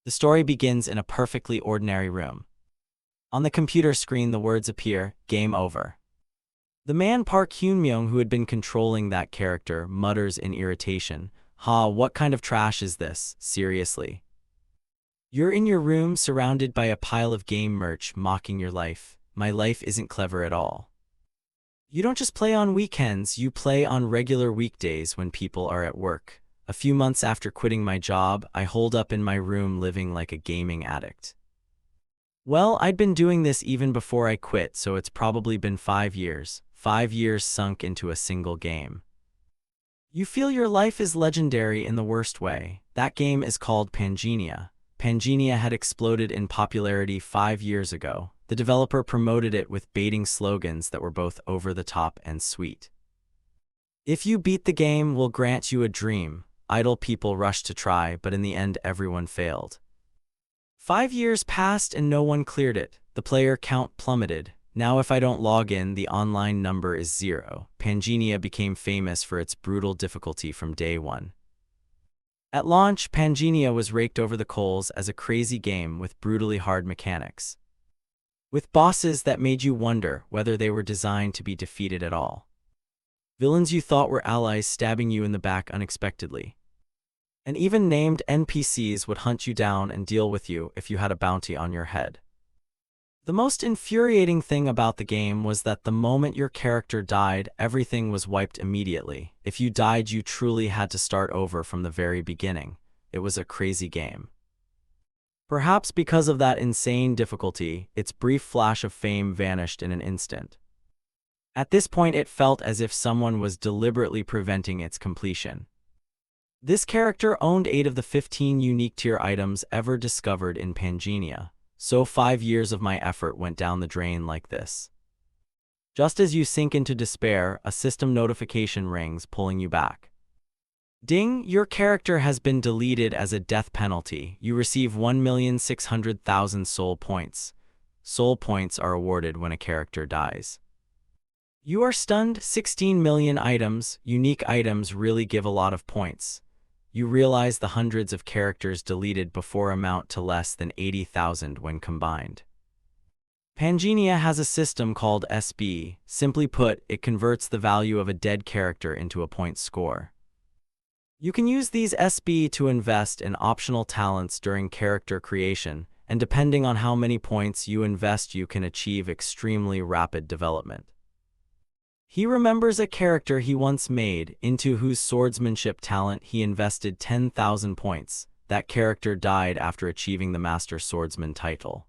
The story begins in a perfectly ordinary room. On the computer screen, the words appear, "Game over." The man Park Hyun-myung, who had been controlling that character, mutters in irritation, what kind of trash is this, seriously? You're in your room surrounded by a pile of game merch mocking your life. My life isn't clever at all. You don't just play on weekends, you play on regular weekdays when people are at work. A few months after quitting my job, I holed up in my room living like a gaming addict. Well, I'd been doing this even before I quit, so it's probably been 5 years. 5 years sunk into a single game. You feel your life is legendary in the worst way. That game is called Pangenia. Pangenia had exploded in popularity 5 years ago. The developer promoted it with baiting slogans that were both over the top and sweet. If you beat the game, we'll grant you a dream. Idle people rushed to try, but in the end everyone failed. 5 years passed and no one cleared it. The player count plummeted. Now if I don't log in, the online number is 0. Pangenia became famous for its brutal difficulty from day one. At launch, Pangenia was raked over the coals as a crazy game with brutally hard mechanics, with bosses that made you wonder whether they were designed to be defeated at all. Villains you thought were allies stabbing you in the back unexpectedly. And even named NPCs would hunt you down and deal with you if you had a bounty on your head. The most infuriating thing about the game was that the moment your character died, everything was wiped immediately. If you died, you truly had to start over from the very beginning. It was a crazy game. Perhaps because of that insane difficulty, its brief flash of fame vanished in an instant. At this point, it felt as if someone was deliberately preventing its completion. This character owned 8 of the 15 unique tier items ever discovered in Pangenia. So 5 years of my effort went down the drain like this. Just as you sink into despair, a system notification rings, pulling you back. Ding, your character has been deleted as a death penalty. You receive 1,600,000 soul points. Soul points are awarded when a character dies. You are stunned. 16 million items. Unique items really give a lot of points. You realize the hundreds of characters deleted before amount to less than 80,000 when combined. Pangenia has a system called SB. Simply put, it converts the value of a dead character into a point score. You can use these SB to invest in optional talents during character creation, and depending on how many points you invest, you can achieve extremely rapid development. He remembers a character he once made, into whose swordsmanship talent he invested 10,000 points. That character died after achieving the Master Swordsman title.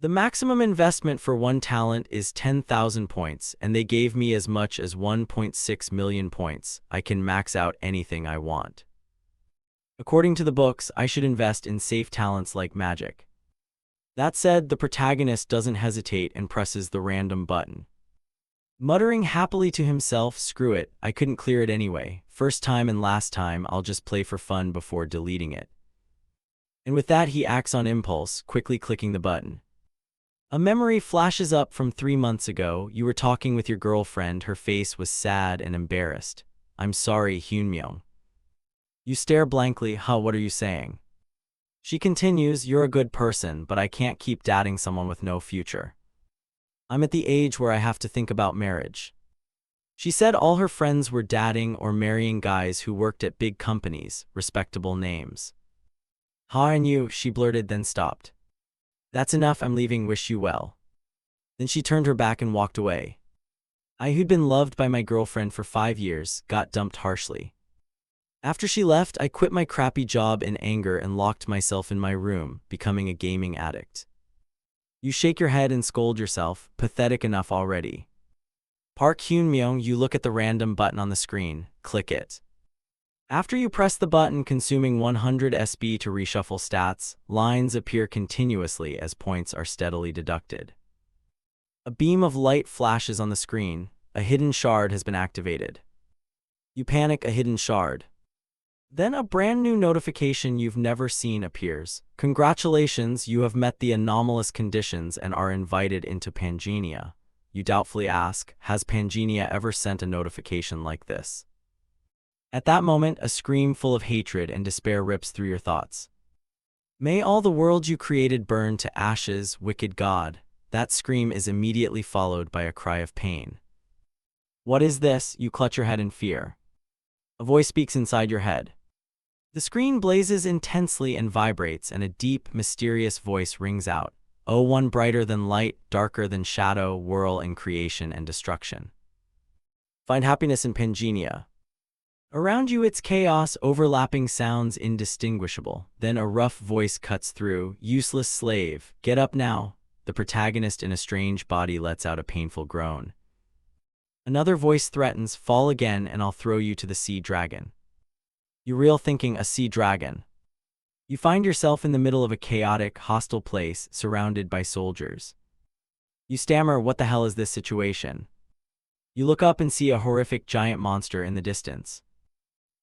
The maximum investment for one talent is 10,000 points, and they gave me as much as 1.6 million points. I can max out anything I want. According to the books, I should invest in safe talents like magic. That said, the protagonist doesn't hesitate and presses the random button. Muttering happily to himself, "Screw it, I couldn't clear it anyway. First time and last time, I'll just play for fun before deleting it." And with that, he acts on impulse, quickly clicking the button. A memory flashes up from 3 months ago. You were talking with your girlfriend. Her face was sad and embarrassed. "I'm sorry, Hyun-myung." You stare blankly. What are you saying?" She continues, "You're a good person, but I can't keep dating someone with no future. I'm at the age where I have to think about marriage." She said all her friends were dating or marrying guys who worked at big companies, respectable names. And you," she blurted, then stopped. "That's enough, I'm leaving, wish you well." Then she turned her back and walked away. I, who'd been loved by my girlfriend for 5 years, got dumped harshly. After she left, I quit my crappy job in anger and locked myself in my room, becoming a gaming addict. You shake your head and scold yourself. Pathetic enough already. Park Hyun-myung, you look at the random button on the screen. Click it. After you press the button, consuming 100 SB to reshuffle stats, lines appear continuously as points are steadily deducted. A beam of light flashes on the screen. A hidden shard has been activated. You panic. A hidden shard. Then a brand new notification you've never seen appears. "Congratulations, you have met the anomalous conditions and are invited into Pangenia." You doubtfully ask, has Pangenia ever sent a notification like this? At that moment, a scream full of hatred and despair rips through your thoughts. May all the world you created burn to ashes, wicked God. That scream is immediately followed by a cry of pain. What is this? You clutch your head in fear. A voice speaks inside your head. The screen blazes intensely and vibrates, and a deep, mysterious voice rings out. O one brighter than light, darker than shadow, whirl in creation and destruction. Find happiness in Pangea. Around you it's chaos, overlapping sounds indistinguishable. Then a rough voice cuts through. Useless slave, get up now. The protagonist in a strange body lets out a painful groan. Another voice threatens, fall again and I'll throw you to the sea dragon. You reel thinking, a sea dragon. You find yourself in the middle of a chaotic, hostile place, surrounded by soldiers. You stammer, what the hell is this situation? You look up and see a horrific giant monster in the distance.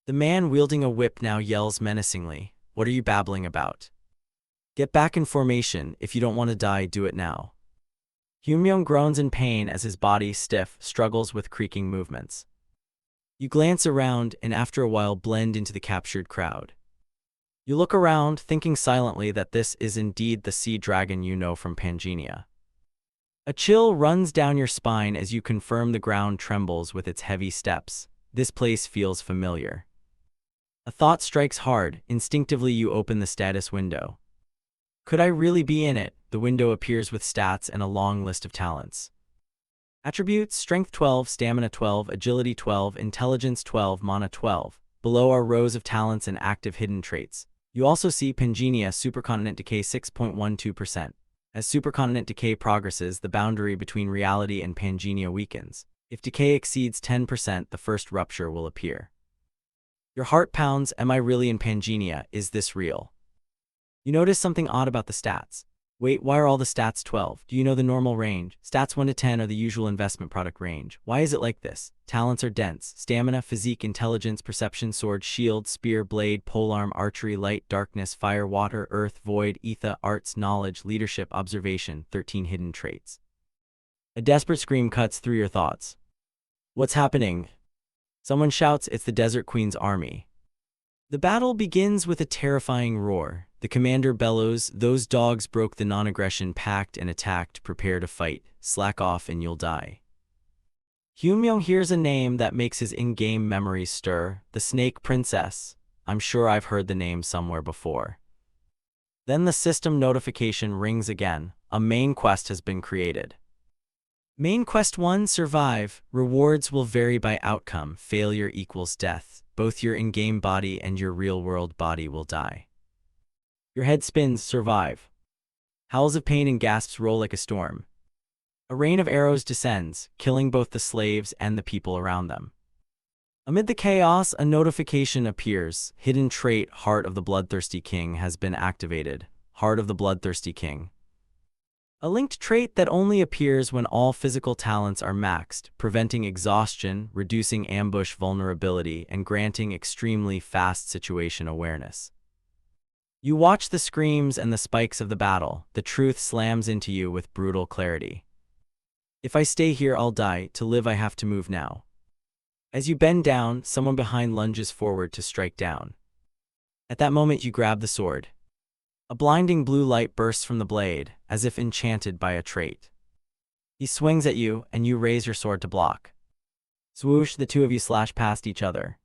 The man wielding a whip now yells menacingly, what are you babbling about? Get back in formation, if you don't want to die, do it now. Hyunmyoung groans in pain as his body, stiff, struggles with creaking movements. You glance around and after a while blend into the captured crowd. You look around, thinking silently that this is indeed the sea dragon you know from Pangea. A chill runs down your spine as you confirm the ground trembles with its heavy steps. This place feels familiar. A thought strikes hard. Instinctively you open the status window. Could I really be in it? The window appears with stats and a long list of talents. Attributes: Strength 12, Stamina 12, Agility 12, Intelligence 12, Mana 12. Below are rows of talents and active hidden traits. You also see Pangea Supercontinent Decay 6.12%. As Supercontinent Decay progresses, the boundary between reality and Pangea weakens. If decay exceeds 10%, the first rupture will appear. Your heart pounds, am I really in Pangea? Is this real? You notice something odd about the stats. Wait, why are all the stats 12? Do you know the normal range? Stats 1 to 10 are the usual investment product range. Why is it like this? Talents are dense. Stamina, physique, intelligence, perception, sword, shield, spear, blade, polearm, archery, light, darkness, fire, water, earth, void, ether, arts, knowledge, leadership, observation, 13 hidden traits. A desperate scream cuts through your thoughts. What's happening? Someone shouts, it's the Desert Queen's army. The battle begins with a terrifying roar. The commander bellows, those dogs broke the non-aggression pact and attacked, prepare to fight, slack off and you'll die. Hyunmyoung hears a name that makes his in-game memories stir, the Snake Princess. I'm sure I've heard the name somewhere before. Then the system notification rings again, a main quest has been created. Main Quest 1, Survive. Rewards will vary by outcome, failure equals death. Both your in-game body and your real-world body will die. Your head spins, survive. Howls of pain and gasps roll like a storm. A rain of arrows descends, killing both the slaves and the people around them. Amid the chaos, a notification appears. Hidden trait, Heart of the Bloodthirsty King has been activated. Heart of the Bloodthirsty King. A linked trait that only appears when all physical talents are maxed, preventing exhaustion, reducing ambush vulnerability, and granting extremely fast situation awareness. You watch the screams and the spikes of the battle. The truth slams into you with brutal clarity. If I stay here, I'll die. To live, I have to move now. As you bend down, someone behind lunges forward to strike down. At that moment, you grab the sword. A blinding blue light bursts from the blade, as if enchanted by a trait. He swings at you, and you raise your sword to block. Swoosh, the two of you slash past each other.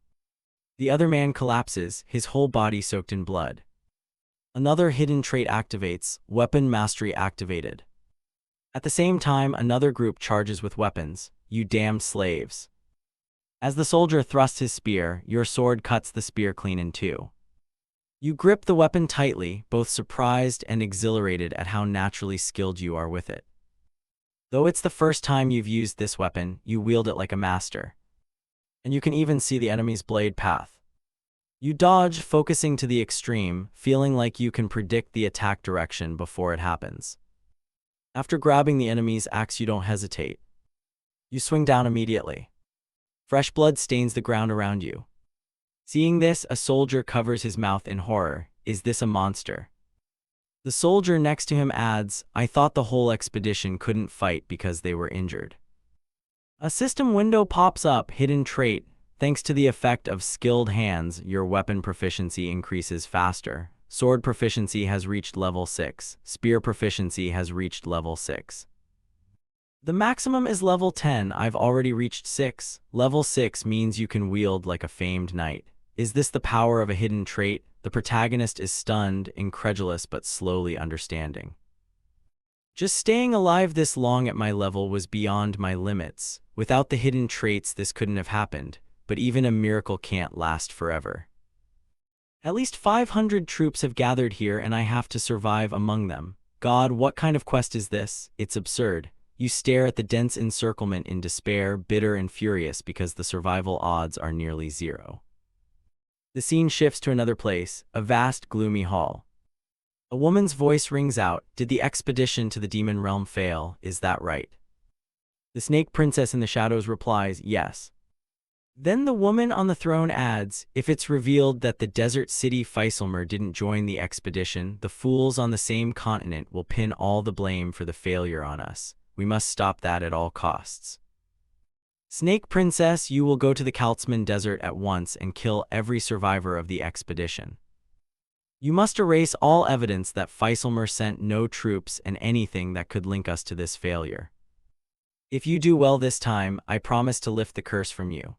The other man collapses, his whole body soaked in blood. Another hidden trait activates, Weapon Mastery activated. At the same time, another group charges with weapons, you damned slaves. As the soldier thrusts his spear, your sword cuts the spear clean in two. You grip the weapon tightly, both surprised and exhilarated at how naturally skilled you are with it. Though it's the first time you've used this weapon, you wield it like a master. And you can even see the enemy's blade path. You dodge, focusing to the extreme, feeling like you can predict the attack direction before it happens. After grabbing the enemy's axe, you don't hesitate. You swing down immediately. Fresh blood stains the ground around you. Seeing this, a soldier covers his mouth in horror. Is this a monster? The soldier next to him adds, I thought the whole expedition couldn't fight because they were injured. A system window pops up, hidden trait. Thanks to the effect of skilled hands, your weapon proficiency increases faster. Sword proficiency has reached level 6. Spear proficiency has reached level 6. The maximum is level 10. I've already reached 6. Level 6 means you can wield like a famed knight. Is this the power of a hidden trait? The protagonist is stunned, incredulous, but slowly understanding. Just staying alive this long at my level was beyond my limits. Without the hidden traits, this couldn't have happened, but even a miracle can't last forever. At least 500 troops have gathered here and I have to survive among them. God, what kind of quest is this? It's absurd. You stare at the dense encirclement in despair, bitter and furious because the survival odds are nearly zero. The scene shifts to another place, a vast, gloomy hall. A woman's voice rings out, "Did the expedition to the demon realm fail? Is that right?" The snake princess in the shadows replies, "Yes." Then the woman on the throne adds, "If it's revealed that the desert city Faisalmer didn't join the expedition, the fools on the same continent will pin all the blame for the failure on us. We must stop that at all costs. Snake Princess, you will go to the Kaltzman Desert at once and kill every survivor of the expedition. You must erase all evidence that Faisalmer sent no troops and anything that could link us to this failure. If you do well this time, I promise to lift the curse from you."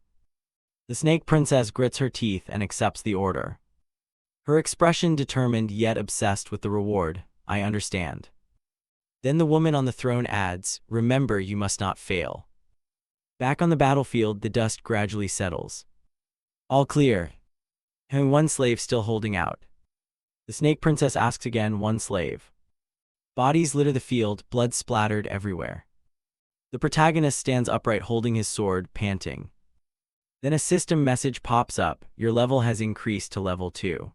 The Snake Princess grits her teeth and accepts the order. Her expression determined yet obsessed with the reward. "I understand." Then the woman on the throne adds, "Remember, you must not fail." Back on the battlefield, the dust gradually settles. All clear. And one slave still holding out. The Snake Princess asks again, "One slave." Bodies litter the field, blood splattered everywhere. The protagonist stands upright holding his sword, panting. Then a system message pops up, "Your level has increased to level 2.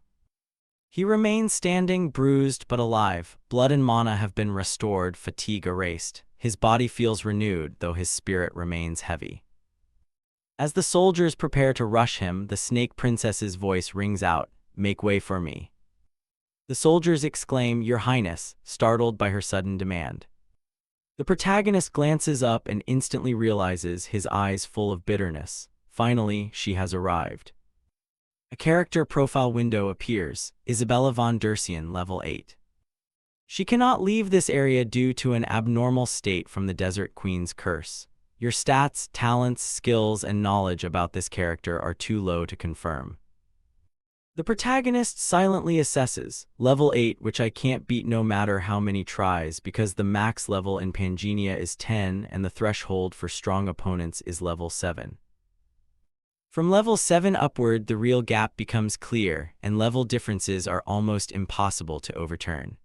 He remains standing, bruised but alive. Blood and mana have been restored, fatigue erased. His body feels renewed, though his spirit remains heavy. As the soldiers prepare to rush him, the Snake Princess's voice rings out, "Make way for me." The soldiers exclaim, "Your Highness," startled by her sudden demand. The protagonist glances up and instantly realizes, his eyes full of bitterness. Finally, she has arrived. A character profile window appears, Isabella von Dersian, level 8. She cannot leave this area due to an abnormal state from the Desert Queen's curse. Your stats, talents, skills, and knowledge about this character are too low to confirm. The protagonist silently assesses, level 8, which I can't beat no matter how many tries because the max level in Pangenia is 10 and the threshold for strong opponents is level 7. From level 7 upward, the real gap becomes clear, and level differences are almost impossible to overturn.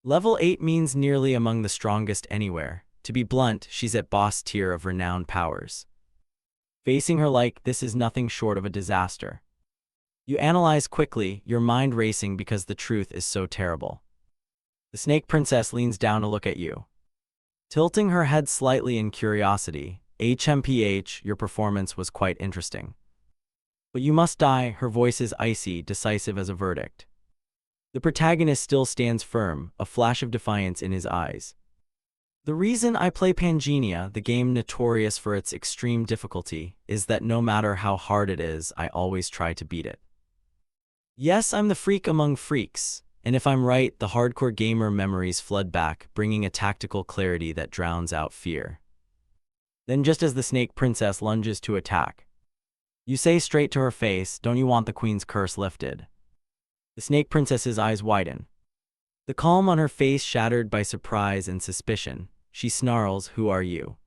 Level 8 means nearly among the strongest anywhere. To be blunt, she's at boss tier of renowned powers. Facing her like this is nothing short of a disaster. You analyze quickly, your mind racing because the truth is so terrible. The Snake Princess leans down to look at you. Tilting her head slightly in curiosity, "HMPH, your performance was quite interesting. But you must die." Her voice is icy, decisive as a verdict. The protagonist still stands firm, a flash of defiance in his eyes. "The reason I play Pangenia, the game notorious for its extreme difficulty, is that no matter how hard it is, I always try to beat it. Yes, I'm the freak among freaks, and if I'm right, the hardcore gamer memories flood back, bringing a tactical clarity that drowns out fear." Then just as the Snake Princess lunges to attack, you say straight to her face, "Don't you want the Queen's curse lifted?" The Snake Princess's eyes widen. The calm on her face shattered by surprise and suspicion. She snarls, "Who are you?"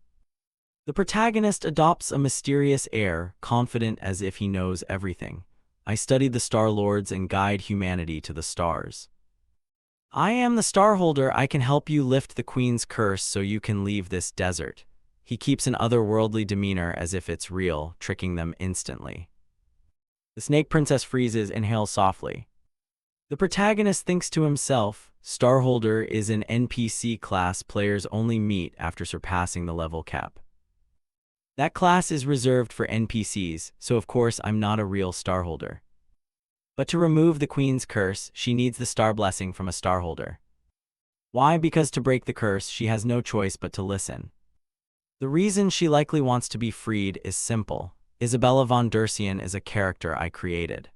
The protagonist adopts a mysterious air, confident as if he knows everything. "I studied the Star Lords and guide humanity to the stars. I am the Starholder. I can help you lift the Queen's curse so you can leave this desert." He keeps an otherworldly demeanor as if it's real, tricking them instantly. The Snake Princess freezes and inhales softly. The protagonist thinks to himself, Starholder is an NPC class players only meet after surpassing the level cap. That class is reserved for NPCs, so of course I'm not a real Starholder. But to remove the Queen's curse, she needs the star blessing from a Starholder. Why? Because to break the curse, she has no choice but to listen. The reason she likely wants to be freed is simple. Isabella von Dersian is a character I created.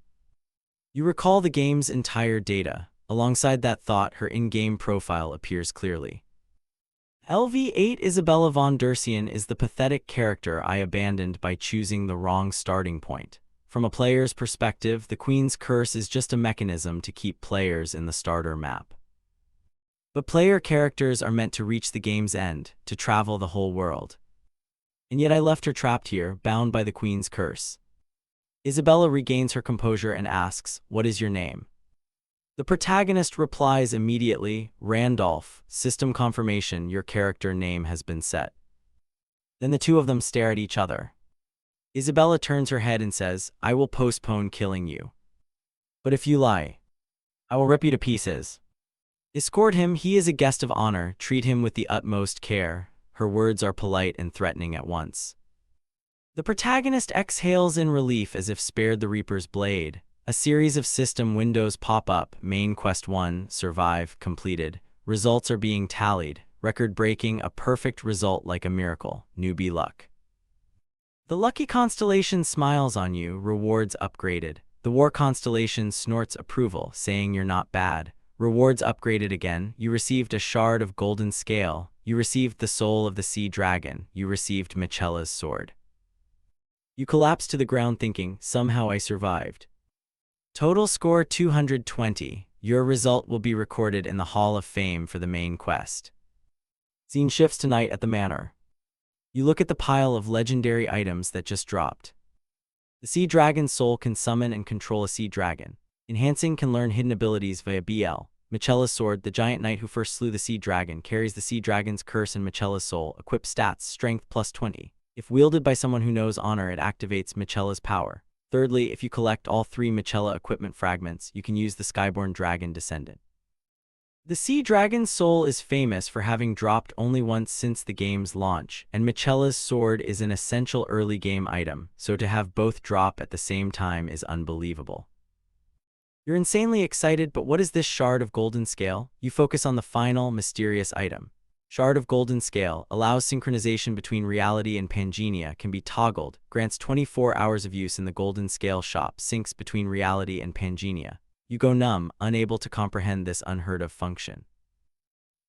You recall the game's entire data. Alongside that thought, her in-game profile appears clearly. LV8 Isabella von Dersian is the pathetic character I abandoned by choosing the wrong starting point. From a player's perspective, the Queen's Curse is just a mechanism to keep players in the starter map. But player characters are meant to reach the game's end, to travel the whole world. And yet I left her trapped here, bound by the Queen's Curse. Isabella regains her composure and asks, "What is your name?" The protagonist replies immediately, "Randolph, system confirmation, your character name has been set." Then the two of them stare at each other. Isabella turns her head and says, "I will postpone killing you. But if you lie, I will rip you to pieces." Escort him, he is a guest of honor, treat him with the utmost care. Her words are polite and threatening at once. The protagonist exhales in relief as if spared the Reaper's blade. A series of system windows pop up. Main Quest 1, Survive, completed. Results are being tallied. Record-breaking, a perfect result like a miracle. Newbie luck. The lucky constellation smiles on you, rewards upgraded. The war constellation snorts approval, saying you're not bad. Rewards upgraded again. You received a shard of golden scale. You received the soul of the sea dragon. You received Michela's sword. You collapse to the ground thinking, somehow I survived. Total score 220. Your result will be recorded in the Hall of Fame for the main quest. Scene shifts tonight at the manor. You look at the pile of legendary items that just dropped. The sea dragon's soul can summon and control a sea dragon. Enhancing can learn hidden abilities via BL. Michela's sword, the giant knight who first slew the sea dragon, carries the sea dragon's curse and Michela's soul. Equip stats, strength plus 20. If wielded by someone who knows honor, it activates Michela's power. Thirdly, if you collect all 3 Michela equipment fragments, you can use the Skyborn Dragon Descendant. The Sea Dragon's soul is famous for having dropped only once since the game's launch, and Michela's sword is an essential early game item, so to have both drop at the same time is unbelievable. You're insanely excited, but what is this Shard of Golden Scale? You focus on the final, mysterious item. Shard of Golden Scale allows synchronization between reality and Pangenia, can be toggled, grants 24 hours of use in the Golden Scale shop, syncs between reality and Pangenia. You go numb, unable to comprehend this unheard of function.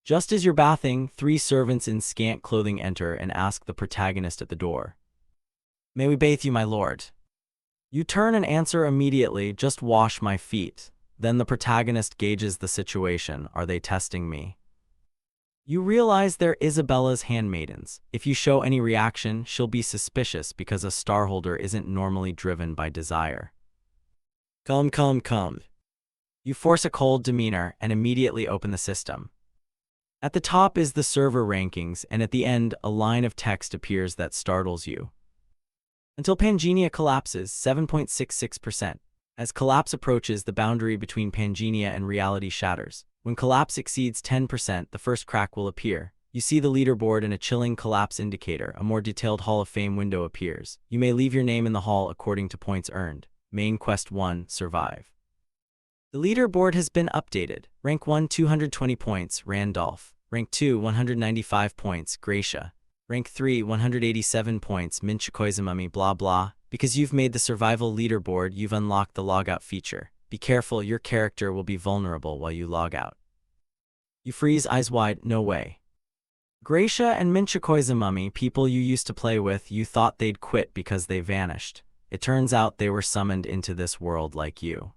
Just as you're bathing, 3 servants in scant clothing enter and ask the protagonist at the door, "May we bathe you, my lord?" You turn and answer immediately, "Just wash my feet." Then the protagonist gauges the situation. Are they testing me? You realize they're Isabella's handmaidens. If you show any reaction, she'll be suspicious because a starholder isn't normally driven by desire. Come. You force a cold demeanor and immediately open the system. At the top is the server rankings, and at the end, a line of text appears that startles you. Until Pangenia collapses, 7.66%. As collapse approaches, the boundary between Pangenia and reality shatters. When collapse exceeds 10%, the first crack will appear. You see the leaderboard and a chilling collapse indicator. A more detailed Hall of Fame window appears. You may leave your name in the hall according to points earned. Main Quest 1, Survive. The leaderboard has been updated. Rank 1, 220 points, Randolph. Rank 2, 195 points, Gracia. Rank 3, 187 points, Minchikoizumami, blah blah. Because you've made the survival leaderboard, you've unlocked the logout feature. Be careful, your character will be vulnerable while you log out. You freeze, eyes wide, no way. Gracia and Minchikoizumami, people you used to play with, you thought they'd quit because they vanished. It turns out they were summoned into this world like you.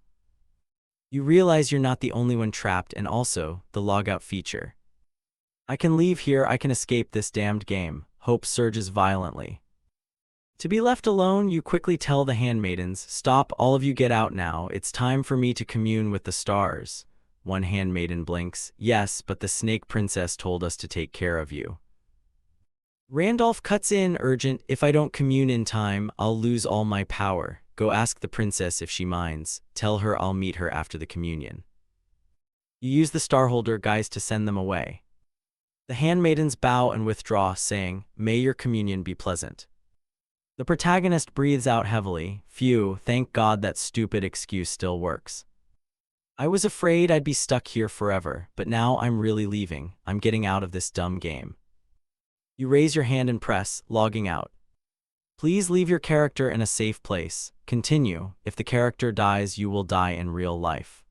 You realize you're not the only one trapped, and also, the logout feature. I can leave here, I can escape this damned game. Hope surges violently. To be left alone, you quickly tell the handmaidens, "Stop, all of you get out now, it's time for me to commune with the stars." One handmaiden blinks, "Yes, but the snake princess told us to take care of you." Randolph cuts in, urgent, "If I don't commune in time, I'll lose all my power. Go ask the princess if she minds. Tell her I'll meet her after the communion." You use the starholder guys to send them away. The handmaidens bow and withdraw, saying, "May your communion be pleasant." The protagonist breathes out heavily. Phew, thank God that stupid excuse still works. I was afraid I'd be stuck here forever, but now I'm really leaving. I'm getting out of this dumb game. You raise your hand and press, logging out. Please leave your character in a safe place. Continue. If the character dies, you will die in real life.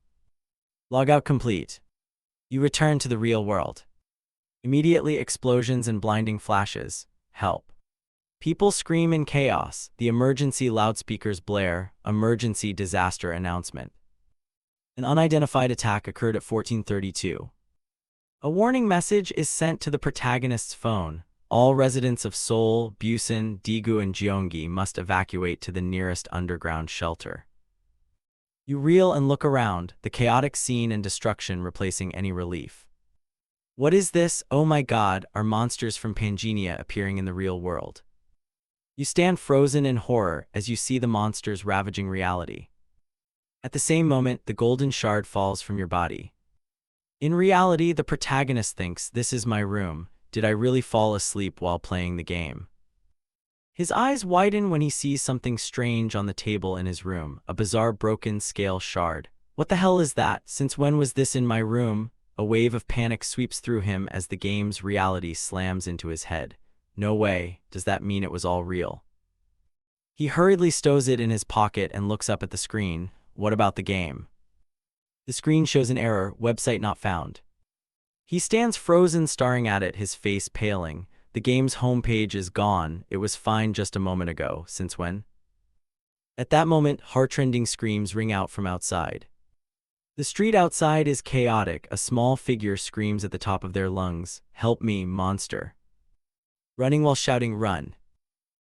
Logout complete. You return to the real world. Immediately explosions and blinding flashes. Help. People scream in chaos. The emergency loudspeakers blare. Emergency disaster announcement. An unidentified attack occurred at 1432. A warning message is sent to the protagonist's phone. All residents of Seoul, Busan, Daegu, and Gyeonggi must evacuate to the nearest underground shelter. You reel and look around, the chaotic scene and destruction replacing any relief. What is this? Oh my God, are monsters from Pangea appearing in the real world? You stand frozen in horror as you see the monsters ravaging reality. At the same moment, the golden shard falls from your body. In reality, the protagonist thinks, "This is my room. Did I really fall asleep while playing the game?" His eyes widen when he sees something strange on the table in his room, a bizarre broken scale shard. What the hell is that? Since when was this in my room? A wave of panic sweeps through him as the game's reality slams into his head. No way, does that mean it was all real? He hurriedly stows it in his pocket and looks up at the screen. What about the game? The screen shows an error, website not found. He stands frozen staring at it, his face paling. The game's homepage is gone. It was fine just a moment ago. Since when? At that moment, heart-rending screams ring out from outside. The street outside is chaotic. A small figure screams at the top of their lungs, "Help me, monster!" Running while shouting, "Run!"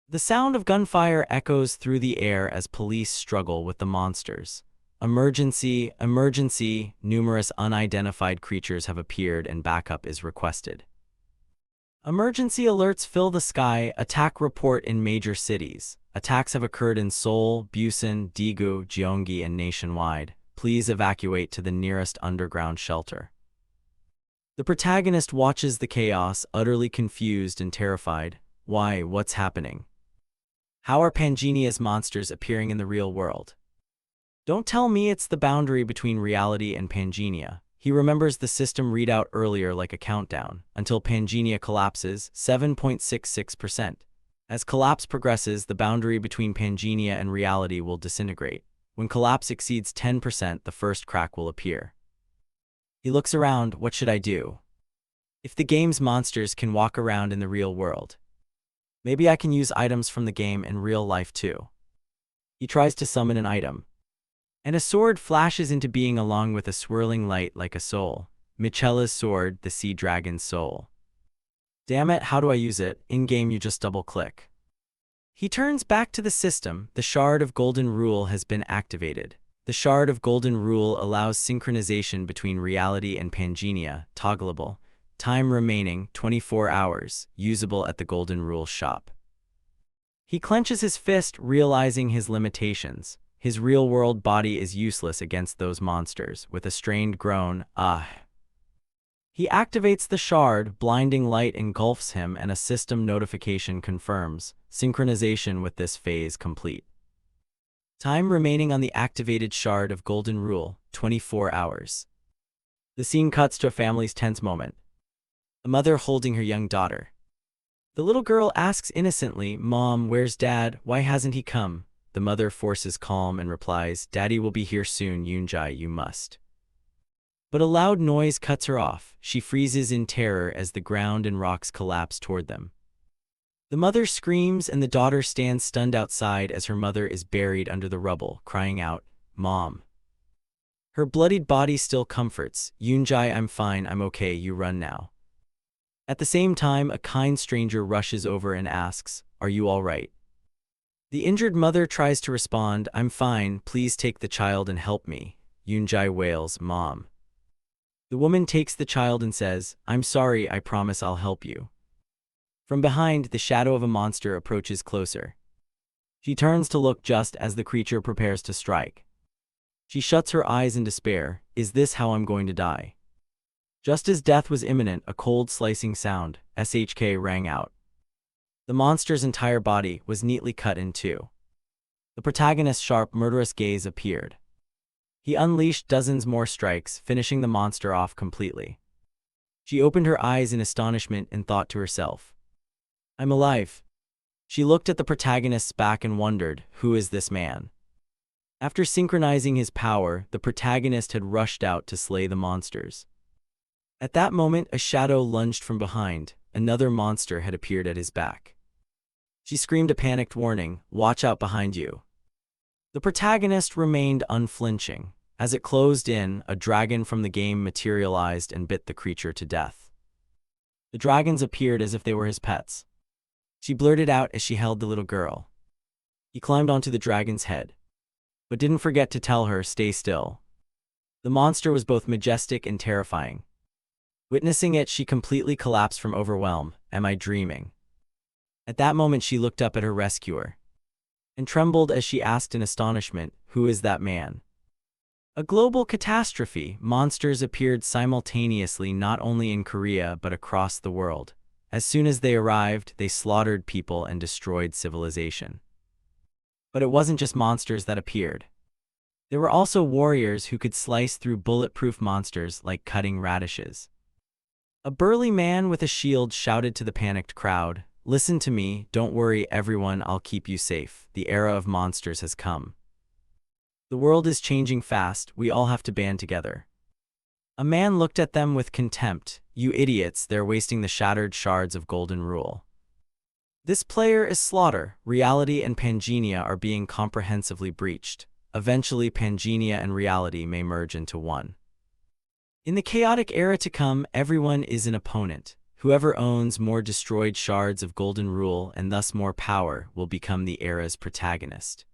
The sound of gunfire echoes through the air as police struggle with the monsters. Emergency, emergency, numerous unidentified creatures have appeared and backup is requested. Emergency alerts fill the sky. Attack report in major cities. Attacks have occurred in Seoul, Busan, Daegu, Gyeonggi, and nationwide. Please evacuate to the nearest underground shelter. The protagonist watches the chaos, utterly confused and terrified. Why? What's happening? How are Pangea's monsters appearing in the real world? Don't tell me it's the boundary between reality and Pangea. He remembers the system readout earlier like a countdown, until Pangea collapses, 7.66%. As collapse progresses, the boundary between Pangea and reality will disintegrate. When collapse exceeds 10%, the first crack will appear. He looks around. What should I do? If the game's monsters can walk around in the real world, maybe I can use items from the game in real life too. He tries to summon an item, and a sword flashes into being along with a swirling light like a soul. Michela's sword, the sea dragon's soul. Damn it, how do I use it? In-game you just double-click. He turns back to the system. The Shard of Golden Rule has been activated. The Shard of Golden Rule allows synchronization between reality and Pangea, toggleable. Time remaining, 24 hours, usable at the Golden Rule shop. He clenches his fist, realizing his limitations. His real-world body is useless against those monsters. With a strained groan, he activates the shard, blinding light engulfs him and a system notification confirms, synchronization with this phase complete. Time remaining on the activated Shard of Golden Rule, 24 hours. The scene cuts to a family's tense moment. A mother holding her young daughter. The little girl asks innocently, "Mom, where's Dad? Why hasn't he come?" The mother forces calm and replies, "Daddy will be here soon, Yoonjae, you must." But a loud noise cuts her off. She freezes in terror as the ground and rocks collapse toward them. The mother screams and the daughter stands stunned outside as her mother is buried under the rubble, crying out, "Mom." Her bloodied body still comforts, "Yoonjae, I'm fine, I'm okay, you run now." At the same time, a kind stranger rushes over and asks, "Are you all right?" The injured mother tries to respond, "I'm fine, please take the child and help me." Yoonjae wails, "Mom." The woman takes the child and says, "I'm sorry, I promise I'll help you." From behind, the shadow of a monster approaches closer. She turns to look just as the creature prepares to strike. She shuts her eyes in despair. Is this how I'm going to die? Just as death was imminent, a cold slicing sound, SHK, rang out. The monster's entire body was neatly cut in two. The protagonist's sharp, murderous gaze appeared. He unleashed dozens more strikes, finishing the monster off completely. She opened her eyes in astonishment and thought to herself, "I'm alive." She looked at the protagonist's back and wondered, who is this man? After synchronizing his power, the protagonist had rushed out to slay the monsters. At that moment, a shadow lunged from behind. Another monster had appeared at his back. She screamed a panicked warning, "Watch out behind you." The protagonist remained unflinching. As it closed in, a dragon from the game materialized and bit the creature to death. The dragons appeared as if they were his pets. She blurted out as she held the little girl. He climbed onto the dragon's head, but didn't forget to tell her, "Stay still." The monster was both majestic and terrifying. Witnessing it, she completely collapsed from overwhelm. "Am I dreaming?" At that moment, she looked up at her rescuer and trembled as she asked in astonishment, "Who is that man?" A global catastrophe. Monsters appeared simultaneously not only in Korea but across the world. As soon as they arrived, they slaughtered people and destroyed civilization. But it wasn't just monsters that appeared. There were also warriors who could slice through bulletproof monsters like cutting radishes. A burly man with a shield shouted to the panicked crowd, "Listen to me, don't worry everyone, I'll keep you safe. The era of monsters has come. The world is changing fast, we all have to band together." A man looked at them with contempt. "You idiots, they're wasting the shattered shards of golden rule. This player is slaughter. Reality and Pangenia are being comprehensively breached. Eventually, Pangenia and reality may merge into one. In the chaotic era to come, everyone is an opponent. Whoever owns more destroyed shards of golden rule and thus more power will become the era's protagonist."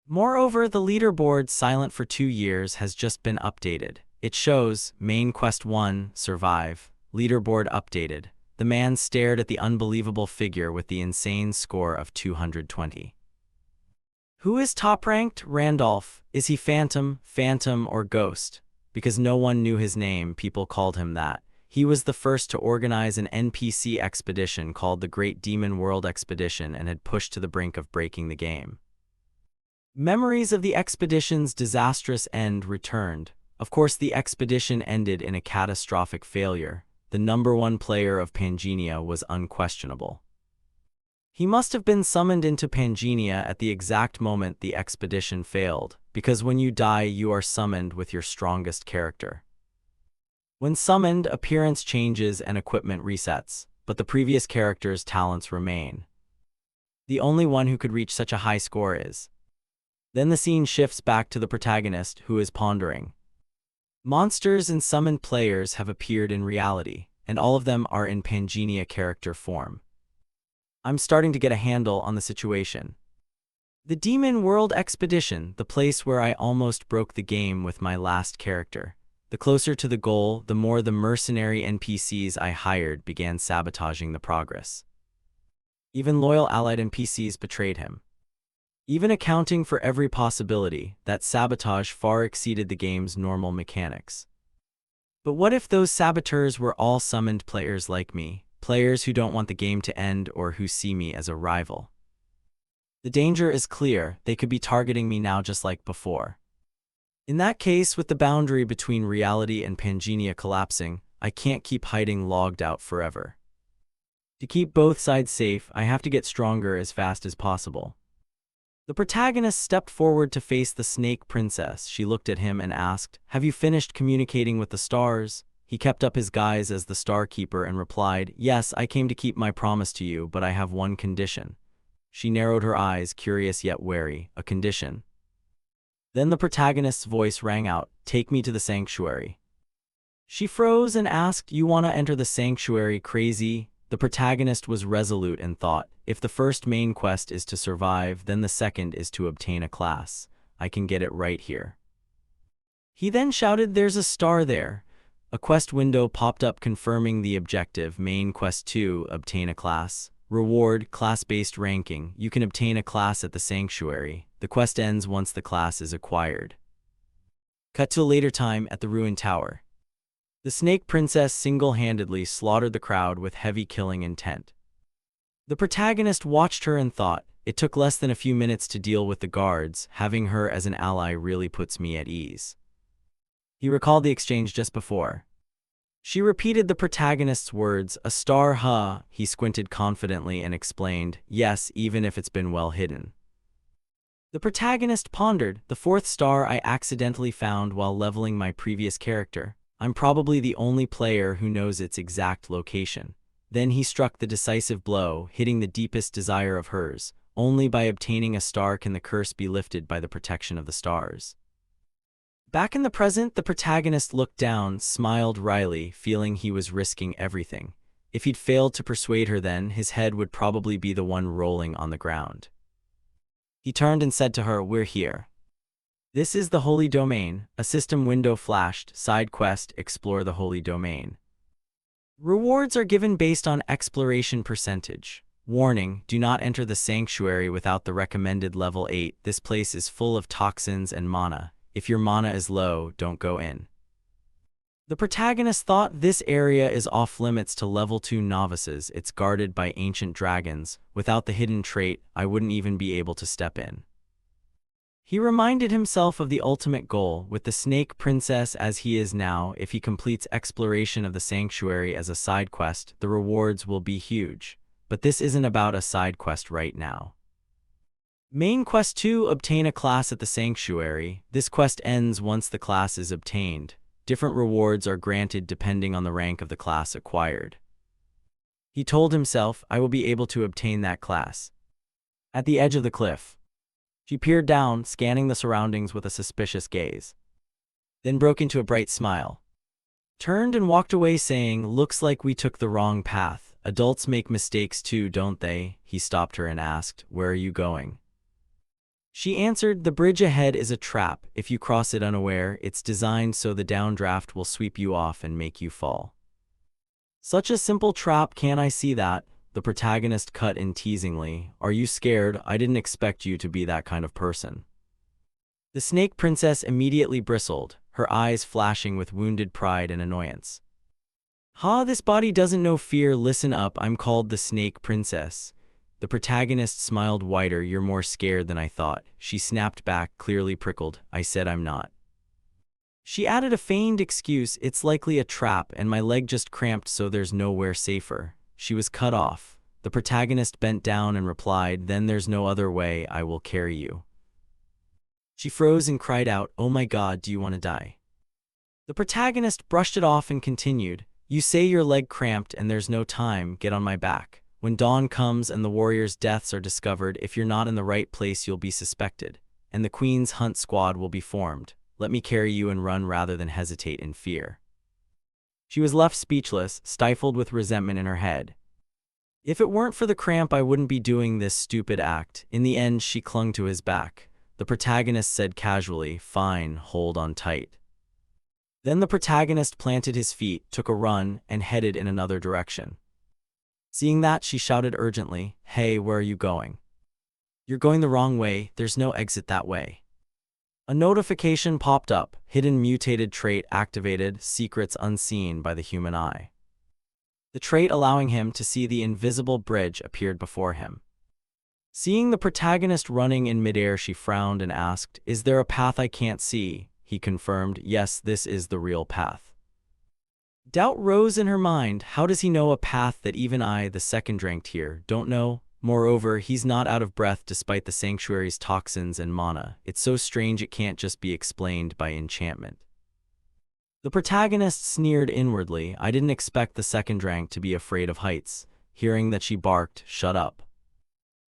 Moreover, the leaderboard, silent for 2 years, has just been updated. It shows Main Quest 1, Survive, leaderboard updated. The man stared at the unbelievable figure with the insane score of 220. Who is top-ranked? Randolph. Is he Phantom, or Ghost? Because no one knew his name, people called him that. He was the first to organize an NPC expedition called the Great Demon World Expedition and had pushed to the brink of breaking the game. Memories of the expedition's disastrous end returned. Of course, the expedition ended in a catastrophic failure. The #1 player of Pangenia was unquestionable. He must have been summoned into Pangenia at the exact moment the expedition failed, because when you die, you are summoned with your strongest character. When summoned, appearance changes and equipment resets, but the previous character's talents remain. The only one who could reach such a high score is. Then the scene shifts back to the protagonist, who is pondering. Monsters and summoned players have appeared in reality, and all of them are in Pangenia character form. I'm starting to get a handle on the situation. The Demon World Expedition, the place where I almost broke the game with my last character. The closer to the goal, the more the mercenary NPCs I hired began sabotaging the progress. Even loyal allied NPCs betrayed him. Even accounting for every possibility, that sabotage far exceeded the game's normal mechanics. But what if those saboteurs were all summoned players like me, players who don't want the game to end or who see me as a rival? The danger is clear, they could be targeting me now just like before. In that case, with the boundary between reality and Pangenia collapsing, I can't keep hiding logged out forever. To keep both sides safe, I have to get stronger as fast as possible. The protagonist stepped forward to face the Snake Princess. She looked at him and asked, "Have you finished communicating with the stars?" He kept up his guise as the Star Keeper and replied, "Yes, I came to keep my promise to you, but I have one condition." She narrowed her eyes, curious yet wary. "A condition?" Then the protagonist's voice rang out, "Take me to the sanctuary." She froze and asked, "You wanna enter the sanctuary, crazy?" The protagonist was resolute and thought, if the first main quest is to survive, then the second is to obtain a class. I can get it right here. He then shouted, "There's a star there." A quest window popped up confirming the objective. Main Quest 2, obtain a class. Reward, class-based ranking. You can obtain a class at the sanctuary. The quest ends once the class is acquired. Cut to a later time at the ruined tower. The Snake Princess single-handedly slaughtered the crowd with heavy killing intent. The protagonist watched her and thought, it took less than a few minutes to deal with the guards. Having her as an ally really puts me at ease. He recalled the exchange just before. She repeated the protagonist's words, a star, huh? He squinted confidently and explained, yes, even if it's been well hidden. The protagonist pondered, the fourth star I accidentally found while leveling my previous character. I'm probably the only player who knows its exact location. Then he struck the decisive blow, hitting the deepest desire of hers. Only by obtaining a star can the curse be lifted by the protection of the stars. Back in the present, the protagonist looked down, smiled wryly, feeling he was risking everything. If he'd failed to persuade her then, his head would probably be the one rolling on the ground. He turned and said to her, we're here. This is the Holy Domain. A system window flashed. Side quest, explore the Holy Domain. Rewards are given based on exploration percentage. Warning, do not enter the sanctuary without the recommended level 8. This place is full of toxins and mana. If your mana is low, don't go in. The protagonist thought this area is off limits to level 2 novices. It's guarded by ancient dragons. Without the hidden trait, I wouldn't even be able to step in. He reminded himself of the ultimate goal, with the Snake Princess as he is now. If he completes exploration of the sanctuary as a side quest, the rewards will be huge. But this isn't about a side quest right now. Main quest 2, obtain a class at the sanctuary. This quest ends once the class is obtained. Different rewards are granted depending on the rank of the class acquired. He told himself, I will be able to obtain that class. At the edge of the cliff, she peered down, scanning the surroundings with a suspicious gaze. Then broke into a bright smile. Turned and walked away saying, looks like we took the wrong path. Adults make mistakes too, don't they? He stopped her and asked, where are you going? She answered, the bridge ahead is a trap. If you cross it unaware, it's designed so the downdraft will sweep you off and make you fall. Such a simple trap, can't I see that? The protagonist cut in teasingly. Are you scared? I didn't expect you to be that kind of person. The Snake Princess immediately bristled, her eyes flashing with wounded pride and annoyance. Ha, this body doesn't know fear. Listen up, I'm called the Snake Princess. The protagonist smiled wider. You're more scared than I thought. She snapped back, clearly prickled. I said I'm not. She added a feigned excuse. It's likely a trap and my leg just cramped so there's nowhere safer. She was cut off. The protagonist bent down and replied, then there's no other way. I will carry you. She froze and cried out, oh my God, do you want to die? The protagonist brushed it off and continued, you say your leg cramped and there's no time. Get on my back. When dawn comes and the warriors' deaths are discovered, if you're not in the right place, you'll be suspected, and the Queen's hunt squad will be formed. Let me carry you and run rather than hesitate in fear. She was left speechless, stifled with resentment in her head. If it weren't for the cramp, I wouldn't be doing this stupid act. In the end, she clung to his back. The protagonist said casually, fine, hold on tight. Then the protagonist planted his feet, took a run, and headed in another direction. Seeing that, she shouted urgently, hey, where are you going? You're going the wrong way, there's no exit that way. A notification popped up, hidden mutated trait activated, secrets unseen by the human eye. The trait allowing him to see the invisible bridge appeared before him. Seeing the protagonist running in midair, she frowned and asked, is there a path I can't see? He confirmed, yes, this is the real path. Doubt rose in her mind. How does he know a path that even I, the second-ranked here, don't know? Moreover, he's not out of breath despite the sanctuary's toxins and mana. It's so strange it can't just be explained by enchantment. The protagonist sneered inwardly. I didn't expect the second-ranked to be afraid of heights. Hearing that she barked, shut up.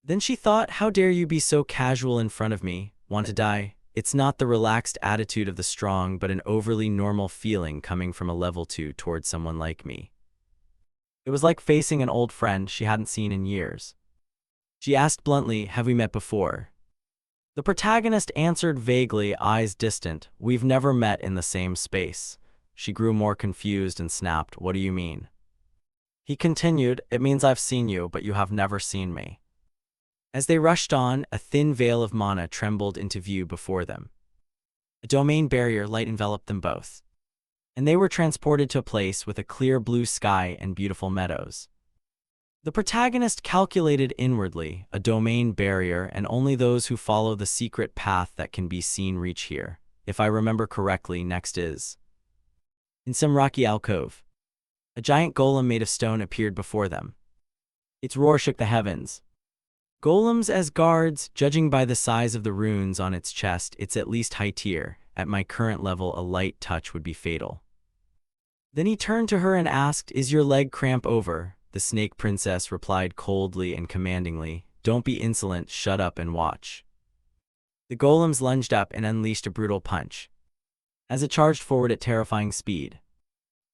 Then she thought, how dare you be so casual in front of me? Want to die? It's not the relaxed attitude of the strong, but an overly normal feeling coming from a level 2 towards someone like me. It was like facing an old friend she hadn't seen in years. She asked bluntly, have we met before? The protagonist answered vaguely, eyes distant, we've never met in the same space. She grew more confused and snapped, what do you mean? He continued, it means I've seen you, but you have never seen me. As they rushed on, a thin veil of mana trembled into view before them. A domain barrier light enveloped them both, and they were transported to a place with a clear blue sky and beautiful meadows. The protagonist calculated inwardly, a domain barrier, and only those who follow the secret path that can be seen reach here. If I remember correctly, next is in some rocky alcove. A giant golem made of stone appeared before them. Its roar shook the heavens. Golems as guards, judging by the size of the runes on its chest, it's at least high tier. At my current level, a light touch would be fatal. Then he turned to her and asked, "Is your leg cramp over?" The snake princess replied coldly and commandingly, "Don't be insolent, shut up and watch." The golems lunged up and unleashed a brutal punch. As it charged forward at terrifying speed,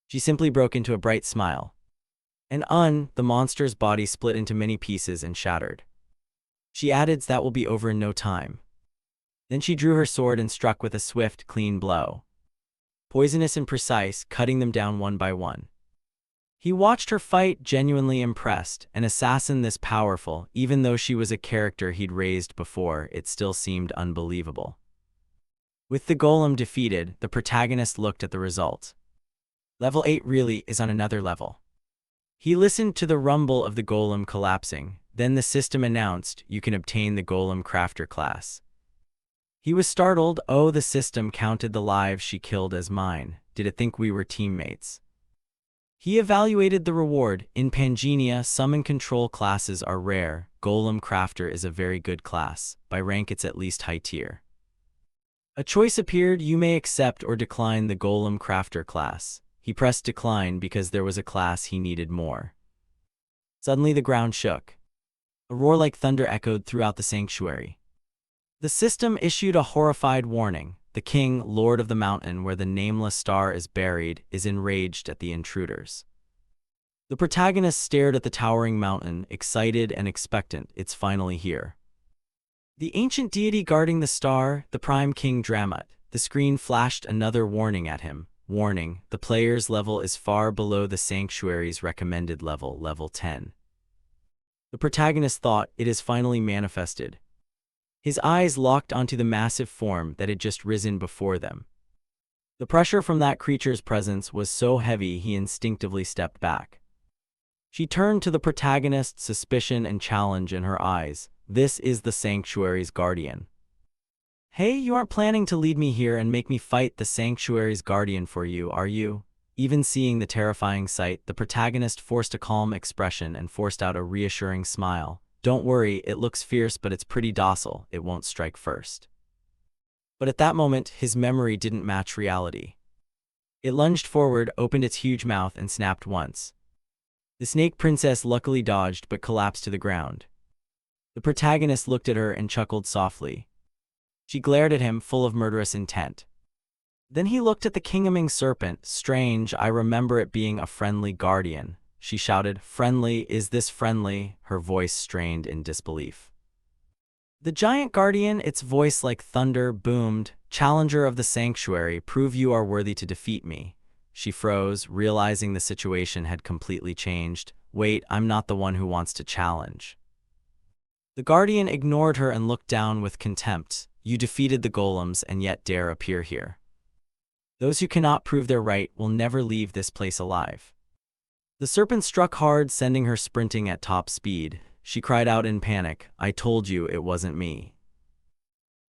she simply broke into a bright smile. The monster's body split into many pieces and shattered. She added, "That will be over in no time." Then she drew her sword and struck with a swift, clean blow. Poisonous and precise, cutting them down one by one. He watched her fight, genuinely impressed. An assassin this powerful, even though she was a character he'd raised before, it still seemed unbelievable. With the golem defeated, the protagonist looked at the result. Level 8 really is on another level. He listened to the rumble of the golem collapsing. Then the system announced, "You can obtain the Golem Crafter class." He was startled. "Oh, the system counted the lives she killed as mine. Did it think we were teammates?" He evaluated the reward. In Pangenia, summon control classes are rare. Golem Crafter is a very good class. By rank, it's at least high tier. A choice appeared. You may accept or decline the Golem Crafter class. He pressed decline because there was a class he needed more. Suddenly the ground shook. A roar like thunder echoed throughout the sanctuary. The system issued a horrified warning. The king, lord of the mountain where the nameless star is buried, is enraged at the intruders. The protagonist stared at the towering mountain, excited and expectant. It's finally here. The ancient deity guarding the star, the prime king Dramut. The screen flashed another warning at him. Warning, the player's level is far below the sanctuary's recommended level, level 10. The protagonist thought, it is finally manifested. His eyes locked onto the massive form that had just risen before them. The pressure from that creature's presence was so heavy he instinctively stepped back. She turned to the protagonist, suspicion and challenge in her eyes. "This is the sanctuary's guardian." "Hey, you aren't planning to lead me here and make me fight the sanctuary's guardian for you, are you?" Even seeing the terrifying sight, the protagonist forced a calm expression and forced out a reassuring smile. "Don't worry, it looks fierce but it's pretty docile, it won't strike first." But at that moment, his memory didn't match reality. It lunged forward, opened its huge mouth and snapped once. The snake princess luckily dodged but collapsed to the ground. The protagonist looked at her and chuckled softly. She glared at him, full of murderous intent. Then he looked at the kingoming serpent. "Strange, I remember it being a friendly guardian." She shouted, "Friendly? Is this friendly?" Her voice strained in disbelief. The giant guardian, its voice like thunder, boomed, "Challenger of the sanctuary, prove you are worthy to defeat me." She froze, realizing the situation had completely changed. "Wait, I'm not the one who wants to challenge." The guardian ignored her and looked down with contempt. "You defeated the golems and yet dare appear here. Those who cannot prove their right will never leave this place alive." The serpent struck hard, sending her sprinting at top speed. She cried out in panic, "I told you it wasn't me."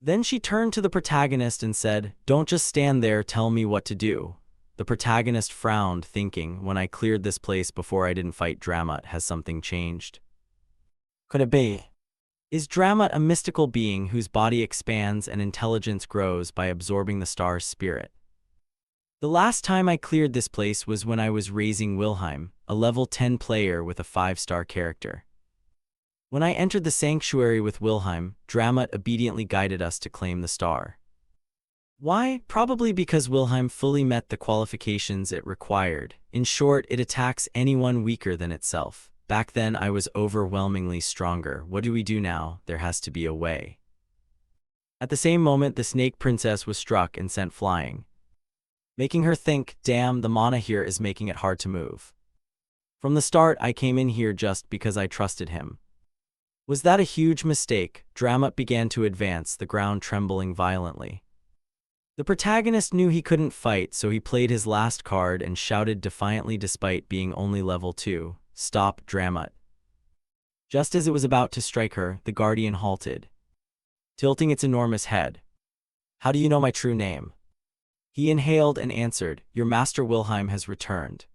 Then she turned to the protagonist and said, "Don't just stand there, tell me what to do." The protagonist frowned, thinking, when I cleared this place before I didn't fight Dramut, has something changed? Could it be? Is Dramut a mystical being whose body expands and intelligence grows by absorbing the star's spirit? The last time I cleared this place was when I was raising Wilhelm, a level 10 player with a 5-star character. When I entered the sanctuary with Wilhelm, Dramut obediently guided us to claim the star. Why? Probably because Wilhelm fully met the qualifications it required. In short, it attacks anyone weaker than itself. Back then I was overwhelmingly stronger. What do we do now? There has to be a way. At the same moment, the snake princess was struck and sent flying, making her think, damn, the mana here is making it hard to move. From the start, I came in here just because I trusted him. Was that a huge mistake? Dramut began to advance, the ground trembling violently. The protagonist knew he couldn't fight, so he played his last card and shouted defiantly despite being only level 2, "Stop, Dramut." Just as it was about to strike her, the guardian halted, tilting its enormous head. "How do you know my true name?" He inhaled and answered, "Your master Wilhelm has returned."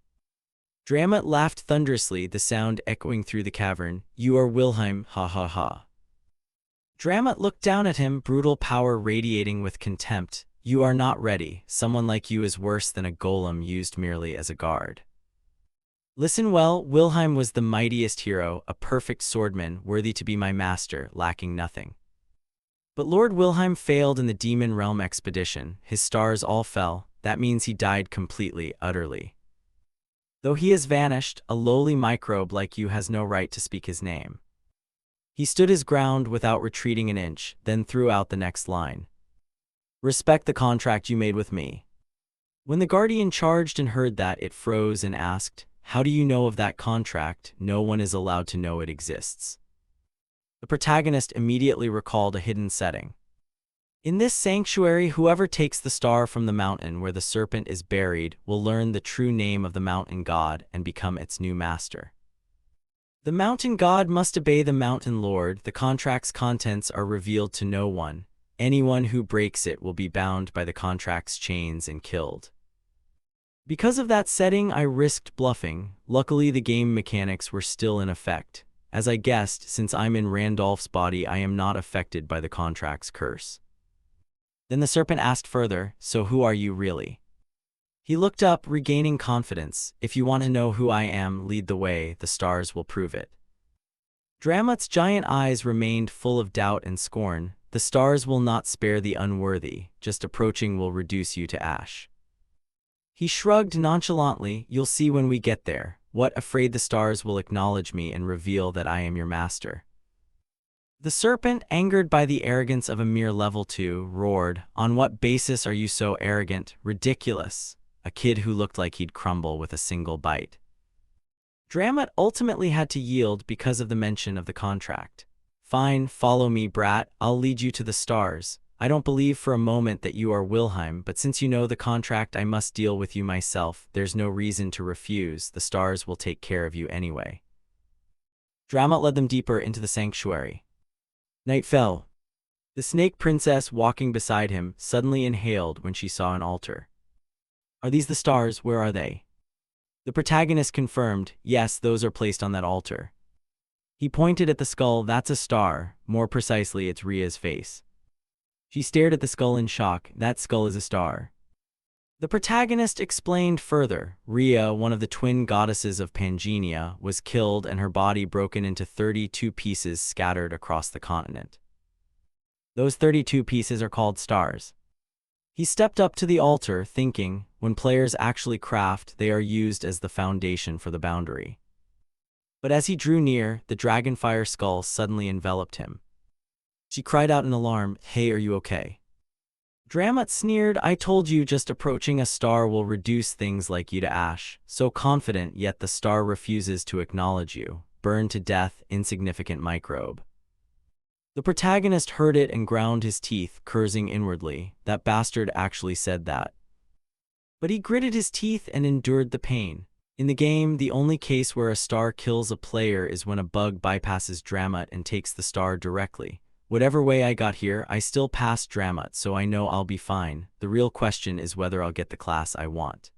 Dramat laughed thunderously, the sound echoing through the cavern. You are Wilhelm, ha ha ha. Dramat looked down at him, brutal power radiating with contempt. You are not ready. Someone like you is worse than a golem used merely as a guard. Listen well, Wilhelm was the mightiest hero, a perfect swordman, worthy to be my master, lacking nothing. But Lord Wilhelm failed in the Demon Realm expedition. His stars all fell. That means he died completely, utterly. Though he has vanished, a lowly microbe like you has no right to speak his name. He stood his ground without retreating an inch, then threw out the next line. Respect the contract you made with me. When the Guardian charged and heard that, it froze and asked, how do you know of that contract? No one is allowed to know it exists. The protagonist immediately recalled a hidden setting. In this sanctuary, whoever takes the star from the mountain where the serpent is buried will learn the true name of the mountain god and become its new master. The mountain god must obey the mountain lord. The contract's contents are revealed to no one. Anyone who breaks it will be bound by the contract's chains and killed. Because of that setting, I risked bluffing. Luckily, the game mechanics were still in effect. As I guessed, since I'm in Randolph's body, I am not affected by the contract's curse. Then the serpent asked further, so who are you really? He looked up, regaining confidence. If you want to know who I am, lead the way, the stars will prove it. Dramat's giant eyes remained full of doubt and scorn. The stars will not spare the unworthy, just approaching will reduce you to ash. He shrugged nonchalantly, you'll see when we get there. What, afraid the stars will acknowledge me and reveal that I am your master? The serpent, angered by the arrogance of a mere level 2, roared, on what basis are you so arrogant? Ridiculous. A kid who looked like he'd crumble with a single bite. Dramat ultimately had to yield because of the mention of the contract. Fine, follow me, brat, I'll lead you to the stars. I don't believe for a moment that you are Wilhelm, but since you know the contract, I must deal with you myself. There's no reason to refuse, the stars will take care of you anyway. Dramat led them deeper into the sanctuary. Night fell. The snake princess, walking beside him, suddenly inhaled when she saw an altar. Are these the stars? Where are they? The protagonist confirmed, yes, those are placed on that altar. He pointed at the skull. That's a star. More precisely, it's Ria's face. She stared at the skull in shock. That skull is a star. The protagonist explained further. Ria, one of the twin goddesses of Pangenia, was killed and her body broken into 32 pieces scattered across the continent. Those 32 pieces are called stars. He stepped up to the altar, thinking, when players actually craft, they are used as the foundation for the boundary. But as he drew near, the dragonfire skull suddenly enveloped him. She cried out in alarm, hey, are you okay? Dramat sneered, I told you just approaching a star will reduce things like you to ash. So confident, yet the star refuses to acknowledge you. Burn to death, insignificant microbe. The protagonist heard it and ground his teeth, cursing inwardly. That bastard actually said that. But he gritted his teeth and endured the pain. In the game, the only case where a star kills a player is when a bug bypasses Dramat and takes the star directly. Whatever way I got here, I still passed Dramat, so I know I'll be fine. The real question is whether I'll get the class I want.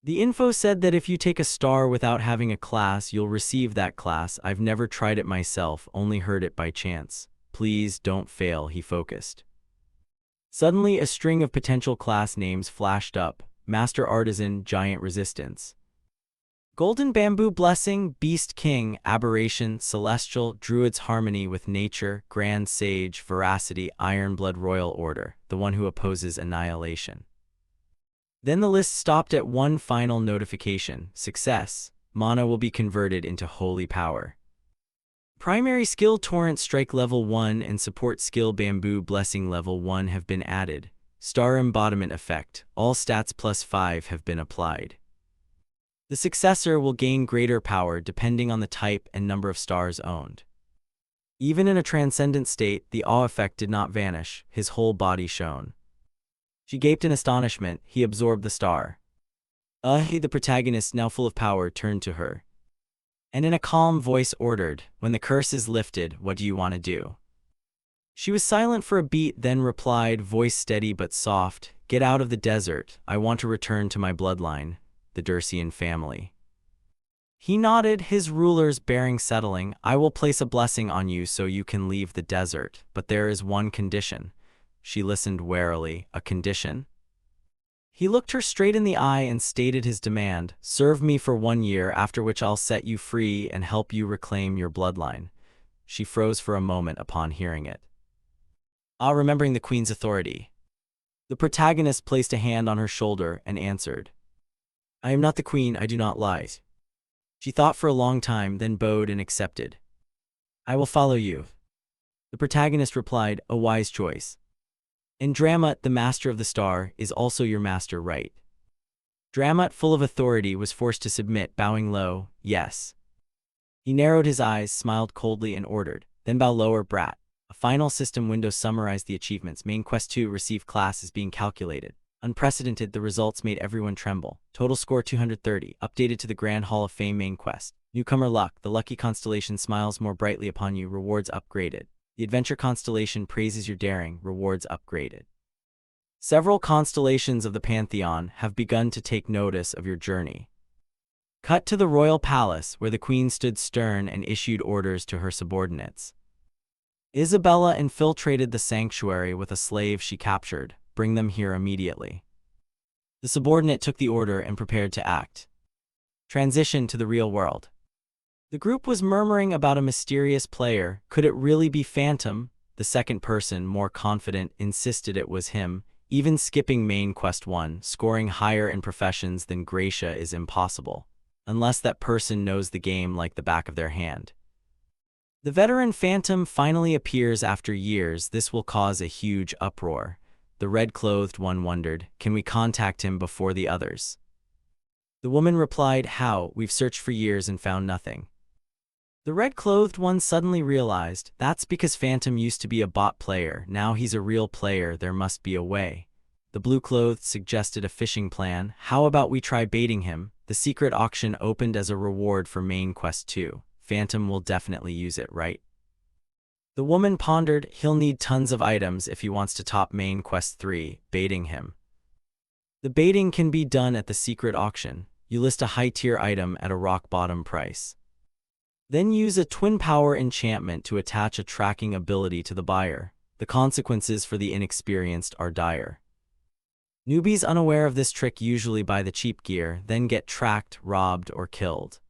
The info said that if you take a star without having a class, you'll receive that class. I've never tried it myself, only heard it by chance. Please don't fail, he focused. Suddenly, a string of potential class names flashed up. Master Artisan, Giant Resistance. Golden Bamboo Blessing, Beast King, Aberration, Celestial, Druid's Harmony with Nature, Grand Sage, Veracity, Ironblood Royal Order, the one who opposes annihilation. Then the list stopped at one final notification. Success. Mana will be converted into holy power. Primary skill Torrent Strike level 1 and support skill Bamboo Blessing level 1 have been added. Star Embodiment Effect. All stats +5 have been applied. The successor will gain greater power depending on the type and number of stars owned. Even in a transcendent state, the awe effect did not vanish, his whole body shone. She gaped in astonishment. He absorbed the star. The protagonist, now full of power, turned to her. And in a calm voice ordered, when the curse is lifted, what do you want to do? She was silent for a beat, then replied, voice steady but soft, get out of the desert. I want to return to my bloodline, the Dursian family. He nodded, his ruler's bearing settling. I will place a blessing on you so you can leave the desert, but there is one condition. She listened warily. A condition? He looked her straight in the eye and stated his demand. Serve me for 1 year, after which I'll set you free and help you reclaim your bloodline. She froze for a moment upon hearing it. Remembering the queen's authority. The protagonist placed a hand on her shoulder and answered, I am not the queen, I do not lie. She thought for a long time, then bowed and accepted. I will follow you. The protagonist replied, a wise choice. In Dramat, the master of the star is also your master, right? Dramat, full of authority, was forced to submit, bowing low, yes. He narrowed his eyes, smiled coldly, and ordered, then bow lower, brat. A final system window summarized the achievements. Main Quest 2 received class is being calculated. Unprecedented, the results made everyone tremble. Total score 230, updated to the Grand Hall of Fame. Main Quest. Newcomer luck, the lucky constellation smiles more brightly upon you, rewards upgraded. The adventure constellation praises your daring, rewards upgraded. Several constellations of the Pantheon have begun to take notice of your journey. Cut to the royal palace, where the queen stood stern and issued orders to her subordinates. Isabella infiltrated the sanctuary with a slave she captured. Bring them here immediately. The subordinate took the order and prepared to act. Transition to the real world. The group was murmuring about a mysterious player. Could it really be Phantom? The second person, more confident, insisted it was him. Even skipping Main Quest 1, scoring higher in professions than Gracia is impossible, unless that person knows the game like the back of their hand. The veteran Phantom finally appears after years. This will cause a huge uproar. The red-clothed one wondered, can we contact him before the others? The woman replied, how? We've searched for years and found nothing. The red-clothed one suddenly realized, that's because Phantom used to be a bot player, now he's a real player, there must be a way. The blue-clothed suggested a fishing plan. How about we try baiting him? The secret auction opened as a reward for Main Quest 2. Phantom will definitely use it, right? The woman pondered, he'll need tons of items if he wants to top Main Quest 3, baiting him. The baiting can be done at the secret auction. You list a high-tier item at a rock-bottom price. Then use a twin power enchantment to attach a tracking ability to the buyer. The consequences for the inexperienced are dire. Newbies unaware of this trick usually buy the cheap gear, then get tracked, robbed, or killed.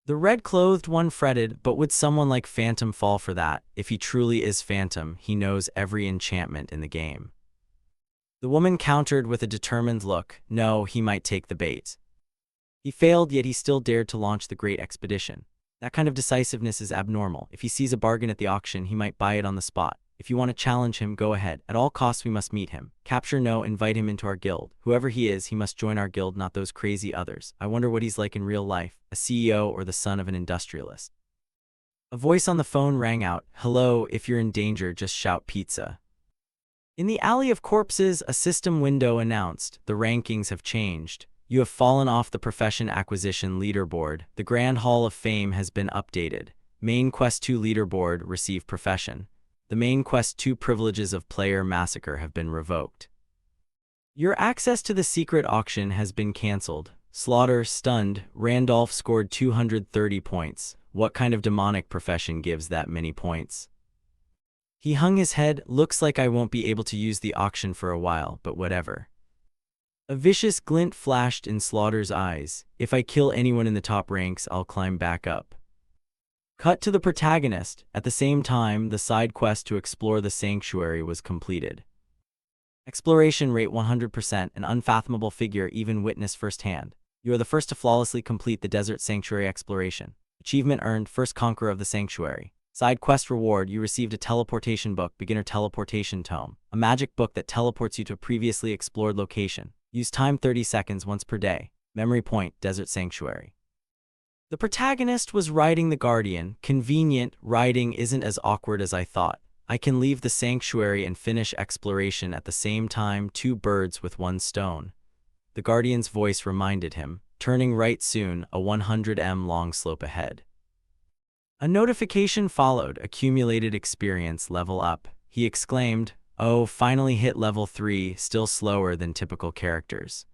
The red-clothed one fretted, but would someone like Phantom fall for that? If he truly is Phantom, he knows every enchantment in the game. The woman countered with a determined look, no, he might take the bait. He failed, yet he still dared to launch the great expedition. That kind of decisiveness is abnormal. If he sees a bargain at the auction, he might buy it on the spot. If you want to challenge him, go ahead. At all costs we must meet him. Capture no, invite him into our guild. Whoever he is, he must join our guild, not those crazy others. I wonder what he's like in real life, a CEO or the son of an industrialist. A voice on the phone rang out, hello, if you're in danger, just shout pizza. In the alley of corpses, a system window announced, the rankings have changed. You have fallen off the profession acquisition leaderboard. The Grand Hall of Fame has been updated. Main Quest 2 leaderboard, receive profession. The Main Quest 2 privileges of player massacre have been revoked. Your access to the secret auction has been cancelled. Slaughter, stunned. Randolph scored 230 points. What kind of demonic profession gives that many points? He hung his head. Looks like I won't be able to use the auction for a while, but whatever. A vicious glint flashed in Slaughter's eyes. If I kill anyone in the top ranks, I'll climb back up. Cut to the protagonist. At the same time, the side quest to explore the sanctuary was completed. Exploration rate 100%, an unfathomable figure even witnessed firsthand. You are the first to flawlessly complete the desert sanctuary exploration. Achievement earned, first conqueror of the sanctuary. Side quest reward, you received a teleportation book, beginner teleportation tome. A magic book that teleports you to a previously explored location. Use time 30 seconds once per day. Memory point, desert sanctuary. The protagonist was riding the Guardian. Convenient, riding isn't as awkward as I thought. I can leave the sanctuary and finish exploration at the same time, 2 birds with 1 stone. The Guardian's voice reminded him, turning right soon, a 100m long slope ahead. A notification followed, accumulated experience level up. He exclaimed, oh, finally hit level 3, still slower than typical characters.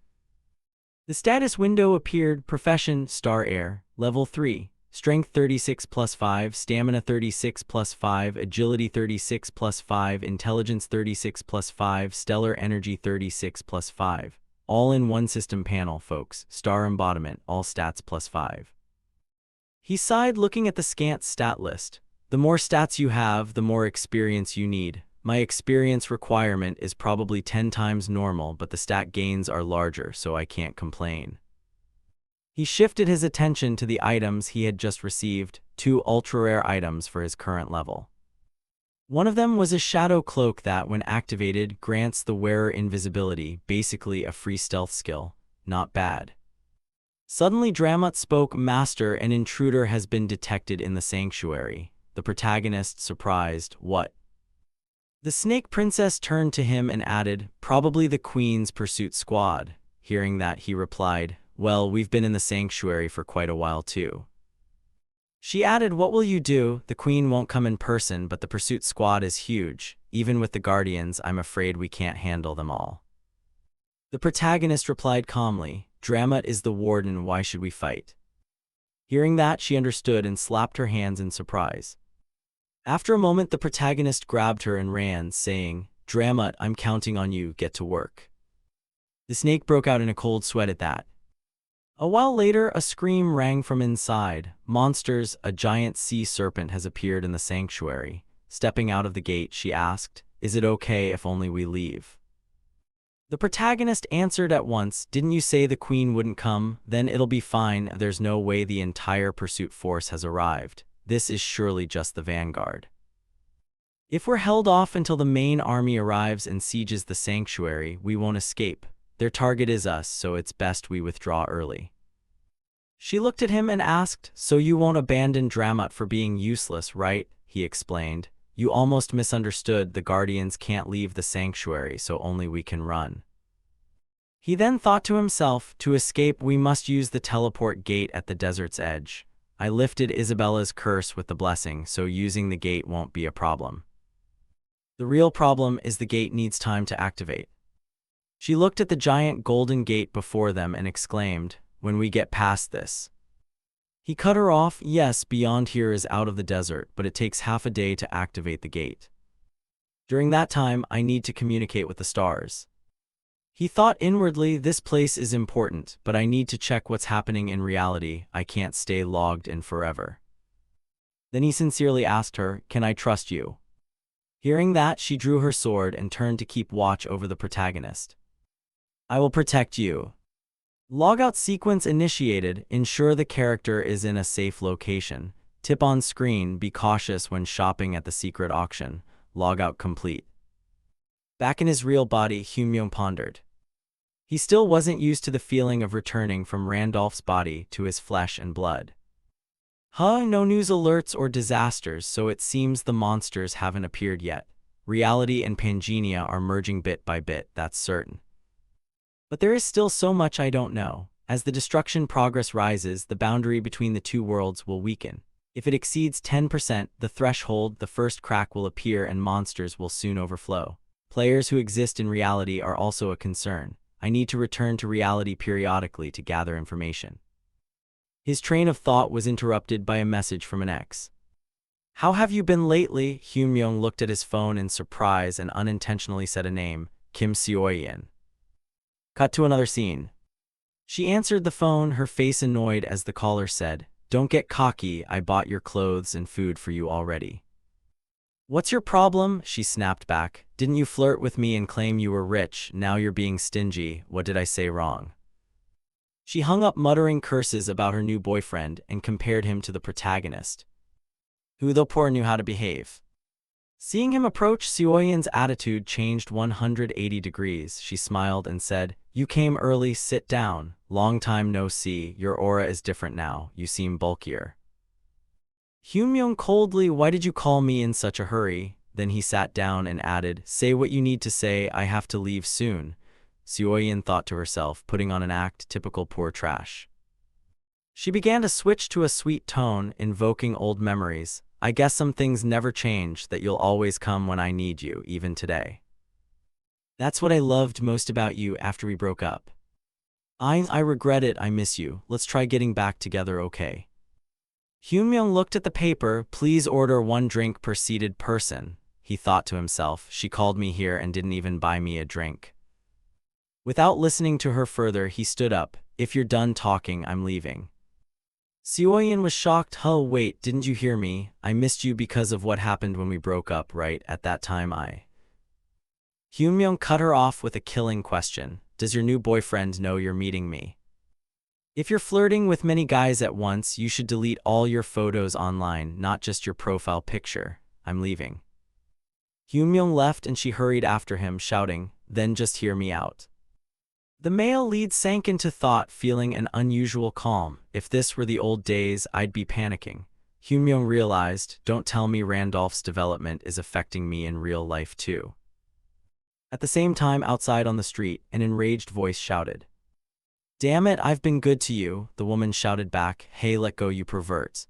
The status window appeared: Profession, Star Air, Level 3, Strength 36 plus 5, Stamina 36 plus 5, Agility 36 plus 5, Intelligence 36 plus 5, Stellar Energy 36 plus 5. All in one system panel, folks. Star embodiment, all stats plus 5. He sighed, looking at the scant stat list. The more stats you have, the more experience you need. My experience requirement is probably 10 times normal, but the stat gains are larger, so I can't complain. He shifted his attention to the items he had just received, 2 ultra-rare items for his current level. One of them was a shadow cloak that, when activated, grants the wearer invisibility, basically a free stealth skill. Not bad. Suddenly Dramut spoke. Master, an intruder has been detected in the sanctuary. The protagonist, surprised, what? The Snake Princess turned to him and added, probably the Queen's pursuit squad. Hearing that, he replied, well, we've been in the sanctuary for quite a while too. She added, what will you do? The Queen won't come in person, but the pursuit squad is huge. Even with the Guardians, I'm afraid we can't handle them all. The protagonist replied calmly, Dramut is the warden, why should we fight? Hearing that, she understood and slapped her hands in surprise. After a moment, the protagonist grabbed her and ran, saying, Dramut, I'm counting on you, get to work. The snake broke out in a cold sweat at that. A while later, a scream rang from inside. Monsters, a giant sea serpent has appeared in the sanctuary. Stepping out of the gate, she asked, is it okay if only we leave? The protagonist answered at once, didn't you say the Queen wouldn't come? Then it'll be fine, there's no way the entire pursuit force has arrived. This is surely just the vanguard. If we're held off until the main army arrives and sieges the sanctuary, we won't escape. Their target is us, so it's best we withdraw early. She looked at him and asked, so you won't abandon Dramut for being useless, right? He explained. You almost misunderstood, the Guardians can't leave the sanctuary, so only we can run. He then thought to himself, to escape we must use the teleport gate at the desert's edge. I lifted Isabella's curse with the blessing, so using the gate won't be a problem. The real problem is the gate needs time to activate. She looked at the giant golden gate before them and exclaimed, when we get past this. He cut her off, yes, beyond here is out of the desert, but it takes half a day to activate the gate. During that time, I need to communicate with the stars. He thought inwardly, this place is important, but I need to check what's happening in reality. I can't stay logged in forever. Then he sincerely asked her, can I trust you? Hearing that, she drew her sword and turned to keep watch over the protagonist. I will protect you. Logout sequence initiated. Ensure the character is in a safe location. Tip on screen, be cautious when shopping at the secret auction. Logout complete. Back in his real body, Hyunmyoung pondered. He still wasn't used to the feeling of returning from Randolph's body to his flesh and blood. No news alerts or disasters, so it seems the monsters haven't appeared yet. Reality and Pangenia are merging bit by bit, that's certain. But there is still so much I don't know. As the destruction progress rises, the boundary between the two worlds will weaken. If it exceeds 10%, the threshold, the first crack will appear and monsters will soon overflow. Players who exist in reality are also a concern. I need to return to reality periodically to gather information. His train of thought was interrupted by a message from an ex. How have you been lately? Hyunmyoung looked at his phone in surprise and unintentionally said a name, Kim Seoyin. Cut to another scene. She answered the phone, her face annoyed as the caller said, don't get cocky, I bought your clothes and food for you already. What's your problem? She snapped back. Didn't you flirt with me and claim you were rich? Now you're being stingy. What did I say wrong? She hung up, muttering curses about her new boyfriend, and compared him to the protagonist, who though poor knew how to behave. Seeing him approach, Seoyin's attitude changed 180 degrees. She smiled and said, you came early, sit down. Long time no see, your aura is different now, you seem bulkier. Hyunmyoung coldly, why did you call me in such a hurry? Then he sat down and added, say what you need to say, I have to leave soon. Seoyin thought to herself, putting on an act typical poor trash. She began to switch to a sweet tone, invoking old memories. I guess some things never change, that you'll always come when I need you, even today. That's what I loved most about you after we broke up. I regret it, I miss you. Let's try getting back together, okay? Hyunmyoung looked at the paper. Please order 1 drink per seated person. He thought to himself, she called me here and didn't even buy me a drink. Without listening to her further, he stood up. If you're done talking, I'm leaving. Seoyin was shocked. Oh, wait, didn't you hear me? I missed you because of what happened when we broke up, right? At that time Hyunmyoung cut her off with a killing question. Does your new boyfriend know you're meeting me? If you're flirting with many guys at once, you should delete all your photos online, not just your profile picture. I'm leaving. Hyunmyoung left and she hurried after him, shouting, then just hear me out. The male lead sank into thought, feeling an unusual calm. If this were the old days, I'd be panicking. Hyunmyoung realized, don't tell me Randolph's development is affecting me in real life too. At the same time, outside on the street, an enraged voice shouted. Damn it, I've been good to you, the woman shouted back. Hey, let go, you perverts.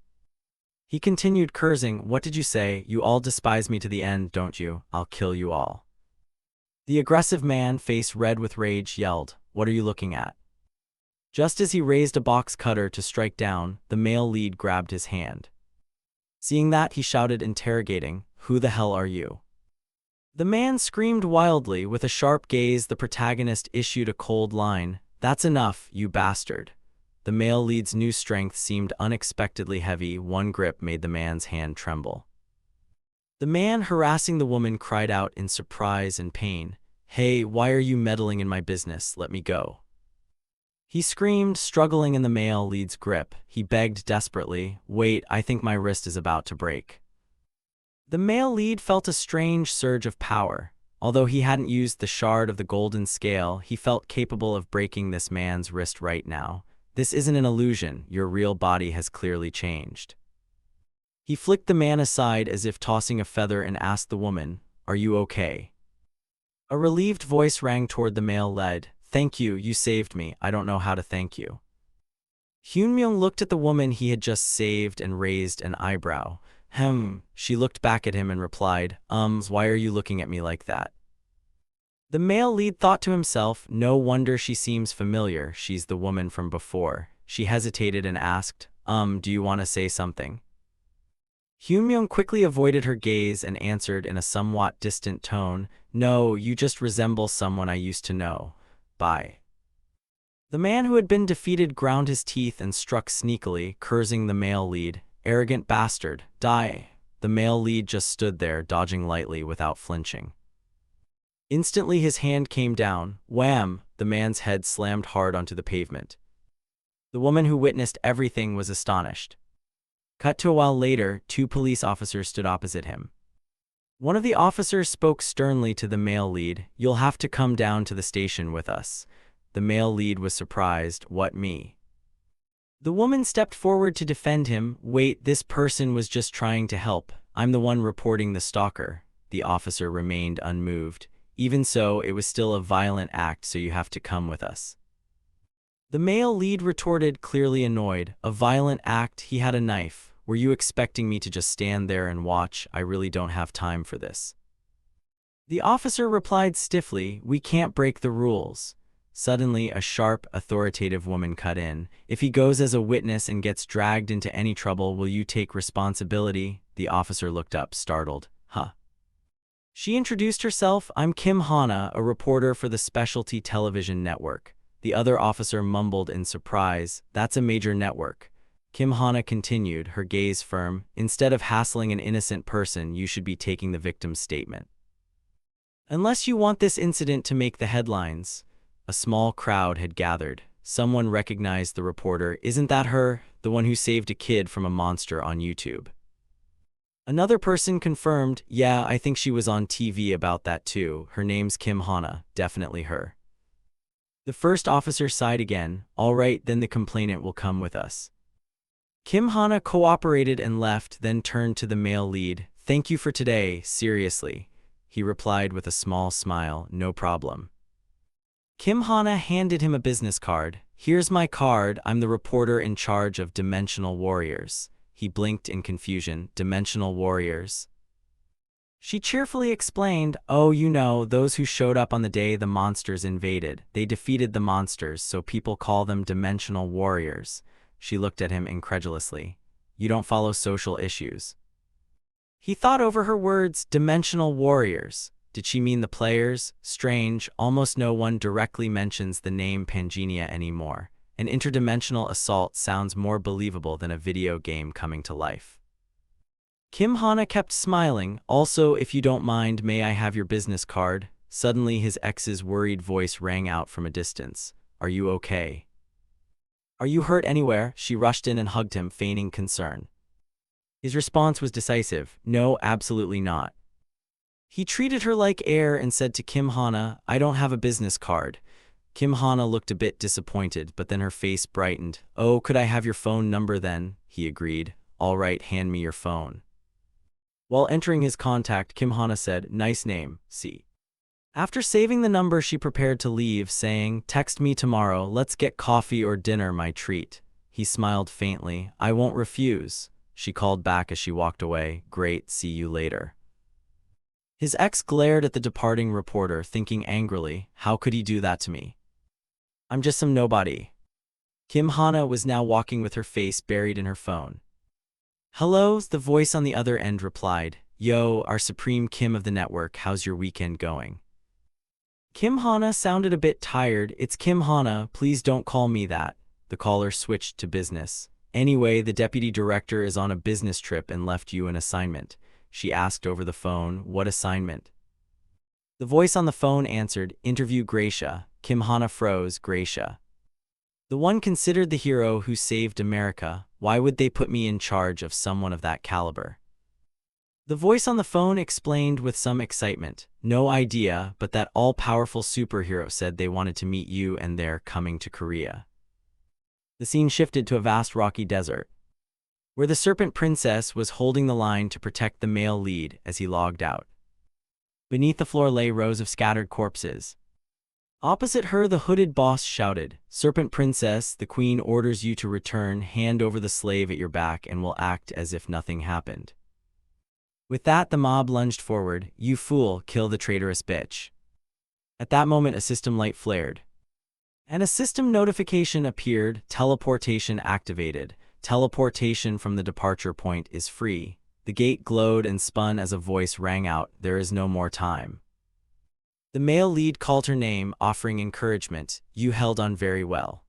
He continued cursing. What did you say? You all despise me to the end, don't you? I'll kill you all. The aggressive man, face red with rage, yelled, what are you looking at? Just as he raised a box cutter to strike down, the male lead grabbed his hand. Seeing that, he shouted, interrogating, who the hell are you? The man screamed wildly. With a sharp gaze, the protagonist issued a cold line. That's enough, you bastard. The male lead's new strength seemed unexpectedly heavy. One grip made the man's hand tremble. The man harassing the woman cried out in surprise and pain. Hey, why are you meddling in my business? Let me go. He screamed, struggling in the male lead's grip. He begged desperately, wait, I think my wrist is about to break. The male lead felt a strange surge of power. Although he hadn't used the shard of the golden scale, he felt capable of breaking this man's wrist right now. This isn't an illusion, your real body has clearly changed. He flicked the man aside as if tossing a feather and asked the woman, are you okay? A relieved voice rang toward the male lead. Thank you, you saved me. I don't know how to thank you. Hyunmyoung looked at the woman he had just saved and raised an eyebrow. She looked back at him and replied, why are you looking at me like that? The male lead thought to himself, no wonder she seems familiar, she's the woman from before. She hesitated and asked, do you want to say something? Hyunmyoung quickly avoided her gaze and answered in a somewhat distant tone, no, you just resemble someone I used to know. Bye. The man who had been defeated ground his teeth and struck sneakily, cursing the male lead. Arrogant bastard, die. The male lead just stood there, dodging lightly without flinching. Instantly his hand came down. Wham! The man's head slammed hard onto the pavement. The woman who witnessed everything was astonished. Cut to a while later, 2 police officers stood opposite him. One of the officers spoke sternly to the male lead, you'll have to come down to the station with us. The male lead was surprised, what, me? The woman stepped forward to defend him. Wait, this person was just trying to help. I'm the one reporting the stalker. The officer remained unmoved. Even so, it was still a violent act, so you have to come with us. The male lead retorted, clearly annoyed. A violent act? He had a knife. Were you expecting me to just stand there and watch? I really don't have time for this. The officer replied stiffly, we can't break the rules. Suddenly, a sharp, authoritative woman cut in. If he goes as a witness and gets dragged into any trouble, will you take responsibility? The officer looked up, startled. Huh. She introduced herself. I'm Kim Hana, a reporter for the specialty television network. The other officer mumbled in surprise. That's a major network. Kim Hana continued, her gaze firm. Instead of hassling an innocent person, you should be taking the victim's statement. Unless you want this incident to make the headlines. A small crowd had gathered. Someone recognized the reporter. Isn't that her? The one who saved a kid from a monster on YouTube. Another person confirmed, yeah, I think she was on TV about that too. Her name's Kim Hana, definitely her. The first officer sighed again. All right, then the complainant will come with us. Kim Hana cooperated and left, then turned to the male lead. Thank you for today, seriously. He replied with a small smile, no problem. Kim Hana handed him a business card. Here's my card, I'm the reporter in charge of Dimensional Warriors. He blinked in confusion. Dimensional Warriors? She cheerfully explained, "Oh, you know, those who showed up on the day the monsters invaded. They defeated the monsters, so people call them dimensional warriors." She looked at him incredulously. "You don't follow social issues." He thought over her words, dimensional warriors. Did she mean the players? Strange, almost no one directly mentions the name Pangenia anymore. An interdimensional assault sounds more believable than a video game coming to life. Kim Hana kept smiling. "Also, if you don't mind, may I have your business card?" Suddenly his ex's worried voice rang out from a distance. "Are you okay? Are you hurt anywhere?" She rushed in and hugged him, feigning concern. His response was decisive. "No, absolutely not." He treated her like air and said to Kim Hana, "I don't have a business card." Kim Hana looked a bit disappointed, but then her face brightened. "Oh, could I have your phone number then?" He agreed. "All right, hand me your phone." While entering his contact, Kim Hana said, "Nice name, see." After saving the number, she prepared to leave, saying, "Text me tomorrow, let's get coffee or dinner, my treat." He smiled faintly. "I won't refuse." She called back as she walked away, "Great, see you later." His ex glared at the departing reporter, thinking angrily, "How could he do that to me? I'm just some nobody." Kim Hana was now walking with her face buried in her phone. "Hello," the voice on the other end replied. "Yo, our Supreme Kim of the network, how's your weekend going?" Kim Hana sounded a bit tired. "It's Kim Hana, please don't call me that." The caller switched to business. "Anyway, the deputy director is on a business trip and left you an assignment." She asked over the phone, "What assignment?" The voice on the phone answered, "Interview Gracia." Kim Hana froze. "Gracia? The one considered the hero who saved America. Why would they put me in charge of someone of that caliber?" The voice on the phone explained with some excitement. "No idea, but that all-powerful superhero said they wanted to meet you and they're coming to Korea." The scene shifted to a vast rocky desert, where the Serpent Princess was holding the line to protect the male lead as he logged out. Beneath the floor lay rows of scattered corpses. Opposite her, the hooded boss shouted, "Serpent Princess, the queen orders you to return, hand over the slave at your back and we'll act as if nothing happened." With that, the mob lunged forward. "You fool, kill the traitorous bitch." At that moment, a system light flared, and a system notification appeared. "Teleportation activated. Teleportation from the departure point is free." The gate glowed and spun as a voice rang out, "There is no more time." The male lead called her name, offering encouragement. "You held on very well."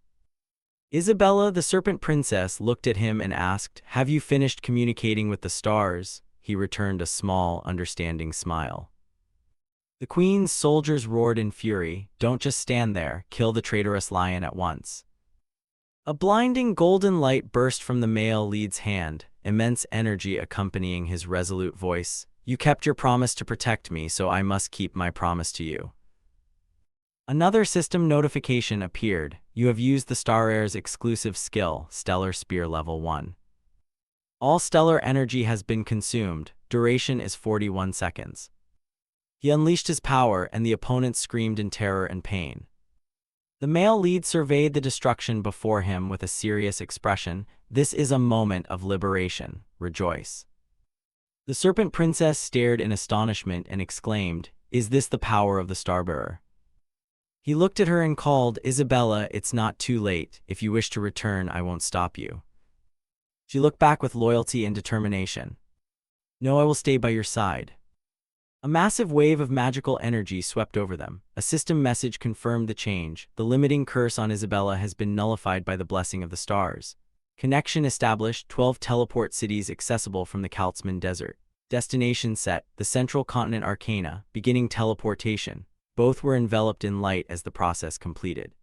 Isabella, the Serpent Princess, looked at him and asked, "Have you finished communicating with the stars?" He returned a small, understanding smile. The queen's soldiers roared in fury, "Don't just stand there, kill the traitorous lion at once." A blinding golden light burst from the male lead's hand, immense energy accompanying his resolute voice. "You kept your promise to protect me, so I must keep my promise to you." Another system notification appeared. "You have used the Star Heir's exclusive skill, Stellar Spear Level 1. All stellar energy has been consumed. Duration is 41 seconds. He unleashed his power, and the opponents screamed in terror and pain. The male lead surveyed the destruction before him with a serious expression. "This is a moment of liberation. Rejoice." The Serpent Princess stared in astonishment and exclaimed, "Is this the power of the Starbearer?" He looked at her and called, "Isabella, it's not too late. If you wish to return, I won't stop you." She looked back with loyalty and determination. "No, I will stay by your side." A massive wave of magical energy swept over them. A system message confirmed the change. "The limiting curse on Isabella has been nullified by the blessing of the stars. Connection established. 12 teleport cities accessible from the Kaltzman Desert. Destination set, the central continent Arcana, beginning teleportation." Both were enveloped in light as the process completed.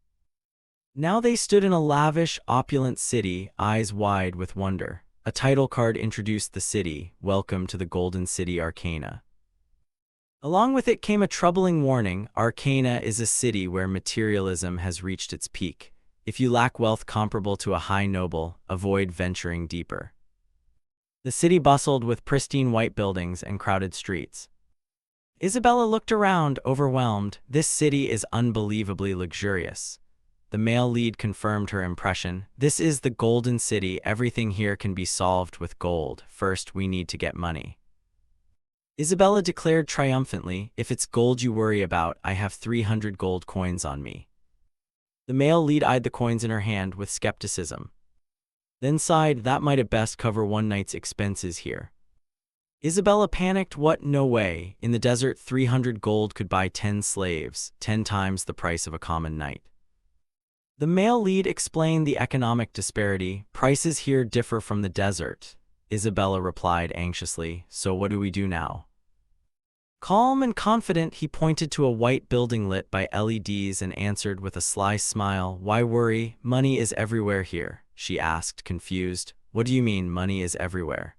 Now they stood in a lavish, opulent city, eyes wide with wonder. A title card introduced the city, "Welcome to the Golden City Arcana." Along with it came a troubling warning: Arcana is a city where materialism has reached its peak. If you lack wealth comparable to a high noble, avoid venturing deeper. The city bustled with pristine white buildings and crowded streets. Isabella looked around, overwhelmed. "This city is unbelievably luxurious." The male lead confirmed her impression. "This is the Golden City. Everything here can be solved with gold. First, we need to get money." Isabella declared triumphantly, if it's gold you worry about, I have 300 gold coins on me. The male lead eyed the coins in her hand with skepticism. Then sighed, that might at best cover one night's expenses here. Isabella panicked, what? No way. In the desert, 300 gold could buy 10 slaves, 10 times the price of a common night. The male lead explained the economic disparity. Prices here differ from the desert. Isabella replied anxiously, so what do we do now? Calm and confident, he pointed to a white building lit by LEDs and answered with a sly smile, why worry? Money is everywhere here. She asked, confused. What do you mean, money is everywhere?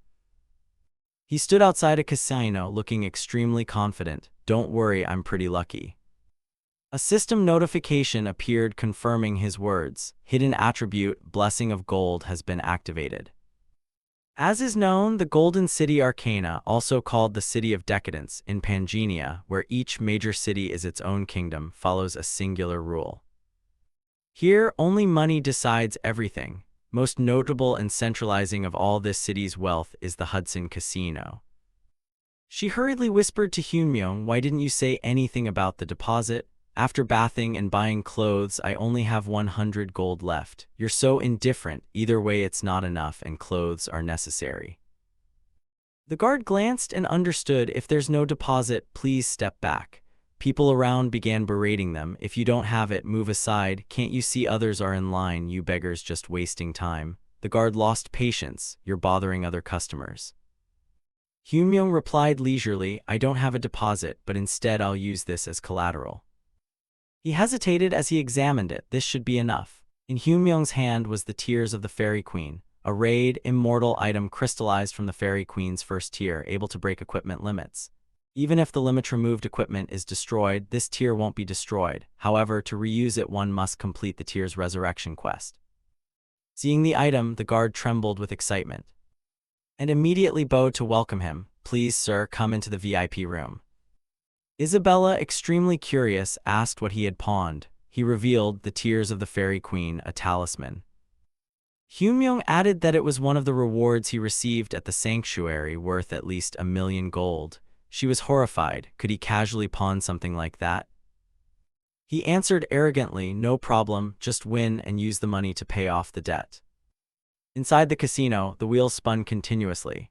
He stood outside a casino, looking extremely confident. Don't worry, I'm pretty lucky. A system notification appeared confirming his words. Hidden attribute, Blessing of Gold, has been activated. As is known, the Golden City Arcana, also called the City of Decadence, in Pangea, where each major city is its own kingdom, follows a singular rule. Here, only money decides everything. Most notable and centralizing of all this city's wealth is the Hudson Casino. She hurriedly whispered to Hyunmyong, why didn't you say anything about the deposit? After bathing and buying clothes, I only have 100 gold left. You're so indifferent. Either way, it's not enough and clothes are necessary. The guard glanced and understood. If there's no deposit, please step back. People around began berating them. If you don't have it, move aside. Can't you see others are in line? You beggars, just wasting time. The guard lost patience. You're bothering other customers. Hyunmyong replied leisurely, I don't have a deposit, but instead I'll use this as collateral. He hesitated as he examined it. This should be enough. In Hyunmyong's hand was the tears of the Fairy Queen, a rare, immortal item crystallized from the Fairy Queen's first tear, able to break equipment limits. Even if the limit-removed equipment is destroyed, this tear won't be destroyed. However, to reuse it, one must complete the tear's resurrection quest. Seeing the item, the guard trembled with excitement and immediately bowed to welcome him. Please, sir, come into the VIP room. Isabella, extremely curious, asked what he had pawned. He revealed the tears of the Fairy Queen, a talisman. Hyunmyong added that it was one of the rewards he received at the sanctuary, worth at least 1 million gold. She was horrified. Could he casually pawn something like that? He answered arrogantly, no problem, just win and use the money to pay off the debt. Inside the casino, the wheel spun continuously.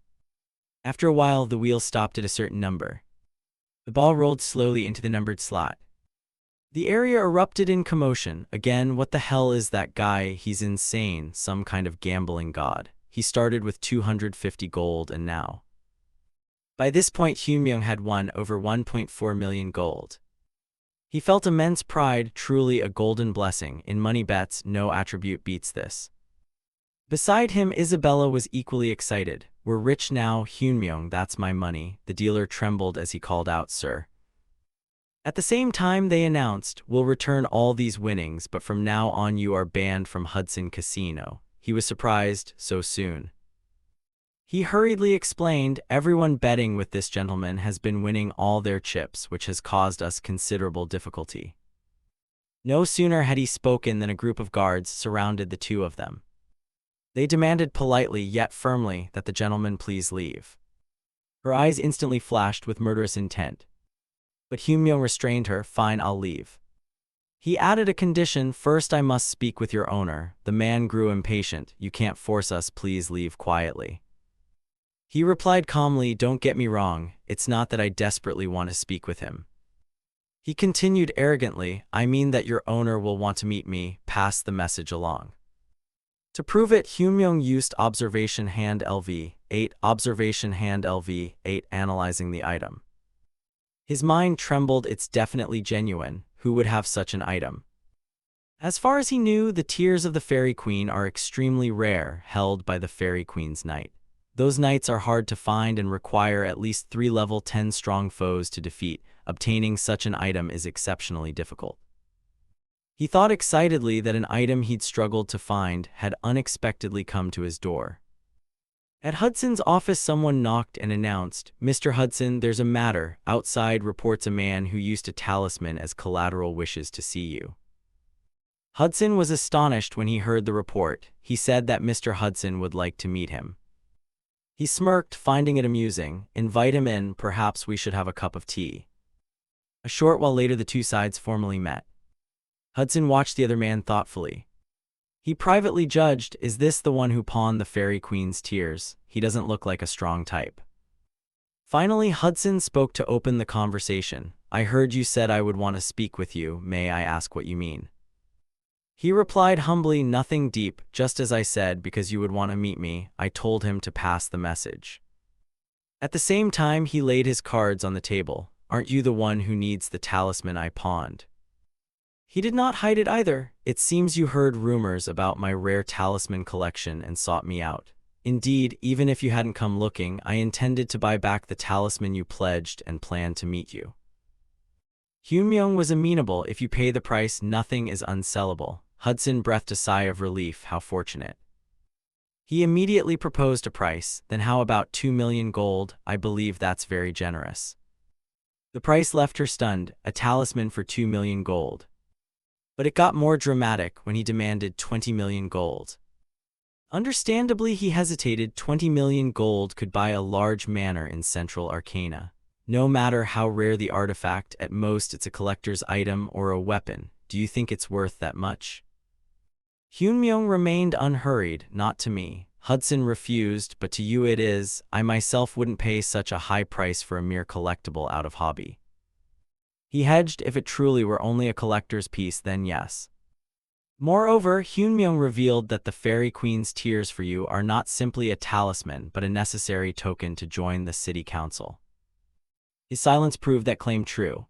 After a while, the wheel stopped at a certain number. The ball rolled slowly into the numbered slot. The area erupted in commotion. Again, what the hell is that guy? He's insane, some kind of gambling god. He started with 250 gold and now. By this point, Hyunmyong had won over 1.4 million gold. He felt immense pride, truly a golden blessing. In money bets, no attribute beats this. Beside him, Isabella was equally excited. We're rich now, Hyunmyong, that's my money. The dealer trembled as he called out, sir. At the same time, they announced, we'll return all these winnings, but from now on you are banned from Hudson Casino. He was surprised, so soon. He hurriedly explained, everyone betting with this gentleman has been winning all their chips, which has caused us considerable difficulty. No sooner had he spoken than a group of guards surrounded the two of them. They demanded politely yet firmly that the gentleman please leave. Her eyes instantly flashed with murderous intent. But Hyunmyong restrained her. Fine, I'll leave. He added a condition, first I must speak with your owner. The man grew impatient. You can't force us, please leave quietly. He replied calmly, don't get me wrong, it's not that I desperately want to speak with him. He continued arrogantly, I mean that your owner will want to meet me, pass the message along. To prove it, Hyunmyong used observation hand LV8, observation hand LV8, analyzing the item. His mind trembled, it's definitely genuine, who would have such an item? As far as he knew, the tears of the Fairy Queen are extremely rare, held by the Fairy Queen's knight. Those knights are hard to find and require at least 3 level 10 strong foes to defeat. Obtaining such an item is exceptionally difficult. He thought excitedly that an item he'd struggled to find had unexpectedly come to his door. At Hudson's office, someone knocked and announced, Mr. Hudson, there's a matter. Outside, reports a man who used a talisman as collateral wishes to see you. Hudson was astonished when he heard the report. He said that Mr. Hudson would like to meet him. He smirked, finding it amusing. Invite him in, perhaps we should have a cup of tea. A short while later the two sides formally met. Hudson watched the other man thoughtfully. He privately judged, is this the one who pawned the Fairy Queen's tears? He doesn't look like a strong type. Finally, Hudson spoke to open the conversation. I heard you said I would want to speak with you. May I ask what you mean? He replied humbly, nothing deep, just as I said, because you would want to meet me. I told him to pass the message. At the same time, he laid his cards on the table. Aren't you the one who needs the talisman I pawned? He did not hide it either. It seems you heard rumors about my rare talisman collection and sought me out. Indeed, even if you hadn't come looking, I intended to buy back the talisman you pledged and planned to meet you. Hyunmyoung was amenable. If you pay the price, nothing is unsellable. Hudson breathed a sigh of relief. How fortunate. He immediately proposed a price. Then how about 2 million gold? I believe that's very generous. The price left her stunned, a talisman for 2 million gold. But it got more dramatic when he demanded 20 million gold. Understandably, he hesitated. 20 million gold could buy a large manor in Central Arcana. No matter how rare the artifact, at most it's a collector's item or a weapon. Do you think it's worth that much? Hyunmyoung remained unhurried. Not to me. Hudson refused, but to you it is. I myself wouldn't pay such a high price for a mere collectible out of hobby. He hedged. If it truly were only a collector's piece, then yes. Moreover, Hyunmyoung revealed that the Fairy Queen's tears for you are not simply a talisman, but a necessary token to join the city council. His silence proved that claim true.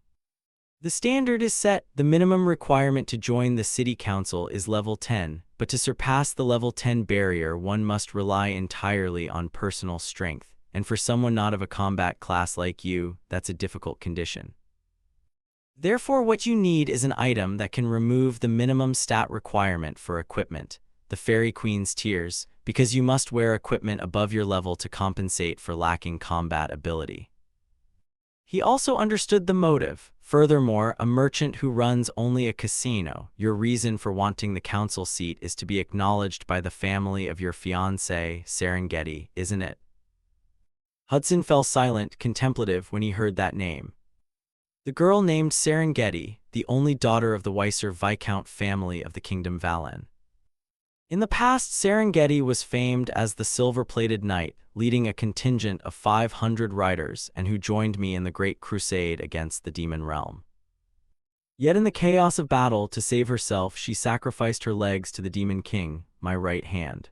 The standard is set. The minimum requirement to join the city council is level 10, but to surpass the level 10 barrier, one must rely entirely on personal strength, and for someone not of a combat class like you, that's a difficult condition. Therefore, what you need is an item that can remove the minimum stat requirement for equipment, the Fairy Queen's tears, because you must wear equipment above your level to compensate for lacking combat ability. He also understood the motive. Furthermore, a merchant who runs only a casino, your reason for wanting the council seat is to be acknowledged by the family of your fiancé, Serengeti, isn't it? Hudson fell silent, contemplative, when he heard that name. The girl named Serengeti, the only daughter of the Weiser Viscount family of the Kingdom Valen. In the past, Serengeti was famed as the silver-plated knight, leading a contingent of 500 riders and who joined me in the Great Crusade against the Demon Realm. Yet in the chaos of battle, to save herself, she sacrificed her legs to the Demon King, my right hand.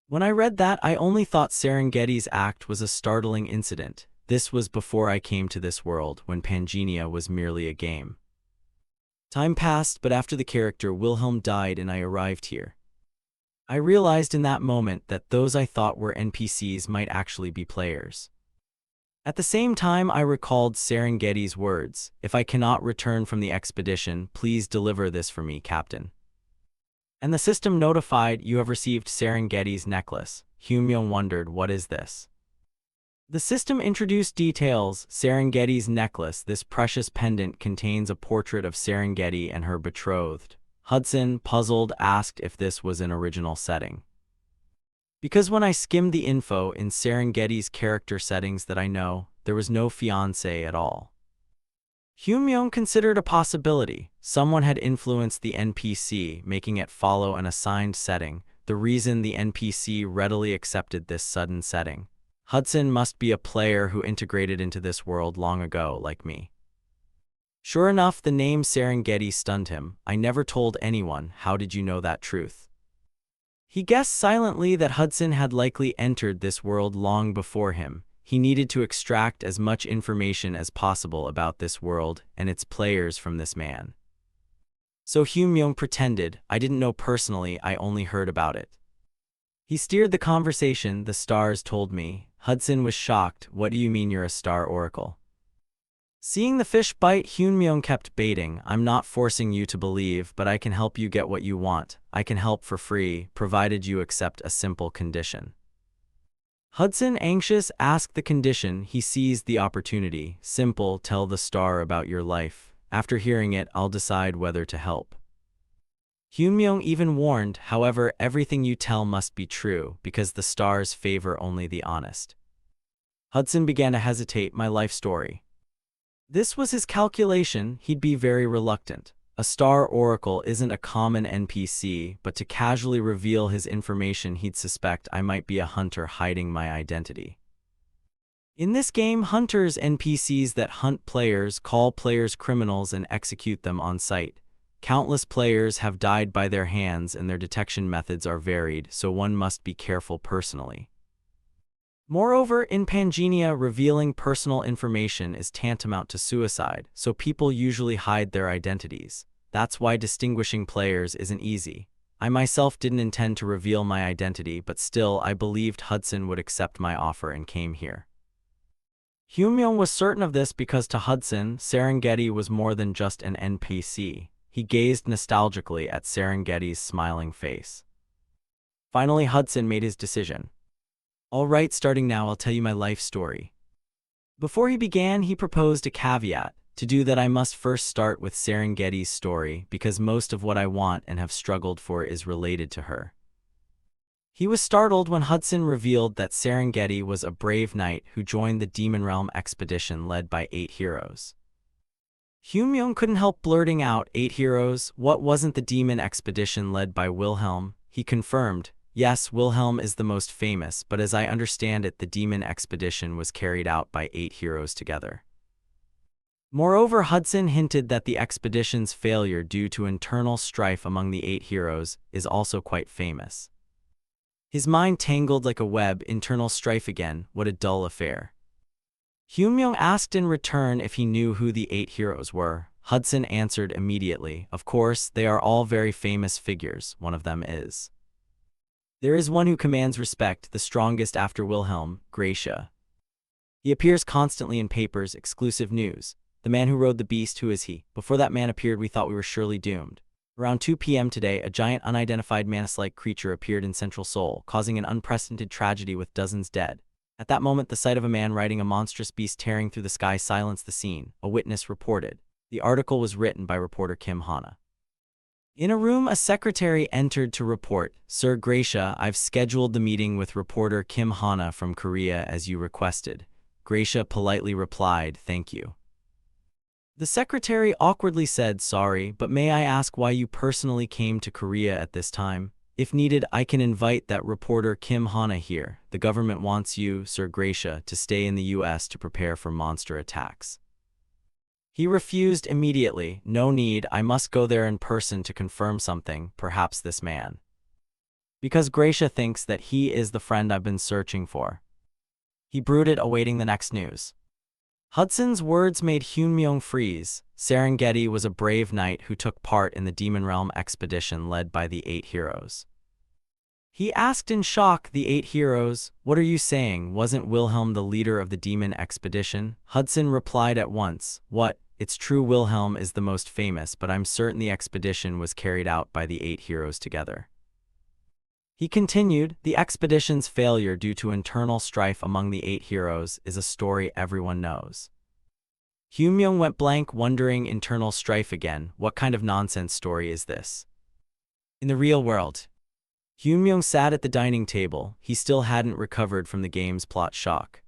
When I read that, I only thought Serengeti's act was a startling incident. This was before I came to this world, when Pangenia was merely a game. Time passed, but after the character Wilhelm died and I arrived here, I realized in that moment that those I thought were NPCs might actually be players. At the same time, I recalled Serengeti's words, if I cannot return from the expedition, please deliver this for me, Captain. And the system notified, you have received Serengeti's necklace. Hyunmyoung wondered, what is this? The system introduced details. Serengeti's necklace, this precious pendant contains a portrait of Serengeti and her betrothed. Hudson, puzzled, asked if this was an original setting. Because when I skimmed the info in Serengeti's character settings that I know, there was no fiancé at all. Hyunmyoung considered a possibility. Someone had influenced the NPC, making it follow an assigned setting. The reason the NPC readily accepted this sudden setting. Hudson must be a player who integrated into this world long ago, like me. Sure enough, the name Serengeti stunned him. I never told anyone. How did you know that truth? He guessed silently that Hudson had likely entered this world long before him. He needed to extract as much information as possible about this world and its players from this man. So Hyunmyoung pretended, I didn't know personally, I only heard about it. He steered the conversation. The stars told me. Hudson was shocked. What do you mean you're a star oracle? Seeing the fish bite, Hyunmyoung kept baiting. I'm not forcing you to believe, but I can help you get what you want. I can help for free, provided you accept a simple condition. Hudson, anxious, asked the condition. He seized the opportunity. Simple, tell the star about your life. After hearing it, I'll decide whether to help. Hyunmyung even warned, however, everything you tell must be true, because the stars favor only the honest. Hudson began to hesitate. My life story. This was his calculation. He'd be very reluctant. A star oracle isn't a common NPC, but to casually reveal his information, he'd suspect I might be a hunter hiding my identity. In this game, hunters NPCs that hunt players, call players criminals, and execute them on sight. Countless players have died by their hands, and their detection methods are varied, so one must be careful personally. Moreover, in Pangenia, revealing personal information is tantamount to suicide, so people usually hide their identities. That's why distinguishing players isn't easy. I myself didn't intend to reveal my identity, but still I believed Hudson would accept my offer and came here. Hyunmyung was certain of this because to Hudson, Serengeti was more than just an NPC. He gazed nostalgically at Serengeti's smiling face. Finally, Hudson made his decision. All right, starting now, I'll tell you my life story. Before he began, he proposed a caveat. To do that, I must first start with Serengeti's story, because most of what I want and have struggled for is related to her. He was startled when Hudson revealed that Serengeti was a brave knight who joined the Demon Realm expedition led by 8 heroes. Hyunmyung couldn't help blurting out, 8 heroes? What, wasn't the demon expedition led by Wilhelm? He confirmed, yes, Wilhelm is the most famous, but as I understand it, the demon expedition was carried out by 8 heroes together. Moreover, Hudson hinted that the expedition's failure due to internal strife among the 8 heroes is also quite famous. His mind tangled like a web. Internal strife again, what a dull affair. Hyunmyung asked in return if he knew who the 8 heroes were. Hudson answered immediately, of course, they are all very famous figures. One of them is. There is one who commands respect, the strongest after Wilhelm, Gracia. He appears constantly in papers, exclusive news. The man who rode the beast, who is he? Before that man appeared, we thought we were surely doomed. Around 2 p.m. today, a giant unidentified mantis-like creature appeared in Central Seoul, causing an unprecedented tragedy with dozens dead. At that moment, the sight of a man riding a monstrous beast tearing through the sky silenced the scene, a witness reported. The article was written by reporter Kim Hana. In a room, a secretary entered to report, Sir Gracia, I've scheduled the meeting with reporter Kim Hana from Korea as you requested. Gracia politely replied, thank you. The secretary awkwardly said, sorry, but may I ask why you personally came to Korea at this time? If needed, I can invite that reporter Kim Hana here. The government wants you, Sir Gracia, to stay in the US to prepare for monster attacks. He refused immediately. No need, I must go there in person to confirm something, perhaps this man. Because Gracia thinks that he is the friend I've been searching for. He brooded, awaiting the next news. Hudson's words made Hyunmyung freeze. Serengeti was a brave knight who took part in the Demon Realm expedition led by the 8 heroes. He asked in shock, the 8 heroes? What are you saying? Wasn't Wilhelm the leader of the demon expedition? Hudson replied at once, what? It's true Wilhelm is the most famous, but I'm certain the expedition was carried out by the 8 heroes together. He continued, the expedition's failure due to internal strife among the 8 heroes is a story everyone knows. Hyunmyung went blank, wondering, internal strife again, what kind of nonsense story is this? In the real world. Hyunmyung sat at the dining table. He still hadn't recovered from the game's plot shock.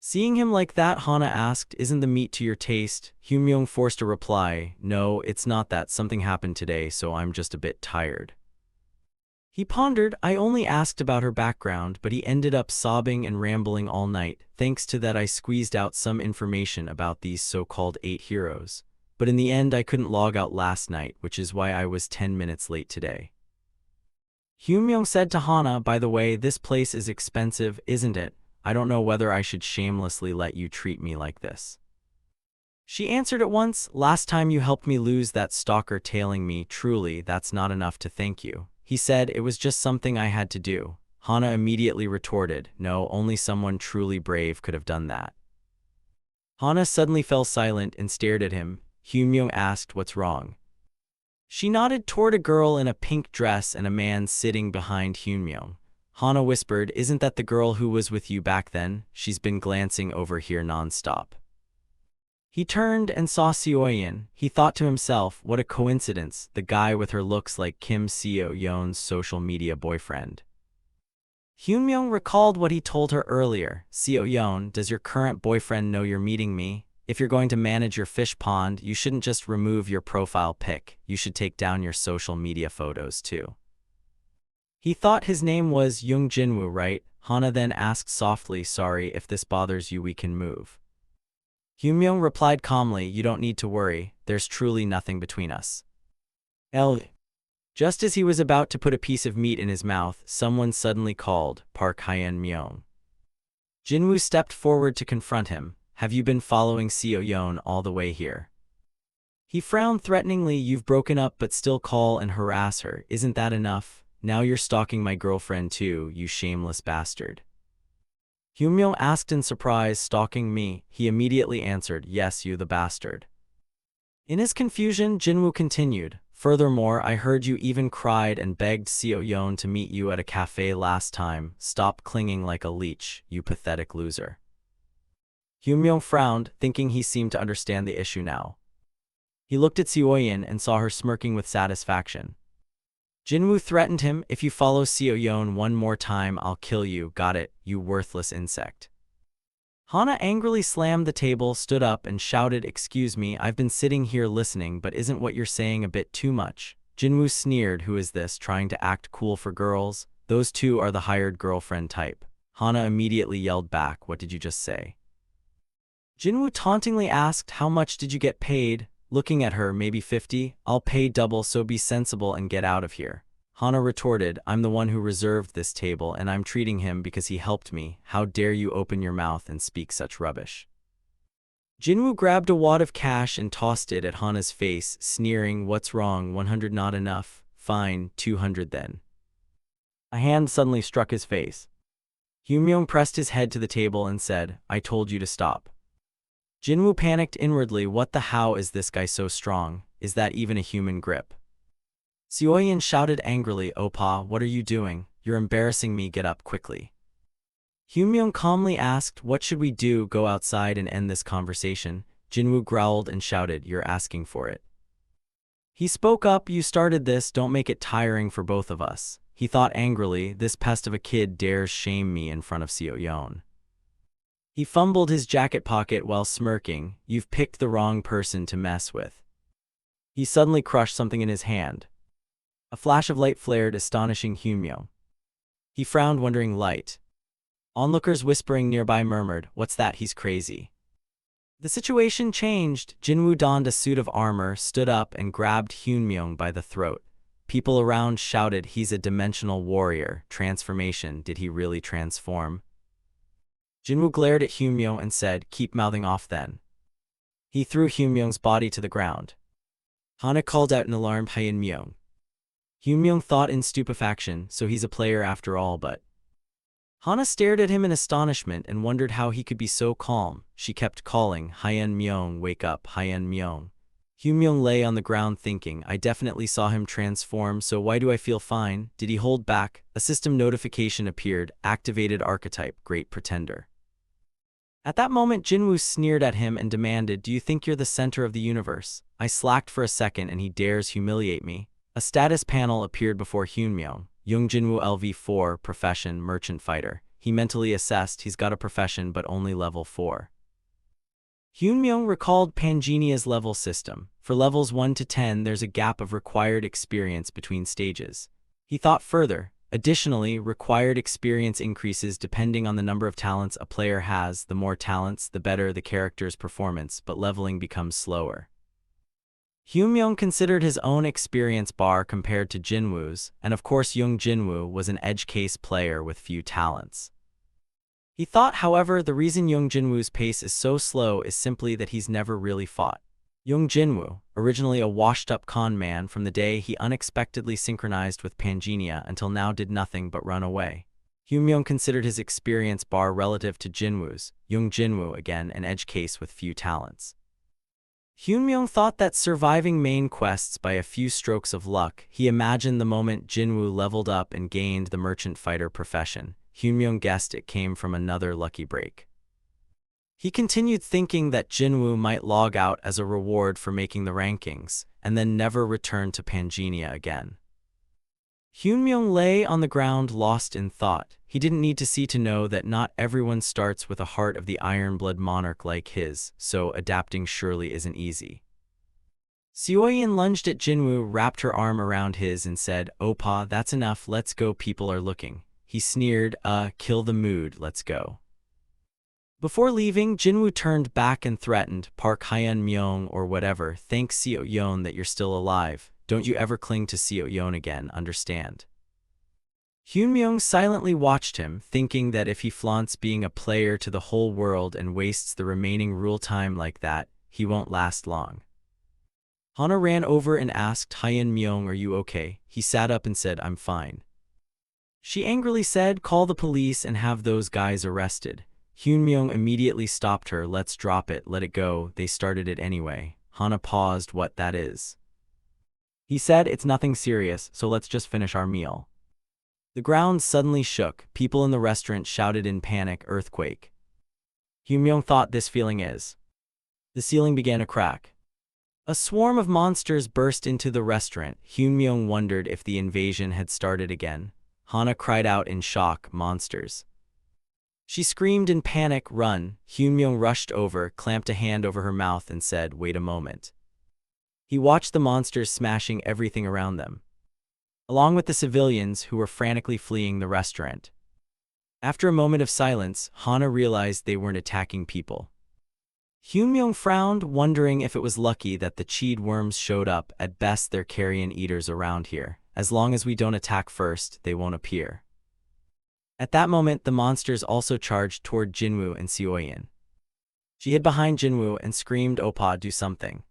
Seeing him like that, Hana asked, isn't the meat to your taste? Hyunmyung forced a reply, no, it's not that, something happened today, so I'm just a bit tired. He pondered, I only asked about her background, but he ended up sobbing and rambling all night. Thanks to that, I squeezed out some information about these so-called 8 heroes. But in the end, I couldn't log out last night, which is why I was 10 minutes late today. Hyunmyung said to Hana, by the way, this place is expensive, isn't it? I don't know whether I should shamelessly let you treat me like this. She answered at once, last time you helped me lose that stalker tailing me, truly, that's not enough to thank you. He said, it was just something I had to do. Hana immediately retorted, no, only someone truly brave could have done that. Hana suddenly fell silent and stared at him. Hyunmyung asked, what's wrong? She nodded toward a girl in a pink dress and a man sitting behind Hyunmyung. Hana whispered, isn't that the girl who was with you back then? She's been glancing over here non-stop. He turned and saw Seoyeon. He thought to himself, what a coincidence, the guy with her looks like Kim Seo-yeon's social media boyfriend. Hyunmyung recalled what he told her earlier. Seo-yeon, does your current boyfriend know you're meeting me? If you're going to manage your fish pond, you shouldn't just remove your profile pic. You should take down your social media photos too. He thought his name was Young Jinwoo, right? Hana then asked softly, sorry, if this bothers you we can move. Hyunmyung replied calmly, you don't need to worry, there's truly nothing between us. Just as he was about to put a piece of meat in his mouth, someone suddenly called, Park Hyun-myung. Jinwoo stepped forward to confront him. Have you been following Seo-yeon all the way here? He frowned threateningly, you've broken up but still call and harass her, isn't that enough? Now you're stalking my girlfriend too, you shameless bastard. Hyunmyung asked in surprise, stalking me? He immediately answered, yes, you the bastard. In his confusion, Jinwoo continued, furthermore, I heard you even cried and begged Seo-yeon to meet you at a cafe last time. Stop clinging like a leech, you pathetic loser. Hyunmyung frowned, thinking he seemed to understand the issue now. He looked at Seoyeon and saw her smirking with satisfaction. Jinwoo threatened him, if you follow Seo-yeon one more time I'll kill you, got it, you worthless insect. Hana angrily slammed the table, stood up and shouted, excuse me, I've been sitting here listening, but isn't what you're saying a bit too much? Jinwoo sneered, who is this, trying to act cool for girls? Those two are the hired girlfriend type. Hana immediately yelled back, what did you just say? Jinwoo tauntingly asked, how much did you get paid? Looking at her, maybe 50, I'll pay double, so be sensible and get out of here. Hana retorted, I'm the one who reserved this table and I'm treating him because he helped me. How dare you open your mouth and speak such rubbish? Jinwoo grabbed a wad of cash and tossed it at Hana's face, sneering, what's wrong, 100 not enough? Fine, 200 then. A hand suddenly struck his face. Hyunmyung pressed his head to the table and said, I told you to stop. Jinwoo panicked inwardly, what the how is this guy so strong? Is that even a human grip? Seoyeon shouted angrily, Oppa, what are you doing? You're embarrassing me, get up quickly. Hyunmyung calmly asked, what should we do, go outside and end this conversation? Jinwoo growled and shouted, you're asking for it. He spoke up, you started this, don't make it tiring for both of us. He thought angrily, this pest of a kid dares shame me in front of Seo-yeon. He fumbled his jacket pocket while smirking, you've picked the wrong person to mess with. He suddenly crushed something in his hand. A flash of light flared, astonishing Hyunmyung. He frowned, wondering light. Onlookers whispering nearby murmured, what's that, he's crazy. The situation changed. Jinwoo donned a suit of armor, stood up and grabbed Hyunmyung by the throat. People around shouted, he's a dimensional warrior. Transformation, did he really transform? Jinwoo glared at Hyunmyung and said, keep mouthing off then. He threw Hyunmyung's body to the ground. Hana called out in alarm, Hyunmyung. Hyunmyung thought in stupefaction, so he's a player after all, but... Hana stared at him in astonishment and wondered how he could be so calm. She kept calling, Hyunmyung, wake up, Hyunmyung. Hyunmyung lay on the ground thinking, I definitely saw him transform, so why do I feel fine? Did he hold back? A system notification appeared, activated archetype, great pretender. At that moment, Jinwoo sneered at him and demanded, do you think you're the center of the universe? I slacked for a second and he dares humiliate me. A status panel appeared before Hyunmyung. Young Jinwoo LV4, profession, merchant fighter. He mentally assessed, he's got a profession but only level 4. Hyunmyung recalled Pangenia's level system. For levels 1 to 10, there's a gap of required experience between stages. He thought further. Additionally, required experience increases depending on the number of talents a player has. The more talents, the better the character's performance, but leveling becomes slower. Hyunmyung considered his own experience bar compared to Jinwoo's, and of course Young Jinwoo was an edge case player with few talents. He thought, however, the reason Young Jinwoo's pace is so slow is simply that he's never really fought. Young Jinwoo, originally a washed-up con man from the day he unexpectedly synchronized with Pangenia until now did nothing but run away. Hyunmyung considered his experience bar relative to Jinwoo's, Young Jinwoo again an edge case with few talents. Hyunmyung thought that surviving main quests by a few strokes of luck, he imagined the moment Jinwoo leveled up and gained the merchant fighter profession. Hyunmyung guessed it came from another lucky break. He continued thinking that Jinwoo might log out as a reward for making the rankings, and then never return to Pangenia again. Hyunmyung lay on the ground lost in thought. He didn't need to see to know that not everyone starts with a heart of the iron-blood monarch like his, so adapting surely isn't easy. Seoyin lunged at Jinwoo, wrapped her arm around his and said, "Oppa, that's enough, let's go, people are looking." He sneered, kill the mood, let's go." Before leaving, Jinwoo turned back and threatened, "Park Hyun-myung or whatever, thank Seo-yeon that you're still alive. Don't you ever cling to Seo-yeon again, understand?" Hyunmyung silently watched him, thinking that if he flaunts being a player to the whole world and wastes the remaining rule time like that, he won't last long. Hana ran over and asked, "Hyun-myung, are you okay?" He sat up and said, "I'm fine." She angrily said, "Call the police and have those guys arrested." Hyunmyung immediately stopped her. "Let's drop it, let it go, they started it anyway." Hana paused. "What that is?" He said, "It's nothing serious, so let's just finish our meal." The ground suddenly shook. People in the restaurant shouted in panic, "Earthquake." Hyunmyung thought this feeling is. The ceiling began to crack. A swarm of monsters burst into the restaurant. Hyunmyung wondered if the invasion had started again. Hana cried out in shock, "Monsters." She screamed in panic, "Run." Hyunmyung rushed over, clamped a hand over her mouth and said, "Wait a moment." He watched the monsters smashing everything around them, along with the civilians who were frantically fleeing the restaurant. After a moment of silence, Hana realized they weren't attacking people. Hyunmyung frowned, wondering if it was lucky that the cheed worms showed up. At best, they're carrion eaters around here. As long as we don't attack first, they won't appear. At that moment, the monsters also charged toward Jinwoo and Seoyin. She hid behind Jinwoo and screamed, "Oppa, do something."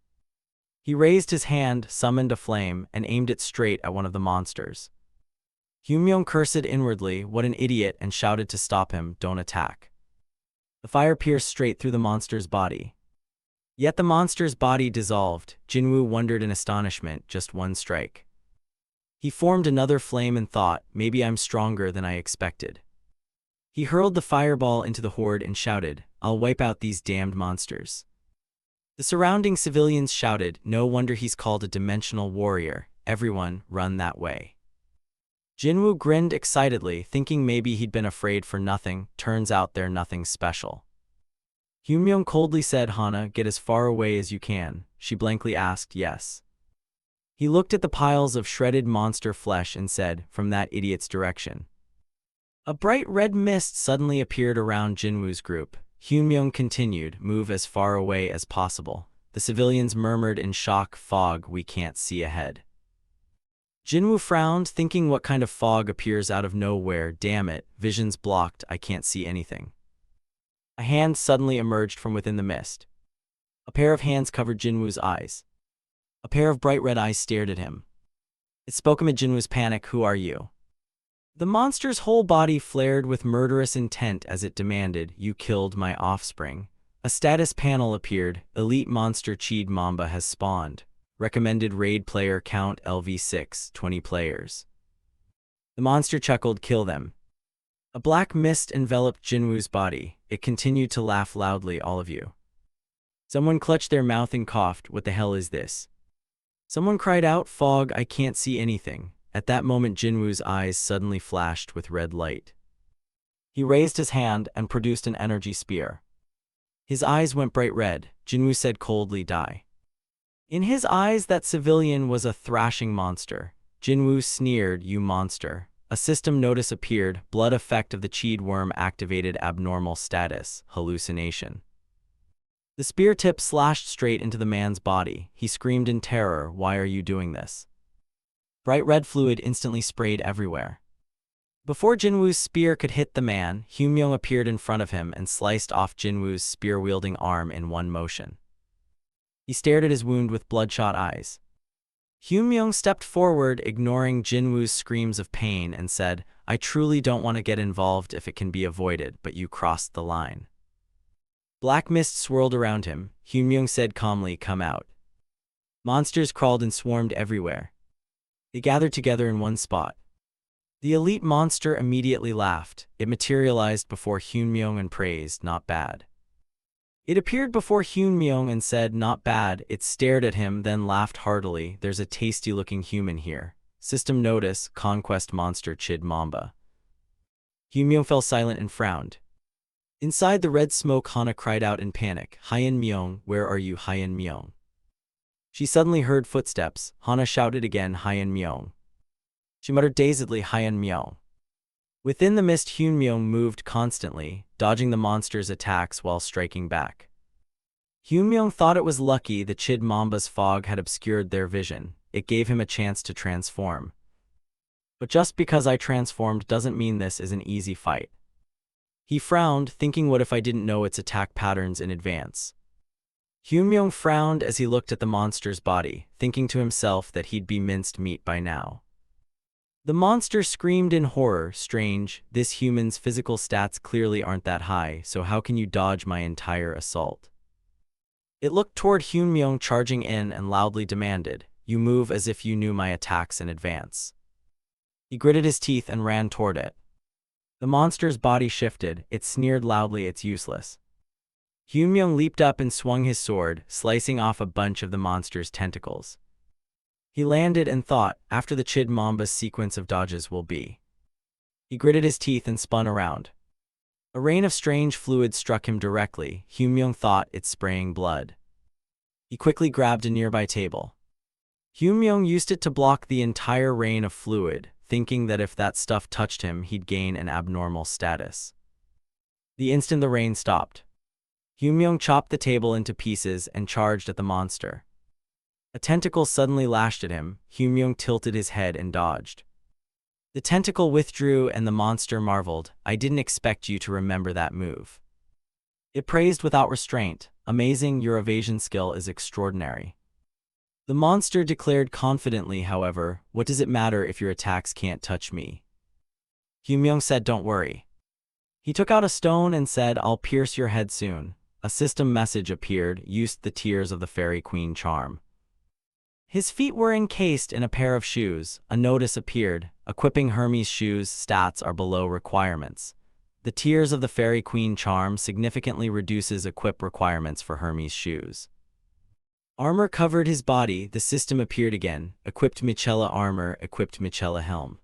He raised his hand, summoned a flame, and aimed it straight at one of the monsters. Hyunmyung cursed inwardly, "What an idiot," and shouted to stop him, "Don't attack." The fire pierced straight through the monster's body. Yet the monster's body dissolved. Jinwoo wondered in astonishment, just one strike. He formed another flame and thought, "Maybe I'm stronger than I expected." He hurled the fireball into the horde and shouted, "I'll wipe out these damned monsters." The surrounding civilians shouted, "No wonder he's called a dimensional warrior. Everyone, run that way." Jinwoo grinned excitedly, thinking maybe he'd been afraid for nothing. Turns out they're nothing special. Hyunmyung coldly said, "Hana, get as far away as you can." She blankly asked, "Yes." He looked at the piles of shredded monster flesh and said, "From that idiot's direction." A bright red mist suddenly appeared around Jinwoo's group. Hyunmyung continued, "Move as far away as possible." The civilians murmured in shock, "Fog, we can't see ahead." Jinwoo frowned, thinking, what kind of fog appears out of nowhere? Damn it, vision's blocked, I can't see anything. A hand suddenly emerged from within the mist. A pair of hands covered Jinwoo's eyes. A pair of bright red eyes stared at him. It spoke amid Jinwoo's panic, "Who are you?" The monster's whole body flared with murderous intent as it demanded, "You killed my offspring." A status panel appeared. Elite monster Cheed Mamba has spawned. Recommended raid player count LV6, 20 players. The monster chuckled, "Kill them." A black mist enveloped Jinwoo's body. It continued to laugh loudly, "All of you." Someone clutched their mouth and coughed, "What the hell is this?" Someone cried out, "Fog, I can't see anything." At that moment, Jinwoo's eyes suddenly flashed with red light. He raised his hand and produced an energy spear. His eyes went bright red. Jinwoo said coldly, "Die." In his eyes, that civilian was a thrashing monster. Jinwoo sneered, "You monster." A system notice appeared. Blood effect of the Cheed worm activated, abnormal status, hallucination. The spear tip slashed straight into the man's body. He screamed in terror, "Why are you doing this?" Bright red fluid instantly sprayed everywhere. Before Jinwoo's spear could hit the man, Hyunmyung appeared in front of him and sliced off Jinwoo's spear-wielding arm in one motion. He stared at his wound with bloodshot eyes. Hyunmyung stepped forward, ignoring Jinwoo's screams of pain, and said, "I truly don't want to get involved if it can be avoided, but you crossed the line." Black mist swirled around him. Hyunmyung said calmly, "Come out." Monsters crawled and swarmed everywhere. They gathered together in one spot. The elite monster immediately laughed. It materialized before Hyunmyung and praised, "Not bad." It appeared before Hyun Myung and said, "Not bad." It stared at him, then laughed heartily. "There's a tasty-looking human here. System notice, conquest monster Chid Mamba." Hyun Myung fell silent and frowned. Inside the red smoke, Hana cried out in panic, "Hyun Myung, where are you, Hyun Myung?" She suddenly heard footsteps. Hana shouted again, "Hyun Myung." She muttered dazedly, "Hyun Myung." Within the mist, Hyun Myung moved constantly, dodging the monster's attacks while striking back. Hyun Myung thought it was lucky the Chid Mamba's fog had obscured their vision. It gave him a chance to transform. But just because I transformed doesn't mean this is an easy fight. He frowned, thinking, what if I didn't know its attack patterns in advance? Hyun Myung frowned as he looked at the monster's body, thinking to himself that he'd be minced meat by now. The monster screamed in horror. "Strange, this human's physical stats clearly aren't that high, so how can you dodge my entire assault?" It looked toward Hyun Myung, charging in, and loudly demanded, "You move as if you knew my attacks in advance." He gritted his teeth and ran toward it. The monster's body shifted. It sneered loudly, "It's useless." Hyun Myung leaped up and swung his sword, slicing off a bunch of the monster's tentacles. He landed and thought, after the Chid Mamba's sequence of dodges will be. He gritted his teeth and spun around. A rain of strange fluid struck him directly. Hyun Myung thought, it's spraying blood. He quickly grabbed a nearby table. Hyun Myung used it to block the entire rain of fluid, thinking that if that stuff touched him, he'd gain an abnormal status. The instant the rain stopped, Hyun Myung chopped the table into pieces and charged at the monster. A tentacle suddenly lashed at him. Hyun Myung tilted his head and dodged. The tentacle withdrew and the monster marveled, "I didn't expect you to remember that move." It praised without restraint, "Amazing, your evasion skill is extraordinary." The monster declared confidently, however, "What does it matter if your attacks can't touch me?" Hyun Myung said, "Don't worry." He took out a stone and said, "I'll pierce your head soon." A system message appeared, "Used the Tears of the Fairy Queen charm." His feet were encased in a pair of shoes. A notice appeared, "Equipping Hermes shoes stats are below requirements. The Tears of the Fairy Queen charm significantly reduces equip requirements for Hermes shoes." Armor covered his body. The system appeared again, "Equipped Michela armor, equipped Michela helm."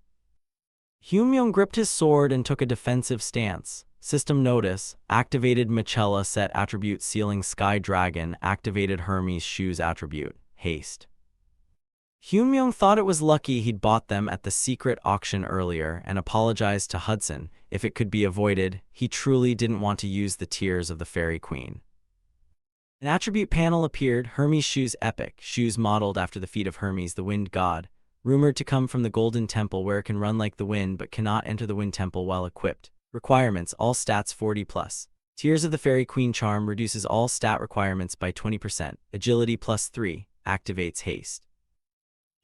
Hyun Myung gripped his sword and took a defensive stance. System notice, activated Michela set attribute Sealing Sky Dragon, activated Hermes shoes attribute, haste. Hyun Myung thought it was lucky he'd bought them at the secret auction earlier and apologized to Hudson. If it could be avoided, he truly didn't want to use the Tears of the Fairy Queen. An attribute panel appeared, Hermes shoes epic, shoes modeled after the feet of Hermes the wind god, rumored to come from the Golden Temple where it can run like the wind but cannot enter the Wind Temple while equipped. Requirements, all stats 40+. Tears of the Fairy Queen charm reduces all stat requirements by 20%, agility +3, activates haste.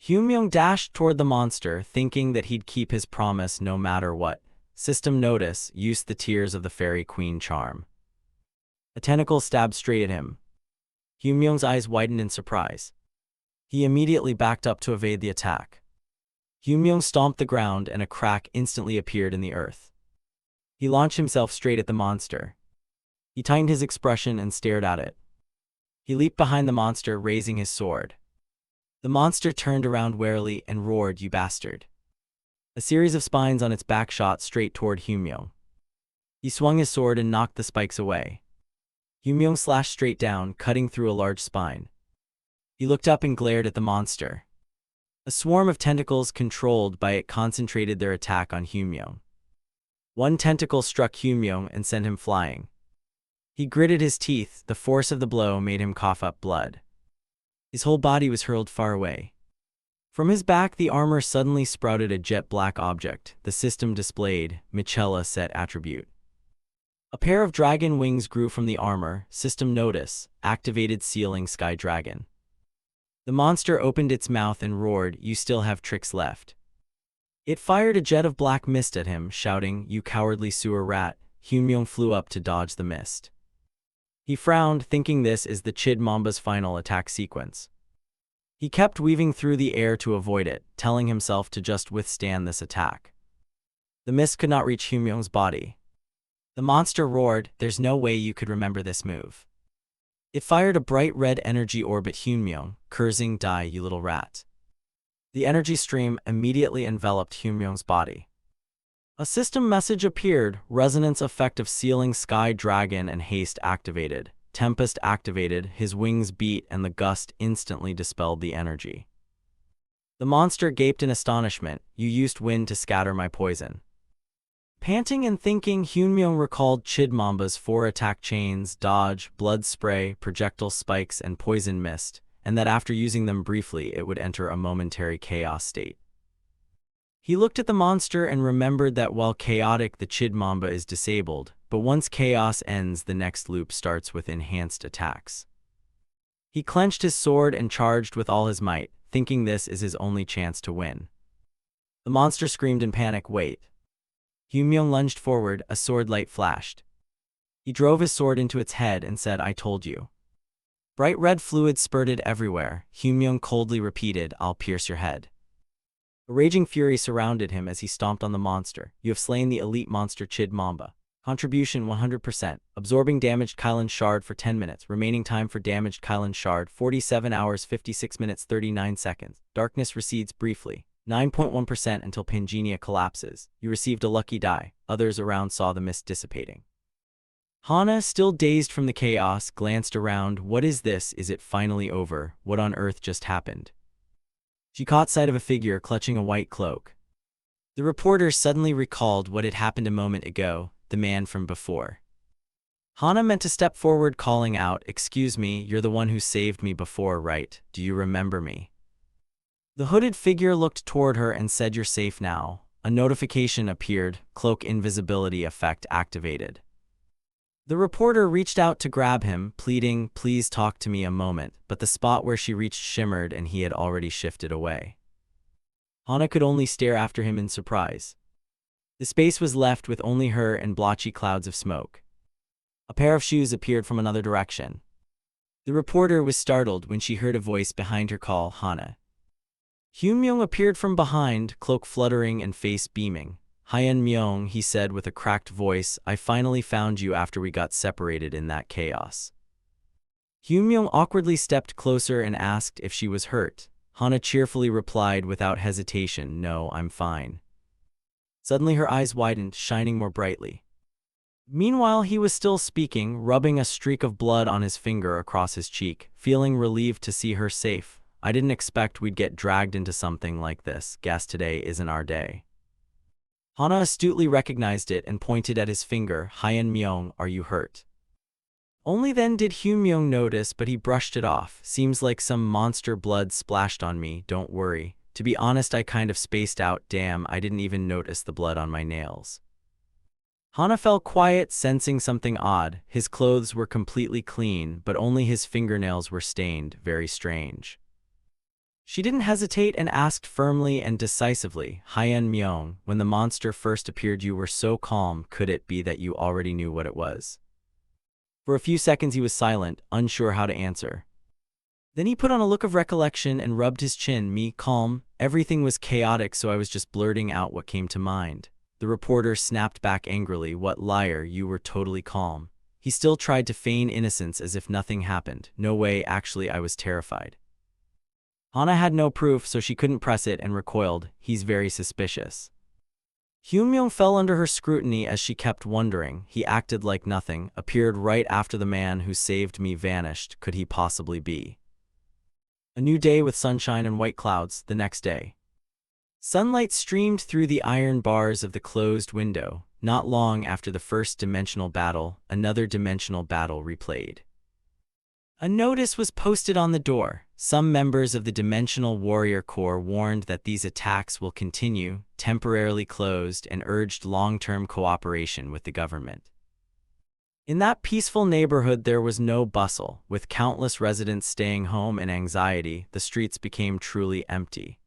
Hyun Myung dashed toward the monster, thinking that he'd keep his promise no matter what. System notice, used the Tears of the Fairy Queen charm. A tentacle stabbed straight at him. Hyun Myung's eyes widened in surprise. He immediately backed up to evade the attack. Hyun Myung stomped the ground and a crack instantly appeared in the earth. He launched himself straight at the monster. He tightened his expression and stared at it. He leaped behind the monster, raising his sword. The monster turned around warily and roared, "You bastard." A series of spines on its back shot straight toward Hyun Myung. He swung his sword and knocked the spikes away. Hyun Myung slashed straight down, cutting through a large spine. He looked up and glared at the monster. A swarm of tentacles controlled by it concentrated their attack on Hyun Myung. One tentacle struck Hyun Myung and sent him flying. He gritted his teeth. The force of the blow made him cough up blood. His whole body was hurled far away. From his back, the armor suddenly sprouted a jet-black object. The system displayed, Michela set attribute. A pair of dragon wings grew from the armor. System notice, activated Sealing Sky Dragon. The monster opened its mouth and roared, "You still have tricks left." It fired a jet of black mist at him, shouting, "You cowardly sewer rat." Hyun Myung flew up to dodge the mist. He frowned, thinking this is the Chid Mamba's final attack sequence. He kept weaving through the air to avoid it, telling himself to just withstand this attack. The mist could not reach Hyun Myung's body. The monster roared, "There's no way you could remember this move." It fired a bright red energy orb at Hyunmyong, cursing, "Die, you little rat." The energy stream immediately enveloped Hyunmyong's body. A system message appeared, resonance effect of sealing sky dragon and haste activated. Tempest activated, his wings beat and the gust instantly dispelled the energy. The monster gaped in astonishment, "You used wind to scatter my poison." Panting and thinking, Hyunmyong recalled Chidmamba's 4 attack chains, dodge, blood spray, projectile spikes, and poison mist, and that after using them briefly it would enter a momentary chaos state. He looked at the monster and remembered that while chaotic the Chidmamba is disabled, but once chaos ends the next loop starts with enhanced attacks. He clenched his sword and charged with all his might, thinking this is his only chance to win. The monster screamed in panic, "Wait." Hyunmyong lunged forward, a sword light flashed. He drove his sword into its head and said, "I told you." Bright red fluid spurted everywhere. Hyunmyong coldly repeated, "I'll pierce your head." A raging fury surrounded him as he stomped on the monster. "You have slain the elite monster Chidmamba. Contribution 100%. Absorbing damaged Kylan shard for 10 minutes. Remaining time for damaged Kylan shard 47 hours 56 minutes 39 seconds. Darkness recedes briefly. 9.1% until Pangenia collapses. You received a lucky die. Others around saw the mist dissipating." Hana, still dazed from the chaos, glanced around. "What is this? Is it finally over? What on earth just happened?" She caught sight of a figure clutching a white cloak. The reporter suddenly recalled what had happened a moment ago, the man from before. Hana meant to step forward, calling out, "Excuse me, you're the one who saved me before, right? Do you remember me?" The hooded figure looked toward her and said, "You're safe now." A notification appeared, cloak invisibility effect activated. The reporter reached out to grab him, pleading, "Please talk to me a moment," but the spot where she reached shimmered and he had already shifted away. Hana could only stare after him in surprise. The space was left with only her and blotchy clouds of smoke. A pair of shoes appeared from another direction. The reporter was startled when she heard a voice behind her call, "Hana." Hyunmyong appeared from behind, cloak fluttering and face beaming. "Hyunmyong," he said with a cracked voice, "I finally found you after we got separated in that chaos." Hyunmyong awkwardly stepped closer and asked if she was hurt. Hana cheerfully replied without hesitation, "No, I'm fine." Suddenly her eyes widened, shining more brightly. Meanwhile he was still speaking, rubbing a streak of blood on his finger across his cheek, feeling relieved to see her safe. "I didn't expect we'd get dragged into something like this. Guess today isn't our day." Hana astutely recognized it and pointed at his finger. "Hyunmyong, are you hurt?" Only then did Hyunmyong notice, but he brushed it off. "Seems like some monster blood splashed on me, don't worry. To be honest, I kind of spaced out. Damn, I didn't even notice the blood on my nails." Hana fell quiet, sensing something odd. His clothes were completely clean, but only his fingernails were stained. Very strange. She didn't hesitate and asked firmly and decisively, "Hyunmyong, when the monster first appeared you were so calm, could it be that you already knew what it was?" For a few seconds he was silent, unsure how to answer. Then he put on a look of recollection and rubbed his chin. "Me, calm? Everything was chaotic, so I was just blurting out what came to mind." The reporter snapped back angrily, "What liar, you were totally calm." He still tried to feign innocence as if nothing happened. "No way, actually I was terrified." Hana had no proof, so she couldn't press it and recoiled. "He's very suspicious." Hyunmyong fell under her scrutiny as she kept wondering. He acted like nothing, appeared right after the man who saved me vanished. Could he possibly be? A new day with sunshine and white clouds. The next day, sunlight streamed through the iron bars of the closed window. Not long after the first dimensional battle, another dimensional battle replayed. A notice was posted on the door. Some members of the Dimensional Warrior Corps warned that these attacks will continue, temporarily closed, and urged long-term cooperation with the government. In that peaceful neighborhood there was no bustle. With countless residents staying home in anxiety, the streets became truly empty.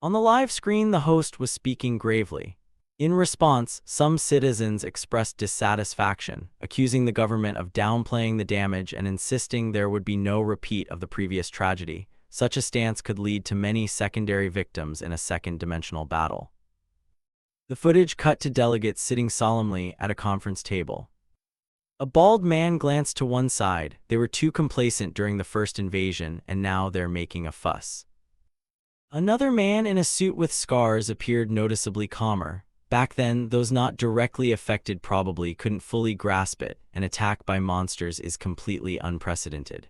On the live screen the host was speaking gravely. In response, some citizens expressed dissatisfaction, accusing the government of downplaying the damage and insisting there would be no repeat of the previous tragedy. Such a stance could lead to many secondary victims in a second-dimensional battle. The footage cut to delegates sitting solemnly at a conference table. A bald man glanced to one side. They were too complacent during the first invasion, and now they're making a fuss. Another man in a suit with scars appeared noticeably calmer. Back then, those not directly affected probably couldn't fully grasp it. An attack by monsters is completely unprecedented.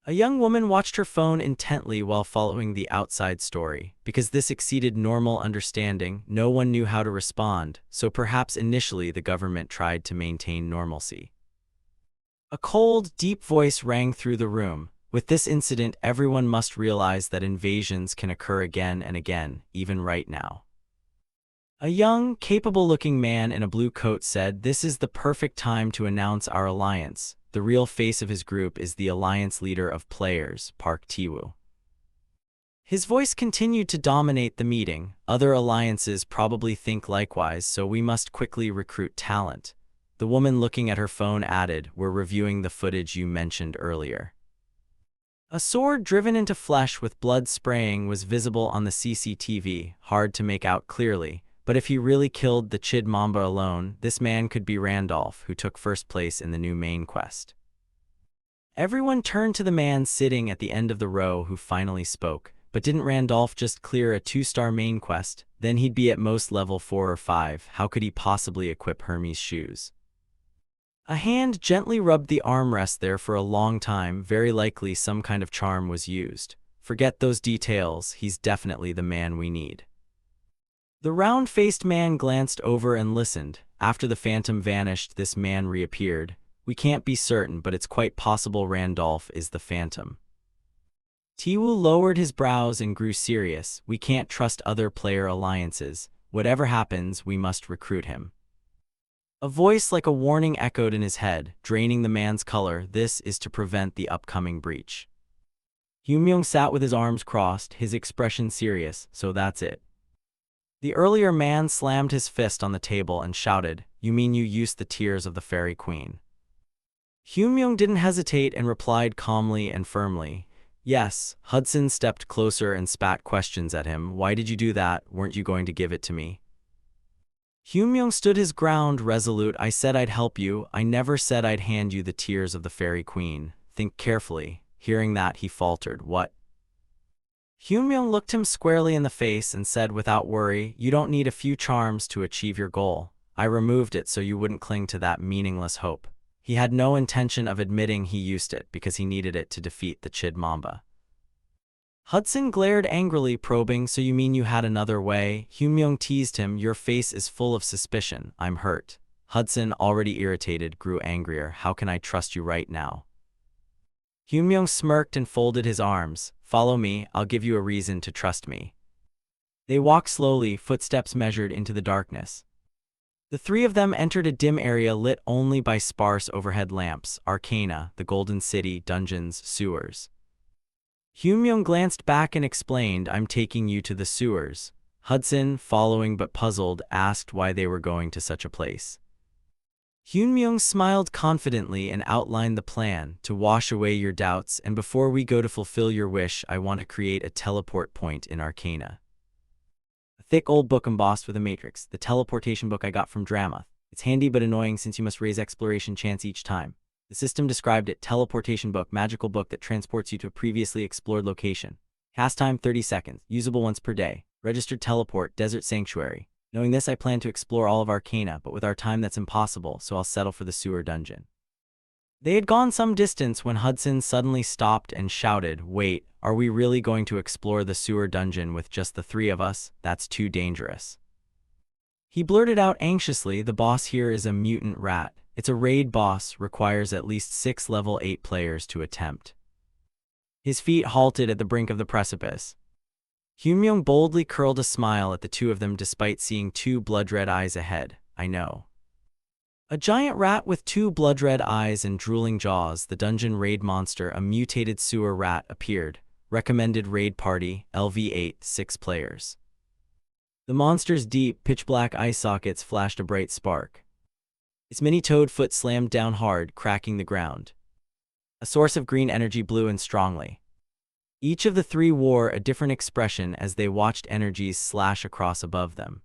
A young woman watched her phone intently while following the outside story. Because this exceeded normal understanding, no one knew how to respond, so perhaps initially the government tried to maintain normalcy. A cold, deep voice rang through the room. With this incident, everyone must realize that invasions can occur again and again, even right now. A young, capable-looking man in a blue coat said, "This is the perfect time to announce our alliance." The real face of his group is the alliance leader of players, Park Tiwoo. His voice continued to dominate the meeting. Other alliances probably think likewise, so we must quickly recruit talent. The woman looking at her phone added, "We're reviewing the footage you mentioned earlier." A sword driven into flesh with blood spraying was visible on the CCTV, hard to make out clearly. But if he really killed the Chid Mamba alone, this man could be Randolph, who took first place in the new main quest. Everyone turned to the man sitting at the end of the row who finally spoke. But didn't Randolph just clear a 2-star main quest? Then he'd be at most level 4 or 5. How could he possibly equip Hermes' shoes? A hand gently rubbed the armrest there for a long time. Very likely some kind of charm was used. Forget those details, he's definitely the man we need. The round-faced man glanced over and listened. After the phantom vanished, this man reappeared. "We can't be certain, but it's quite possible Randolph is the phantom." Tiwoo lowered his brows and grew serious. "We can't trust other player alliances. Whatever happens, we must recruit him." A voice like a warning echoed in his head, draining the man's color. "This is to prevent the upcoming breach." Hyunmyung sat with his arms crossed, his expression serious. "So that's it." The earlier man slammed his fist on the table and shouted, "You mean you used the tears of the fairy queen?" Hyunmyung didn't hesitate and replied calmly and firmly, "Yes." Hudson stepped closer and spat questions at him. "Why did you do that? Weren't you going to give it to me?" Hyunmyung stood his ground, resolute. "I said I'd help you. I never said I'd hand you the tears of the fairy queen. Think carefully." Hearing that, he faltered. "What?" Hyunmyung looked him squarely in the face and said without worry, "You don't need a few charms to achieve your goal. I removed it so you wouldn't cling to that meaningless hope." He had no intention of admitting he used it because he needed it to defeat the Chid Mamba. Hudson glared angrily, probing, "So you mean you had another way?" Hyunmyung teased him, "Your face is full of suspicion. I'm hurt." Hudson, already irritated, grew angrier. "How can I trust you right now?" Hyunmyung smirked and folded his arms. "Follow me, I'll give you a reason to trust me." They walked slowly, footsteps measured into the darkness. The three of them entered a dim area lit only by sparse overhead lamps. Arcana, the Golden City, dungeons, sewers. Hyunmyung glanced back and explained, "I'm taking you to the sewers." Hudson, following but puzzled, asked why they were going to such a place. Hyunmyung smiled confidently and outlined the plan: "To wash away your doubts, and before we go to fulfill your wish, I want to create a teleport point in Arcana." A thick old book embossed with a matrix, the teleportation book I got from Drama. It's handy but annoying since you must raise exploration chance each time. The system described it: teleportation book, magical book that transports you to a previously explored location. Cast time 30 seconds, usable once per day. Registered teleport, desert sanctuary. Knowing this, I plan to explore all of Arcana, but with our time that's impossible, so I'll settle for the sewer dungeon. They had gone some distance when Hudson suddenly stopped and shouted, "Wait, are we really going to explore the sewer dungeon with just the three of us? That's too dangerous." He blurted out anxiously, "The boss here is a mutant rat. It's a raid boss, requires at least 6 level 8 players to attempt." His feet halted at the brink of the precipice. Hyunmyung boldly curled a smile at the two of them despite seeing 2 blood-red eyes ahead. "I know." A giant rat with 2 blood-red eyes and drooling jaws, the dungeon raid monster, a mutated sewer rat, appeared. Recommended raid party, LV8, 6 players. The monster's deep, pitch-black eye sockets flashed a bright spark. Its mini-toed foot slammed down hard, cracking the ground. A source of green energy blew in strongly. Each of the three wore a different expression as they watched energies slash across above them.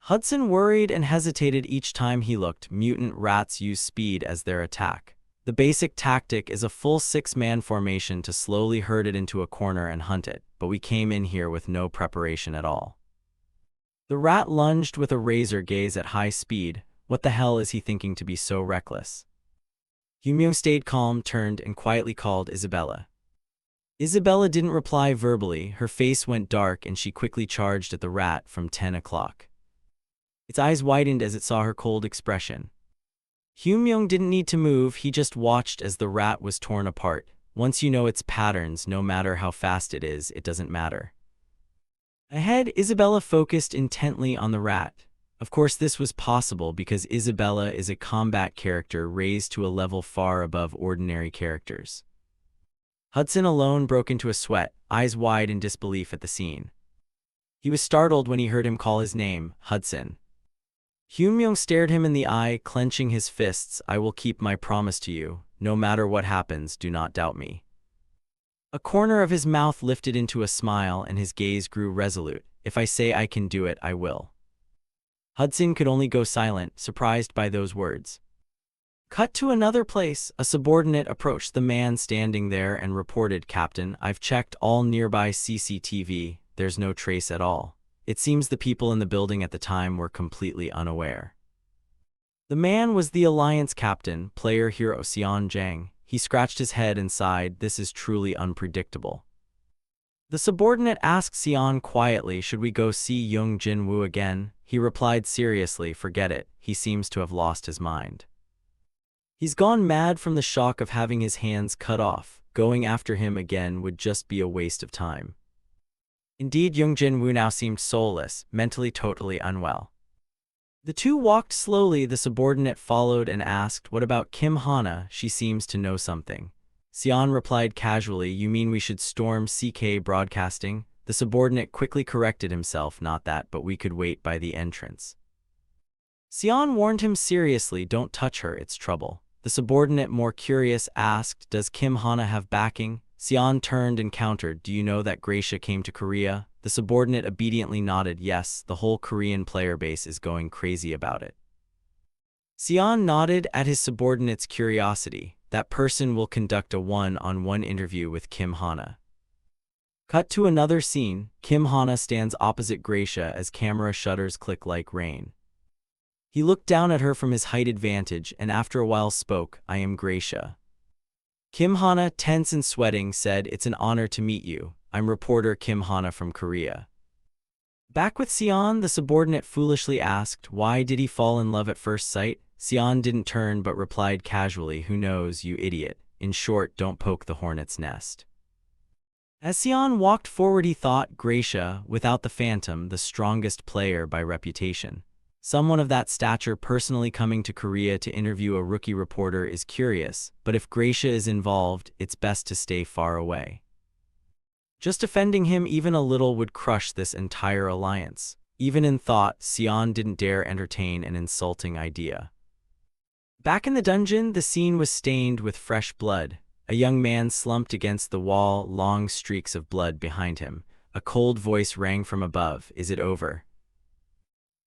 Hudson worried and hesitated each time he looked. Mutant rats use speed as their attack. The basic tactic is a full six-man formation to slowly herd it into a corner and hunt it, but we came in here with no preparation at all. The rat lunged with a razor gaze at high speed. What the hell is he thinking to be so reckless? Hyunmyoung stayed calm, turned, and quietly called Isabella. Isabella didn't reply verbally. Her face went dark and she quickly charged at the rat from 10 o'clock. Its eyes widened as it saw her cold expression. Hyunmyoung didn't need to move, he just watched as the rat was torn apart. Once you know its patterns, no matter how fast it is, it doesn't matter. Ahead, Isabella focused intently on the rat. Of course, this was possible because Isabella is a combat character raised to a level far above ordinary characters. Hudson alone broke into a sweat, eyes wide in disbelief at the scene. He was startled when he heard him call his name, Hudson. Hyunmyoung stared him in the eye, clenching his fists. I will keep my promise to you. No matter what happens, do not doubt me. A corner of his mouth lifted into a smile and his gaze grew resolute. If I say I can do it, I will. Hudson could only go silent, surprised by those words. Cut to another place. A subordinate approached the man standing there and reported, Captain, I've checked all nearby CCTV. There's no trace at all. It seems the people in the building at the time were completely unaware. The man was the Alliance captain, player hero Xian Zhang. He scratched his head and sighed, this is truly unpredictable. The subordinate asked Xian quietly, should we go see Young Jin Woo again? He replied seriously, forget it, he seems to have lost his mind. He's gone mad from the shock of having his hands cut off. Going after him again would just be a waste of time. Indeed, Young Jin Woo now seemed soulless, mentally totally unwell. The two walked slowly. The subordinate followed and asked, what about Kim Hana? She seems to know something. Xian replied casually, you mean we should storm CK Broadcasting? The subordinate quickly corrected himself, not that, but we could wait by the entrance. Xian warned him seriously, don't touch her, it's trouble. The subordinate, more curious, asked, does Kim Hana have backing? Xian turned and countered, do you know that Gracia came to Korea? The subordinate obediently nodded, yes, the whole Korean player base is going crazy about it. Xian nodded at his subordinate's curiosity. That person will conduct a one-on-one interview with Kim Hana. Cut to another scene. Kim Hana stands opposite Gracia as camera shutters click like rain. He looked down at her from his heighted vantage and after a while spoke, I am Gracia. Kim Hana, tense and sweating, said, it's an honor to meet you. I'm reporter Kim Hana from Korea. Back with Xian, the subordinate foolishly asked, why did he fall in love at first sight? Xian didn't turn but replied casually, who knows, you idiot. In short, don't poke the hornet's nest. As Xian walked forward he thought, Gracia, without the phantom, the strongest player by reputation. Someone of that stature personally coming to Korea to interview a rookie reporter is curious, but if Gracia is involved, it's best to stay far away. Just offending him even a little would crush this entire alliance. Even in thought, Xian didn't dare entertain an insulting idea. Back in the dungeon, the scene was stained with fresh blood. A young man slumped against the wall, long streaks of blood behind him. A cold voice rang from above, is it over?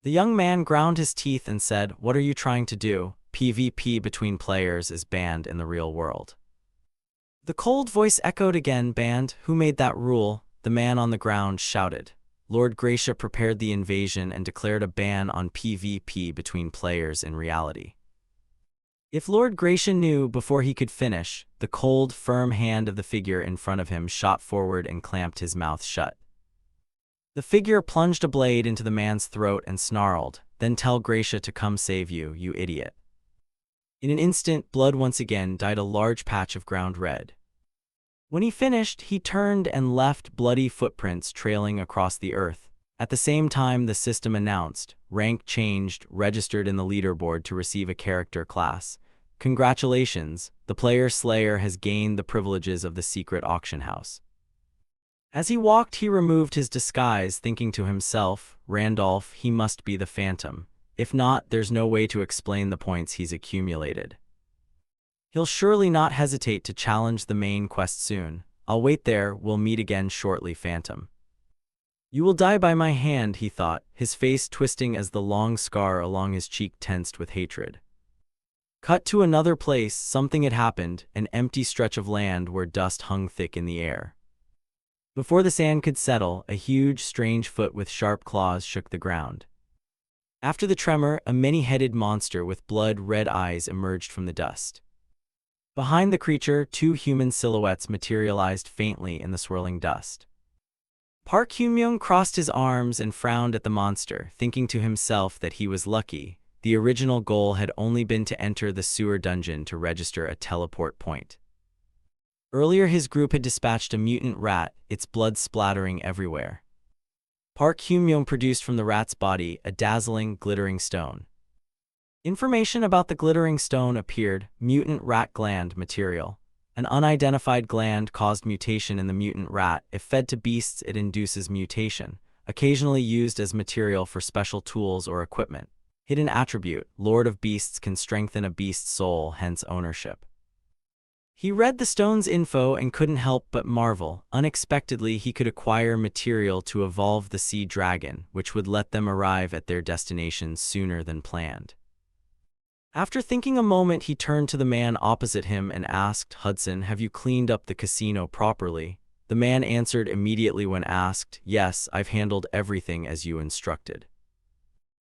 The young man ground his teeth and said, what are you trying to do? PvP between players is banned in the real world. The cold voice echoed again, banned? Who made that rule? The man on the ground shouted. Lord Gracia prepared the invasion and declared a ban on PvP between players in reality. If Lord Gracia knew before he could finish, the cold, firm hand of the figure in front of him shot forward and clamped his mouth shut. The figure plunged a blade into the man's throat and snarled, then tell Gracia to come save you, you idiot. In an instant, blood once again dyed a large patch of ground red. When he finished, he turned and left bloody footprints trailing across the earth. At the same time, the system announced, rank changed, registered in the leaderboard to receive a character class. Congratulations, the player Slayer has gained the privileges of the secret auction house. As he walked, he removed his disguise, thinking to himself, Randolph, he must be the Phantom. If not, there's no way to explain the points he's accumulated. He'll surely not hesitate to challenge the main quest soon. I'll wait there, we'll meet again shortly, Phantom. You will die by my hand, he thought, his face twisting as the long scar along his cheek tensed with hatred. Cut to another place, something had happened, an empty stretch of land where dust hung thick in the air. Before the sand could settle, a huge, strange foot with sharp claws shook the ground. After the tremor, a many-headed monster with blood-red eyes emerged from the dust. Behind the creature, two human silhouettes materialized faintly in the swirling dust. Park Hyun-myung crossed his arms and frowned at the monster, thinking to himself that he was lucky. The original goal had only been to enter the sewer dungeon to register a teleport point. Earlier his group had dispatched a mutant rat, its blood splattering everywhere. Park Hyun-myung produced from the rat's body a dazzling, glittering stone. Information about the glittering stone appeared: mutant rat gland material. An unidentified gland caused mutation in the mutant rat. If fed to beasts, it induces mutation, occasionally used as material for special tools or equipment. Hidden attribute: Lord of Beasts can strengthen a beast's soul, hence ownership. He read the stone's info and couldn't help but marvel. Unexpectedly, he could acquire material to evolve the sea dragon, which would let them arrive at their destination sooner than planned. After thinking a moment, he turned to the man opposite him and asked, "Hudson, have you cleaned up the casino properly?" The man answered immediately when asked, "Yes, I've handled everything as you instructed."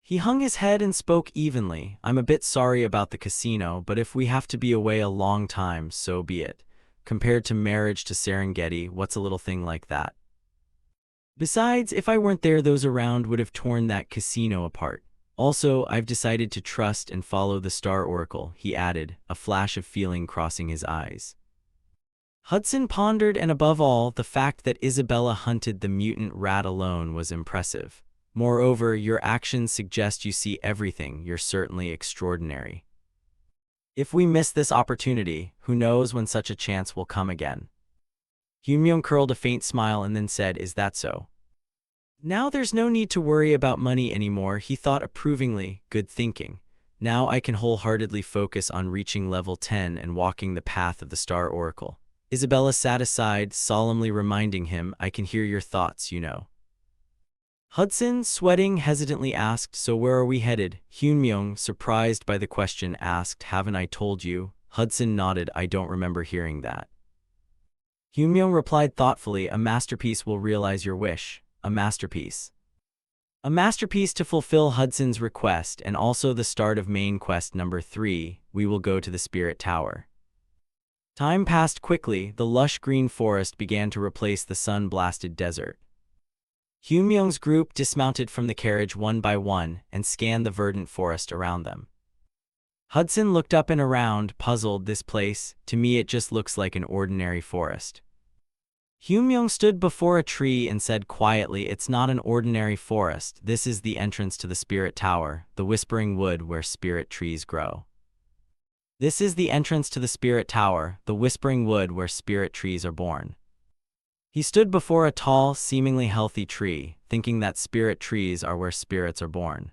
He hung his head and spoke evenly. "I'm a bit sorry about the casino, but if we have to be away a long time, so be it. Compared to marriage to Serengeti, what's a little thing like that? Besides, if I weren't there, those around would have torn that casino apart. Also, I've decided to trust and follow the Star Oracle," he added, a flash of feeling crossing his eyes. Hudson pondered, and above all, the fact that Isabella hunted the mutant rat alone was impressive. "Moreover, your actions suggest you see everything. You're certainly extraordinary. If we miss this opportunity, who knows when such a chance will come again." Hyun-myung curled a faint smile and then said, "Is that so? Now there's no need to worry about money anymore," he thought approvingly. "Good thinking. Now I can wholeheartedly focus on reaching level 10 and walking the path of the Star Oracle." Isabella sat aside, solemnly reminding him, "I can hear your thoughts, you know." Hudson, sweating, hesitantly asked, "So where are we headed?" Hyun-myung, surprised by the question, asked, "Haven't I told you?" Hudson nodded. "I don't remember hearing that." Hyun-myung replied thoughtfully, "A masterpiece will realize your wish." A masterpiece. A masterpiece to fulfill Hudson's request, and also the start of main quest number 3, we will go to the Spirit Tower. Time passed quickly. The lush green forest began to replace the sun-blasted desert. Hyun-myung's group dismounted from the carriage one by one and scanned the verdant forest around them. Hudson looked up and around, puzzled. "This place, to me it just looks like an ordinary forest." Hyun-myung stood before a tree and said quietly, "It's not an ordinary forest. This is the entrance to the Spirit Tower, the whispering wood where spirit trees grow. This is the entrance to the Spirit Tower, the whispering wood where spirit trees are born." He stood before a tall, seemingly healthy tree, thinking that spirit trees are where spirits are born.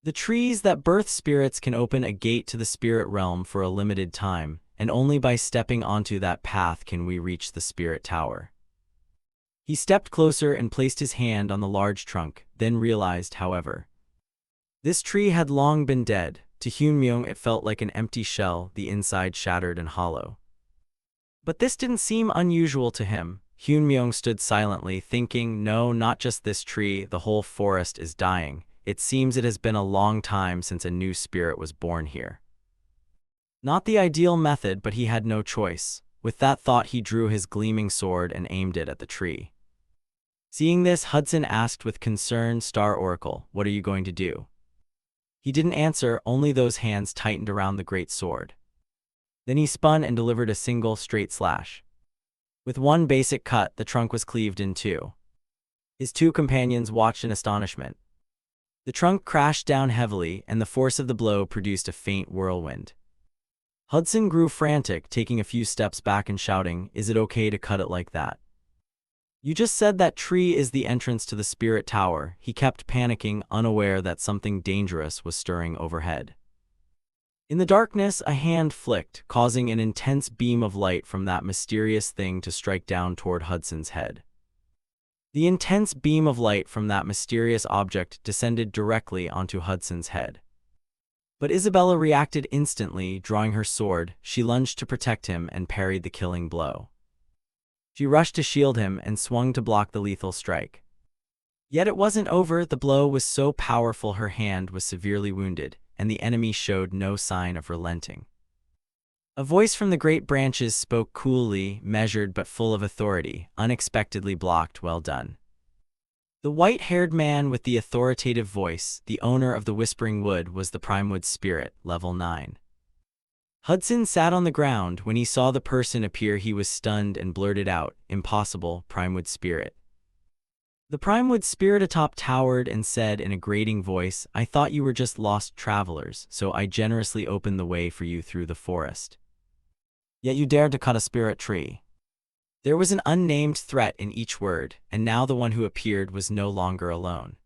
The trees that birth spirits can open a gate to the spirit realm for a limited time, and only by stepping onto that path can we reach the Spirit Tower. He stepped closer and placed his hand on the large trunk, then realized, however, this tree had long been dead. To Hyun-myung it felt like an empty shell, the inside shattered and hollow. But this didn't seem unusual to him. Hyun-myung stood silently, thinking, "No, not just this tree, the whole forest is dying. It seems it has been a long time since a new spirit was born here." Not the ideal method, but he had no choice. With that thought, he drew his gleaming sword and aimed it at the tree. Seeing this, Hudson asked with concern, "Star Oracle, what are you going to do?" He didn't answer, only those hands tightened around the great sword. Then he spun and delivered a single, straight slash. With one basic cut, the trunk was cleaved in two. His two companions watched in astonishment. The trunk crashed down heavily, and the force of the blow produced a faint whirlwind. Hudson grew frantic, taking a few steps back and shouting, "Is it okay to cut it like that? You just said that tree is the entrance to the Spirit Tower." He kept panicking, unaware that something dangerous was stirring overhead. In the darkness, a hand flicked, causing an intense beam of light from that mysterious thing to strike down toward Hudson's head. The intense beam of light from that mysterious object descended directly onto Hudson's head. But Isabella reacted instantly, drawing her sword. She lunged to protect him and parried the killing blow. She rushed to shield him and swung to block the lethal strike. Yet it wasn't over. The blow was so powerful her hand was severely wounded, and the enemy showed no sign of relenting. A voice from the great branches spoke coolly, measured but full of authority. Unexpectedly blocked. Well done. The white-haired man with the authoritative voice, the owner of the Whispering Wood, was the Primewood Spirit, level 9. Hudson sat on the ground. When he saw the person appear, he was stunned and blurted out, "Impossible, Primewood Spirit." The Primewood Spirit atop towered and said in a grating voice, "I thought you were just lost travelers, so I generously opened the way for you through the forest. Yet you dared to cut a spirit tree." There was an unnamed threat in each word, and now the one who appeared was no longer alone.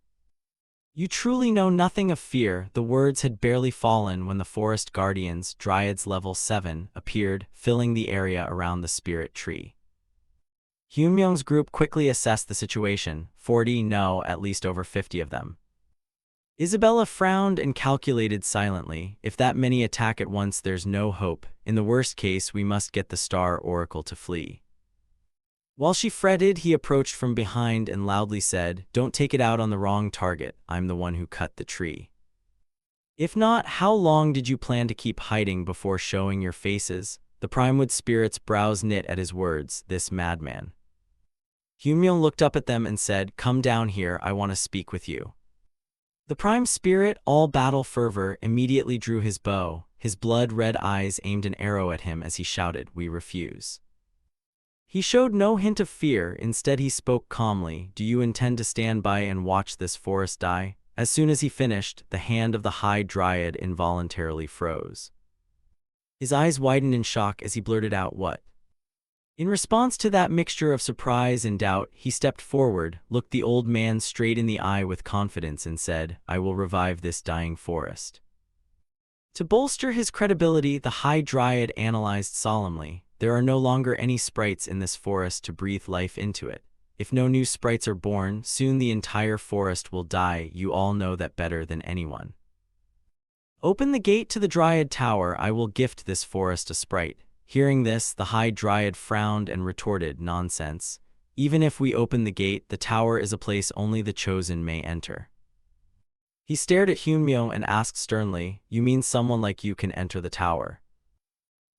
"You truly know nothing of fear." The words had barely fallen when the forest guardians, Dryads level 7, appeared, filling the area around the spirit tree. Hyunmyung's group quickly assessed the situation. 40, no, at least over 50 of them. Isabella frowned and calculated silently. If that many attack at once, there's no hope. In the worst case, we must get the Star Oracle to flee. While she fretted, he approached from behind and loudly said, "Don't take it out on the wrong target. I'm the one who cut the tree. If not, how long did you plan to keep hiding before showing your faces?" The Primewood Spirit's brows knit at his words. This madman. Hyunmyung looked up at them and said, "Come down here, I want to speak with you." The Prime Spirit, all battle fervor, immediately drew his bow. His blood-red eyes aimed an arrow at him as he shouted, "We refuse." He showed no hint of fear. Instead, he spoke calmly, "Do you intend to stand by and watch this forest die?" As soon as he finished, the hand of the High Dryad involuntarily froze. His eyes widened in shock as he blurted out, "What?" In response to that mixture of surprise and doubt, he stepped forward, looked the old man straight in the eye with confidence, and said, "I will revive this dying forest." To bolster his credibility, the High Dryad analyzed solemnly, "There are no longer any sprites in this forest to breathe life into it. If no new sprites are born, soon the entire forest will die. You all know that better than anyone. Open the gate to the Dryad Tower. I will gift this forest a sprite." Hearing this, the High Dryad frowned and retorted, "Nonsense. Even if we open the gate, the tower is a place only the chosen may enter." He stared at Hyunmyung and asked sternly, "You mean someone like you can enter the tower?"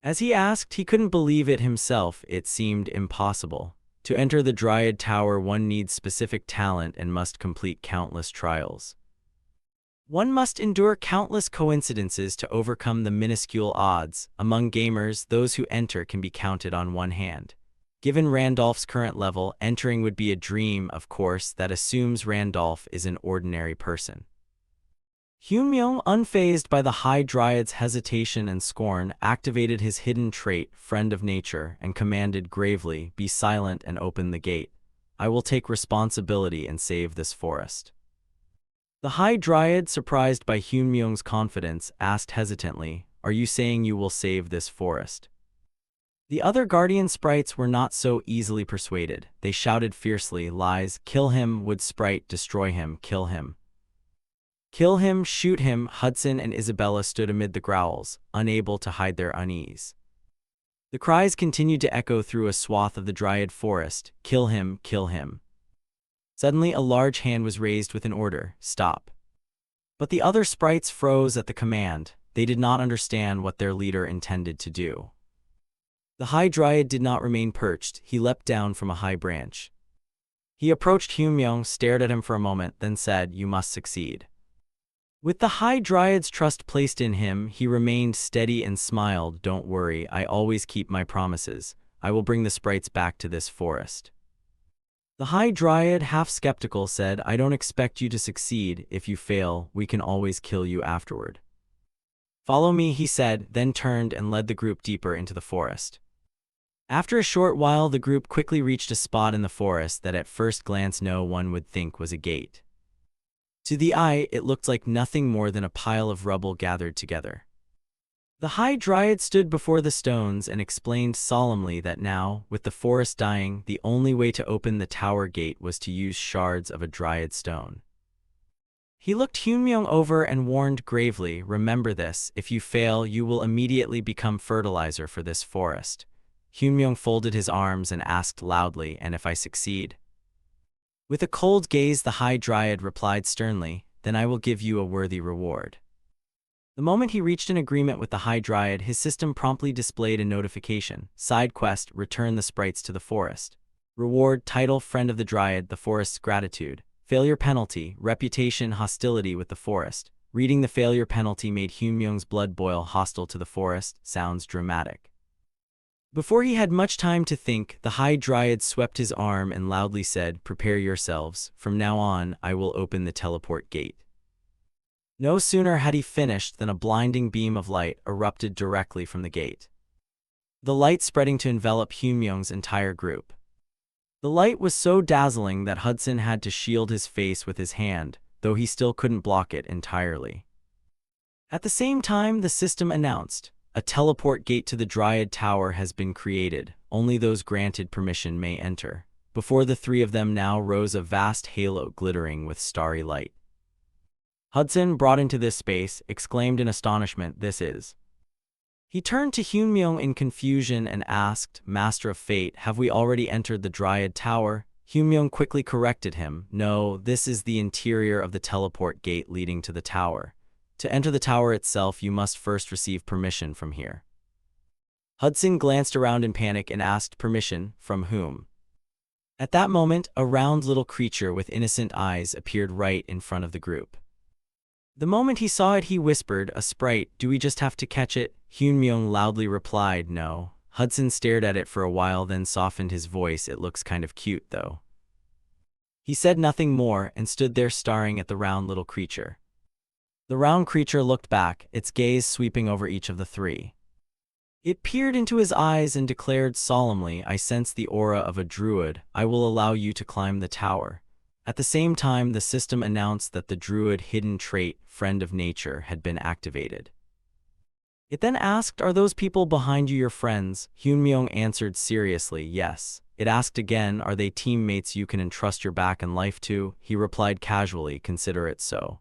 As he asked, he couldn't believe it himself. It seemed impossible. To enter the Dryad Tower, one needs specific talent and must complete countless trials. One must endure countless coincidences to overcome the minuscule odds. Among gamers, those who enter can be counted on one hand. Given Randolph's current level, entering would be a dream. Of course, that assumes Randolph is an ordinary person. Hyunmyung, unfazed by the High Dryad's hesitation and scorn, activated his hidden trait, Friend of Nature, and commanded gravely, "Be silent and open the gate. I will take responsibility and save this forest." The High Dryad, surprised by Hyunmyung's confidence, asked hesitantly, "Are you saying you will save this forest?" The other guardian sprites were not so easily persuaded. They shouted fiercely, "Lies! Kill him, Wood Sprite! Destroy him! Kill him! Kill him! Shoot him!" Hudson and Isabella stood amid the growls, unable to hide their unease. The cries continued to echo through a swath of the Dryad forest, "Kill him! Kill him!" Suddenly, a large hand was raised with an order, "Stop." But the other sprites froze at the command. They did not understand what their leader intended to do. The High Dryad did not remain perched. He leapt down from a high branch. He approached Hyunmyung, stared at him for a moment, then said, "You must succeed." With the High Dryad's trust placed in him, he remained steady and smiled, "Don't worry, I always keep my promises. I will bring the sprites back to this forest." The High Dryad, half skeptical, said, "I don't expect you to succeed. If you fail, we can always kill you afterward." "Follow me," he said, then turned and led the group deeper into the forest. After a short while, the group quickly reached a spot in the forest that at first glance no one would think was a gate. To the eye, it looked like nothing more than a pile of rubble gathered together. The High Dryad stood before the stones and explained solemnly that now, with the forest dying, the only way to open the tower gate was to use shards of a Dryad stone. He looked Hyunmyoung over and warned gravely, "Remember this, if you fail, you will immediately become fertilizer for this forest." Hyunmyoung folded his arms and asked loudly, "And if I succeed?" With a cold gaze, the High Dryad replied sternly, "Then I will give you a worthy reward." The moment he reached an agreement with the High Dryad, his system promptly displayed a notification. Side quest: return the sprites to the forest. Reward: title, friend of the Dryad, the forest's gratitude. Failure penalty: reputation, hostility with the forest. Reading the failure penalty made Hyunmyoung's blood boil. Hostile to the forest sounds dramatic. Before he had much time to think, the High Dryad swept his arm and loudly said, "Prepare yourselves. From now on, I will open the teleport gate." No sooner had he finished than a blinding beam of light erupted directly from the gate. The light spreading to envelop Hyunmyoung's entire group. The light was so dazzling that Hudson had to shield his face with his hand, though he still couldn't block it entirely. At the same time, the system announced, "A teleport gate to the Dryad Tower has been created. Only those granted permission may enter." Before the three of them now rose a vast halo glittering with starry light. Hudson, brought into this space, exclaimed in astonishment, "This is..." He turned to Hyunmyoung in confusion and asked, "Master of Fate, have we already entered the Dryad Tower?" Hyunmyoung quickly corrected him, "No, this is the interior of the teleport gate leading to the tower. To enter the tower itself, you must first receive permission from here." Hudson glanced around in panic and asked, "Permission? From whom?" At that moment, a round little creature with innocent eyes appeared right in front of the group. The moment he saw it, he whispered, "A sprite, do we just have to catch it?" Hyunmyoung loudly replied, "No." Hudson stared at it for a while, then softened his voice, "It looks kind of cute, though." He said nothing more and stood there staring at the round little creature. The round creature looked back, its gaze sweeping over each of the three. It peered into his eyes and declared solemnly, "I sense the aura of a druid. I will allow you to climb the tower." At the same time, the system announced that the druid hidden trait, Friend of Nature, had been activated. It then asked, "Are those people behind you your friends?" Hyunmyoung answered seriously, "Yes." It asked again, "Are they teammates you can entrust your back and life to?" He replied casually, "Consider it so."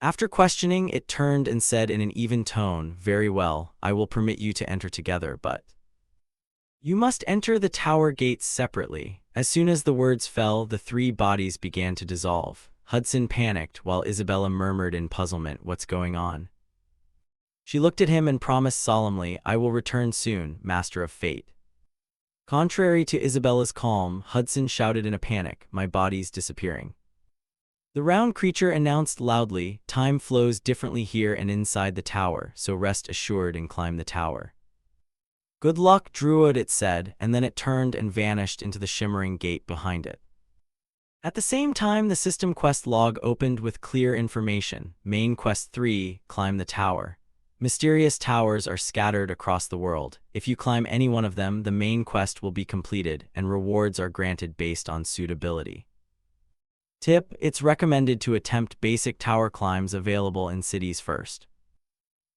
After questioning, it turned and said in an even tone, "Very well, I will permit you to enter together, but you must enter the tower gates separately." As soon as the words fell, the three bodies began to dissolve. Hudson panicked, while Isabella murmured in puzzlement, "What's going on?" She looked at him and promised solemnly, "I will return soon, Master of Fate." Contrary to Isabella's calm, Hudson shouted in a panic, "My body's disappearing." The round creature announced loudly, "Time flows differently here and inside the tower, so rest assured and climb the tower." "Good luck, Druid," it said, and then it turned and vanished into the shimmering gate behind it. At the same time, the system quest log opened with clear information. Main Quest 3, Climb the Tower. Mysterious towers are scattered across the world. If you climb any one of them, the main quest will be completed, and rewards are granted based on suitability. Tip: it's recommended to attempt basic tower climbs available in cities first.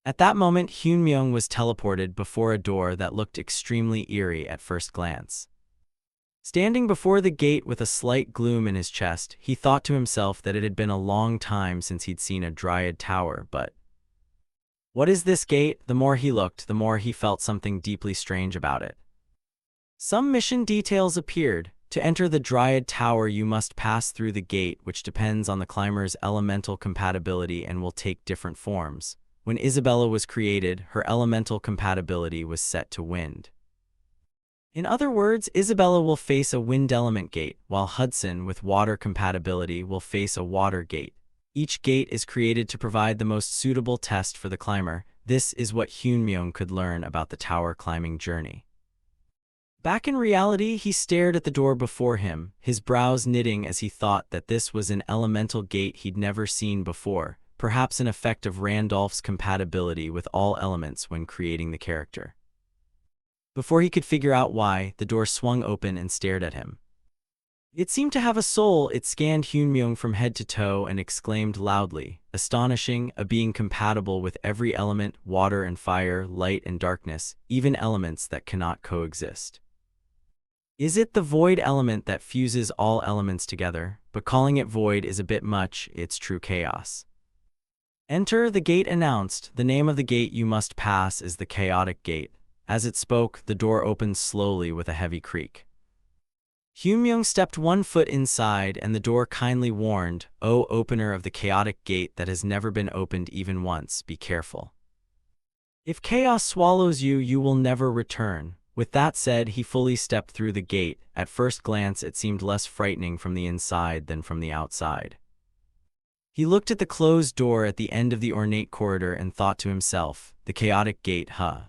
At that moment, Hyunmyoung was teleported before a door that looked extremely eerie at first glance. Standing before the gate with a slight gloom in his chest, he thought to himself that it had been a long time since he'd seen a Dryad tower, but what is this gate? The more he looked, the more he felt something deeply strange about it. Some mission details appeared. To enter the Dryad Tower, you must pass through the gate, which depends on the climber's elemental compatibility and will take different forms. When Isabella was created, her elemental compatibility was set to wind. In other words, Isabella will face a wind element gate, while Hudson, with water compatibility, will face a water gate. Each gate is created to provide the most suitable test for the climber. This is what Hyunmyoung could learn about the tower climbing journey. Back in reality, he stared at the door before him, his brows knitting as he thought that this was an elemental gate he'd never seen before, perhaps an effect of Randolph's compatibility with all elements when creating the character. Before he could figure out why, the door swung open and stared at him. It seemed to have a soul. It scanned Hyunmyung from head to toe and exclaimed loudly, "Astonishing, a being compatible with every element, water and fire, light and darkness, even elements that cannot coexist. Is it the void element that fuses all elements together? But calling it void is a bit much, it's true chaos. Enter," the gate announced. "The name of the gate you must pass is the chaotic gate." As it spoke, the door opened slowly with a heavy creak. Hyunmyung stepped 1 foot inside, and the door kindly warned, "O opener of the chaotic gate that has never been opened even once, be careful. If chaos swallows you, you will never return." With that said, he fully stepped through the gate. At first glance, it seemed less frightening from the inside than from the outside. He looked at the closed door at the end of the ornate corridor and thought to himself, "The chaotic gate, huh?"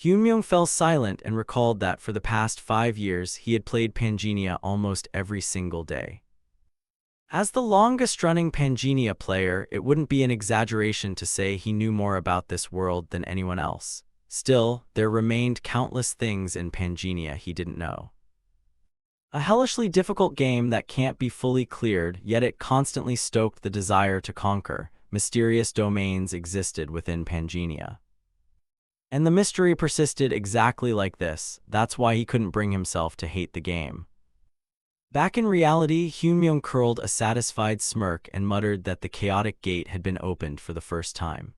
Hyunmyung fell silent and recalled that for the past 5 years he had played Pangenia almost every single day. As the longest-running Pangenia player, it wouldn't be an exaggeration to say he knew more about this world than anyone else. Still, there remained countless things in Pangenia he didn't know. A hellishly difficult game that can't be fully cleared, yet it constantly stoked the desire to conquer. Mysterious domains existed within Pangenia. And the mystery persisted exactly like this. That's why he couldn't bring himself to hate the game. Back in reality, Hyunmyung curled a satisfied smirk and muttered that the chaotic gate had been opened for the first time.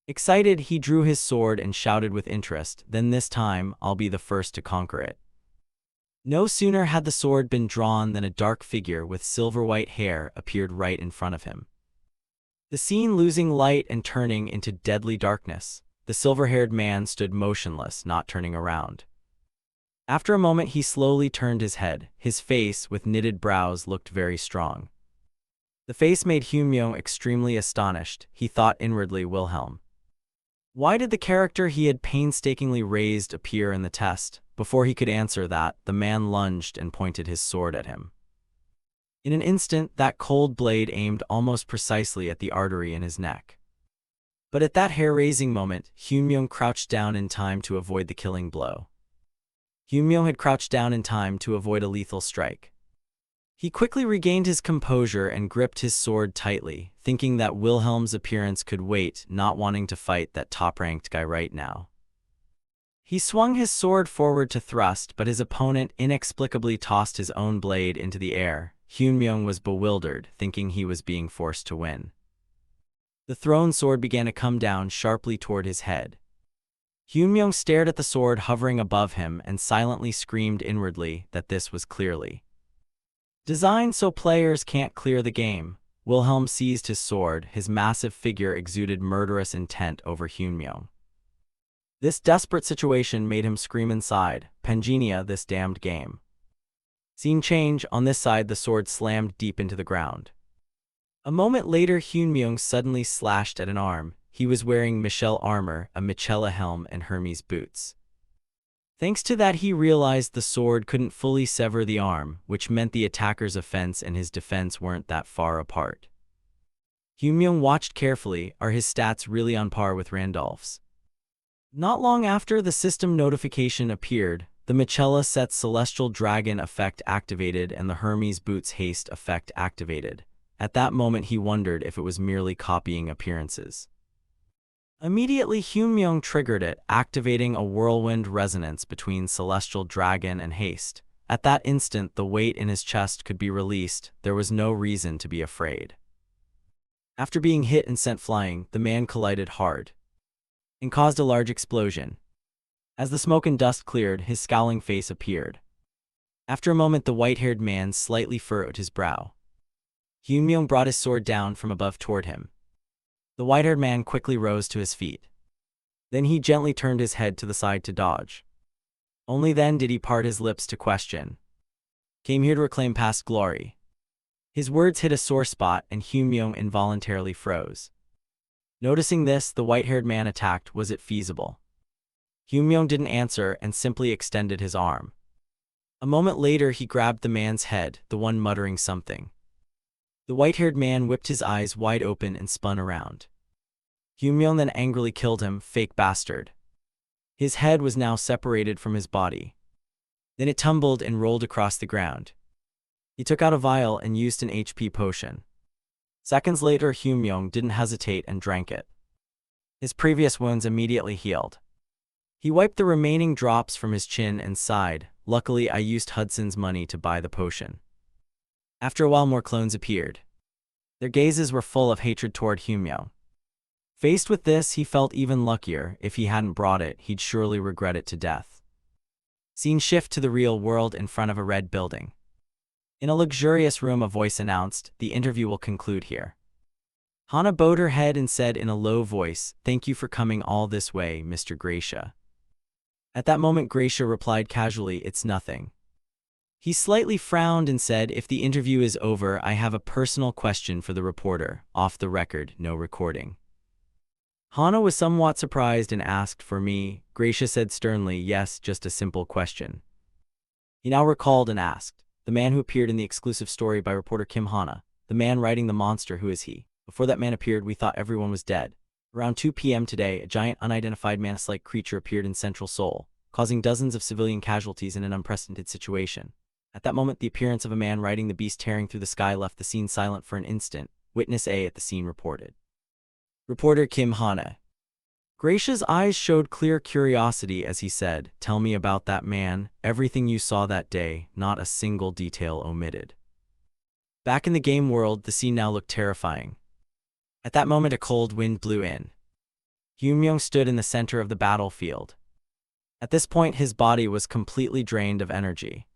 Excited, he drew his sword and shouted with interest, "Then this time, I'll be the first to conquer it." No sooner had the sword been drawn than a dark figure with silver-white hair appeared right in front of him. The scene losing light and turning into deadly darkness. The silver-haired man stood motionless, not turning around. After a moment, he slowly turned his head. His face, with knitted brows, looked very strong. The face made Hyunmyung extremely astonished. He thought inwardly, Wilhelm. Why did the character he had painstakingly raised appear in the test? Before he could answer that, the man lunged and pointed his sword at him. In an instant, that cold blade aimed almost precisely at the artery in his neck. But at that hair-raising moment, Hyunmyung crouched down in time to avoid the killing blow. Hyunmyung had crouched down in time to avoid a lethal strike. He quickly regained his composure and gripped his sword tightly, thinking that Wilhelm's appearance could wait, not wanting to fight that top-ranked guy right now. He swung his sword forward to thrust, but his opponent inexplicably tossed his own blade into the air. Hyunmyung was bewildered, thinking he was being forced to win. The thrown sword began to come down sharply toward his head. Hyunmyung stared at the sword hovering above him and silently screamed inwardly that this was clearly designed so players can't clear the game. Wilhelm seized his sword. His massive figure exuded murderous intent over Hyunmyung. This desperate situation made him scream inside, "Pangenia, this damned game." Scene change. On this side, the sword slammed deep into the ground. A moment later, Hyunmyung suddenly slashed at an arm. He was wearing Michelle armor, a Michela helm, and Hermes boots. Thanks to that, he realized the sword couldn't fully sever the arm, which meant the attacker's offense and his defense weren't that far apart. Hyunmyung watched carefully. Are his stats really on par with Randolph's? Not long after, the system notification appeared. The Michela Set's Celestial Dragon effect activated and the Hermes Boots Haste effect activated. At that moment, he wondered if it was merely copying appearances. Immediately, Hyunmyung triggered it, activating a whirlwind resonance between Celestial Dragon and Haste. At that instant, the weight in his chest could be released. There was no reason to be afraid. After being hit and sent flying, the man collided hard and caused a large explosion. As the smoke and dust cleared, his scowling face appeared. After a moment, the white-haired man slightly furrowed his brow. Hyunmyung brought his sword down from above toward him. The white-haired man quickly rose to his feet. Then he gently turned his head to the side to dodge. Only then did he part his lips to question. "Came here to reclaim past glory." His words hit a sore spot, and Hyunmyung involuntarily froze. Noticing this, the white-haired man attacked. Was it feasible? Hyunmyung didn't answer and simply extended his arm. A moment later, he grabbed the man's head, the one muttering something. The white-haired man whipped his eyes wide open and spun around. Hyunmyung then angrily killed him, fake bastard. His head was now separated from his body. Then it tumbled and rolled across the ground. He took out a vial and used an HP potion. Seconds later, Hyunmyong didn't hesitate and drank it. His previous wounds immediately healed. He wiped the remaining drops from his chin and sighed, "Luckily I used Hudson's money to buy the potion." After a while, more clones appeared. Their gazes were full of hatred toward Hyunmyong. Faced with this, he felt even luckier. If he hadn't brought it, he'd surely regret it to death. Scene shift to the real world in front of a red building. In a luxurious room, a voice announced, "The interview will conclude here." Hana bowed her head and said in a low voice, "Thank you for coming all this way, Mr. Gracia." At that moment, Gracia replied casually, "It's nothing." He slightly frowned and said, "If the interview is over, I have a personal question for the reporter. Off the record, no recording." Hana was somewhat surprised and asked, "For me?" Gracia said sternly, "Yes, just a simple question." He now recalled and asked, "The man who appeared in the exclusive story by reporter Kim Hana, the man riding the monster, who is he?" Before that man appeared, we thought everyone was dead. Around 2 p.m. today, a giant unidentified mantis-like creature appeared in central Seoul, causing dozens of civilian casualties in an unprecedented situation. At that moment, the appearance of a man riding the beast tearing through the sky left the scene silent for an instant. Witness A at the scene reported. Reporter Kim Hana. Gracia's eyes showed clear curiosity as he said, "Tell me about that man, everything you saw that day, not a single detail omitted." Back in the game world, the scene now looked terrifying. At that moment, a cold wind blew in. Hyunmyong stood in the center of the battlefield. At this point, his body was completely drained of energy.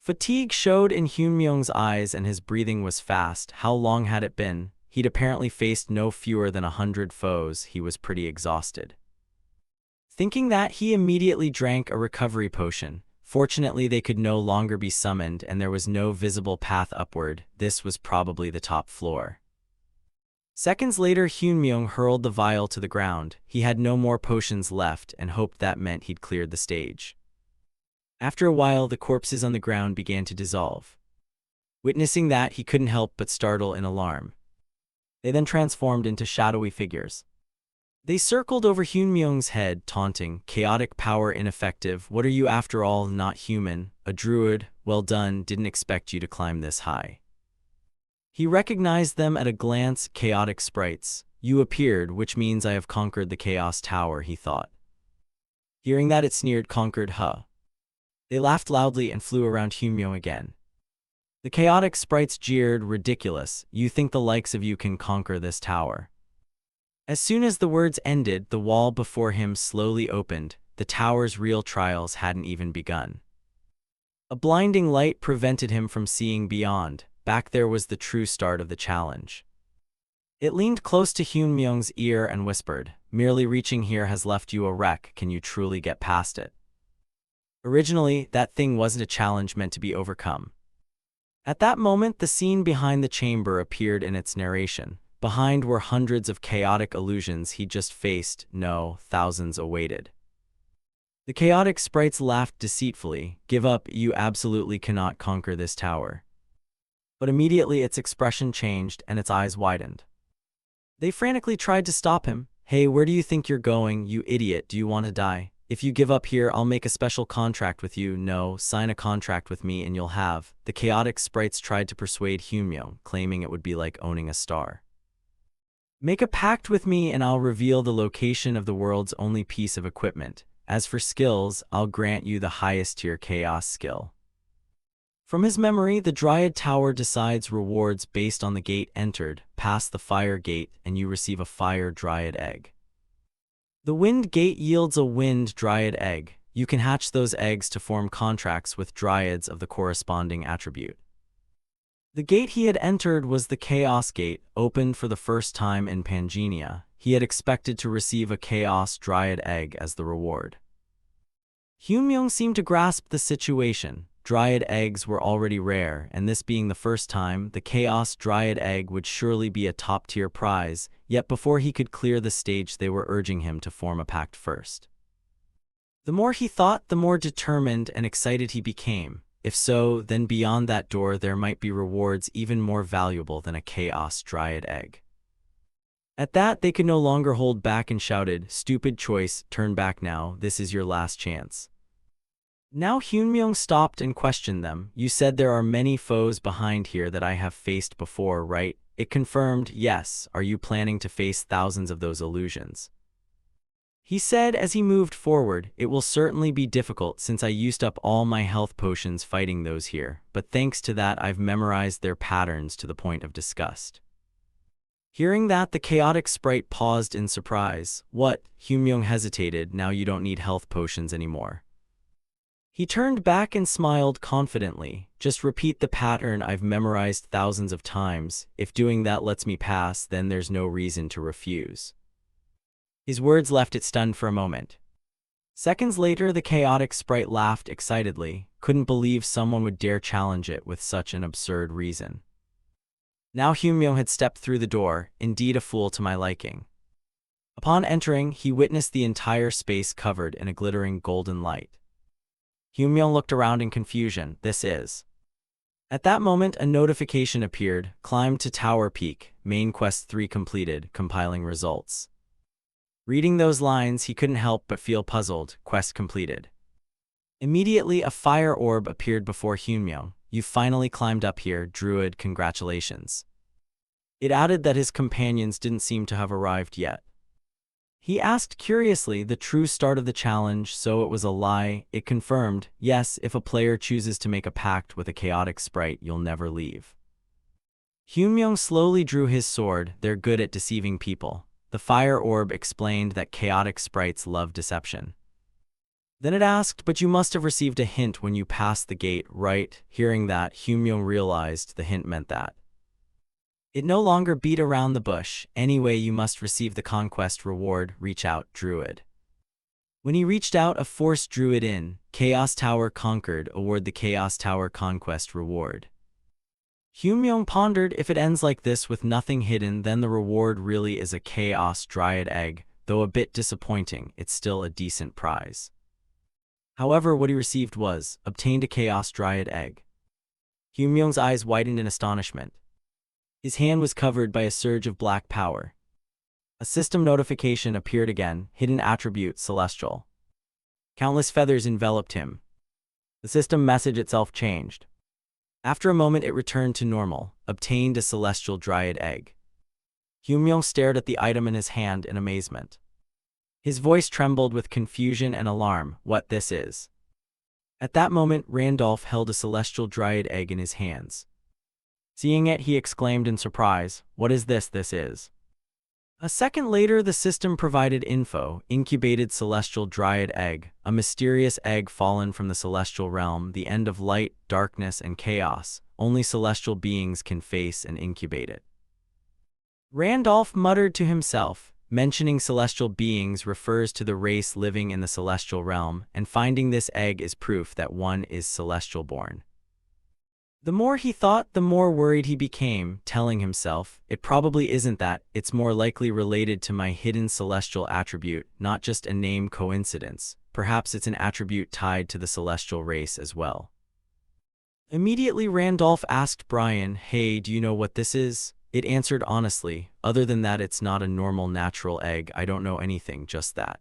Fatigue showed in Hyunmyong's eyes and his breathing was fast. How long had it been? He'd apparently faced no fewer than 100 foes. He was pretty exhausted. Thinking that, he immediately drank a recovery potion. Fortunately, they could no longer be summoned and there was no visible path upward. This was probably the top floor. Seconds later, Hyunmyong hurled the vial to the ground. He had no more potions left and hoped that meant he'd cleared the stage. After a while, the corpses on the ground began to dissolve. Witnessing that, he couldn't help but startle in alarm. They then transformed into shadowy figures. They circled over Hyunmyong's head, taunting, "Chaotic power ineffective. What are you after all? Not human. A druid. Well done, didn't expect you to climb this high." He recognized them at a glance. "Chaotic sprites. You appeared, which means I have conquered the Chaos Tower," he thought. Hearing that, it sneered, "Conquered, huh?" They laughed loudly and flew around Hyunmyong again. The chaotic sprites jeered, "Ridiculous. You think the likes of you can conquer this tower?" As soon as the words ended, the wall before him slowly opened. The tower's real trials hadn't even begun. A blinding light prevented him from seeing beyond. Back there was the true start of the challenge. It leaned close to Hyunmyong's ear and whispered, "Merely reaching here has left you a wreck. Can you truly get past it?" Originally, that thing wasn't a challenge meant to be overcome. At that moment, the scene behind the chamber appeared in its narration. Behind were hundreds of chaotic illusions he just faced. No, thousands awaited. The chaotic sprites laughed deceitfully. "Give up, you absolutely cannot conquer this tower." But immediately its expression changed and its eyes widened. They frantically tried to stop him. "Hey, where do you think you're going, you idiot? Do you want to die? If you give up here, I'll make a special contract with you." "No, sign a contract with me and you'll have." The chaotic sprites tried to persuade Hyunmyong, claiming it would be like owning a star. "Make a pact with me and I'll reveal the location of the world's only piece of equipment. As for skills, I'll grant you the highest tier chaos skill." From his memory, the Dryad Tower decides rewards based on the gate entered. Pass the fire gate and you receive a fire Dryad egg. The wind gate yields a wind Dryad egg. You can hatch those eggs to form contracts with Dryads of the corresponding attribute. The gate he had entered was the Chaos Gate, opened for the first time in Pangenia. He had expected to receive a Chaos Dryad egg as the reward. Hyunmyong seemed to grasp the situation. Dryad eggs were already rare, and this being the first time, the Chaos Dryad egg would surely be a top-tier prize, yet before he could clear the stage they were urging him to form a pact first. The more he thought, the more determined and excited he became. If so, then beyond that door there might be rewards even more valuable than a Chaos Dryad egg. At that, they could no longer hold back and shouted, "Stupid choice, turn back now, this is your last chance." Now Hyunmyung stopped and questioned them. You said there are many foes behind here that I have faced before, right? It confirmed, yes. Are you planning to face thousands of those illusions? He said as he moved forward, it will certainly be difficult since I used up all my health potions fighting those here, but thanks to that I've memorized their patterns to the point of disgust. Hearing that, the chaotic sprite paused in surprise. What? Hyunmyung hesitated. Now you don't need health potions anymore. He turned back and smiled confidently. Just repeat the pattern I've memorized thousands of times. If doing that lets me pass, then there's no reason to refuse. His words left it stunned for a moment. Seconds later, the chaotic sprite laughed excitedly, couldn't believe someone would dare challenge it with such an absurd reason. Now Hyunmyung had stepped through the door, indeed a fool to my liking. Upon entering, he witnessed the entire space covered in a glittering golden light. Hyunmyung looked around in confusion. This is... At that moment, a notification appeared. Climbed to Tower Peak, main quest 3 completed, compiling results. Reading those lines, he couldn't help but feel puzzled. Quest completed. Immediately, a fire orb appeared before Hyunmyung. You finally climbed up here, Druid, congratulations. It added that his companions didn't seem to have arrived yet. He asked curiously the true start of the challenge, so it was a lie. It confirmed, yes, if a player chooses to make a pact with a chaotic sprite, you'll never leave. Hyunmyung slowly drew his sword. They're good at deceiving people. The fire orb explained that chaotic sprites love deception. Then it asked, but you must have received a hint when you passed the gate, right? Hearing that, Hyunmyung realized the hint meant that it no longer beat around the bush. Anyway, you must receive the conquest reward. Reach out, Druid. When he reached out, a force drew it in. Chaos Tower conquered. Award the Chaos Tower conquest reward. Hyunmyung pondered, if it ends like this with nothing hidden, then the reward really is a Chaos Dryad egg. Though a bit disappointing, it's still a decent prize. However, what he received was, obtained a Chaos Dryad egg. Hyunmyung's eyes widened in astonishment. His hand was covered by a surge of black power. A system notification appeared again, hidden attribute celestial. Countless feathers enveloped him. The system message itself changed. After a moment it returned to normal, obtained a celestial dryad egg. Hyunmyung stared at the item in his hand in amazement. His voice trembled with confusion and alarm. What this is? At that moment, Randolph held a celestial dryad egg in his hands. Seeing it, he exclaimed in surprise, what is this? This is... A second later, the system provided info. Incubated celestial dryad egg, a mysterious egg fallen from the celestial realm, the end of light, darkness, and chaos. Only celestial beings can face and incubate it. Randolph muttered to himself. Mentioning celestial beings refers to the race living in the celestial realm, and finding this egg is proof that one is celestial born. The more he thought, the more worried he became, telling himself, it probably isn't that, it's more likely related to my hidden celestial attribute, not just a name coincidence. Perhaps it's an attribute tied to the celestial race as well. Immediately Randolph asked Brian, hey, do you know what this is? It answered honestly, other than that it's not a normal natural egg, I don't know anything, just that.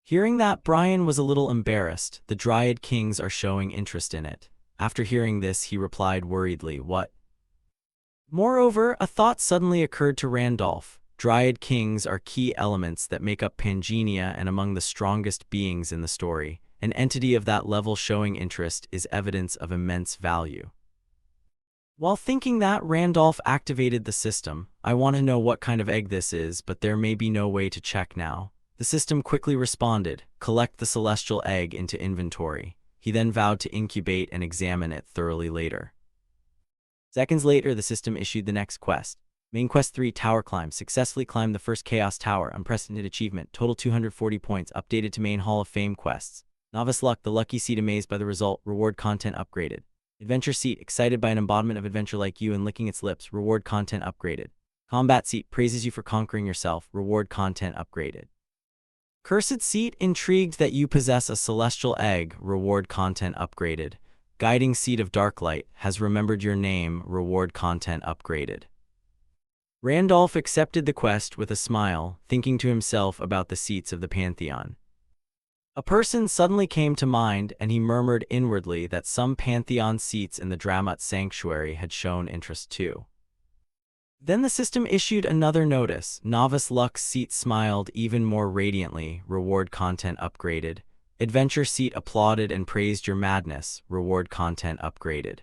Hearing that, Brian was a little embarrassed. The Dryad Kings are showing interest in it. After hearing this, he replied worriedly, what? Moreover, a thought suddenly occurred to Randolph. Dryad Kings are key elements that make up Pangea and among the strongest beings in the story. An entity of that level showing interest is evidence of immense value. While thinking that, Randolph activated the system. I want to know what kind of egg this is, but there may be no way to check now. The system quickly responded, collect the celestial egg into inventory. He then vowed to incubate and examine it thoroughly later. Seconds later, the system issued the next quest. Main Quest 3 Tower Climb. Successfully climbed the first Chaos Tower. Unprecedented achievement. Total 240 points. Updated to main Hall of Fame quests. Novice Luck. The lucky seat amazed by the result. Reward content upgraded. Adventure Seat, excited by an embodiment of adventure like you and licking its lips. Reward content upgraded. Combat Seat, praises you for conquering yourself. Reward content upgraded. Cursed Seat, intrigued that you possess a celestial egg. Reward content upgraded. Guiding Seat of Darklight, has remembered your name. Reward content upgraded. Randolph accepted the quest with a smile, thinking to himself about the seats of the Pantheon. A person suddenly came to mind, and he murmured inwardly that some pantheon seats in the Dramut sanctuary had shown interest too. Then the system issued another notice. Novice Lux seat smiled even more radiantly, reward content upgraded. Adventure seat applauded and praised your madness, reward content upgraded.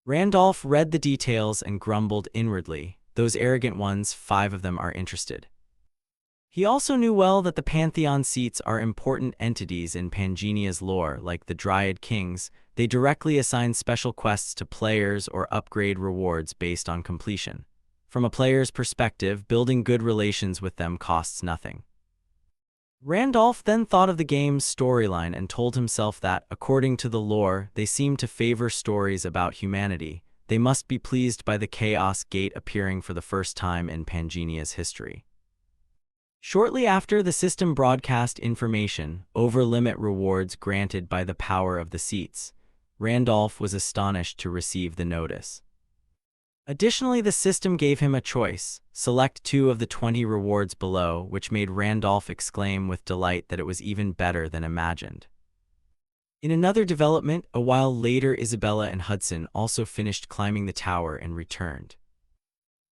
Randolph read the details and grumbled inwardly. Those arrogant ones, 5 of them are interested. He also knew well that the Pantheon seats are important entities in Pangenia's lore, like the Dryad Kings. They directly assign special quests to players or upgrade rewards based on completion. From a player's perspective, building good relations with them costs nothing. Randolph then thought of the game's storyline and told himself that, according to the lore, they seem to favor stories about humanity. They must be pleased by the Chaos Gate appearing for the first time in Pangenia's history. Shortly after, the system broadcast information, over-limit rewards granted by the power of the seats. Randolph was astonished to receive the notice. Additionally, the system gave him a choice. Select 2 of the 20 rewards below, which made Randolph exclaim with delight that it was even better than imagined. In another development, a while later, Isabella and Hudson also finished climbing the tower and returned.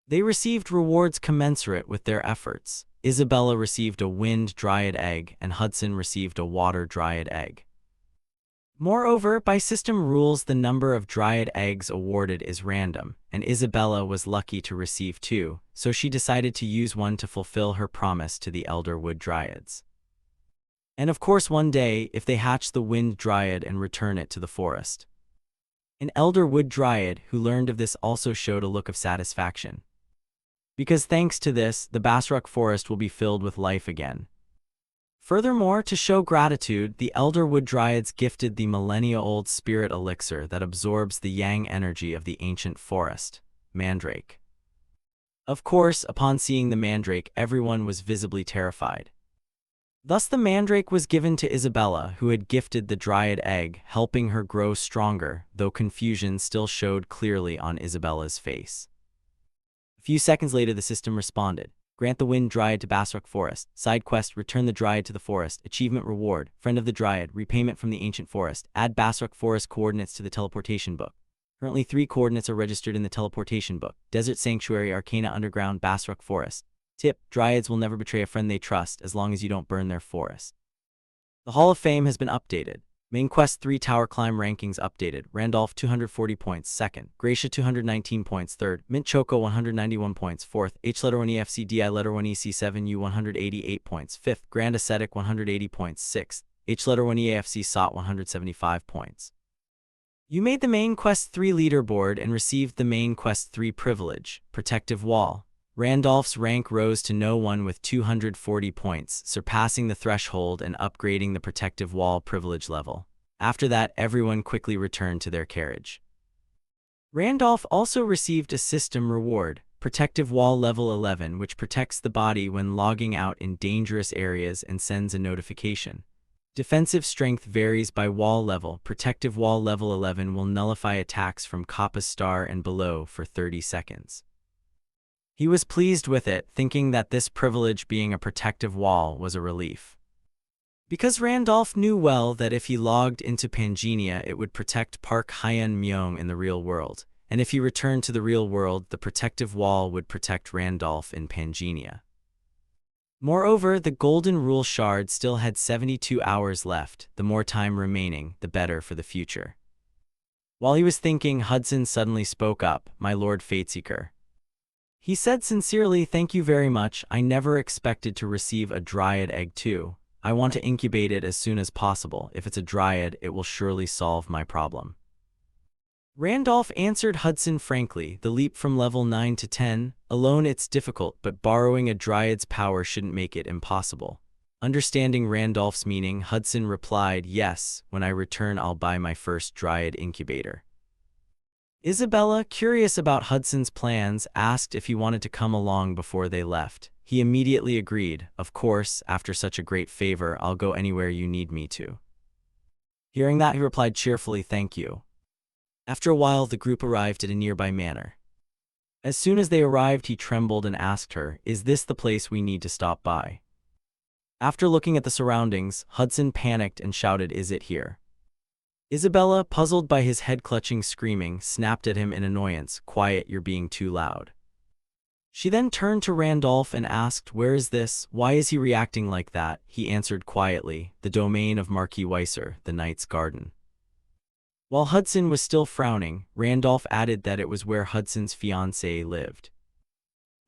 They received rewards commensurate with their efforts. Isabella received a wind dryad egg, and Hudson received a water dryad egg. Moreover, by system rules, the number of dryad eggs awarded is random, and Isabella was lucky to receive 2, so she decided to use one to fulfill her promise to the elder wood dryads. And of course, one day, if they hatch the wind dryad and return it to the forest. An elder wood dryad who learned of this also showed a look of satisfaction. Because thanks to this, the Basruk forest will be filled with life again. Furthermore, to show gratitude, the elder wood dryads gifted the millennia-old spirit elixir that absorbs the yang energy of the ancient forest, Mandrake. Of course, upon seeing the Mandrake, everyone was visibly terrified. Thus the Mandrake was given to Isabella, who had gifted the dryad egg, helping her grow stronger, though confusion still showed clearly on Isabella's face. A few seconds later, the system responded. Grant the wind dryad to Basruk Forest. Side quest, return the dryad to the forest. Achievement reward, friend of the dryad, repayment from the ancient forest. Add Basruk Forest coordinates to the teleportation book. Currently 3 coordinates are registered in the teleportation book. Desert Sanctuary, Arcana Underground, Basruk Forest. Tip, dryads will never betray a friend they trust as long as you don't burn their forest. The Hall of Fame has been updated. Main Quest 3 Tower Climb Rankings updated. Randolph 240 points 2nd, Gracia 219 points 3rd, Mint Choco 191 points 4th, H letter 1 EFC DI letter 1 EC7 U 188 points 5th, Grand Ascetic 180 points 6th, H letter 1 EAFC SOT 175 points. You made the Main Quest 3 leaderboard and received the Main Quest 3 privilege, Protective Wall. Randolph's rank rose to No. 1 with 240 points, surpassing the threshold and upgrading the Protective Wall privilege level. After that, everyone quickly returned to their carriage. Randolph also received a system reward, Protective Wall level 11, which protects the body when logging out in dangerous areas and sends a notification. Defensive strength varies by wall level. Protective Wall level 11 will nullify attacks from Kappa Star and below for 30 seconds. He was pleased with it, thinking that this privilege being a protective wall was a relief. Because Randolph knew well that if he logged into Pangenia, it would protect Park Hyun-myung in the real world, and if he returned to the real world, the protective wall would protect Randolph in Pangenia. Moreover, the Golden Rule Shard still had 72 hours left. The more time remaining, the better for the future. While he was thinking, Hudson suddenly spoke up, "My Lord Fateseeker." He said sincerely, "Thank you very much. I never expected to receive a dryad egg too. I want to incubate it as soon as possible. If it's a dryad, it will surely solve my problem." Randolph answered Hudson frankly, "The leap from level 9 to 10, alone it's difficult, but borrowing a dryad's power shouldn't make it impossible." Understanding Randolph's meaning, Hudson replied, "Yes, when I return I'll buy my first dryad incubator." Isabella, curious about Hudson's plans, asked if he wanted to come along before they left. He immediately agreed. "Of course, after such a great favor, I'll go anywhere you need me to." Hearing that, he replied cheerfully, "Thank you." After a while, the group arrived at a nearby manor. As soon as they arrived, he trembled and asked her, "Is this the place we need to stop by?" After looking at the surroundings, Hudson panicked and shouted, "Is it here?" Isabella, puzzled by his head-clutching screaming, snapped at him in annoyance, "Quiet, you're being too loud." She then turned to Randolph and asked, "Where is this? Why is he reacting like that?" He answered quietly, "The domain of Marquis Weiser, the Knight's Garden." While Hudson was still frowning, Randolph added that it was where Hudson's fiancée lived.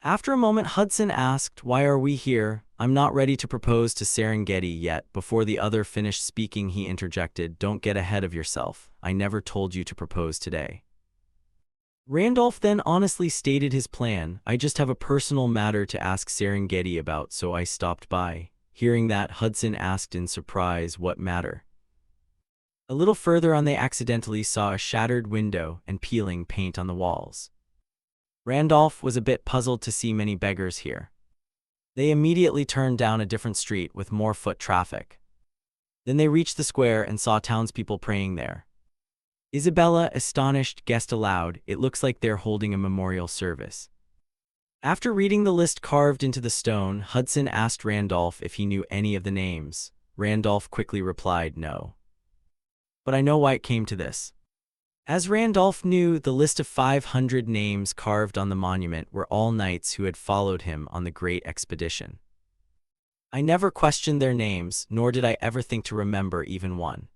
After a moment, Hudson asked, "Why are we here? I'm not ready to propose to Serengeti yet." Before the other finished speaking, he interjected, "Don't get ahead of yourself. I never told you to propose today." Randolph then honestly stated his plan. "I just have a personal matter to ask Serengeti about, so I stopped by." Hearing that, Hudson asked in surprise, "What matter?" A little further on, they accidentally saw a shattered window and peeling paint on the walls. Randolph was a bit puzzled to see many beggars here. They immediately turned down a different street with more foot traffic. Then they reached the square and saw townspeople praying there. Isabella, astonished, guessed aloud, "It looks like they're holding a memorial service." After reading the list carved into the stone, Hudson asked Randolph if he knew any of the names. Randolph quickly replied, "No. But I know why it came to this." As Randolph knew, the list of 500 names carved on the monument were all knights who had followed him on the great expedition. "I never questioned their names, nor did I ever think to remember even one.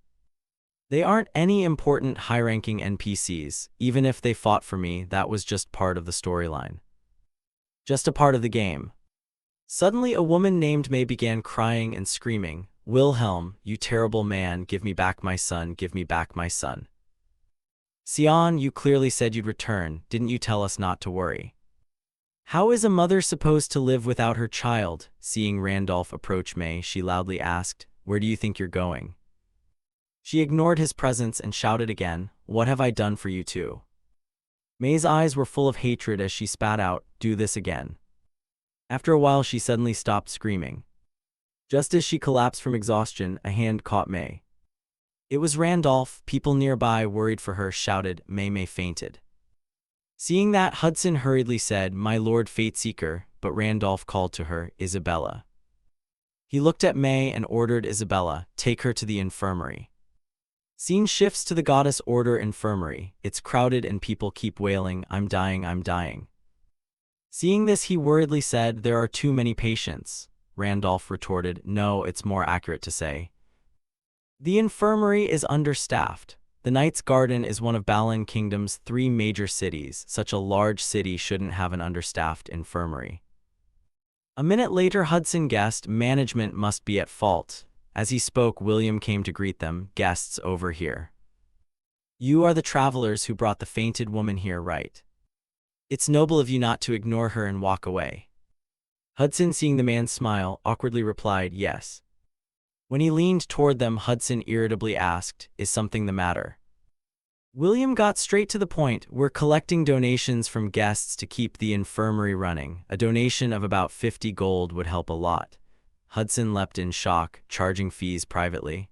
They aren't any important high-ranking NPCs. Even if they fought for me, that was just part of the storyline. Just a part of the game." Suddenly, a woman named May began crying and screaming, "Wilhelm, you terrible man, give me back my son, give me back my son. Sion, you clearly said you'd return, didn't you tell us not to worry? How is a mother supposed to live without her child?" Seeing Randolph approach May, she loudly asked, "Where do you think you're going?" She ignored his presence and shouted again, "What have I done for you two?" May's eyes were full of hatred as she spat out, "Do this again." After a while, she suddenly stopped screaming. Just as she collapsed from exhaustion, a hand caught May. It was Randolph. People nearby, worried for her, shouted, May fainted." Seeing that, Hudson hurriedly said, "My Lord Fateseeker," but Randolph called to her, "Isabella." He looked at May and ordered Isabella, "Take her to the infirmary." Scene shifts to the Goddess Order infirmary. It's crowded and people keep wailing, "I'm dying, I'm dying." Seeing this, he worriedly said, "There are too many patients." Randolph retorted, "No, it's more accurate to say the infirmary is understaffed. The Knight's Garden is one of Balan Kingdom's 3 major cities. Such a large city shouldn't have an understaffed infirmary." A minute later, Hudson guessed management must be at fault. As he spoke, William came to greet them. "Guests, over here. You are the travelers who brought the fainted woman here, right? It's noble of you not to ignore her and walk away." Hudson, seeing the man smile, awkwardly replied, "Yes." When he leaned toward them, Hudson irritably asked, "Is something the matter?" William got straight to the point. "We're collecting donations from guests to keep the infirmary running. A donation of about 50 gold would help a lot." Hudson leapt in shock, "Charging fees privately?"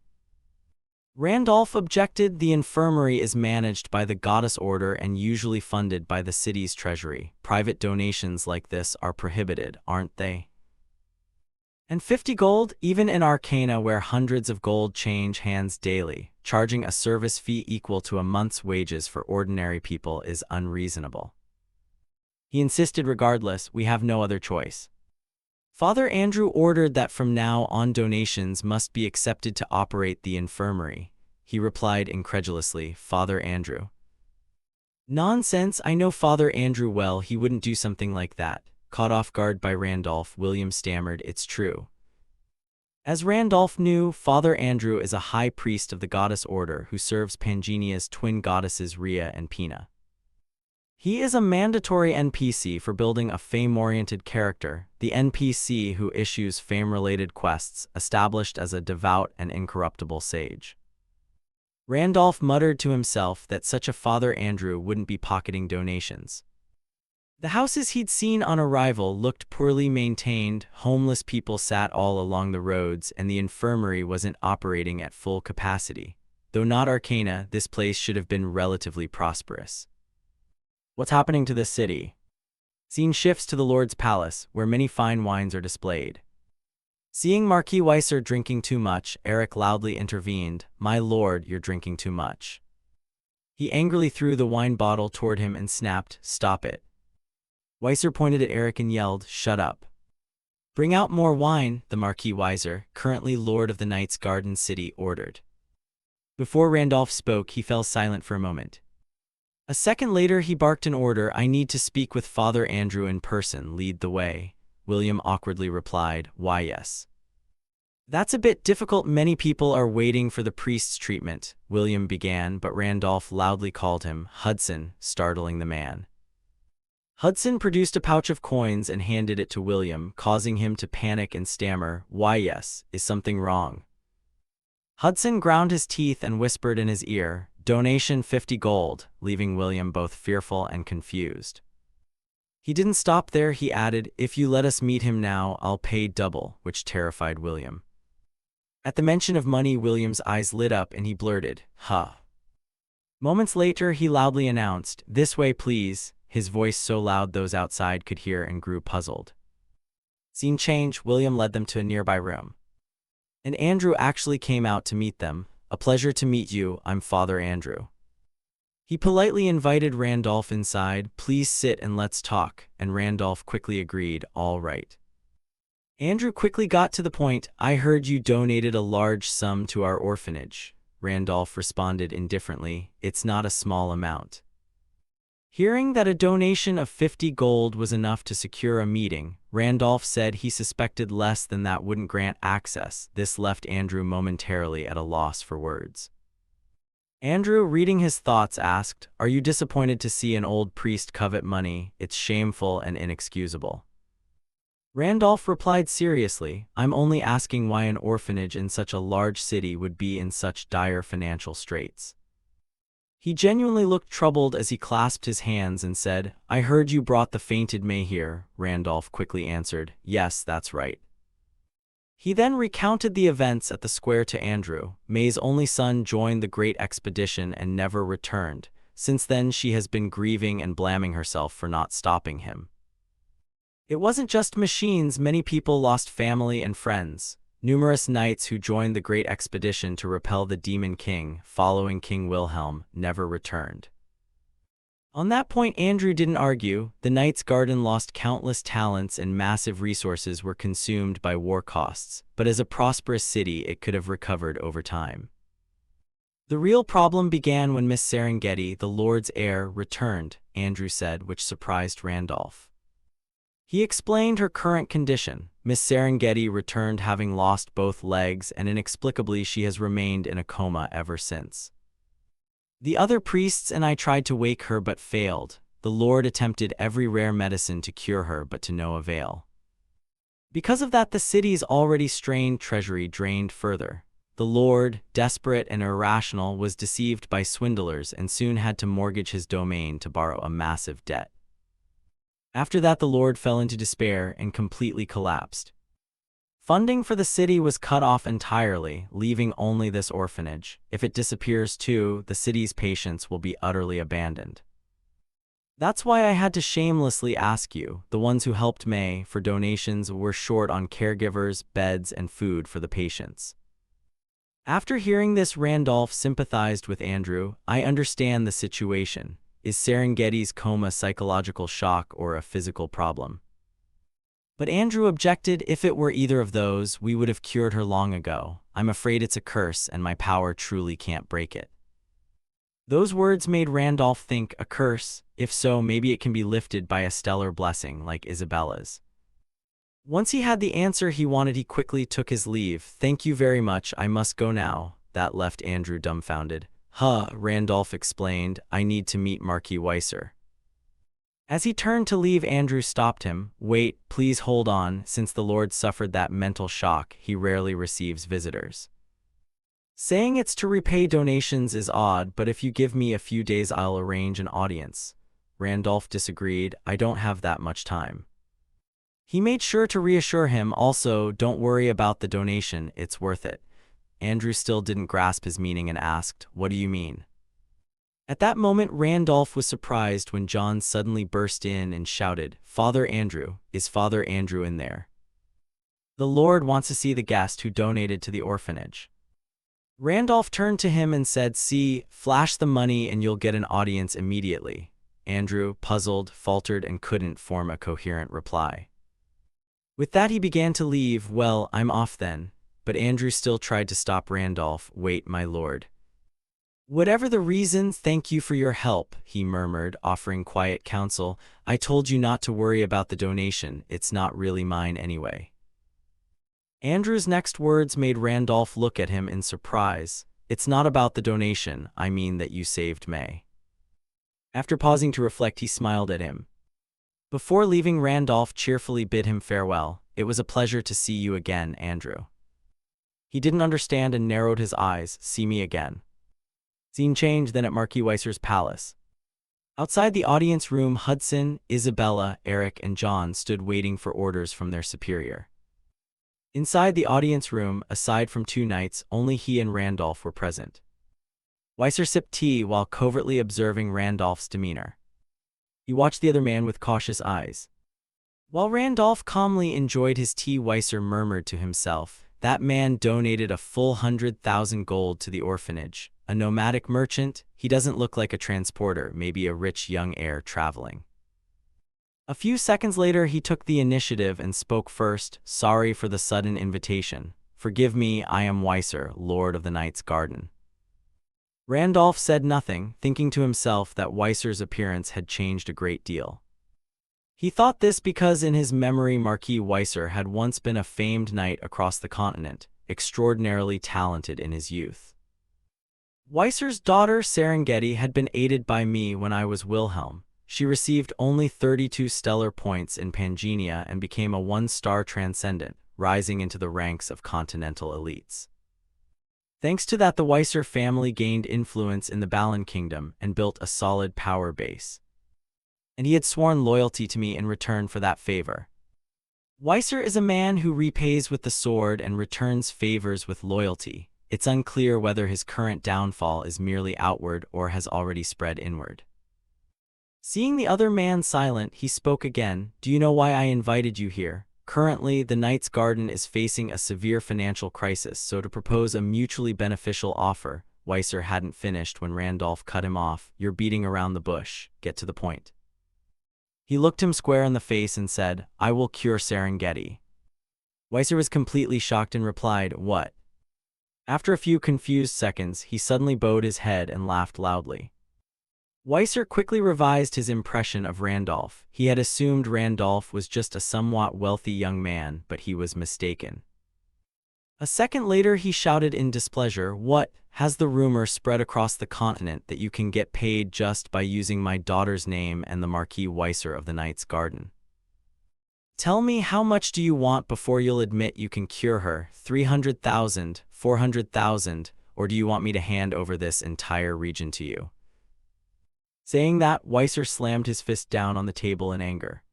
Randolph objected. "The infirmary is managed by the Goddess Order and usually funded by the city's treasury. Private donations like this are prohibited, aren't they? And 50 gold, even in Arcana where hundreds of gold change hands daily, charging a service fee equal to a month's wages for ordinary people is unreasonable." He insisted, "Regardless, we have no other choice. Father Andrew ordered that from now on donations must be accepted to operate the infirmary." He replied incredulously, "Father Andrew? Nonsense, I know Father Andrew well, he wouldn't do something like that." Caught off guard by Randolph, William stammered, "It's true." As Randolph knew, Father Andrew is a high priest of the Goddess Order who serves Pangenia's twin goddesses Rhea and Pina. He is a mandatory NPC for building a fame-oriented character, the NPC who issues fame-related quests, established as a devout and incorruptible sage. Randolph muttered to himself that such a Father Andrew wouldn't be pocketing donations. The houses he'd seen on arrival looked poorly maintained, homeless people sat all along the roads, and the infirmary wasn't operating at full capacity. Though not Arcana, this place should have been relatively prosperous. What's happening to this city? Scene shifts to the Lord's palace, where many fine wines are displayed. Seeing Marquis Weiser drinking too much, Eric loudly intervened. "My lord, you're drinking too much." He angrily threw the wine bottle toward him and snapped, "Stop it." Weiser pointed at Eric and yelled, "Shut up. Bring out more wine," the Marquis Weiser, currently Lord of the Knight's Garden City, ordered. Before Randolph spoke, he fell silent for a moment. A second later, he barked an order. "I need to speak with Father Andrew in person. Lead the way." William awkwardly replied, "Why, yes. That's a bit difficult. Many people are waiting for the priest's treatment," William began, but Randolph loudly called him Hudson, startling the man. Hudson produced a pouch of coins and handed it to William, causing him to panic and stammer, "Why, yes, is something wrong?" Hudson ground his teeth and whispered in his ear, "Donation 50 gold, leaving William both fearful and confused. He didn't stop there, he added, "If you let us meet him now, I'll pay double," which terrified William. At the mention of money, William's eyes lit up and he blurted, "Huh." Moments later, he loudly announced, "This way, please," his voice so loud those outside could hear and grew puzzled. Scene change, William led them to a nearby room. And Andrew actually came out to meet them. "A pleasure to meet you, I'm Father Andrew." He politely invited Randolph inside. "Please sit and let's talk," and Randolph quickly agreed, "All right." Andrew quickly got to the point. "I heard you donated a large sum to our orphanage." Randolph responded indifferently, "It's not a small amount." Hearing that a donation of 50 gold was enough to secure a meeting, Randolph said he suspected less than that wouldn't grant access. This left Andrew momentarily at a loss for words. Andrew, reading his thoughts, asked, "Are you disappointed to see an old priest covet money? It's shameful and inexcusable." Randolph replied seriously, "I'm only asking why an orphanage in such a large city would be in such dire financial straits." He genuinely looked troubled as he clasped his hands and said, "I heard you brought the fainted May here." Randolph quickly answered, "Yes, that's right." He then recounted the events at the square to Andrew. "May's only son joined the great expedition and never returned. Since then she has been grieving and blaming herself for not stopping him. It wasn't just machines, many people lost family and friends. Numerous knights who joined the great expedition to repel the Demon King, following King Wilhelm, never returned." On that point, Andrew didn't argue. The Knight's Garden lost countless talents and massive resources were consumed by war costs, but as a prosperous city, it could have recovered over time. The real problem began when Miss Serengeti, the Lord's heir, returned, Andrew said, which surprised Randolph. He explained her current condition. Miss Serengeti returned having lost both legs, and inexplicably she has remained in a coma ever since. "The other priests and I tried to wake her but failed. The Lord attempted every rare medicine to cure her but to no avail. Because of that, the city's already strained treasury drained further. The Lord, desperate and irrational, was deceived by swindlers and soon had to mortgage his domain to borrow a massive debt. After that, the Lord fell into despair and completely collapsed. Funding for the city was cut off entirely, leaving only this orphanage. If it disappears too, the city's patients will be utterly abandoned. That's why I had to shamelessly ask you, the ones who helped May, for donations. We're short on caregivers, beds, and food for the patients." After hearing this, Randolph sympathized with Andrew. "I understand the situation. Is Serengeti's coma psychological shock or a physical problem?" But Andrew objected. "If it were either of those, we would have cured her long ago. I'm afraid it's a curse, and my power truly can't break it." Those words made Randolph think. A curse? If so, maybe it can be lifted by a stellar blessing like Isabella's. Once he had the answer he wanted, he quickly took his leave. "Thank you very much, I must go now." That left Andrew dumbfounded. Randolph explained, "I need to meet Marquis Weiser." As he turned to leave, Andrew stopped him. "Wait, please hold on. Since the Lord suffered that mental shock, he rarely receives visitors. Saying it's to repay donations is odd, but if you give me a few days, I'll arrange an audience." Randolph disagreed. "I don't have that much time." He made sure to reassure him. "Also, don't worry about the donation, it's worth it." Andrew still didn't grasp his meaning and asked, "What do you mean?" At that moment, Randolph was surprised when John suddenly burst in and shouted, "Father Andrew, is Father Andrew in there?" The Lord wants to see the guest who donated to the orphanage. Randolph turned to him and said, "See, flash the money and you'll get an audience immediately." Andrew, puzzled, faltered and couldn't form a coherent reply. With that he began to leave. "Well, I'm off then." But Andrew still tried to stop Randolph. "Wait, my lord. Whatever the reason, thank you for your help," he murmured, offering quiet counsel. "I told you not to worry about the donation. It's not really mine anyway." Andrew's next words made Randolph look at him in surprise. "It's not about the donation, I mean that you saved May." After pausing to reflect, he smiled at him. Before leaving, Randolph cheerfully bid him farewell. "It was a pleasure to see you again, Andrew." He didn't understand and narrowed his eyes. "See me again." Scene changed then at Marquis Weiser's palace. Outside the audience room, Hudson, Isabella, Eric, and John stood waiting for orders from their superior. Inside the audience room, aside from two knights, only he and Randolph were present. Weiser sipped tea while covertly observing Randolph's demeanor. He watched the other man with cautious eyes. While Randolph calmly enjoyed his tea, Weiser murmured to himself, "That man donated a full 100,000 gold to the orphanage. A nomadic merchant? He doesn't look like a transporter, maybe a rich young heir traveling." A few seconds later, he took the initiative and spoke first. "Sorry for the sudden invitation. Forgive me, I am Weiser, Lord of the Knight's Garden." Randolph said nothing, thinking to himself that Weiser's appearance had changed a great deal. He thought this because in his memory Marquis Weiser had once been a famed knight across the continent, extraordinarily talented in his youth. Weiser's daughter Serengeti had been aided by me when I was Wilhelm. She received only 32 stellar points in Pangenia and became a one-star transcendent, rising into the ranks of continental elites. Thanks to that, the Weiser family gained influence in the Balan Kingdom and built a solid power base. And he had sworn loyalty to me in return for that favor. Weiser is a man who repays with the sword and returns favors with loyalty. It's unclear whether his current downfall is merely outward or has already spread inward. Seeing the other man silent, he spoke again. "Do you know why I invited you here? Currently, the Knight's Garden is facing a severe financial crisis, so to propose a mutually beneficial offer." Weiser hadn't finished when Randolph cut him off. "You're beating around the bush. Get to the point." He looked him square in the face and said, "I will cure Serengeti." Weiser was completely shocked and replied, "What?" After a few confused seconds, he suddenly bowed his head and laughed loudly. Weiser quickly revised his impression of Randolph. He had assumed Randolph was just a somewhat wealthy young man, but he was mistaken. A second later, he shouted in displeasure, "What? Has the rumor spread across the continent that you can get paid just by using my daughter's name and the Marquis Weiser of the Knight's Garden? Tell me, how much do you want before you'll admit you can cure her? 300,000, 400,000, or do you want me to hand over this entire region to you?" Saying that, Weiser slammed his fist down on the table in anger.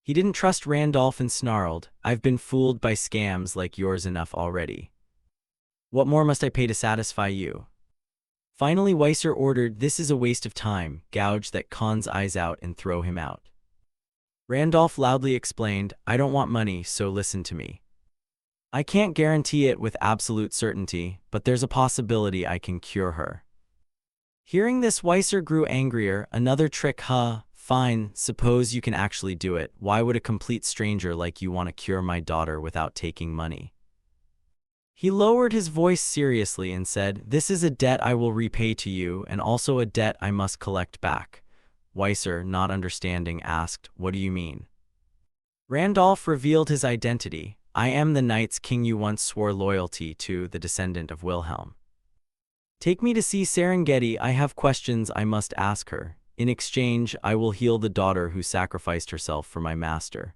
He didn't trust Randolph and snarled, "I've been fooled by scams like yours enough already. What more must I pay to satisfy you?" Finally, Weiser ordered, "This is a waste of time. Gouge that Khan's eyes out and throw him out." Randolph loudly explained, "I don't want money, so listen to me. I can't guarantee it with absolute certainty, but there's a possibility I can cure her." Hearing this, Weiser grew angrier. "Another trick, huh? Fine, suppose you can actually do it. Why would a complete stranger like you want to cure my daughter without taking money?" He lowered his voice seriously and said, "This is a debt I will repay to you, and also a debt I must collect back." Weiser, not understanding, asked, "What do you mean?" Randolph revealed his identity. "I am the Knight's King you once swore loyalty to, the descendant of Wilhelm. Take me to see Serengeti. I have questions I must ask her. In exchange, I will heal the daughter who sacrificed herself for my master."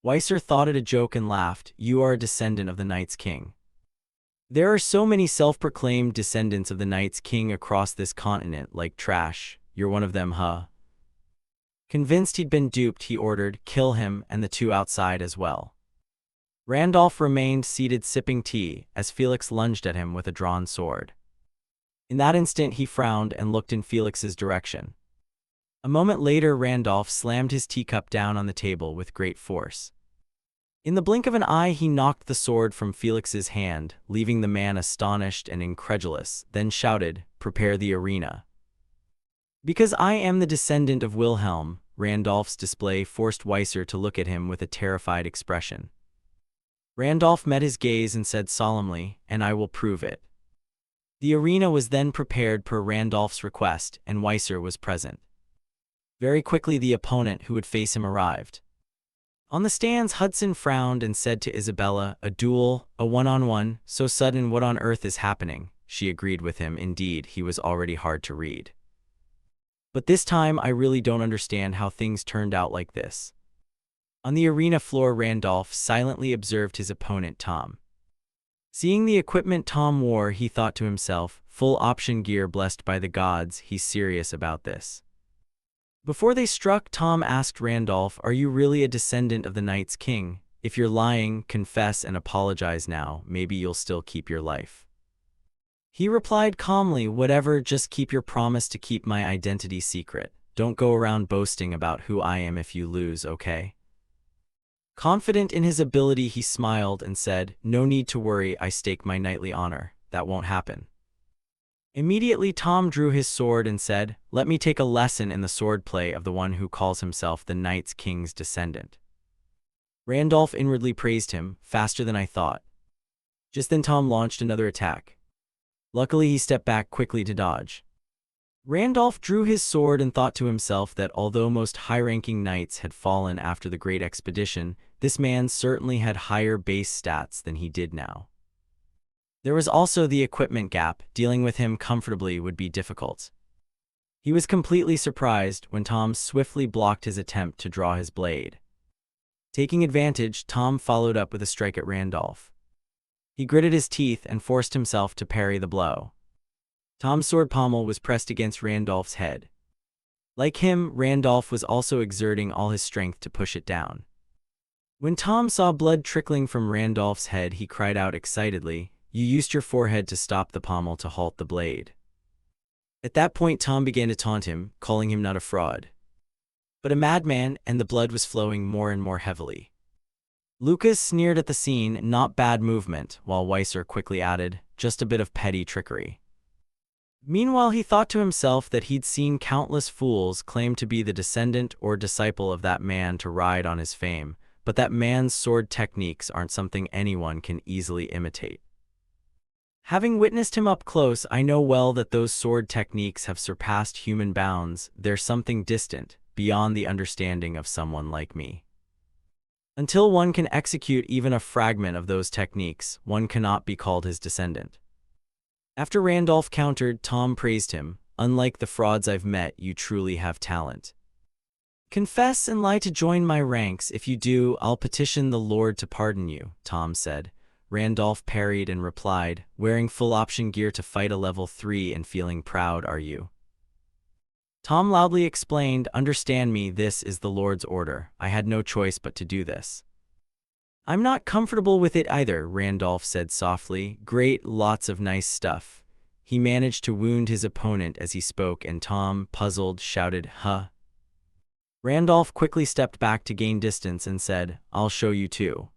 Weiser thought it a joke and laughed. "You are a descendant of the Knight's King. There are so many self-proclaimed descendants of the Knight's King across this continent like trash. You're one of them, huh?" Convinced he'd been duped, he ordered, "Kill him and the two outside as well." Randolph remained seated sipping tea as Felix lunged at him with a drawn sword. In that instant, he frowned and looked in Felix's direction. A moment later, Randolph slammed his teacup down on the table with great force. In the blink of an eye, he knocked the sword from Felix's hand, leaving the man astonished and incredulous, then shouted, "Prepare the arena." "Because I am the descendant of Wilhelm," Randolph's display forced Weiser to look at him with a terrified expression. Randolph met his gaze and said solemnly, "And I will prove it." The arena was then prepared per Randolph's request, and Weiser was present. Very quickly the opponent who would face him arrived. On the stands, Hudson frowned and said to Isabella, "A duel, a one-on-one, so sudden, what on earth is happening?" She agreed with him. Indeed, he was already hard to read. "But this time I really don't understand how things turned out like this." On the arena floor, Randolph silently observed his opponent Tom. Seeing the equipment Tom wore, he thought to himself, "Full option gear, blessed by the gods, he's serious about this." Before they struck, Tom asked Randolph, "Are you really a descendant of the Night's King? If you're lying, confess and apologize now, maybe you'll still keep your life." He replied calmly, "Whatever, just keep your promise to keep my identity secret. Don't go around boasting about who I am if you lose, okay?" Confident in his ability, he smiled and said, "No need to worry, I stake my knightly honor. That won't happen." Immediately Tom drew his sword and said, "Let me take a lesson in the swordplay of the one who calls himself the Night's King's descendant." Randolph inwardly praised him, "Faster than I thought." Just then Tom launched another attack. Luckily he stepped back quickly to dodge. Randolph drew his sword and thought to himself that although most high-ranking knights had fallen after the Great Expedition, this man certainly had higher base stats than he did now. There was also the equipment gap. Dealing with him comfortably would be difficult. He was completely surprised when Tom swiftly blocked his attempt to draw his blade. Taking advantage, Tom followed up with a strike at Randolph. He gritted his teeth and forced himself to parry the blow. Tom's sword pommel was pressed against Randolph's head. Like him, Randolph was also exerting all his strength to push it down. When Tom saw blood trickling from Randolph's head, he cried out excitedly, "You used your forehead to stop the pommel to halt the blade." At that point, Tom began to taunt him, calling him not a fraud, but a madman, and the blood was flowing more and more heavily. Lucas sneered at the scene, "Not bad movement," while Weiser quickly added, "Just a bit of petty trickery." Meanwhile, he thought to himself that he'd seen countless fools claim to be the descendant or disciple of that man to ride on his fame, but that man's sword techniques aren't something anyone can easily imitate. Having witnessed him up close, I know well that those sword techniques have surpassed human bounds. They're something distant, beyond the understanding of someone like me. Until one can execute even a fragment of those techniques, one cannot be called his descendant. After Randolph countered, Tom praised him, "Unlike the frauds I've met, you truly have talent. Confess and lie to join my ranks. If you do, I'll petition the Lord to pardon you," Tom said. Randolph parried and replied, "Wearing full option gear to fight a level 3 and feeling proud, are you?" Tom loudly explained, "Understand me, this is the Lord's order. I had no choice but to do this." "I'm not comfortable with it either," Randolph said softly. "Great, lots of nice stuff." He managed to wound his opponent as he spoke, and Tom, puzzled, shouted, "Huh?" Randolph quickly stepped back to gain distance and said, "I'll show you too.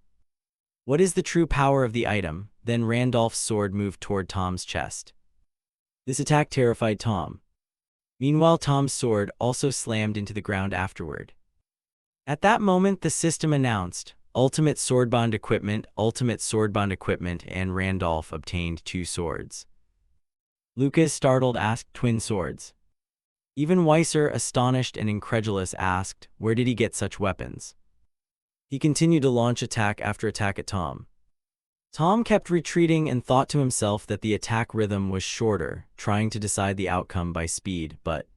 What is the true power of the item?" Then Randolph's sword moved toward Tom's chest. This attack terrified Tom. Meanwhile, Tom's sword also slammed into the ground afterward. At that moment, the system announced, "Ultimate Swordbond Equipment, Ultimate Swordbond Equipment," and Randolph obtained 2 swords. Lucas, startled, asked, "Twin swords?" Even Weiser, astonished and incredulous, asked, "Where did he get such weapons?" He continued to launch attack after attack at Tom. Tom kept retreating and thought to himself that the attack rhythm was shorter, trying to decide the outcome by speed, but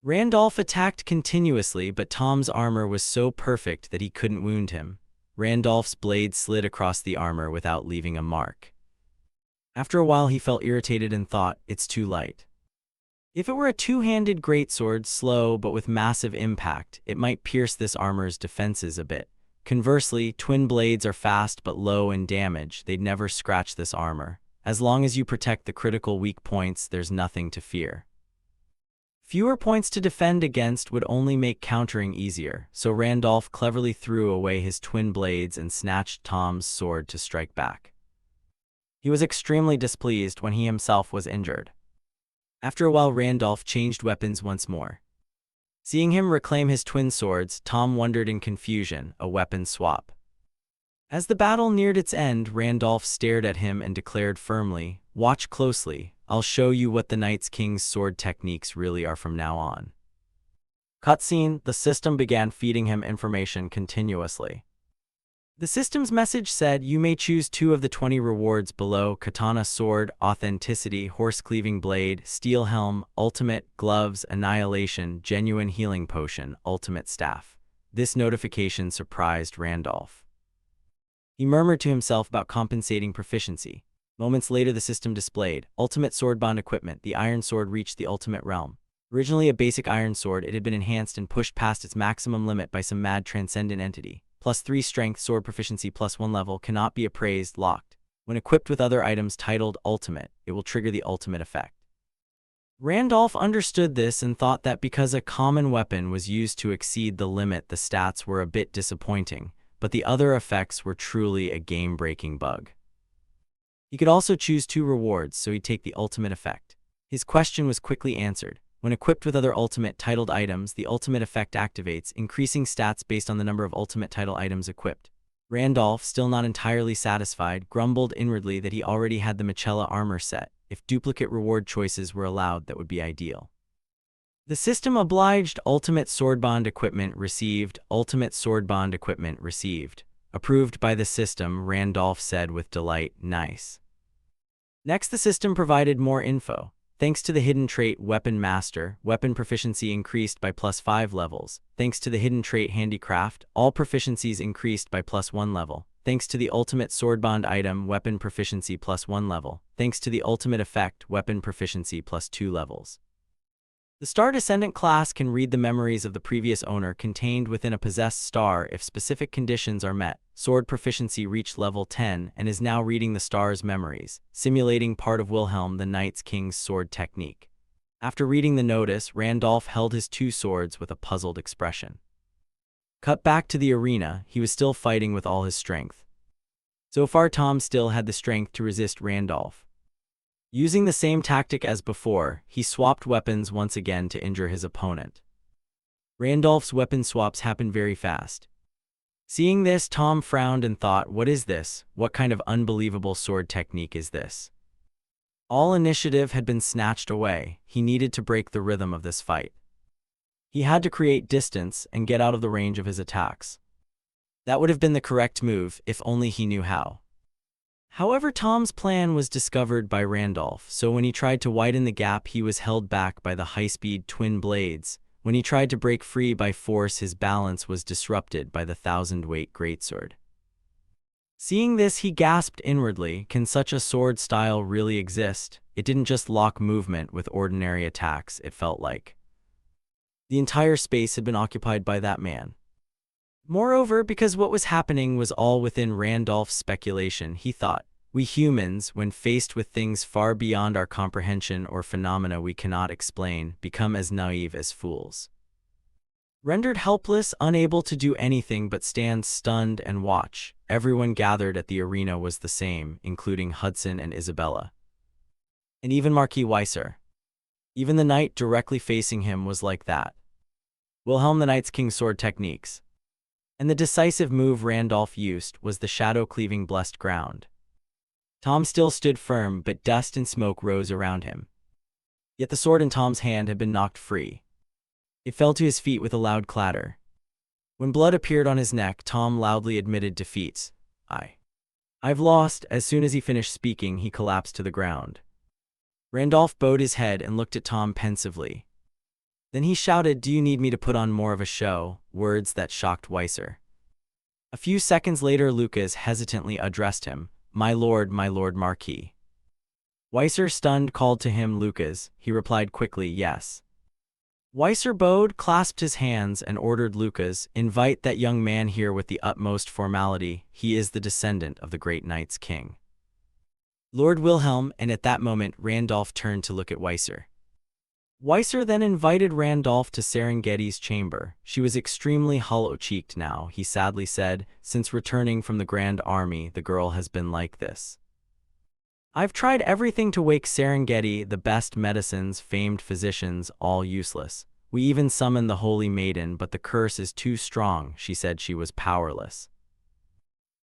Randolph attacked continuously, but Tom's armor was so perfect that he couldn't wound him. Randolph's blade slid across the armor without leaving a mark. After a while, he felt irritated and thought, "It's too light. If it were a two-handed greatsword, slow but with massive impact, it might pierce this armor's defenses a bit. Conversely, twin blades are fast but low in damage. They'd never scratch this armor. As long as you protect the critical weak points, there's nothing to fear." Fewer points to defend against would only make countering easier, so Randolph cleverly threw away his twin blades and snatched Tom's sword to strike back. He was extremely displeased when he himself was injured. After a while, Randolph changed weapons once more. Seeing him reclaim his twin swords, Tom wondered in confusion, a weapon swap. As the battle neared its end, Randolph stared at him and declared firmly, "Watch closely. I'll show you what the Knights King's sword techniques really are from now on." Cutscene, the system began feeding him information continuously. The system's message said, "You may choose 2 of the 20 rewards below: Katana Sword, Authenticity, Horse Cleaving Blade, Steel Helm, Ultimate, Gloves, Annihilation, Genuine Healing Potion, Ultimate Staff." This notification surprised Randolph. He murmured to himself about compensating proficiency. Moments later, the system displayed, "Ultimate Swordbond Equipment. The Iron Sword reached the Ultimate Realm." Originally a basic iron sword, it had been enhanced and pushed past its maximum limit by some mad transcendent entity. +3 Strength, Sword Proficiency +1 level, cannot be appraised, locked. When equipped with other items titled Ultimate, it will trigger the ultimate effect. Randolph understood this and thought that because a common weapon was used to exceed the limit, the stats were a bit disappointing, but the other effects were truly a game-breaking bug. He could also choose 2 rewards, so he'd take the ultimate effect. His question was quickly answered. When equipped with other ultimate titled items, the ultimate effect activates, increasing stats based on the number of ultimate title items equipped. Randolph, still not entirely satisfied, grumbled inwardly that he already had the Michela armor set. If duplicate reward choices were allowed, that would be ideal. The system obliged. Ultimate Swordbond Equipment received. Ultimate Swordbond Equipment received. Approved by the system, Randolph said with delight, "Nice." Next, the system provided more info. Thanks to the hidden trait Weapon Master, weapon proficiency increased by +5 levels. Thanks to the hidden trait Handicraft, all proficiencies increased by +1 level. Thanks to the ultimate Swordbond item, weapon proficiency +1 level. Thanks to the ultimate effect, weapon proficiency +2 levels. The Star Descendant class can read the memories of the previous owner contained within a possessed star if specific conditions are met. Sword proficiency reached level 10 and is now reading the star's memories, simulating part of Wilhelm the Knights King's sword technique. After reading the notice, Randolph held his 2 swords with a puzzled expression. Cut back to the arena, he was still fighting with all his strength. So far, Tom still had the strength to resist Randolph. Using the same tactic as before, he swapped weapons once again to injure his opponent. Randolph's weapon swaps happened very fast. Seeing this, Tom frowned and thought, "What is this? What kind of unbelievable sword technique is this?" All initiative had been snatched away. He needed to break the rhythm of this fight. He had to create distance and get out of the range of his attacks. That would have been the correct move if only he knew how. However, Tom's plan was discovered by Randolph, so when he tried to widen the gap, he was held back by the high-speed twin blades. When he tried to break free by force, his balance was disrupted by the 1,000-weight greatsword. Seeing this, he gasped inwardly, "Can such a sword style really exist?" It didn't just lock movement with ordinary attacks, it felt like the entire space had been occupied by that man. Moreover, because what was happening was all within Randolph's speculation, he thought, "We humans, when faced with things far beyond our comprehension or phenomena we cannot explain, become as naive as fools." Rendered helpless, unable to do anything but stand stunned and watch, everyone gathered at the arena was the same, including Hudson and Isabella. And even Marquis Weiser. Even the knight directly facing him was like that. Wilhelm the Knights King's sword techniques. And the decisive move Randolph used was the shadow-cleaving blessed ground. Tom still stood firm, but dust and smoke rose around him. Yet the sword in Tom's hand had been knocked free. It fell to his feet with a loud clatter. When blood appeared on his neck, Tom loudly admitted defeat. I've lost." As soon as he finished speaking, he collapsed to the ground. Randolph bowed his head and looked at Tom pensively. Then he shouted, "Do you need me to put on more of a show?" Words that shocked Weiser. A few seconds later, Lucas hesitantly addressed him, my lord Marquis." Weiser, stunned, called to him, "Lucas." He replied quickly, "Yes." Weiser bowed, clasped his hands, and ordered Lucas, "Invite that young man here with the utmost formality. He is the descendant of the great Knights King, Lord Wilhelm." And at that moment, Randolph turned to look at Weiser. Weiser then invited Randolph to Serengeti's chamber. She was extremely hollow-cheeked now, he sadly said. Since returning from the Grand Army, the girl has been like this. I've tried everything to wake Serengeti, the best medicines, famed physicians, all useless. We even summoned the Holy Maiden, but the curse is too strong. She said she was powerless.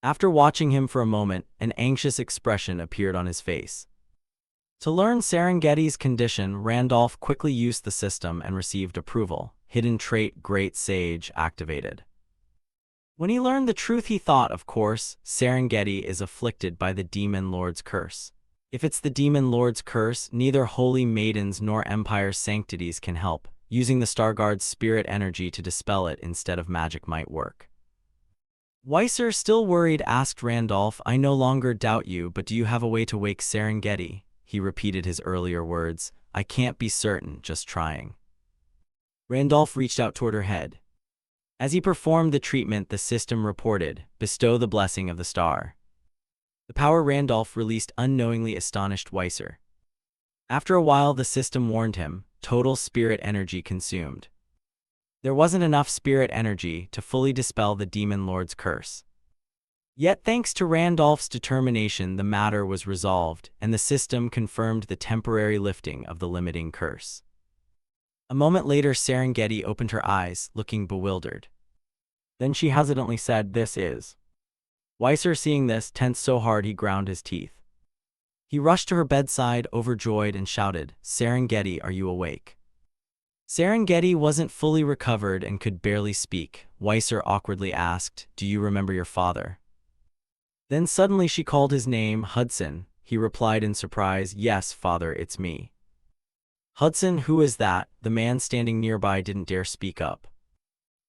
After watching him for a moment, an anxious expression appeared on his face. To learn Serengeti's condition, Randolph quickly used the system and received approval. Hidden trait Great Sage activated. When he learned the truth, he thought, of course, Serengeti is afflicted by the Demon Lord's curse. If it's the Demon Lord's curse, neither Holy Maidens nor Empire's sanctities can help. Using the Star Guard's spirit energy to dispel it instead of magic might work. Weiser, still worried, asked Randolph, I no longer doubt you, but do you have a way to wake Serengeti? He repeated his earlier words. I can't be certain, just trying. Randolph reached out toward her head. As he performed the treatment, the system reported, bestow the blessing of the star. The power Randolph released unknowingly astonished Weiser. After a while, the system warned him, total spirit energy consumed. There wasn't enough spirit energy to fully dispel the Demon Lord's curse. Yet thanks to Randolph's determination, the matter was resolved, and the system confirmed the temporary lifting of the limiting curse. A moment later, Serengeti opened her eyes, looking bewildered. Then she hesitantly said, This is. Weiser, seeing this, tensed so hard he ground his teeth. He rushed to her bedside, overjoyed, and shouted, Serengeti, are you awake? Serengeti wasn't fully recovered and could barely speak. Weiser awkwardly asked, Do you remember your father? Then suddenly she called his name, Hudson. He replied in surprise, Yes, father, it's me. Hudson, who is that? The man standing nearby didn't dare speak up.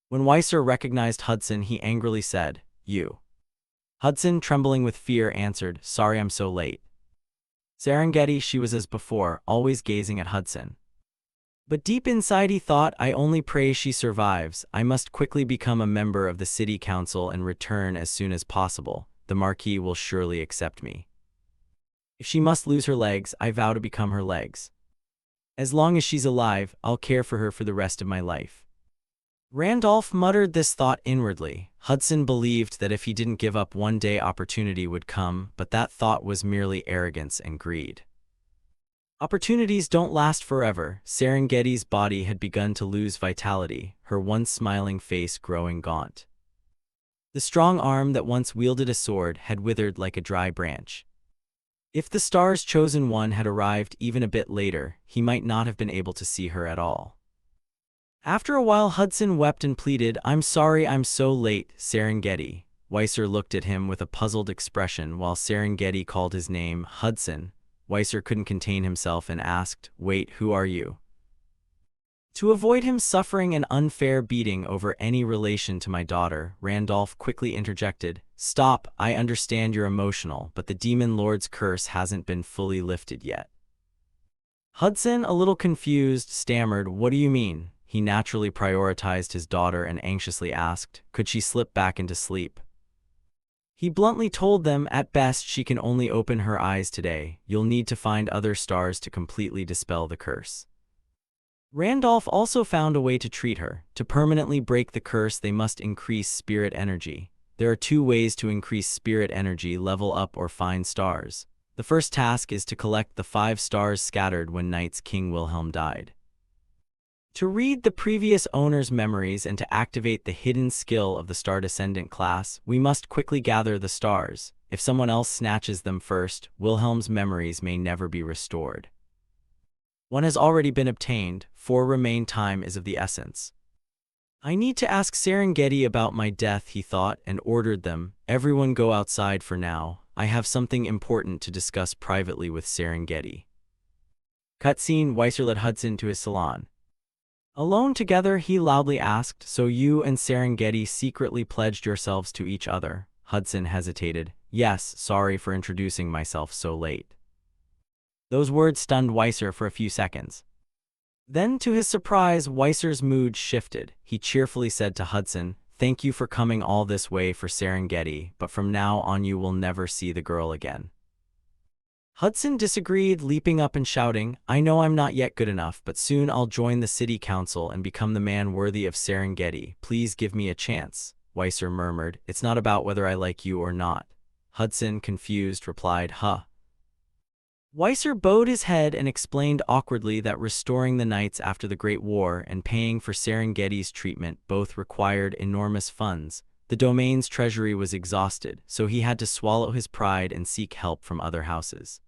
When Weiser recognized Hudson, he angrily said, You. Hudson, trembling with fear, answered, Sorry I'm so late. Serengeti, she was as before, always gazing at Hudson. But deep inside he thought, I only pray she survives. I must quickly become a member of the city council and return as soon as possible. The Marquis will surely accept me. If she must lose her legs, I vow to become her legs. As long as she's alive, I'll care for her for the rest of my life. Randolph muttered this thought inwardly. Hudson believed that if he didn't give up one day, opportunity would come, but that thought was merely arrogance and greed. Opportunities don't last forever. Serengeti's body had begun to lose vitality, her once smiling face growing gaunt. The strong arm that once wielded a sword had withered like a dry branch. If the star's chosen one had arrived even a bit later, he might not have been able to see her at all. After a while, Hudson wept and pleaded, I'm sorry I'm so late, Serengeti. Weiser looked at him with a puzzled expression while Serengeti called his name, Hudson. Weiser couldn't contain himself and asked, Wait, who are you? To avoid him suffering an unfair beating over any relation to my daughter, Randolph quickly interjected, Stop, I understand you're emotional, but the Demon Lord's curse hasn't been fully lifted yet. Hudson, a little confused, stammered, What do you mean? He naturally prioritized his daughter and anxiously asked, Could she slip back into sleep? He bluntly told them, At best she can only open her eyes today. You'll need to find other stars to completely dispel the curse. Randolph also found a way to treat her. To permanently break the curse, they must increase spirit energy. There are 2 ways to increase spirit energy: level up or find stars. The first task is to collect the 5 stars scattered when Knight's King Wilhelm died. To read the previous owner's memories and to activate the hidden skill of the Star Descendant class, we must quickly gather the stars. If someone else snatches them first, Wilhelm's memories may never be restored. 1 has already been obtained, 4 remain. Time is of the essence. I need to ask Serengeti about my death, he thought, and ordered them, Everyone go outside for now. I have something important to discuss privately with Serengeti. Cutscene. Weiser led Hudson to his salon. Alone together, he loudly asked, So you and Serengeti secretly pledged yourselves to each other? Hudson hesitated. Yes, sorry for introducing myself so late. Those words stunned Weiser for a few seconds. Then, to his surprise, Weiser's mood shifted. He cheerfully said to Hudson, Thank you for coming all this way for Serengeti, but from now on you will never see the girl again. Hudson disagreed, leaping up and shouting, "I know I'm not yet good enough, but soon I'll join the city council and become the man worthy of Serengeti. Please give me a chance." Weiser murmured, "It's not about whether I like you or not." Hudson, confused, replied, "Huh." Weiser bowed his head and explained awkwardly that restoring the knights after the Great War and paying for Serengeti's treatment both required enormous funds. The domain's treasury was exhausted, so he had to swallow his pride and seek help from other houses.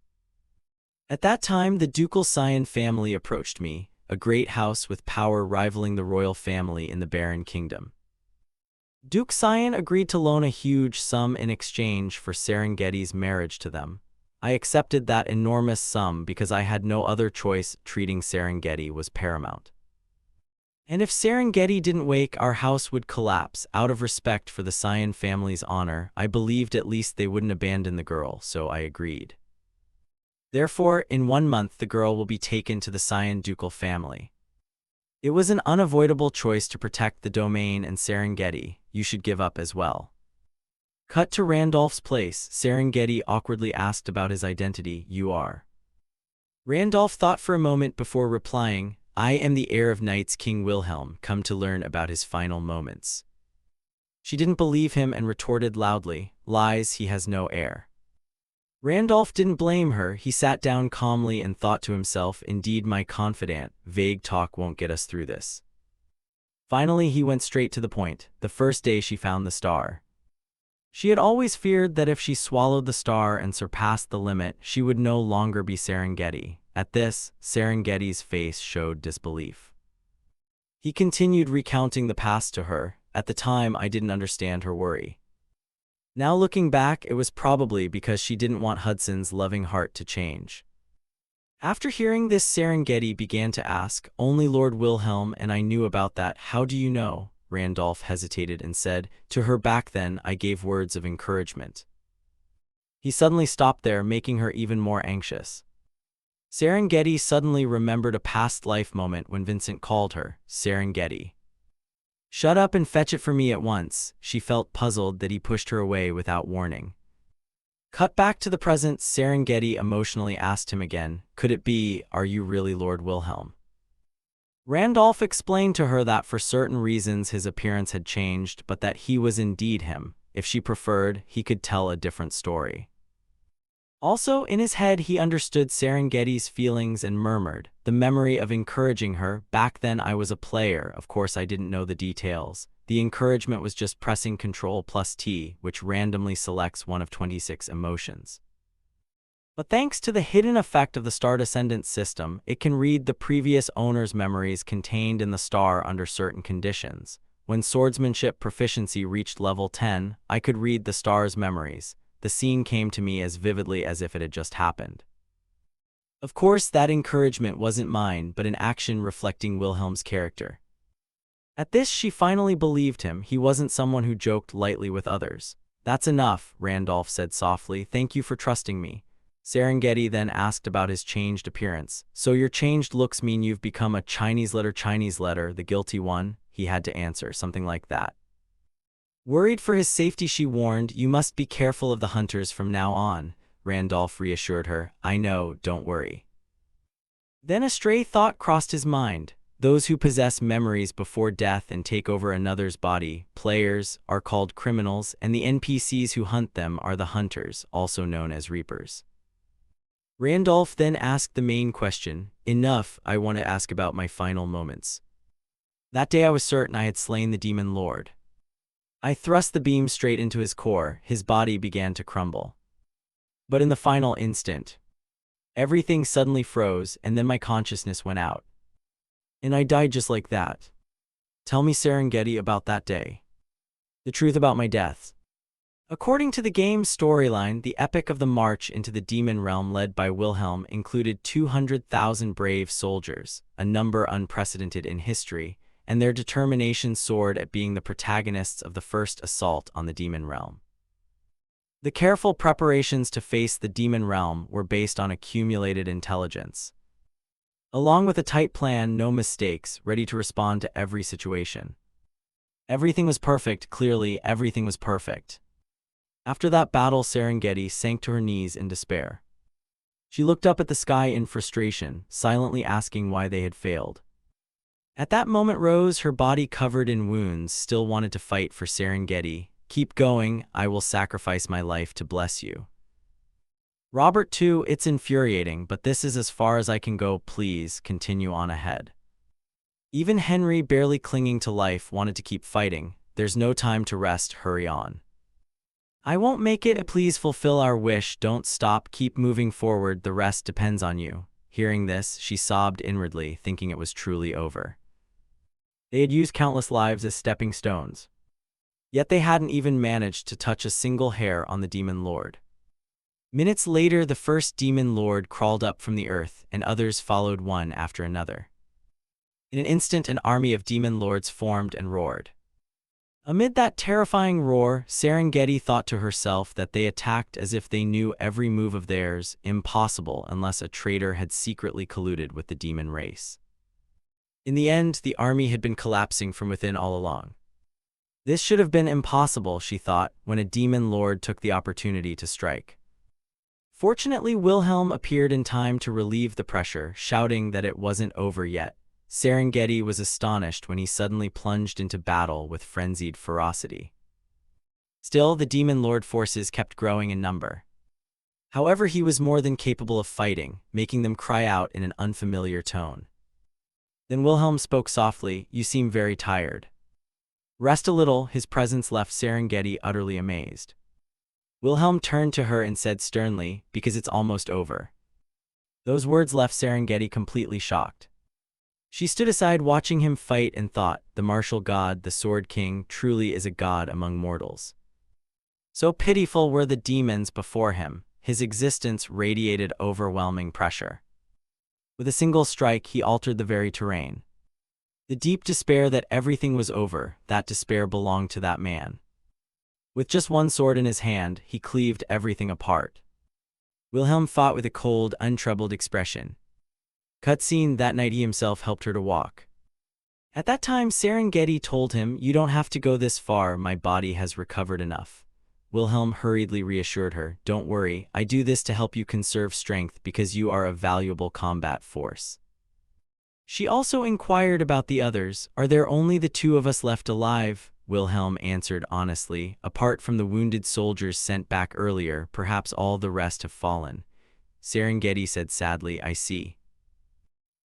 At that time, the ducal Scion family approached me, a great house with power rivaling the royal family in the Barren Kingdom. Duke Scion agreed to loan a huge sum in exchange for Serengeti's marriage to them. I accepted that enormous sum because I had no other choice. Treating Serengeti was paramount. And if Serengeti didn't wake, our house would collapse. Out of respect for the Scion family's honor, I believed at least they wouldn't abandon the girl, so I agreed. Therefore, in 1 month the girl will be taken to the Scion ducal family. It was an unavoidable choice to protect the domain and Serengeti. You should give up as well. Cut to Randolph's place. Serengeti awkwardly asked about his identity. "You are?" Randolph thought for a moment before replying, "I am the heir of Knights King Wilhelm, come to learn about his final moments." She didn't believe him and retorted loudly, "Lies, he has no heir." Randolph didn't blame her. He sat down calmly and thought to himself, "Indeed, my confidant, vague talk won't get us through this." Finally, he went straight to the point. The first day she found the star. She had always feared that if she swallowed the star and surpassed the limit, she would no longer be Serengeti. At this, Serengeti's face showed disbelief. He continued recounting the past to her. "At the time, I didn't understand her worry. Now looking back, it was probably because she didn't want Hudson's loving heart to change." After hearing this, Serengeti began to ask, "Only Lord Wilhelm and I knew about that. How do you know?" Randolph hesitated and said, "To her back then, I gave words of encouragement." He suddenly stopped there, making her even more anxious. Serengeti suddenly remembered a past life moment when Vincent called her, "Serengeti. Shut up and fetch it for me at once." She felt puzzled that he pushed her away without warning. Cut back to the present. Serengeti emotionally asked him again, "Could it be, are you really Lord Wilhelm?" Randolph explained to her that for certain reasons his appearance had changed, but that he was indeed him. If she preferred, he could tell a different story. Also, in his head he understood Serengeti's feelings and murmured, the memory of encouraging her. "Back then I was a player, of course I didn't know the details. The encouragement was just pressing Ctrl+T, which randomly selects one of 26 emotions. But thanks to the hidden effect of the Star Descendant system, it can read the previous owner's memories contained in the star under certain conditions. When swordsmanship proficiency reached level 10, I could read the star's memories. The scene came to me as vividly as if it had just happened. Of course, that encouragement wasn't mine, but an action reflecting Wilhelm's character." At this, she finally believed him. He wasn't someone who joked lightly with others. "That's enough," Randolph said softly. "Thank you for trusting me." Serengeti then asked about his changed appearance. "So your changed looks mean you've become a Chinese letter, the guilty one?" He had to answer, something like that. Worried for his safety, she warned, "You must be careful of the hunters from now on." Randolph reassured her, "I know, don't worry." Then a stray thought crossed his mind. Those who possess memories before death and take over another's body, players, are called criminals, and the NPCs who hunt them are the hunters, also known as reapers. Randolph then asked the main question, "Enough, I want to ask about my final moments. That day I was certain I had slain the demon lord. I thrust the beam straight into his core. His body began to crumble. But in the final instant, everything suddenly froze, and then my consciousness went out. And I died just like that. Tell me, Serengeti, about that day. The truth about my death." According to the game's storyline, the epic of the march into the demon realm led by Wilhelm included 200,000 brave soldiers, a number unprecedented in history, and their determination soared at being the protagonists of the first assault on the demon realm. The careful preparations to face the demon realm were based on accumulated intelligence. Along with a tight plan, no mistakes, ready to respond to every situation. Everything was perfect, clearly everything was perfect. After that battle, Serengeti sank to her knees in despair. She looked up at the sky in frustration, silently asking why they had failed. At that moment Rose, her body covered in wounds, still wanted to fight for Serengeti. Keep going, I will sacrifice my life to bless you. Robert too, it's infuriating, but this is as far as I can go, please, continue on ahead. Even Henry, barely clinging to life, wanted to keep fighting. There's no time to rest, hurry on. I won't make it, please fulfill our wish, don't stop, keep moving forward, the rest depends on you. Hearing this, she sobbed inwardly, thinking it was truly over. They had used countless lives as stepping stones. Yet they hadn't even managed to touch a single hair on the Demon Lord. Minutes later, the first Demon Lord crawled up from the earth, and others followed one after another. In an instant, an army of Demon Lords formed and roared. Amid that terrifying roar, Serengeti thought to herself that they attacked as if they knew every move of theirs, impossible unless a traitor had secretly colluded with the demon race. In the end, the army had been collapsing from within all along. This should have been impossible, she thought, when a demon lord took the opportunity to strike. Fortunately, Wilhelm appeared in time to relieve the pressure, shouting that it wasn't over yet. Serengeti was astonished when he suddenly plunged into battle with frenzied ferocity. Still, the Demon Lord forces kept growing in number. However, he was more than capable of fighting, making them cry out in an unfamiliar tone. Then Wilhelm spoke softly, you seem very tired. Rest a little, his presence left Serengeti utterly amazed. Wilhelm turned to her and said sternly, because it's almost over. Those words left Serengeti completely shocked. She stood aside watching him fight and thought, the martial god, the Sword King, truly is a god among mortals. So pitiful were the demons before him, his existence radiated overwhelming pressure. With a single strike, he altered the very terrain. The deep despair that everything was over, that despair belonged to that man. With just one sword in his hand, he cleaved everything apart. Wilhelm fought with a cold, untroubled expression. Cutscene, that night he himself helped her to walk. At that time, Serengeti told him, you don't have to go this far, my body has recovered enough. Wilhelm hurriedly reassured her, don't worry, I do this to help you conserve strength because you are a valuable combat force. She also inquired about the others, are there only the two of us left alive? Wilhelm answered honestly, apart from the wounded soldiers sent back earlier, perhaps all the rest have fallen. Serengeti said sadly, I see.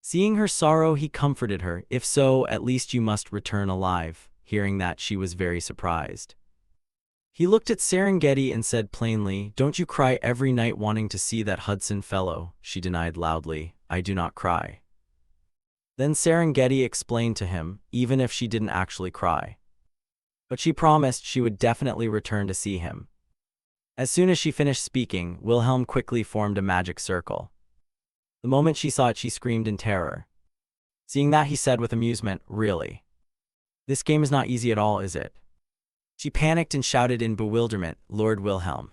Seeing her sorrow, he comforted her, if so, at least you must return alive. Hearing that, she was very surprised. He looked at Serengeti and said plainly, don't you cry every night wanting to see that Hudson fellow? She denied loudly, I do not cry. Then Serengeti explained to him, even if she didn't actually cry. But she promised she would definitely return to see him. As soon as she finished speaking, Wilhelm quickly formed a magic circle. The moment she saw it, she screamed in terror. Seeing that, he said with amusement, really? This game is not easy at all, is it? She panicked and shouted in bewilderment, Lord Wilhelm.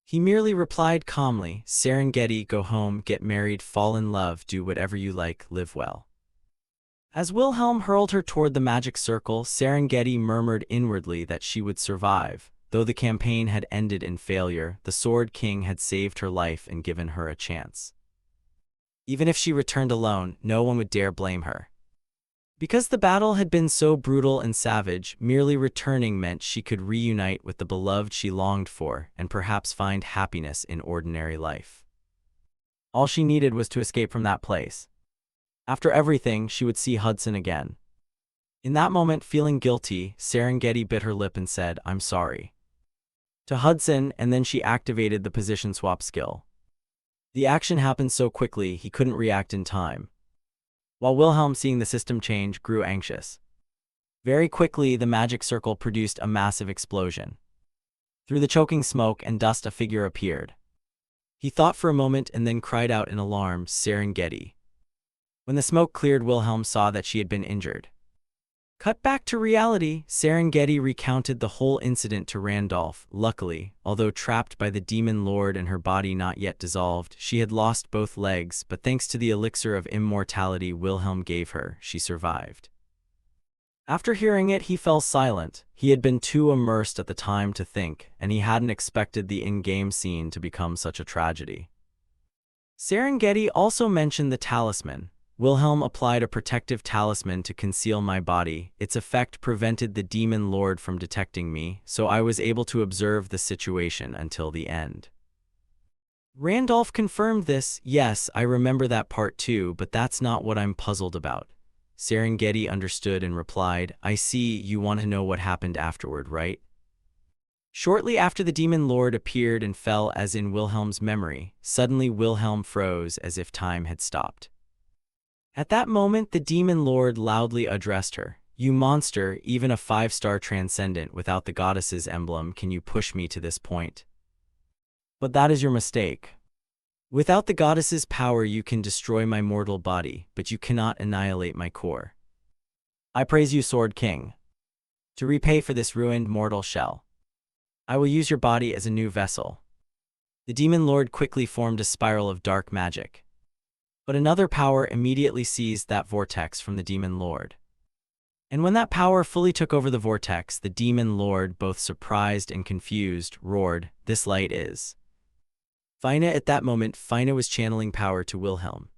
He merely replied calmly, Serengeti, go home, get married, fall in love, do whatever you like, live well. As Wilhelm hurled her toward the magic circle, Serengeti murmured inwardly that she would survive. Though the campaign had ended in failure, the Sword King had saved her life and given her a chance. Even if she returned alone, no one would dare blame her. Because the battle had been so brutal and savage, merely returning meant she could reunite with the beloved she longed for and perhaps find happiness in ordinary life. All she needed was to escape from that place. After everything, she would see Hudson again. In that moment, feeling guilty, Serengeti bit her lip and said, I'm sorry. To Hudson, and then she activated the position swap skill. The action happened so quickly, he couldn't react in time. While Wilhelm, seeing the system change, grew anxious. Very quickly, the magic circle produced a massive explosion. Through the choking smoke and dust, a figure appeared. He thought for a moment and then cried out in alarm, Serengeti. When the smoke cleared, Wilhelm saw that she had been injured. Cut back to reality, Serengeti recounted the whole incident to Randolph. Luckily, although trapped by the Demon Lord and her body not yet dissolved, she had lost both legs, but thanks to the elixir of immortality Wilhelm gave her, she survived. After hearing it, he fell silent. He had been too immersed at the time to think, and he hadn't expected the in-game scene to become such a tragedy. Serengeti also mentioned the talisman. Wilhelm applied a protective talisman to conceal my body. Its effect prevented the demon lord from detecting me, so I was able to observe the situation until the end. Randolph confirmed this. Yes, I remember that part too, but that's not what I'm puzzled about. Serengeti understood and replied, I see you want to know what happened afterward, right? Shortly after the demon lord appeared and fell as in Wilhelm's memory, suddenly Wilhelm froze as if time had stopped. At that moment, the demon lord loudly addressed her. You monster, even a 5-star transcendent without the goddess's emblem, can you push me to this point? But that is your mistake. Without the goddess's power you can destroy my mortal body, but you cannot annihilate my core. I praise you, Sword King. To repay for this ruined mortal shell, I will use your body as a new vessel. The demon lord quickly formed a spiral of dark magic. But another power immediately seized that vortex from the demon lord. And when that power fully took over the vortex, the demon lord, both surprised and confused, roared, This light is Fina. At that moment, Fina was channeling power to Wilhelm.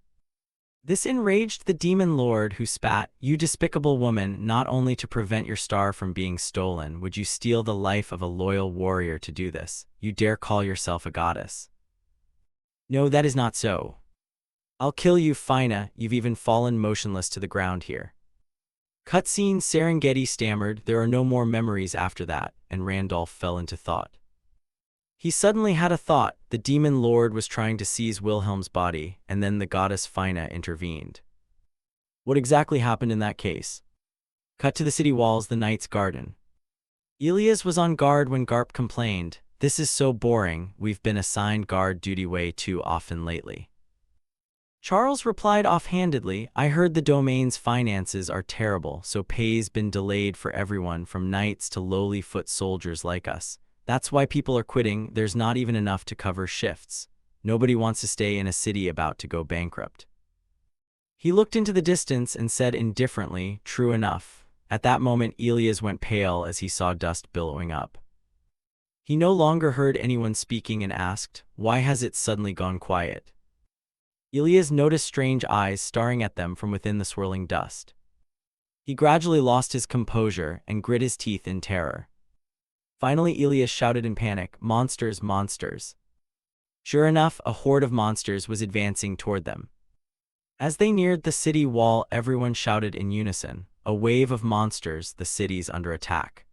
This enraged the demon lord, who spat, You despicable woman, not only to prevent your star from being stolen, would you steal the life of a loyal warrior to do this? You dare call yourself a goddess? No, that is not so. I'll kill you, Fina, you've even fallen motionless to the ground here. Cutscene. Serengeti stammered, There are no more memories after that, and Randolph fell into thought. He suddenly had a thought. The demon lord was trying to seize Wilhelm's body, and then the goddess Fina intervened. What exactly happened in that case? Cut to the city walls, the knight's garden. Elias was on guard when Garp complained, This is so boring, we've been assigned guard duty way too often lately. Charles replied offhandedly, I heard the domain's finances are terrible, so pay's been delayed for everyone from knights to lowly foot soldiers like us. That's why people are quitting, there's not even enough to cover shifts. Nobody wants to stay in a city about to go bankrupt. He looked into the distance and said indifferently, True enough. At that moment Elias went pale as he saw dust billowing up. He no longer heard anyone speaking and asked, Why has it suddenly gone quiet? Elias noticed strange eyes staring at them from within the swirling dust. He gradually lost his composure and grit his teeth in terror. Finally Elias shouted in panic, Monsters, monsters! Sure enough, a horde of monsters was advancing toward them. As they neared the city wall, everyone shouted in unison, A wave of monsters, the city's under attack.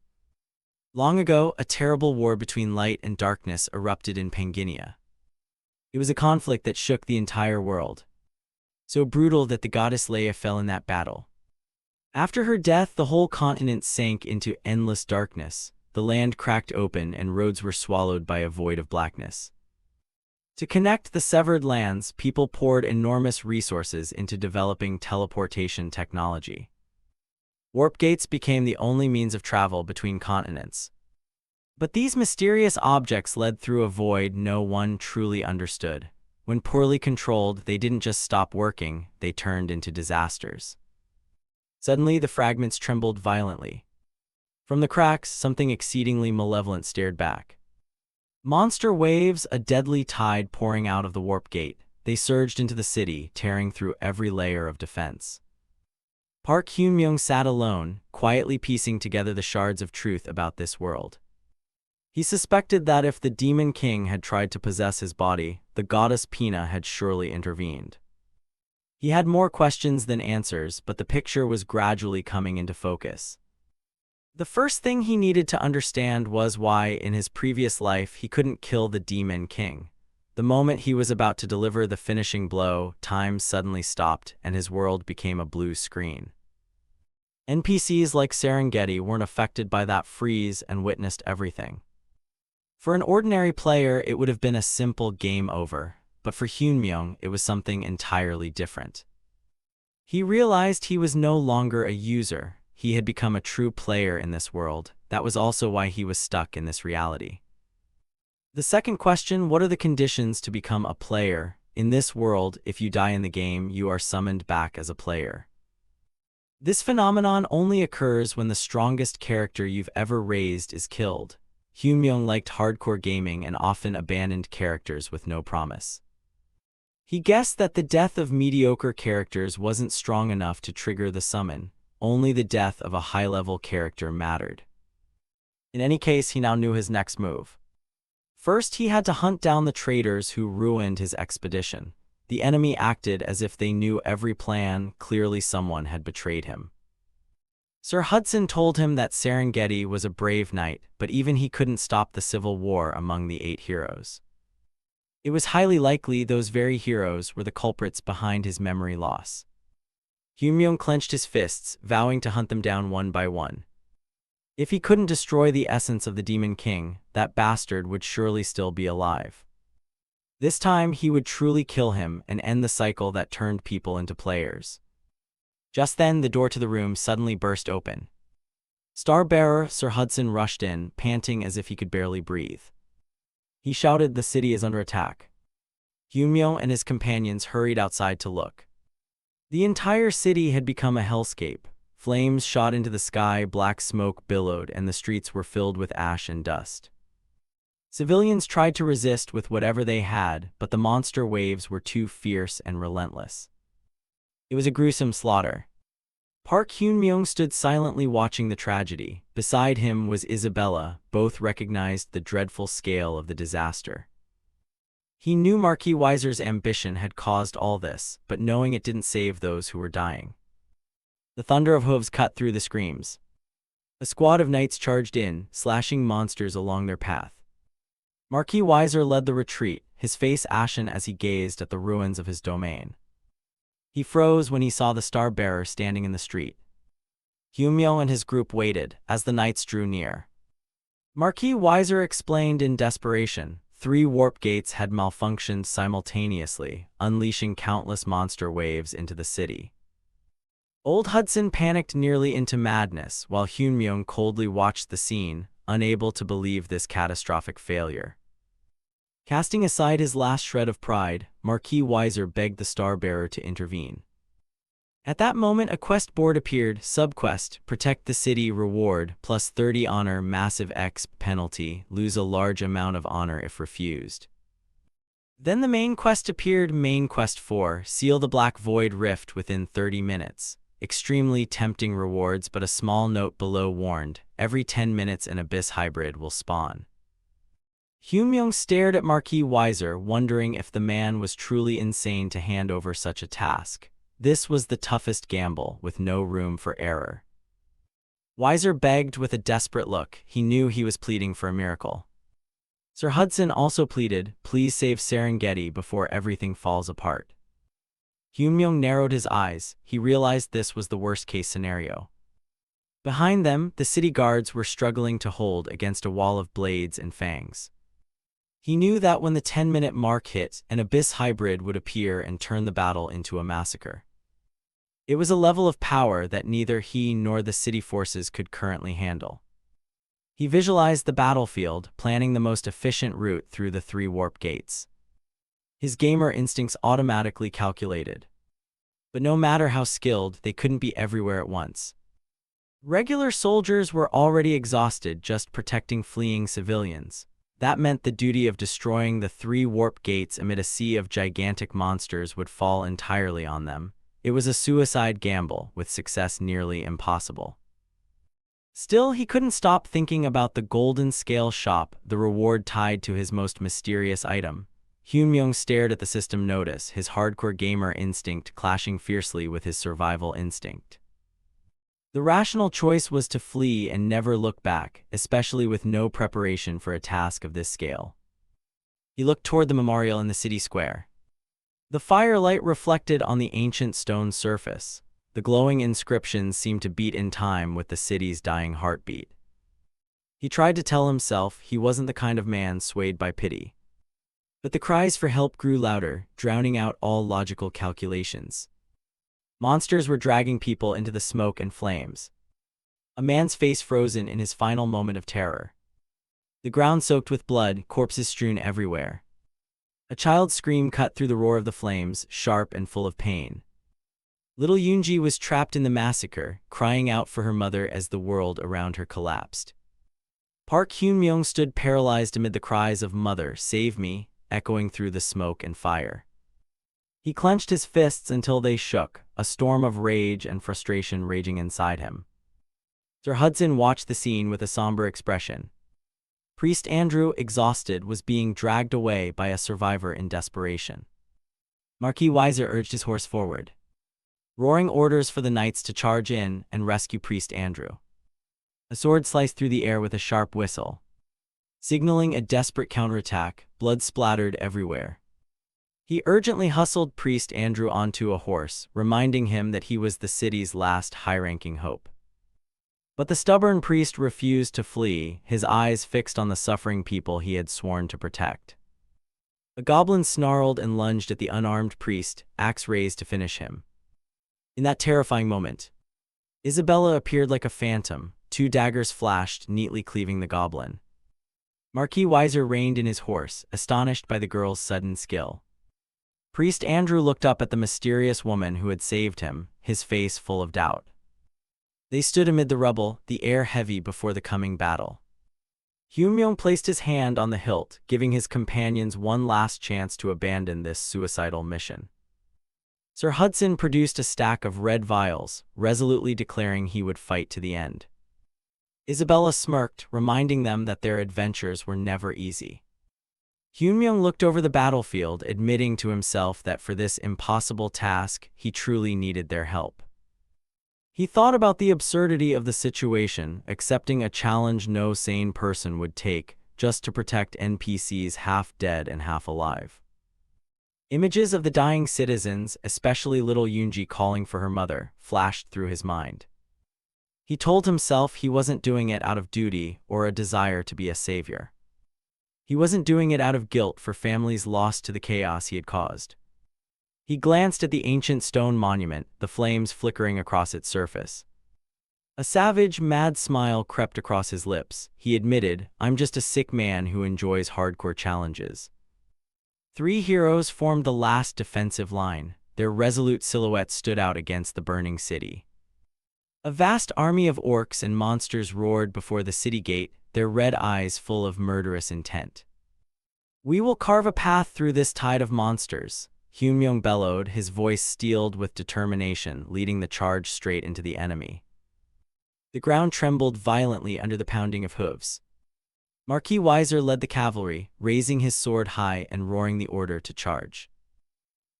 Long ago, a terrible war between light and darkness erupted in Panginia. It was a conflict that shook the entire world. So brutal that the goddess Leia fell in that battle. After her death, the whole continent sank into endless darkness. The land cracked open and roads were swallowed by a void of blackness. To connect the severed lands, people poured enormous resources into developing teleportation technology. Warp gates became the only means of travel between continents. But these mysterious objects led through a void no one truly understood. When poorly controlled, they didn't just stop working, they turned into disasters. Suddenly, the fragments trembled violently. From the cracks, something exceedingly malevolent stared back. Monster waves, a deadly tide pouring out of the warp gate. They surged into the city, tearing through every layer of defense. Park Hyun-myung sat alone, quietly piecing together the shards of truth about this world. He suspected that if the Demon King had tried to possess his body, the goddess Pina had surely intervened. He had more questions than answers, but the picture was gradually coming into focus. The first thing he needed to understand was why, in his previous life, he couldn't kill the Demon King. The moment he was about to deliver the finishing blow, time suddenly stopped and his world became a blue screen. NPCs like Serengeti weren't affected by that freeze and witnessed everything. For an ordinary player, it would have been a simple game over, but for Hyun-myung, it was something entirely different. He realized he was no longer a user. He had become a true player in this world. That was also why he was stuck in this reality. The second question, what are the conditions to become a player? In this world, if you die in the game, you are summoned back as a player. This phenomenon only occurs when the strongest character you've ever raised is killed. Hyun-myung liked hardcore gaming and often abandoned characters with no promise. He guessed that the death of mediocre characters wasn't strong enough to trigger the summon, only the death of a high-level character mattered. In any case, he now knew his next move. First, he had to hunt down the traitors who ruined his expedition. The enemy acted as if they knew every plan. Clearly someone had betrayed him. Sir Hudson told him that Serengeti was a brave knight, but even he couldn't stop the civil war among the 8 heroes. It was highly likely those very heroes were the culprits behind his memory loss. Hyunmyoung clenched his fists, vowing to hunt them down one by one. If he couldn't destroy the essence of the Demon King, that bastard would surely still be alive. This time he would truly kill him and end the cycle that turned people into players. Just then, the door to the room suddenly burst open. Star-bearer Sir Hudson rushed in, panting as if he could barely breathe. He shouted, "The city is under attack." Hyunmyo and his companions hurried outside to look. The entire city had become a hellscape. Flames shot into the sky, black smoke billowed, and the streets were filled with ash and dust. Civilians tried to resist with whatever they had, but the monster waves were too fierce and relentless. It was a gruesome slaughter. Park Hyunmyoung stood silently watching the tragedy. Beside him was Isabella. Both recognized the dreadful scale of the disaster. He knew Marquis Weiser's ambition had caused all this, but knowing it didn't save those who were dying. The thunder of hooves cut through the screams. A squad of knights charged in, slashing monsters along their path. Marquis Weiser led the retreat, his face ashen as he gazed at the ruins of his domain. He froze when he saw the star-bearer standing in the street. Hyunmyo and his group waited as the knights drew near. Marquis Weiser explained in desperation. 3 warp gates had malfunctioned simultaneously, unleashing countless monster waves into the city. Old Hudson panicked nearly into madness, while Hyunmyo coldly watched the scene, unable to believe this catastrophic failure. Casting aside his last shred of pride, Marquis Weiser begged the Star-Bearer to intervene. At that moment, a quest board appeared. Subquest: Protect the City. Reward: plus 30 honor. Massive X. Penalty: lose a large amount of honor if refused. Then the main quest appeared. Main Quest 4: Seal the Black Void Rift within 30 minutes. Extremely tempting rewards, but a small note below warned, every 10 minutes an Abyss Hybrid will spawn. Hyunmyo stared at Marquis Weiser, wondering if the man was truly insane to hand over such a task. This was the toughest gamble, with no room for error. Weiser begged with a desperate look. He knew he was pleading for a miracle. Sir Hudson also pleaded, "Please save Serengeti before everything falls apart." Hyunmyo narrowed his eyes. He realized this was the worst-case scenario. Behind them, the city guards were struggling to hold against a wall of blades and fangs. He knew that when the 10-minute mark hit, an Abyss Hybrid would appear and turn the battle into a massacre. It was a level of power that neither he nor the city forces could currently handle. He visualized the battlefield, planning the most efficient route through the 3 warp gates. His gamer instincts automatically calculated. But no matter how skilled, they couldn't be everywhere at once. Regular soldiers were already exhausted just protecting fleeing civilians. That meant the duty of destroying the 3 warp gates amid a sea of gigantic monsters would fall entirely on them. It was a suicide gamble, with success nearly impossible. Still, he couldn't stop thinking about the golden scale shop, the reward tied to his most mysterious item. Hyunmyo stared at the system notice, his hardcore gamer instinct clashing fiercely with his survival instinct. The rational choice was to flee and never look back, especially with no preparation for a task of this scale. He looked toward the memorial in the city square. The firelight reflected on the ancient stone surface. The glowing inscriptions seemed to beat in time with the city's dying heartbeat. He tried to tell himself he wasn't the kind of man swayed by pity. But the cries for help grew louder, drowning out all logical calculations. Monsters were dragging people into the smoke and flames. A man's face frozen in his final moment of terror. The ground soaked with blood, corpses strewn everywhere. A child's scream cut through the roar of the flames, sharp and full of pain. Little Yoonji was trapped in the massacre, crying out for her mother as the world around her collapsed. Park Hyunmyo stood paralyzed amid the cries of "Mother, save me," echoing through the smoke and fire. He clenched his fists until they shook, a storm of rage and frustration raging inside him. Sir Hudson watched the scene with a somber expression. Priest Andrew, exhausted, was being dragged away by a survivor in desperation. Marquis Weiser urged his horse forward, roaring orders for the knights to charge in and rescue Priest Andrew. A sword sliced through the air with a sharp whistle, signaling a desperate counterattack. Blood splattered everywhere. He urgently hustled Priest Andrew onto a horse, reminding him that he was the city's last high-ranking hope. But the stubborn priest refused to flee, his eyes fixed on the suffering people he had sworn to protect. A goblin snarled and lunged at the unarmed priest, axe raised to finish him. In that terrifying moment, Isabella appeared like a phantom, two daggers flashed, neatly cleaving the goblin. Marquis Weiser reined in his horse, astonished by the girl's sudden skill. Priest Andrew looked up at the mysterious woman who had saved him, his face full of doubt. They stood amid the rubble, the air heavy before the coming battle. Hyunmyoung placed his hand on the hilt, giving his companions one last chance to abandon this suicidal mission. Sir Hudson produced a stack of red vials, resolutely declaring he would fight to the end. Isabella smirked, reminding them that their adventures were never easy. Hyunmyoung looked over the battlefield, admitting to himself that for this impossible task, he truly needed their help. He thought about the absurdity of the situation, accepting a challenge no sane person would take, just to protect NPCs half dead and half alive. Images of the dying citizens, especially little Yoonji calling for her mother, flashed through his mind. He told himself he wasn't doing it out of duty or a desire to be a savior. He wasn't doing it out of guilt for families lost to the chaos he had caused. He glanced at the ancient stone monument, the flames flickering across its surface. A savage, mad smile crept across his lips. He admitted, "I'm just a sick man who enjoys hardcore challenges." Three heroes formed the last defensive line. Their resolute silhouettes stood out against the burning city. A vast army of orcs and monsters roared before the city gate, their red eyes full of murderous intent. "We will carve a path through this tide of monsters," Hyunmyoung bellowed, his voice steeled with determination, leading the charge straight into the enemy. The ground trembled violently under the pounding of hooves. Marquis Weiser led the cavalry, raising his sword high and roaring the order to charge.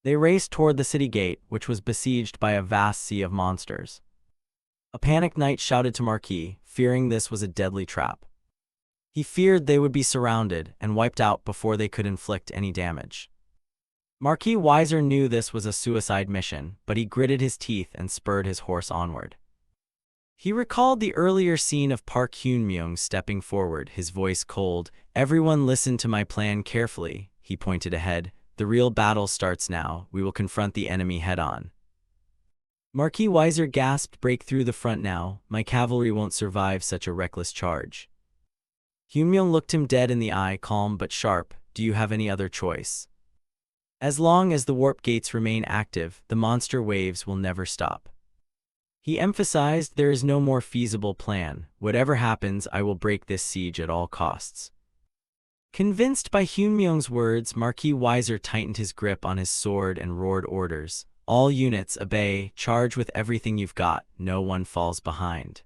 They raced toward the city gate, which was besieged by a vast sea of monsters. A panicked knight shouted to Marquis, fearing this was a deadly trap. He feared they would be surrounded and wiped out before they could inflict any damage. Marquis Weiser knew this was a suicide mission, but he gritted his teeth and spurred his horse onward. He recalled the earlier scene of Park Hyunmyoung stepping forward, his voice cold. "Everyone listen to my plan carefully," he pointed ahead. "The real battle starts now. We will confront the enemy head-on." Marquis Weiser gasped, "Break through the front now. My cavalry won't survive such a reckless charge." Hyunmyoung looked him dead in the eye, calm but sharp. "Do you have any other choice? As long as the warp gates remain active, the monster waves will never stop." He emphasized, "There is no more feasible plan. Whatever happens, I will break this siege at all costs." Convinced by Hyunmyoung's words, Marquis Weiser tightened his grip on his sword and roared orders. "All units, obey. Charge with everything you've got. No one falls behind."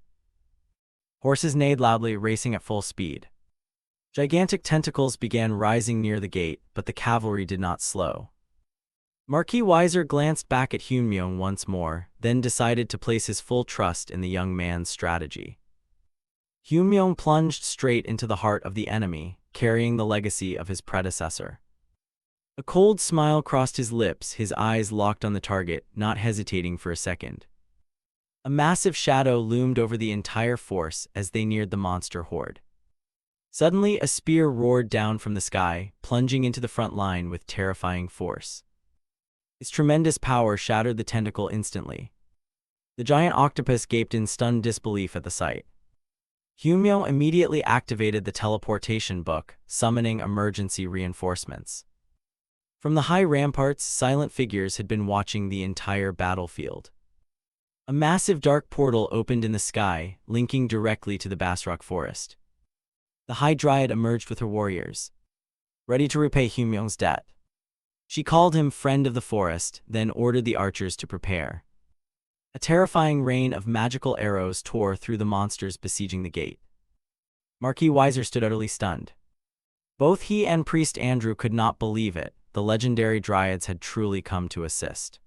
Horses neighed loudly, racing at full speed. Gigantic tentacles began rising near the gate, but the cavalry did not slow. Marquis Weiser glanced back at Hyunmyoung once more, then decided to place his full trust in the young man's strategy. Hyunmyoung plunged straight into the heart of the enemy, carrying the legacy of his predecessor. A cold smile crossed his lips, his eyes locked on the target, not hesitating for a second. A massive shadow loomed over the entire force as they neared the monster horde. Suddenly, a spear roared down from the sky, plunging into the front line with terrifying force. Its tremendous power shattered the tentacle instantly. The giant octopus gaped in stunned disbelief at the sight. Hyunmyoung immediately activated the teleportation book, summoning emergency reinforcements. From the high ramparts, silent figures had been watching the entire battlefield. A massive dark portal opened in the sky, linking directly to the Basrock forest. The High Dryad emerged with her warriors, ready to repay Hyunmyoung's debt. She called him friend of the forest, then ordered the archers to prepare. A terrifying rain of magical arrows tore through the monsters besieging the gate. Marquis Weiser stood utterly stunned. Both he and Priest Andrew could not believe it. The legendary dryads had truly come to assist.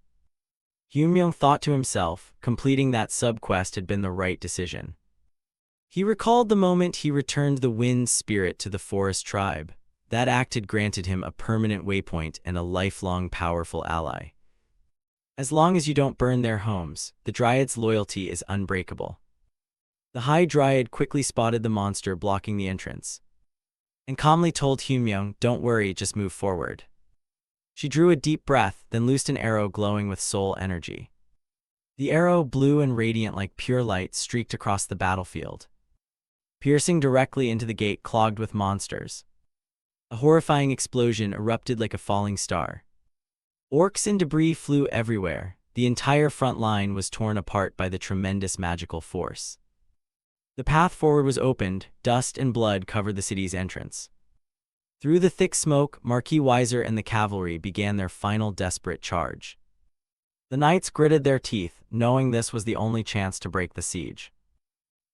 Hyunmyoung thought to himself, completing that sub-quest had been the right decision. He recalled the moment he returned the wind spirit to the forest tribe. That act had granted him a permanent waypoint and a lifelong powerful ally. As long as you don't burn their homes, the Dryad's loyalty is unbreakable. The High Dryad quickly spotted the monster blocking the entrance, and calmly told Hyunmyoung, "Don't worry, just move forward." She drew a deep breath, then loosed an arrow glowing with soul energy. The arrow, blue and radiant like pure light, streaked across the battlefield, piercing directly into the gate clogged with monsters. A horrifying explosion erupted like a falling star. Orcs and debris flew everywhere. The entire front line was torn apart by the tremendous magical force. The path forward was opened. Dust and blood covered the city's entrance. Through the thick smoke, Marquis Weiser and the cavalry began their final desperate charge. The knights gritted their teeth, knowing this was the only chance to break the siege.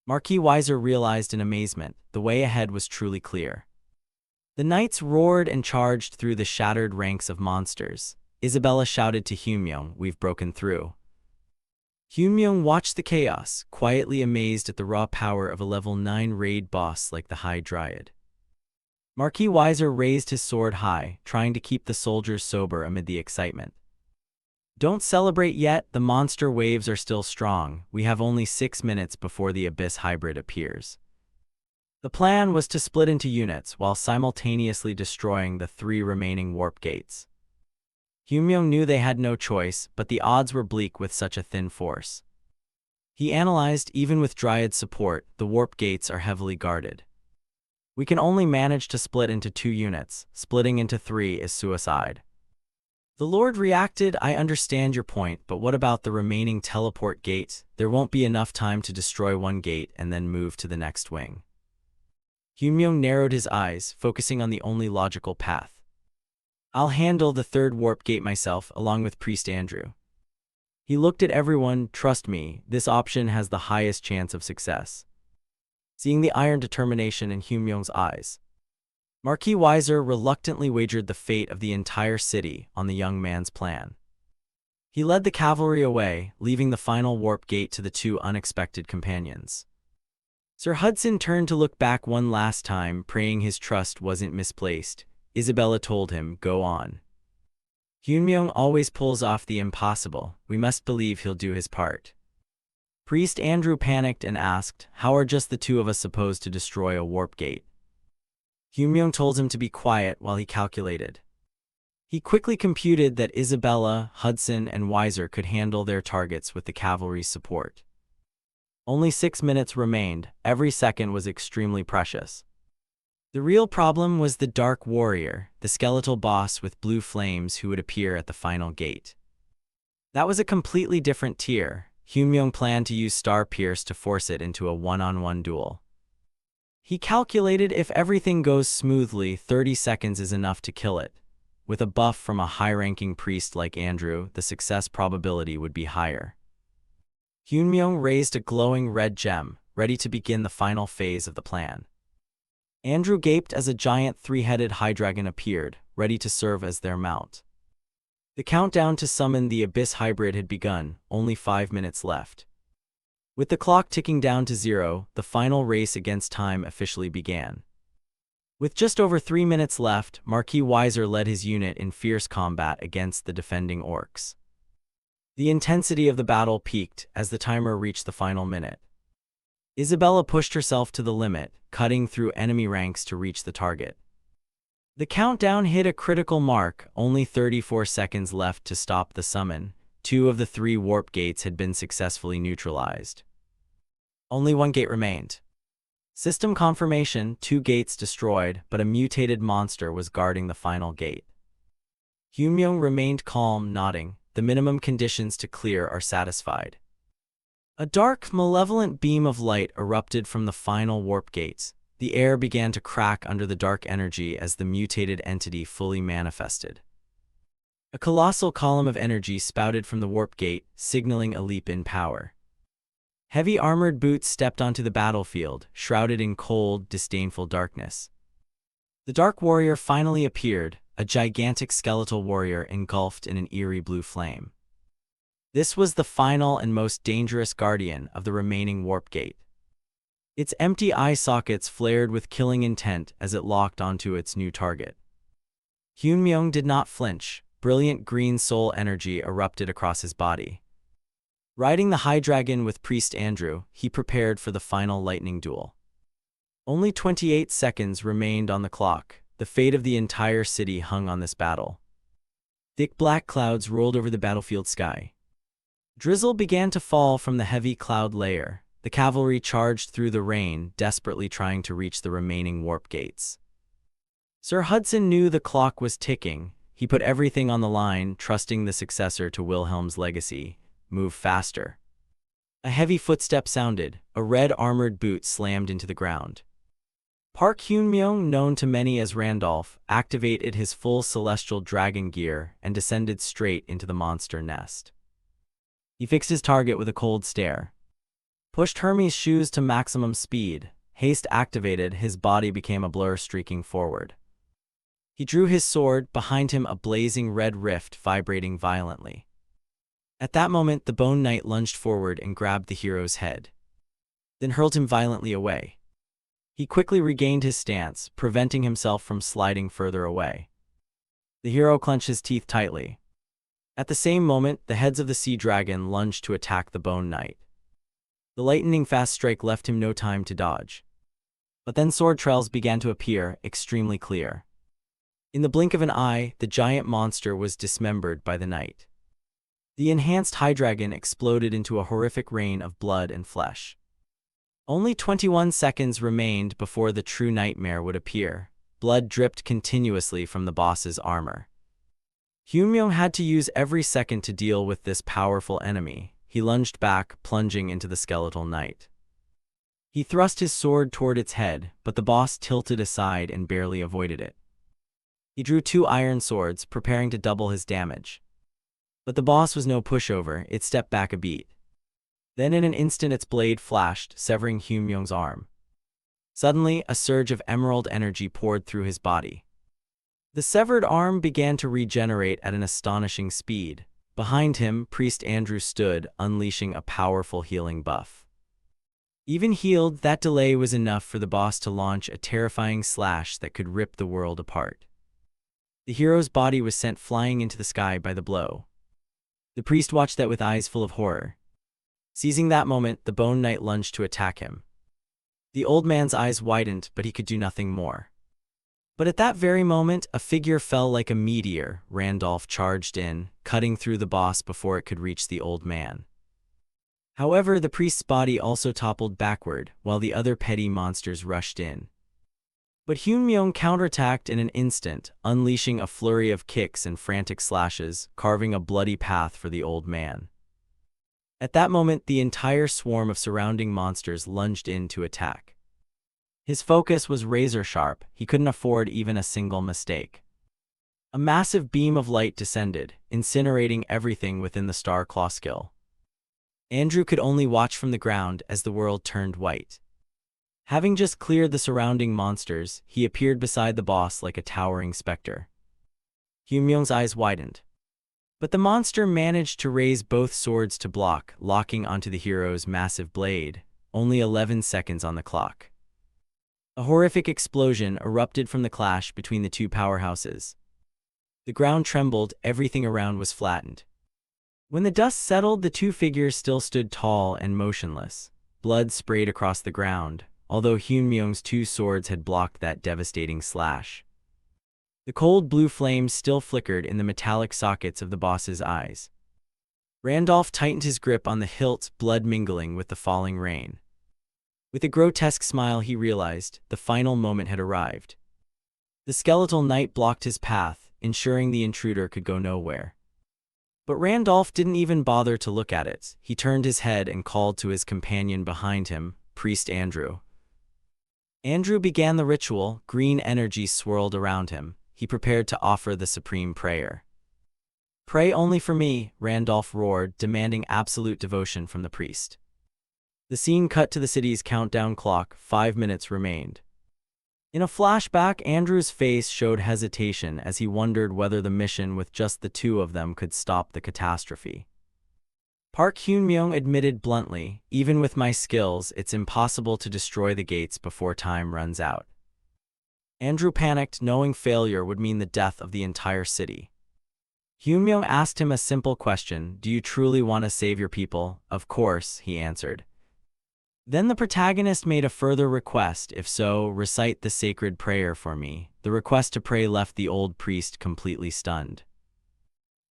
Marquis Weiser realized in amazement, the way ahead was truly clear. The knights roared and charged through the shattered ranks of monsters. Isabella shouted to Hyunmyoung, "We've broken through." Hyunmyoung watched the chaos, quietly amazed at the raw power of a level 9 raid boss like the High Dryad. Marquis Weiser raised his sword high, trying to keep the soldiers sober amid the excitement. "Don't celebrate yet, the monster waves are still strong. We have only 6 minutes before the Abyss Hybrid appears." The plan was to split into units while simultaneously destroying the 3 remaining warp gates. Hyunmyoung knew they had no choice, but the odds were bleak with such a thin force. He analyzed, even with Dryad support, the warp gates are heavily guarded. "We can only manage to split into 2 units. Splitting into 3 is suicide." The Lord reacted, "I understand your point, but what about the remaining teleport gate? There won't be enough time to destroy one gate and then move to the next wing." Hyunmyoung narrowed his eyes, focusing on the only logical path. "I'll handle the 3rd warp gate myself, along with Priest Andrew." He looked at everyone. "Trust me, this option has the highest chance of success." Seeing the iron determination in Hyunmyoung's eyes, Marquis Weiser reluctantly wagered the fate of the entire city on the young man's plan. He led the cavalry away, leaving the final warp gate to the 2 unexpected companions. Sir Hudson turned to look back one last time, praying his trust wasn't misplaced. Isabella told him, "Go on. Hyunmyoung always pulls off the impossible. We must believe he'll do his part." Priest Andrew panicked and asked, "How are just the 2 of us supposed to destroy a warp gate?" Hyunmyoung told him to be quiet while he calculated. He quickly computed that Isabella, Hudson, and Weiser could handle their targets with the cavalry's support. Only 6 minutes remained. Every second was extremely precious. The real problem was the Dark Warrior, the skeletal boss with blue flames who would appear at the final gate. That was a completely different tier. Hyunmyoung planned to use Star Pierce to force it into a one-on-one duel. He calculated if everything goes smoothly, 30 seconds is enough to kill it. With a buff from a high-ranking priest like Andrew, the success probability would be higher. Hyunmyoung raised a glowing red gem, ready to begin the final phase of the plan. Andrew gaped as a giant 3-headed high dragon appeared, ready to serve as their mount. The countdown to summon the Abyss Hybrid had begun, only 5 minutes left. With the clock ticking down to 0, the final race against time officially began. With just over 3 minutes left, Marquis Weiser led his unit in fierce combat against the defending orcs. The intensity of the battle peaked as the timer reached the final minute. Isabella pushed herself to the limit, cutting through enemy ranks to reach the target. The countdown hit a critical mark, only 34 seconds left to stop the summon. 2 of the 3 warp gates had been successfully neutralized. Only 1 gate remained. System confirmation, 2 gates destroyed, but a mutated monster was guarding the final gate. Hyunmyoung remained calm, nodding. The minimum conditions to clear are satisfied. A dark, malevolent beam of light erupted from the final warp gates. The air began to crack under the dark energy as the mutated entity fully manifested. A colossal column of energy spouted from the warp gate, signaling a leap in power. Heavy armored boots stepped onto the battlefield, shrouded in cold, disdainful darkness. The Dark Warrior finally appeared, a gigantic skeletal warrior engulfed in an eerie blue flame. This was the final and most dangerous guardian of the remaining warp gate. Its empty eye sockets flared with killing intent as it locked onto its new target. Hyunmyoung did not flinch. Brilliant green soul energy erupted across his body. Riding the High Dragon with Priest Andrew, he prepared for the final lightning duel. Only 28 seconds remained on the clock. The fate of the entire city hung on this battle. Thick black clouds rolled over the battlefield sky. Drizzle began to fall from the heavy cloud layer. The cavalry charged through the rain, desperately trying to reach the remaining warp gates. Sir Hudson knew the clock was ticking. He put everything on the line, trusting the successor to Wilhelm's legacy. Move faster. A heavy footstep sounded. A red armored boot slammed into the ground. Park Hyunmyoung, known to many as Randolph, activated his full celestial dragon gear and descended straight into the monster nest. He fixed his target with a cold stare. Pushed Hermes' shoes to maximum speed. Haste activated, his body became a blur streaking forward. He drew his sword, behind him a blazing red rift vibrating violently. At that moment, the Bone Knight lunged forward and grabbed the hero's head, then hurled him violently away. He quickly regained his stance, preventing himself from sliding further away. The hero clenched his teeth tightly. At the same moment, the heads of the Sea Dragon lunged to attack the Bone Knight. The lightning-fast strike left him no time to dodge. But then sword trails began to appear, extremely clear. In the blink of an eye, the giant monster was dismembered by the knight. The enhanced High Dragon exploded into a horrific rain of blood and flesh. Only 21 seconds remained before the true nightmare would appear. Blood dripped continuously from the boss's armor. Hyunmyoung had to use every second to deal with this powerful enemy. He lunged back, plunging into the skeletal knight. He thrust his sword toward its head, but the boss tilted aside and barely avoided it. He drew 2 iron swords, preparing to double his damage. But the boss was no pushover. It stepped back a beat. Then in an instant its blade flashed, severing Hyunmyoung's arm. Suddenly, a surge of emerald energy poured through his body. The severed arm began to regenerate at an astonishing speed. Behind him, Priest Andrew stood, unleashing a powerful healing buff. Even healed, that delay was enough for the boss to launch a terrifying slash that could rip the world apart. The hero's body was sent flying into the sky by the blow. The priest watched that with eyes full of horror. Seizing that moment, the Bone Knight lunged to attack him. The old man's eyes widened, but he could do nothing more. But at that very moment, a figure fell like a meteor. Randolph charged in, cutting through the boss before it could reach the old man. However, the priest's body also toppled backward, while the other petty monsters rushed in. But Hyunmyoung counterattacked in an instant, unleashing a flurry of kicks and frantic slashes, carving a bloody path for the old man. At that moment, the entire swarm of surrounding monsters lunged in to attack. His focus was razor-sharp. He couldn't afford even a single mistake. A massive beam of light descended, incinerating everything within the Star Claw skill. Andrew could only watch from the ground as the world turned white. Having just cleared the surrounding monsters, he appeared beside the boss like a towering specter. Hyunmyoung's eyes widened. But the monster managed to raise both swords to block, locking onto the hero's massive blade. Only 11 seconds on the clock. A horrific explosion erupted from the clash between the two powerhouses. The ground trembled, everything around was flattened. When the dust settled, the two figures still stood tall and motionless. Blood sprayed across the ground, although Hyunmyoung's 2 swords had blocked that devastating slash. The cold blue flames still flickered in the metallic sockets of the boss's eyes. Randolph tightened his grip on the hilt, blood mingling with the falling rain. With a grotesque smile, he realized the final moment had arrived. The skeletal knight blocked his path, ensuring the intruder could go nowhere. But Randolph didn't even bother to look at it. He turned his head and called to his companion behind him, Priest Andrew. Andrew began the ritual. Green energy swirled around him. He prepared to offer the supreme prayer. Pray only for me, Randolph roared, demanding absolute devotion from the priest. The scene cut to the city's countdown clock. 5 minutes remained. In a flashback, Andrew's face showed hesitation as he wondered whether the mission with just the two of them could stop the catastrophe. Park Hyun-myung admitted bluntly, "Even with my skills, it's impossible to destroy the gates before time runs out." Andrew panicked, knowing failure would mean the death of the entire city. Hyun-myung asked him a simple question: "Do you truly want to save your people?" "Of course," he answered. Then the protagonist made a further request: "If so, recite the sacred prayer for me." The request to pray left the old priest completely stunned.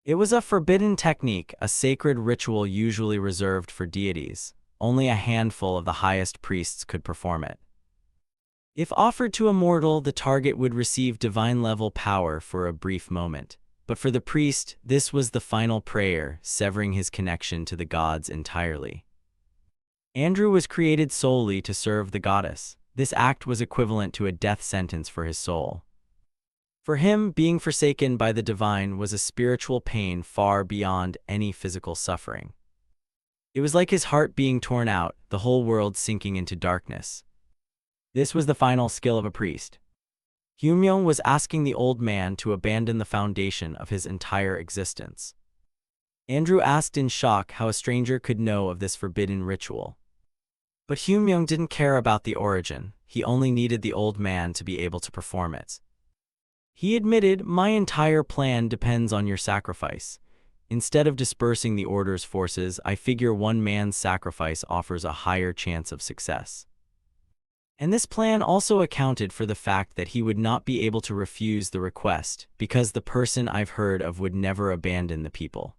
It was a forbidden technique, a sacred ritual usually reserved for deities. Only a handful of the highest priests could perform it. If offered to a mortal, the target would receive divine-level power for a brief moment. But for the priest, this was the final prayer, severing his connection to the gods entirely. Andrew was created solely to serve the goddess. This act was equivalent to a death sentence for his soul. For him, being forsaken by the divine was a spiritual pain far beyond any physical suffering. It was like his heart being torn out, the whole world sinking into darkness. This was the final skill of a priest. Hyun-myung was asking the old man to abandon the foundation of his entire existence. Andrew asked in shock how a stranger could know of this forbidden ritual. But Hyun-myung didn't care about the origin. He only needed the old man to be able to perform it. He admitted, "My entire plan depends on your sacrifice. Instead of dispersing the Order's forces, I figure one man's sacrifice offers a higher chance of success." And this plan also accounted for the fact that he would not be able to refuse the request, because the person I've heard of would never abandon the people.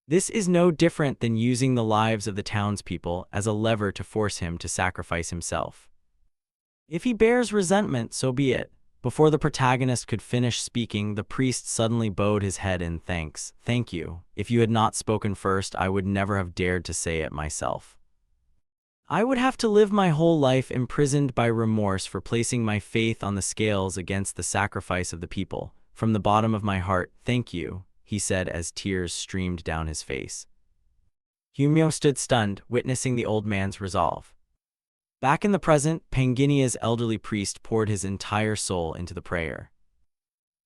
This is no different than using the lives of the townspeople as a lever to force him to sacrifice himself. If he bears resentment, so be it. Before the protagonist could finish speaking, the priest suddenly bowed his head in thanks. "Thank you. If you had not spoken first, I would never have dared to say it myself. I would have to live my whole life imprisoned by remorse for placing my faith on the scales against the sacrifice of the people. From the bottom of my heart, thank you," he said as tears streamed down his face. Hyun-myung stood stunned, witnessing the old man's resolve. Back in the present, Panginia's elderly priest poured his entire soul into the prayer.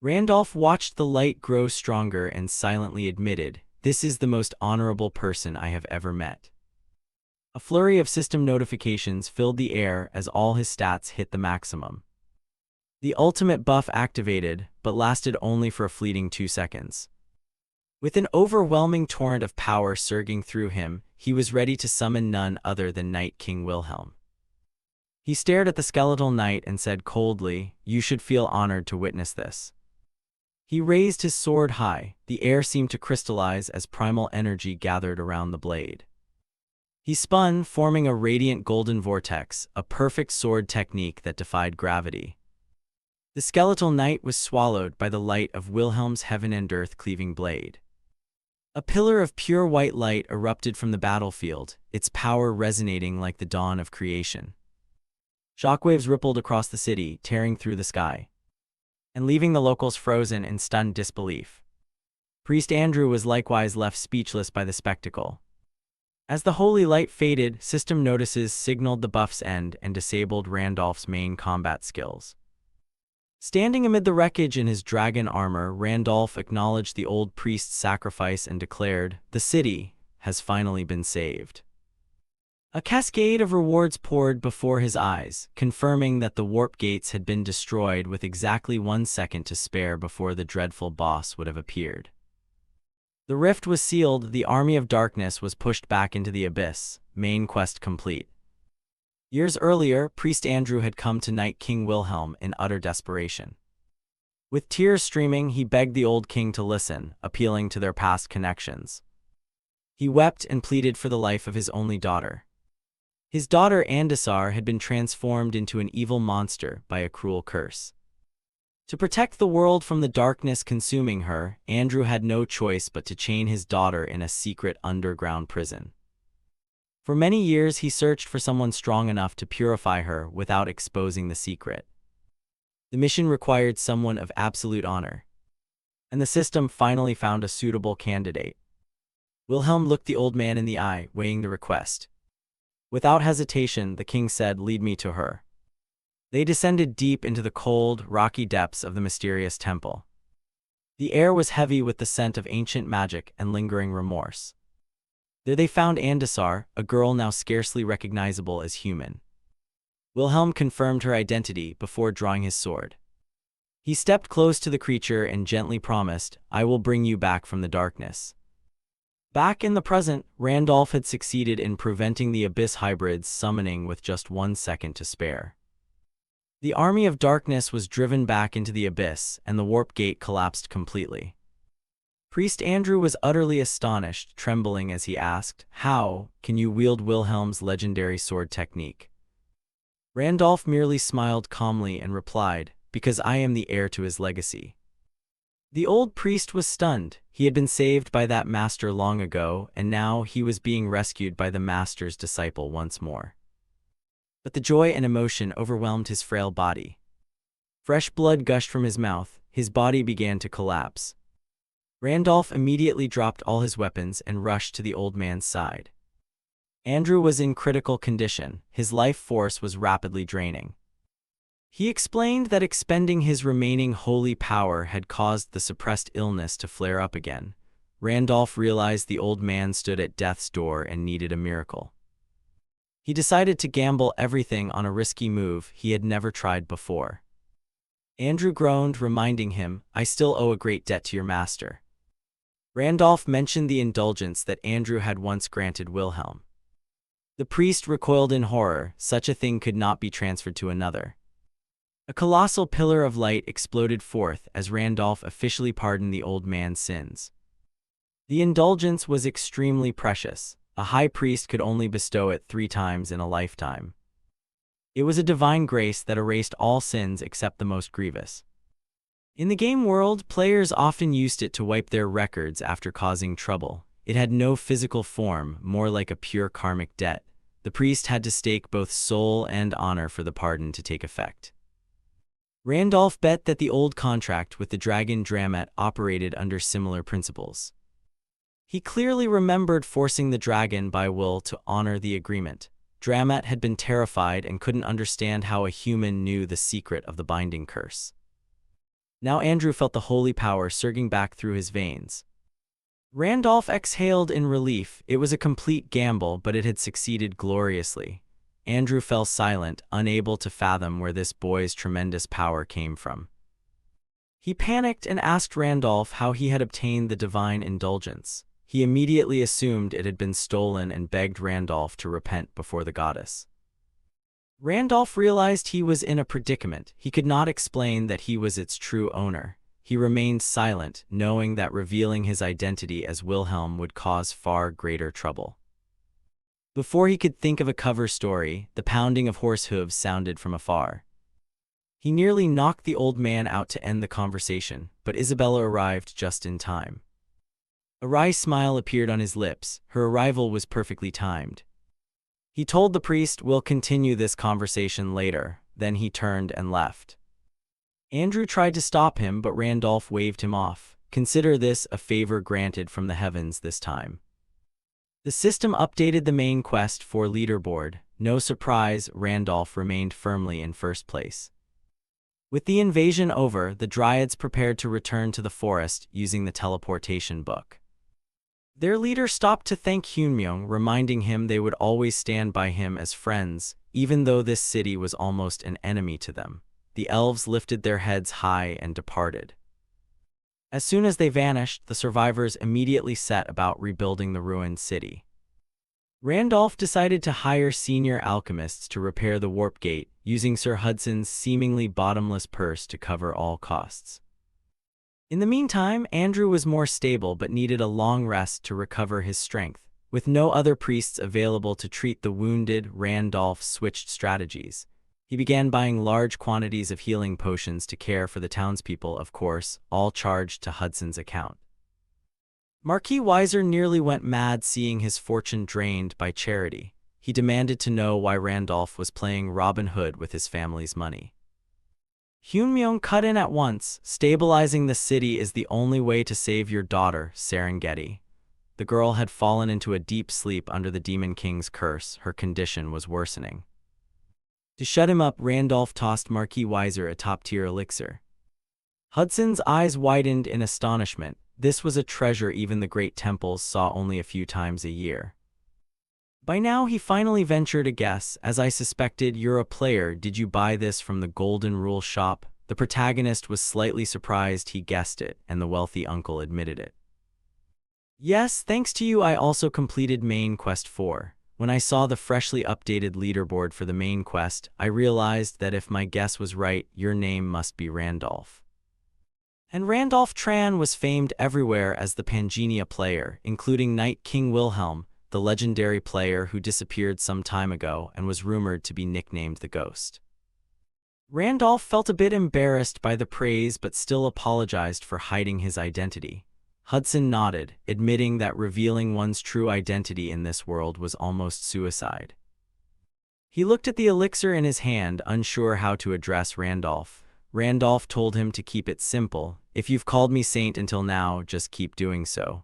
Randolph watched the light grow stronger and silently admitted, "This is the most honorable person I have ever met." A flurry of system notifications filled the air as all his stats hit the maximum. The ultimate buff activated, but lasted only for a fleeting 2 seconds. With an overwhelming torrent of power surging through him, he was ready to summon none other than Night King Wilhelm. He stared at the skeletal knight and said coldly, "You should feel honored to witness this." He raised his sword high. The air seemed to crystallize as primal energy gathered around the blade. He spun, forming a radiant golden vortex, a perfect sword technique that defied gravity. The skeletal knight was swallowed by the light of Wilhelm's heaven and earth cleaving blade. A pillar of pure white light erupted from the battlefield, its power resonating like the dawn of creation. Shockwaves rippled across the city, tearing through the sky, and leaving the locals frozen in stunned disbelief. Priest Andrew was likewise left speechless by the spectacle. As the holy light faded, system notices signaled the buff's end and disabled Randolph's main combat skills. Standing amid the wreckage in his dragon armor, Randolph acknowledged the old priest's sacrifice and declared, "The city has finally been saved." A cascade of rewards poured before his eyes, confirming that the warp gates had been destroyed with exactly 1 second to spare before the dreadful boss would have appeared. The rift was sealed, the army of darkness was pushed back into the abyss, main quest complete. Years earlier, Priest Andrew had come to Night King Wilhelm in utter desperation. With tears streaming, he begged the old king to listen, appealing to their past connections. He wept and pleaded for the life of his only daughter. His daughter Andesar had been transformed into an evil monster by a cruel curse. To protect the world from the darkness consuming her, Andrew had no choice but to chain his daughter in a secret underground prison. For many years he searched for someone strong enough to purify her without exposing the secret. The mission required someone of absolute honor. and the system finally found a suitable candidate. Wilhelm looked the old man in the eye, weighing the request. Without hesitation, the king said, "Lead me to her." They descended deep into the cold, rocky depths of the mysterious temple. The air was heavy with the scent of ancient magic and lingering remorse. There they found Andesar, a girl now scarcely recognizable as human. Wilhelm confirmed her identity before drawing his sword. He stepped close to the creature and gently promised, "I will bring you back from the darkness." Back in the present, Randolph had succeeded in preventing the Abyss hybrids summoning with just 1 second to spare. The army of darkness was driven back into the Abyss, and the warp gate collapsed completely. Priest Andrew was utterly astonished, trembling as he asked, "How can you wield Wilhelm's legendary sword technique?" Randolph merely smiled calmly and replied, "Because I am the heir to his legacy." The old priest was stunned. He had been saved by that master long ago, and now he was being rescued by the master's disciple once more. But the joy and emotion overwhelmed his frail body. Fresh blood gushed from his mouth, his body began to collapse. Randolph immediately dropped all his weapons and rushed to the old man's side. Andrew was in critical condition, his life force was rapidly draining. He explained that expending his remaining holy power had caused the suppressed illness to flare up again. Randolph realized the old man stood at death's door and needed a miracle. He decided to gamble everything on a risky move he had never tried before. Andrew groaned, reminding him, "I still owe a great debt to your master." Randolph mentioned the indulgence that Andrew had once granted Wilhelm. The priest recoiled in horror. Such a thing could not be transferred to another. A colossal pillar of light exploded forth as Randolph officially pardoned the old man's sins. The indulgence was extremely precious. A high priest could only bestow it 3 times in a lifetime. It was a divine grace that erased all sins except the most grievous. In the game world, players often used it to wipe their records after causing trouble. It had no physical form, more like a pure karmic debt. The priest had to stake both soul and honor for the pardon to take effect. Randolph bet that the old contract with the dragon Dramat operated under similar principles. He clearly remembered forcing the dragon by will to honor the agreement. Dramat had been terrified and couldn't understand how a human knew the secret of the binding curse. Now Andrew felt the holy power surging back through his veins. Randolph exhaled in relief. It was a complete gamble, but it had succeeded gloriously. Andrew fell silent, unable to fathom where this boy's tremendous power came from. He panicked and asked Randolph how he had obtained the divine indulgence. He immediately assumed it had been stolen and begged Randolph to repent before the goddess. Randolph realized he was in a predicament. He could not explain that he was its true owner. He remained silent, knowing that revealing his identity as Wilhelm would cause far greater trouble. Before he could think of a cover story, the pounding of horse hooves sounded from afar. He nearly knocked the old man out to end the conversation, but Isabella arrived just in time. A wry smile appeared on his lips. Her arrival was perfectly timed. He told the priest, "We'll continue this conversation later." Then he turned and left. Andrew tried to stop him, but Randolph waved him off. "Consider this a favor granted from the heavens this time." The system updated the main quest for leaderboard. No surprise, Randolph remained firmly in first place. With the invasion over, the Dryads prepared to return to the forest using the teleportation book. Their leader stopped to thank Hyunmyoung, reminding him they would always stand by him as friends, even though this city was almost an enemy to them. The elves lifted their heads high and departed. As soon as they vanished, the survivors immediately set about rebuilding the ruined city. Randolph decided to hire senior alchemists to repair the warp gate, using Sir Hudson's seemingly bottomless purse to cover all costs. In the meantime, Andrew was more stable but needed a long rest to recover his strength. With no other priests available to treat the wounded, Randolph switched strategies. He began buying large quantities of healing potions to care for the townspeople, of course, all charged to Hudson's account. Marquis Weiser nearly went mad seeing his fortune drained by charity. He demanded to know why Randolph was playing Robin Hood with his family's money. Hyunmyeong cut in at once. Stabilizing the city is the only way to save your daughter, Serengeti. The girl had fallen into a deep sleep under the Demon King's curse. Her condition was worsening. To shut him up, Randolph tossed Marquis Weiser a top-tier elixir. Hudson's eyes widened in astonishment. This was a treasure even the great temples saw only a few times a year. By now he finally ventured a guess. As I suspected, you're a player. Did you buy this from the Golden Rule shop? The protagonist was slightly surprised he guessed it, and the wealthy uncle admitted it. Yes, thanks to you I also completed Main Quest 4. When I saw the freshly updated leaderboard for the main quest, I realized that if my guess was right, your name must be Randolph. And Randolph Tran was famed everywhere as the Pangenia player, including Knight King Wilhelm, the legendary player who disappeared some time ago and was rumored to be nicknamed the Ghost. Randolph felt a bit embarrassed by the praise but still apologized for hiding his identity. Hudson nodded, admitting that revealing one's true identity in this world was almost suicide. He looked at the elixir in his hand, unsure how to address Randolph. Randolph told him to keep it simple. If you've called me Saint until now, just keep doing so.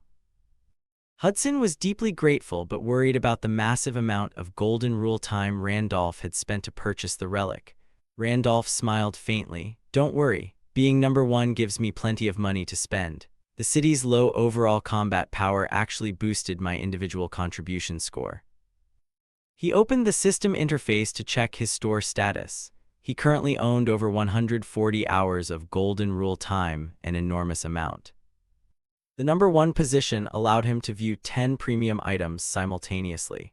Hudson was deeply grateful but worried about the massive amount of Golden Rule time Randolph had spent to purchase the relic. Randolph smiled faintly. Don't worry, being number 1 gives me plenty of money to spend. The city's low overall combat power actually boosted my individual contribution score. He opened the system interface to check his store status. He currently owned over 140 hours of Golden Rule time, an enormous amount. The number 1 position allowed him to view 10 premium items simultaneously.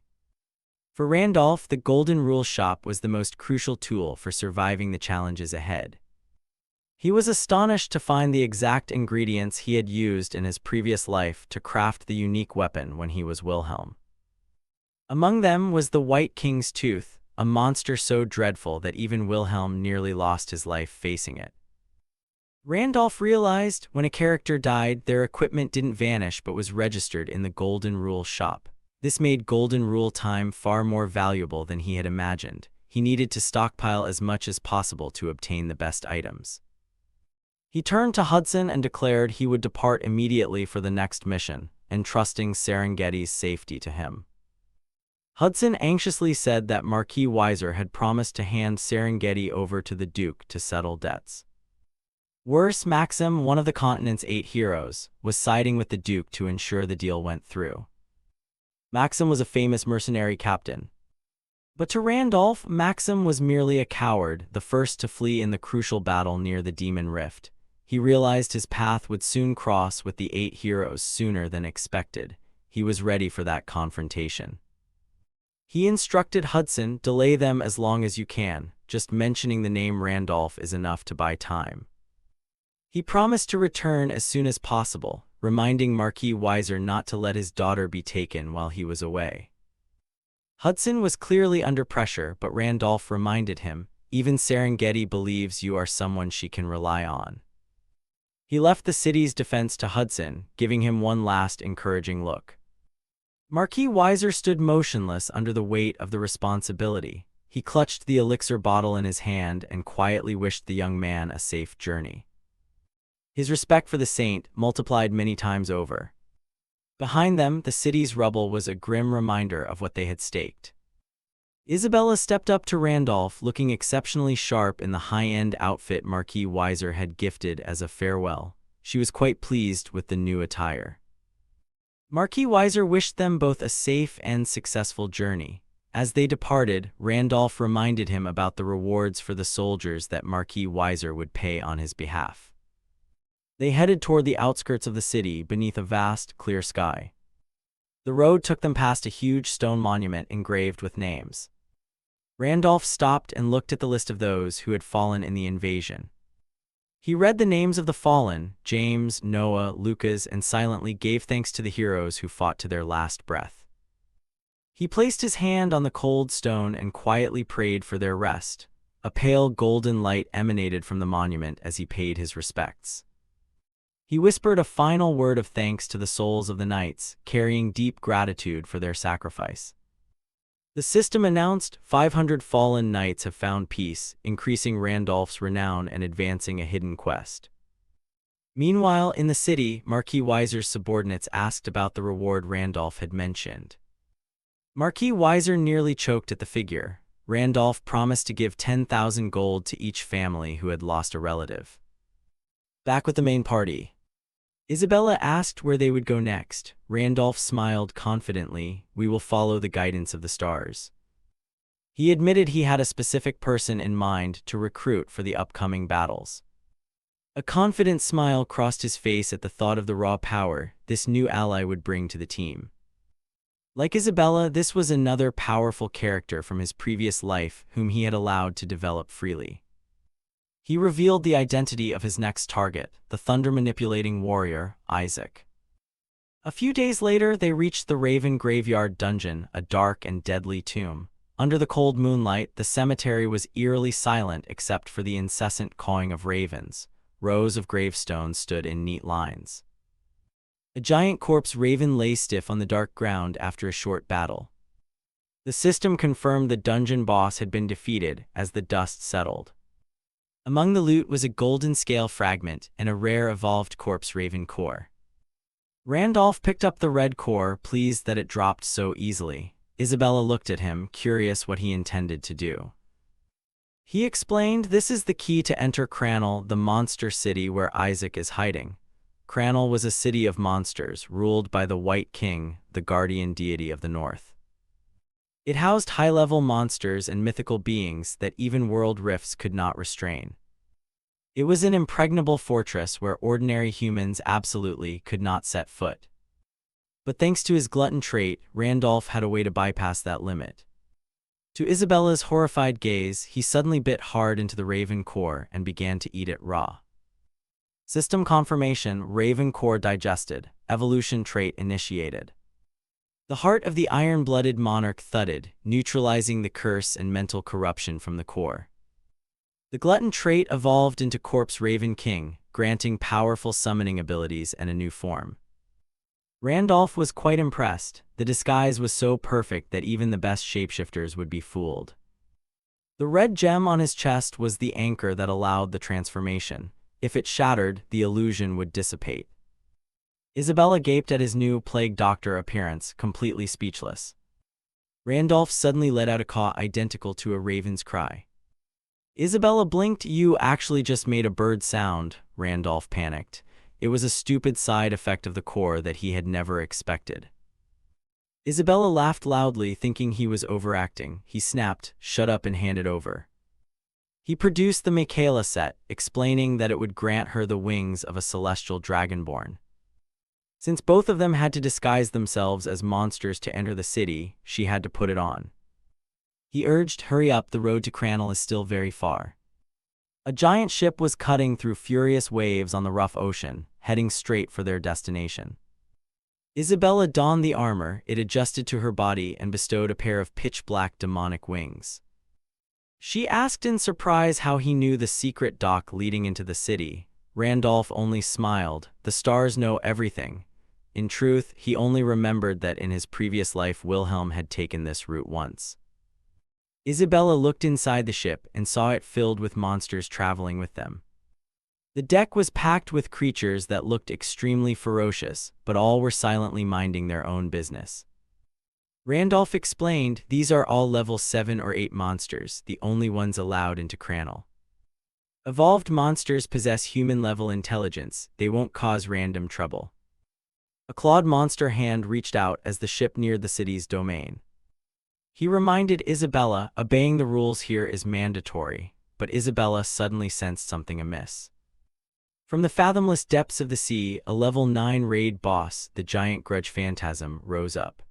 For Randolph, the Golden Rule shop was the most crucial tool for surviving the challenges ahead. He was astonished to find the exact ingredients he had used in his previous life to craft the unique weapon when he was Wilhelm. Among them was the White King's Tooth, a monster so dreadful that even Wilhelm nearly lost his life facing it. Randolph realized when a character died, their equipment didn't vanish but was registered in the Golden Rule shop. This made Golden Rule time far more valuable than he had imagined. He needed to stockpile as much as possible to obtain the best items. He turned to Hudson and declared he would depart immediately for the next mission, entrusting Serengeti's safety to him. Hudson anxiously said that Marquis Weiser had promised to hand Serengeti over to the Duke to settle debts. Worse, Maxim, one of the continent's 8 heroes, was siding with the Duke to ensure the deal went through. Maxim was a famous mercenary captain. But to Randolph, Maxim was merely a coward, the first to flee in the crucial battle near the Demon Rift. He realized his path would soon cross with the 8 heroes sooner than expected. He was ready for that confrontation. He instructed Hudson, delay them as long as you can. Just mentioning the name Randolph is enough to buy time. He promised to return as soon as possible, reminding Marquis Weiser not to let his daughter be taken while he was away. Hudson was clearly under pressure, but Randolph reminded him, even Serengeti believes you are someone she can rely on. He left the city's defense to Hudson, giving him one last encouraging look. Marquis Weiser stood motionless under the weight of the responsibility. He clutched the elixir bottle in his hand and quietly wished the young man a safe journey. His respect for the saint multiplied many times over. Behind them, the city's rubble was a grim reminder of what they had staked. Isabella stepped up to Randolph, looking exceptionally sharp in the high-end outfit Marquis Weiser had gifted as a farewell. She was quite pleased with the new attire. Marquis Weiser wished them both a safe and successful journey. As they departed, Randolph reminded him about the rewards for the soldiers that Marquis Weiser would pay on his behalf. They headed toward the outskirts of the city beneath a vast, clear sky. The road took them past a huge stone monument engraved with names. Randolph stopped and looked at the list of those who had fallen in the invasion. He read the names of the fallen, James, Noah, Lucas, and silently gave thanks to the heroes who fought to their last breath. He placed his hand on the cold stone and quietly prayed for their rest. A pale golden light emanated from the monument as he paid his respects. He whispered a final word of thanks to the souls of the knights, carrying deep gratitude for their sacrifice. The system announced 500 fallen knights have found peace, increasing Randolph's renown and advancing a hidden quest. Meanwhile, in the city, Marquis Weiser's subordinates asked about the reward Randolph had mentioned. Marquis Weiser nearly choked at the figure. Randolph promised to give 10,000 gold to each family who had lost a relative. Back with the main party, Isabella asked where they would go next. Randolph smiled confidently. We will follow the guidance of the stars. He admitted he had a specific person in mind to recruit for the upcoming battles. A confident smile crossed his face at the thought of the raw power this new ally would bring to the team. Like Isabella, this was another powerful character from his previous life whom he had allowed to develop freely. He revealed the identity of his next target, the thunder-manipulating warrior, Isaac. A few days later, they reached the Raven Graveyard Dungeon, a dark and deadly tomb. Under the cold moonlight, the cemetery was eerily silent except for the incessant cawing of ravens. Rows of gravestones stood in neat lines. A giant corpse raven lay stiff on the dark ground after a short battle. The system confirmed the dungeon boss had been defeated as the dust settled. Among the loot was a golden scale fragment and a rare evolved corpse raven core. Randolph picked up the red core, pleased that it dropped so easily. Isabella looked at him, curious what he intended to do. He explained, this is the key to enter Cranel, the monster city where Isaac is hiding. Cranel was a city of monsters, ruled by the White King, the guardian deity of the north. It housed high-level monsters and mythical beings that even world rifts could not restrain. It was an impregnable fortress where ordinary humans absolutely could not set foot. But thanks to his glutton trait, Randolph had a way to bypass that limit. To Isabella's horrified gaze, he suddenly bit hard into the raven core and began to eat it raw. System confirmation, raven core digested, evolution trait initiated. The heart of the iron-blooded monarch thudded, neutralizing the curse and mental corruption from the core. The glutton trait evolved into Corpse Raven King, granting powerful summoning abilities and a new form. Randolph was quite impressed. The disguise was so perfect that even the best shapeshifters would be fooled. The red gem on his chest was the anchor that allowed the transformation. If it shattered, the illusion would dissipate. Isabella gaped at his new plague doctor appearance, completely speechless. Randolph suddenly let out a caw identical to a raven's cry. Isabella blinked. You actually just made a bird sound, Randolph panicked. It was a stupid side effect of the core that he had never expected. Isabella laughed loudly, thinking he was overacting. He snapped, shut up and handed over. He produced the Michaela set, explaining that it would grant her the wings of a celestial dragonborn. Since both of them had to disguise themselves as monsters to enter the city, she had to put it on. He urged, hurry up, the road to Cranel is still very far. A giant ship was cutting through furious waves on the rough ocean, heading straight for their destination. Isabella donned the armor, it adjusted to her body and bestowed a pair of pitch-black demonic wings. She asked in surprise how he knew the secret dock leading into the city. Randolph only smiled. The stars know everything. In truth, he only remembered that in his previous life Wilhelm had taken this route once. Isabella looked inside the ship and saw it filled with monsters traveling with them. The deck was packed with creatures that looked extremely ferocious, but all were silently minding their own business. Randolph explained, these are all level 7 or 8 monsters, the only ones allowed into Cranel. Evolved monsters possess human-level intelligence, they won't cause random trouble. A clawed monster hand reached out as the ship neared the city's domain. He reminded Isabella, obeying the rules here is mandatory, but Isabella suddenly sensed something amiss. From the fathomless depths of the sea, a level 9 raid boss, the giant grudge phantasm, rose up.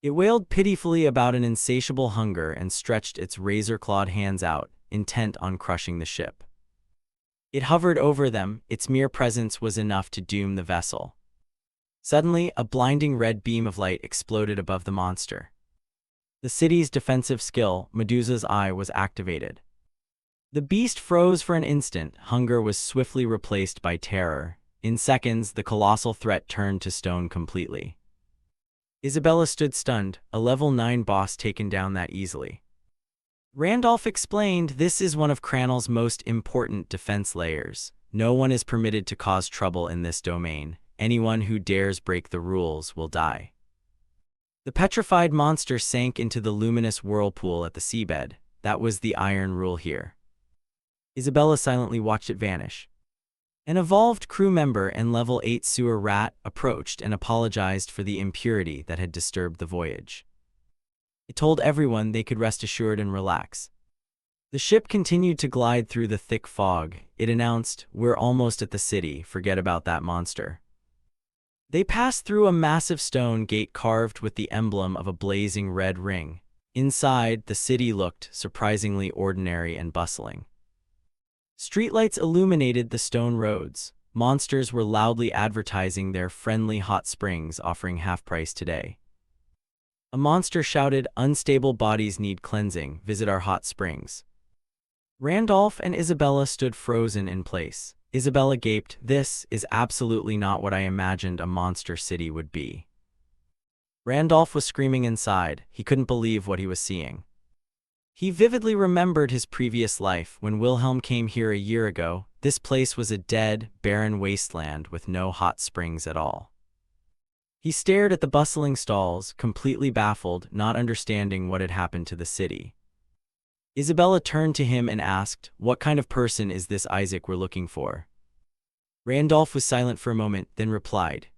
It wailed pitifully about an insatiable hunger and stretched its razor-clawed hands out, intent on crushing the ship. It hovered over them, its mere presence was enough to doom the vessel. Suddenly, a blinding red beam of light exploded above the monster. The city's defensive skill, Medusa's Eye, was activated. The beast froze for an instant. Hunger was swiftly replaced by terror. In seconds, the colossal threat turned to stone completely. Isabella stood stunned, a level 9 boss taken down that easily. Randolph explained this is one of Cranel's most important defense layers. No one is permitted to cause trouble in this domain. Anyone who dares break the rules will die. The petrified monster sank into the luminous whirlpool at the seabed. That was the iron rule here. Isabella silently watched it vanish. An evolved crew member and level 8 sewer rat approached and apologized for the impurity that had disturbed the voyage. It told everyone they could rest assured and relax. The ship continued to glide through the thick fog. It announced, "We're almost at the city, forget about that monster." They passed through a massive stone gate carved with the emblem of a blazing red ring. Inside, the city looked surprisingly ordinary and bustling. Streetlights illuminated the stone roads. Monsters were loudly advertising their friendly hot springs offering half price today. A monster shouted, "Unstable bodies need cleansing, visit our hot springs." Randolph and Isabella stood frozen in place. Isabella gaped, "This is absolutely not what I imagined a monster city would be." Randolph was screaming inside. He couldn't believe what he was seeing. He vividly remembered his previous life. When Wilhelm came here a year ago, this place was a dead, barren wasteland with no hot springs at all. He stared at the bustling stalls, completely baffled, not understanding what had happened to the city. Isabella turned to him and asked, "What kind of person is this Isaac we're looking for?" Randolph was silent for a moment, then replied,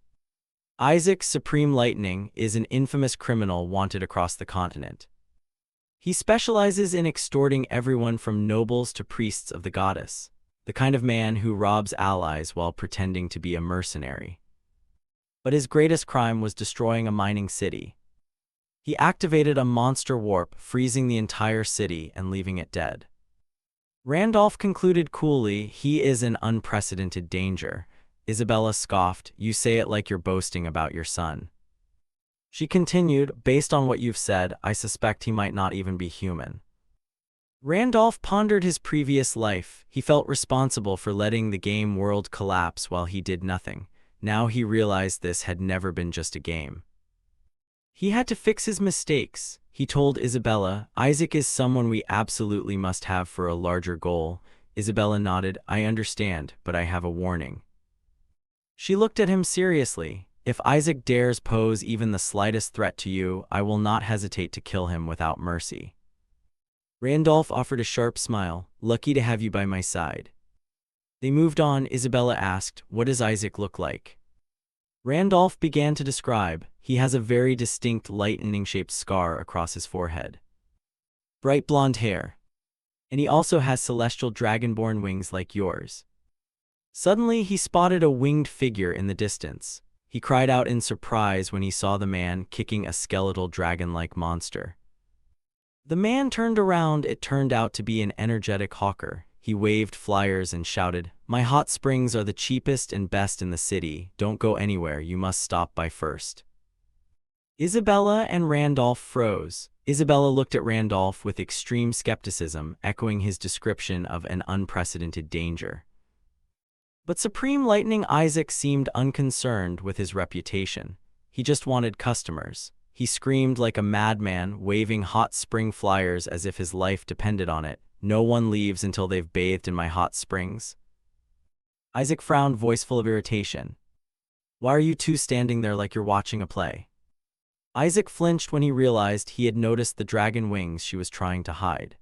"Isaac Supreme Lightning is an infamous criminal wanted across the continent. He specializes in extorting everyone from nobles to priests of the goddess, the kind of man who robs allies while pretending to be a mercenary. But his greatest crime was destroying a mining city. He activated a monster warp, freezing the entire city and leaving it dead." Randolph concluded coolly, "He is an unprecedented danger." Isabella scoffed, "You say it like you're boasting about your son." She continued, "Based on what you've said, I suspect he might not even be human." Randolph pondered his previous life. He felt responsible for letting the game world collapse while he did nothing. Now he realized this had never been just a game. He had to fix his mistakes. He told Isabella, "Isaac is someone we absolutely must have for a larger goal." Isabella nodded, "I understand, but I have a warning." She looked at him seriously. "If Isaac dares pose even the slightest threat to you, I will not hesitate to kill him without mercy." Randolph offered a sharp smile, "Lucky to have you by my side." They moved on. Isabella asked, "What does Isaac look like?" Randolph began to describe. "He has a very distinct lightning-shaped scar across his forehead. Bright blonde hair. And he also has celestial dragonborn wings like yours." Suddenly he spotted a winged figure in the distance. He cried out in surprise when he saw the man kicking a skeletal dragon-like monster. The man turned around. It turned out to be an energetic hawker. He waved flyers and shouted, "My hot springs are the cheapest and best in the city. Don't go anywhere, you must stop by first." Isabella and Randolph froze. Isabella looked at Randolph with extreme skepticism, echoing his description of an unprecedented danger. But Supreme Lightning Isaac seemed unconcerned with his reputation. He just wanted customers. He screamed like a madman, waving hot spring flyers as if his life depended on it. "No one leaves until they've bathed in my hot springs." Isaac frowned, voice full of irritation. "Why are you two standing there like you're watching a play?" Isaac flinched when he realized he had noticed the dragon wings she was trying to hide.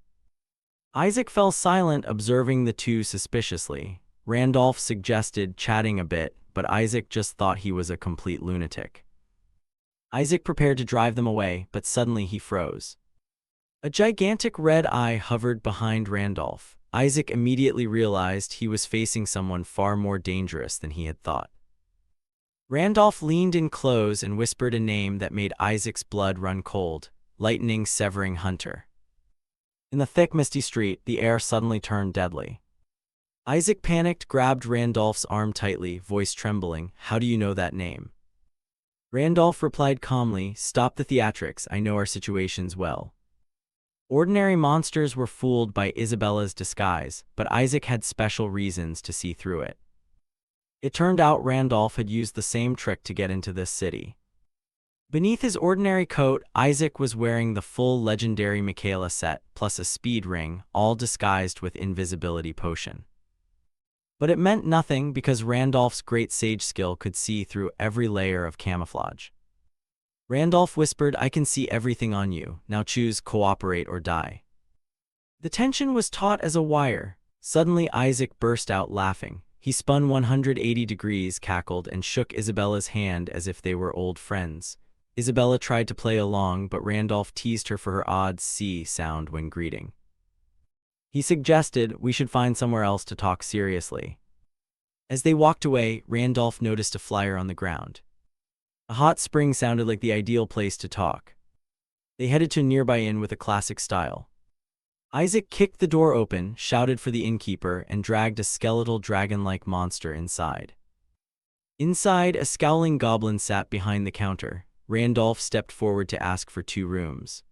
Isaac fell silent, observing the two suspiciously. Randolph suggested chatting a bit, but Isaac just thought he was a complete lunatic. Isaac prepared to drive them away, but suddenly he froze. A gigantic red eye hovered behind Randolph. Isaac immediately realized he was facing someone far more dangerous than he had thought. Randolph leaned in close and whispered a name that made Isaac's blood run cold: Lightning Severing Hunter. In the thick, misty street, the air suddenly turned deadly. Isaac panicked, grabbed Randolph's arm tightly, voice trembling. "How do you know that name?" Randolph replied calmly, "Stop the theatrics, I know our situations well." Ordinary monsters were fooled by Isabella's disguise, but Isaac had special reasons to see through it. It turned out Randolph had used the same trick to get into this city. Beneath his ordinary coat, Isaac was wearing the full legendary Michaela set, plus a speed ring, all disguised with invisibility potion. But it meant nothing because Randolph's great sage skill could see through every layer of camouflage. Randolph whispered, "I can see everything on you. Now choose cooperate or die." The tension was taut as a wire. Suddenly Isaac burst out laughing. He spun 180 degrees, cackled, and shook Isabella's hand as if they were old friends. Isabella tried to play along, but Randolph teased her for her odd C sound when greeting. He suggested we should find somewhere else to talk seriously. As they walked away, Randolph noticed a flyer on the ground. A hot spring sounded like the ideal place to talk. They headed to a nearby inn with a classic style. Isaac kicked the door open, shouted for the innkeeper, and dragged a skeletal dragon-like monster inside. Inside, a scowling goblin sat behind the counter. Randolph stepped forward to ask for 2 rooms.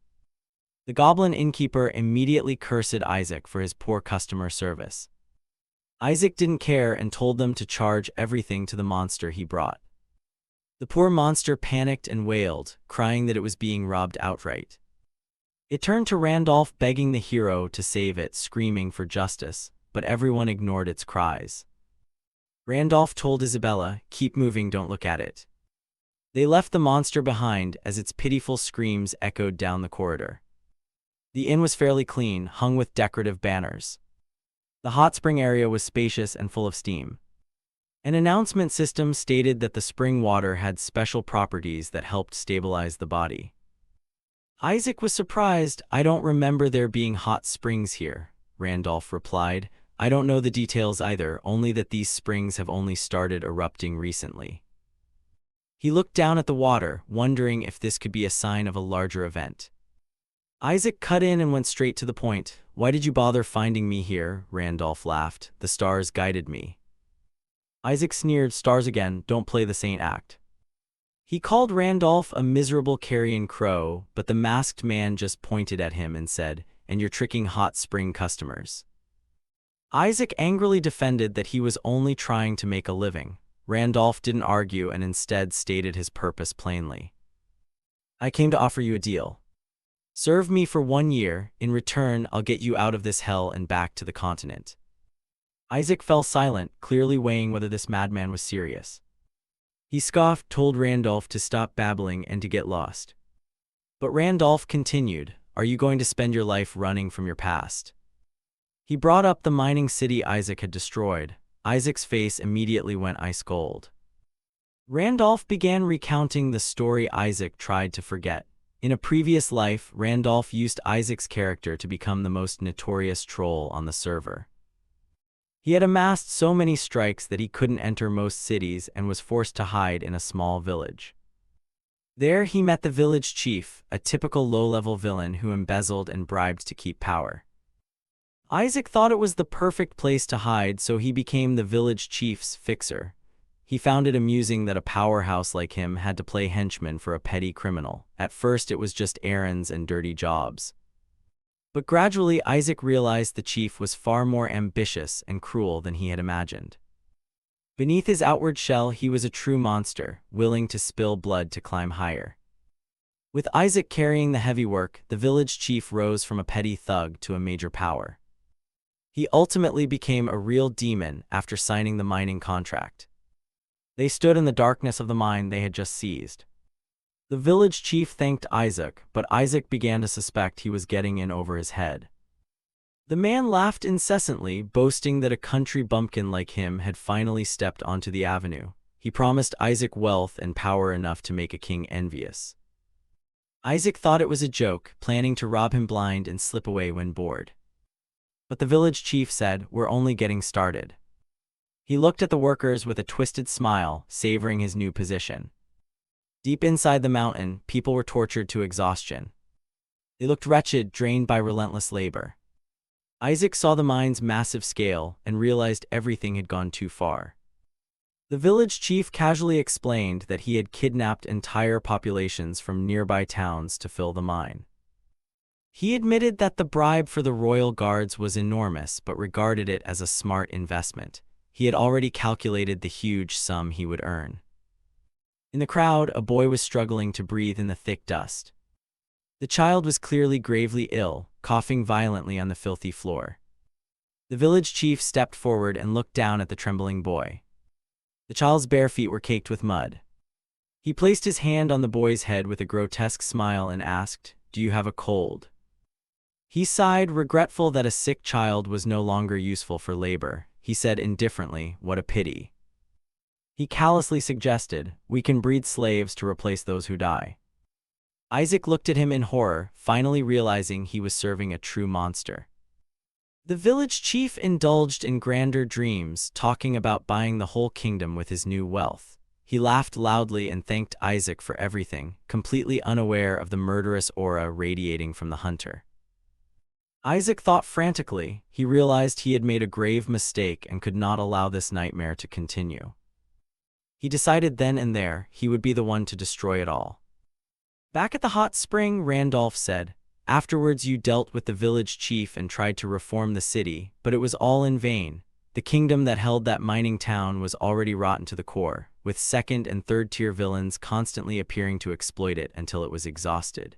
The goblin innkeeper immediately cursed Isaac for his poor customer service. Isaac didn't care and told them to charge everything to the monster he brought. The poor monster panicked and wailed, crying that it was being robbed outright. It turned to Randolph begging the hero to save it, screaming for justice, but everyone ignored its cries. Randolph told Isabella, "Keep moving, don't look at it." They left the monster behind as its pitiful screams echoed down the corridor. The inn was fairly clean, hung with decorative banners. The hot spring area was spacious and full of steam. An announcement system stated that the spring water had special properties that helped stabilize the body. Isaac was surprised. "I don't remember there being hot springs here," Randolph replied. "I don't know the details either, only that these springs have only started erupting recently." He looked down at the water, wondering if this could be a sign of a larger event. Isaac cut in and went straight to the point. "Why did you bother finding me here?" Randolph laughed. "The stars guided me." Isaac sneered. "Stars again, don't play the saint act." He called Randolph a miserable carrion crow, but the masked man just pointed at him and said, "And you're tricking hot spring customers." Isaac angrily defended that he was only trying to make a living. Randolph didn't argue and instead stated his purpose plainly. "I came to offer you a deal. Serve me for 1 year. In return, I'll get you out of this hell and back to the continent." Isaac fell silent, clearly weighing whether this madman was serious. He scoffed, told Randolph to stop babbling and to get lost. But Randolph continued, "Are you going to spend your life running from your past?" He brought up the mining city Isaac had destroyed. Isaac's face immediately went ice cold. Randolph began recounting the story Isaac tried to forget. In a previous life, Randolph used Isaac's character to become the most notorious troll on the server. He had amassed so many strikes that he couldn't enter most cities and was forced to hide in a small village. There he met the village chief, a typical low-level villain who embezzled and bribed to keep power. Isaac thought it was the perfect place to hide, so he became the village chief's fixer. He found it amusing that a powerhouse like him had to play henchman for a petty criminal. At first it was just errands and dirty jobs. But gradually Isaac realized the chief was far more ambitious and cruel than he had imagined. Beneath his outward shell he was a true monster, willing to spill blood to climb higher. With Isaac carrying the heavy work, the village chief rose from a petty thug to a major power. He ultimately became a real demon after signing the mining contract. They stood in the darkness of the mine they had just seized. The village chief thanked Isaac, but Isaac began to suspect he was getting in over his head. The man laughed incessantly, boasting that a country bumpkin like him had finally stepped onto the avenue. He promised Isaac wealth and power enough to make a king envious. Isaac thought it was a joke, planning to rob him blind and slip away when bored. But the village chief said, "We're only getting started." He looked at the workers with a twisted smile, savoring his new position. Deep inside the mountain, people were tortured to exhaustion. They looked wretched, drained by relentless labor. Isaac saw the mine's massive scale and realized everything had gone too far. The village chief casually explained that he had kidnapped entire populations from nearby towns to fill the mine. He admitted that the bribe for the royal guards was enormous, but regarded it as a smart investment. He had already calculated the huge sum he would earn. In the crowd, a boy was struggling to breathe in the thick dust. The child was clearly gravely ill, coughing violently on the filthy floor. The village chief stepped forward and looked down at the trembling boy. The child's bare feet were caked with mud. He placed his hand on the boy's head with a grotesque smile and asked, "Do you have a cold?" He sighed, regretful that a sick child was no longer useful for labor. He said indifferently, "What a pity." He callously suggested, "We can breed slaves to replace those who die." Isaac looked at him in horror, finally realizing he was serving a true monster. The village chief indulged in grander dreams, talking about buying the whole kingdom with his new wealth. He laughed loudly and thanked Isaac for everything, completely unaware of the murderous aura radiating from the hunter. Isaac thought frantically. He realized he had made a grave mistake and could not allow this nightmare to continue. He decided then and there he would be the one to destroy it all. Back at the hot spring, Randolph said, "Afterwards you dealt with the village chief and tried to reform the city, but it was all in vain. The kingdom that held that mining town was already rotten to the core, with second- and third-tier villains constantly appearing to exploit it until it was exhausted.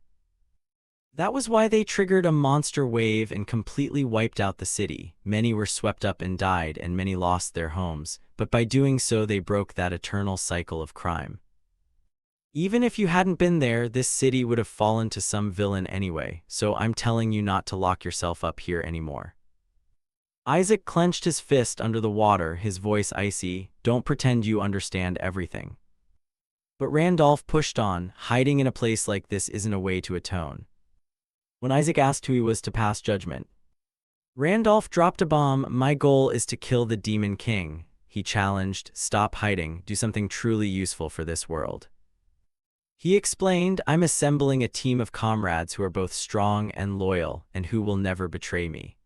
That was why they triggered a monster wave and completely wiped out the city. Many were swept up and died, and many lost their homes, but by doing so they broke that eternal cycle of crime. Even if you hadn't been there, this city would have fallen to some villain anyway, so I'm telling you not to lock yourself up here anymore." Isaac clenched his fist under the water, his voice icy. "Don't pretend you understand everything." But Randolph pushed on. "Hiding in a place like this isn't a way to atone." When Isaac asked who he was to pass judgment, Randolph dropped a bomb. "My goal is to kill the Demon King," he challenged. "Stop hiding, do something truly useful for this world." He explained, "I'm assembling a team of comrades who are both strong and loyal, and who will never betray me."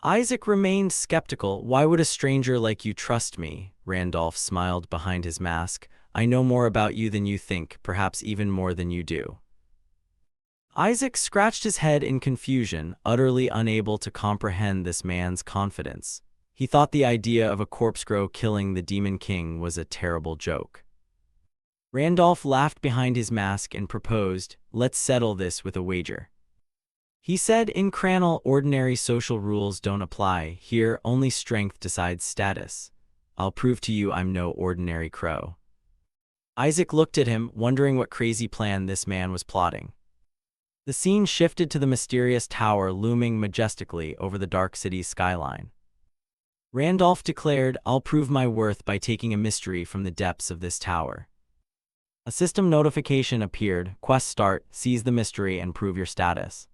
Isaac remained skeptical. "Why would a stranger like you trust me?" Randolph smiled behind his mask. "I know more about you than you think, perhaps even more than you do." Isaac scratched his head in confusion, utterly unable to comprehend this man's confidence. He thought the idea of a corpsecrow killing the Demon King was a terrible joke. Randolph laughed behind his mask and proposed, "Let's settle this with a wager." He said, "In Cranel, ordinary social rules don't apply. Here, only strength decides status. I'll prove to you I'm no ordinary crow." Isaac looked at him, wondering what crazy plan this man was plotting. The scene shifted to the mysterious tower looming majestically over the dark city's skyline. Randolph declared, "I'll prove my worth by taking a mystery from the depths of this tower." A system notification appeared. "Quest start, seize the mystery and prove your status."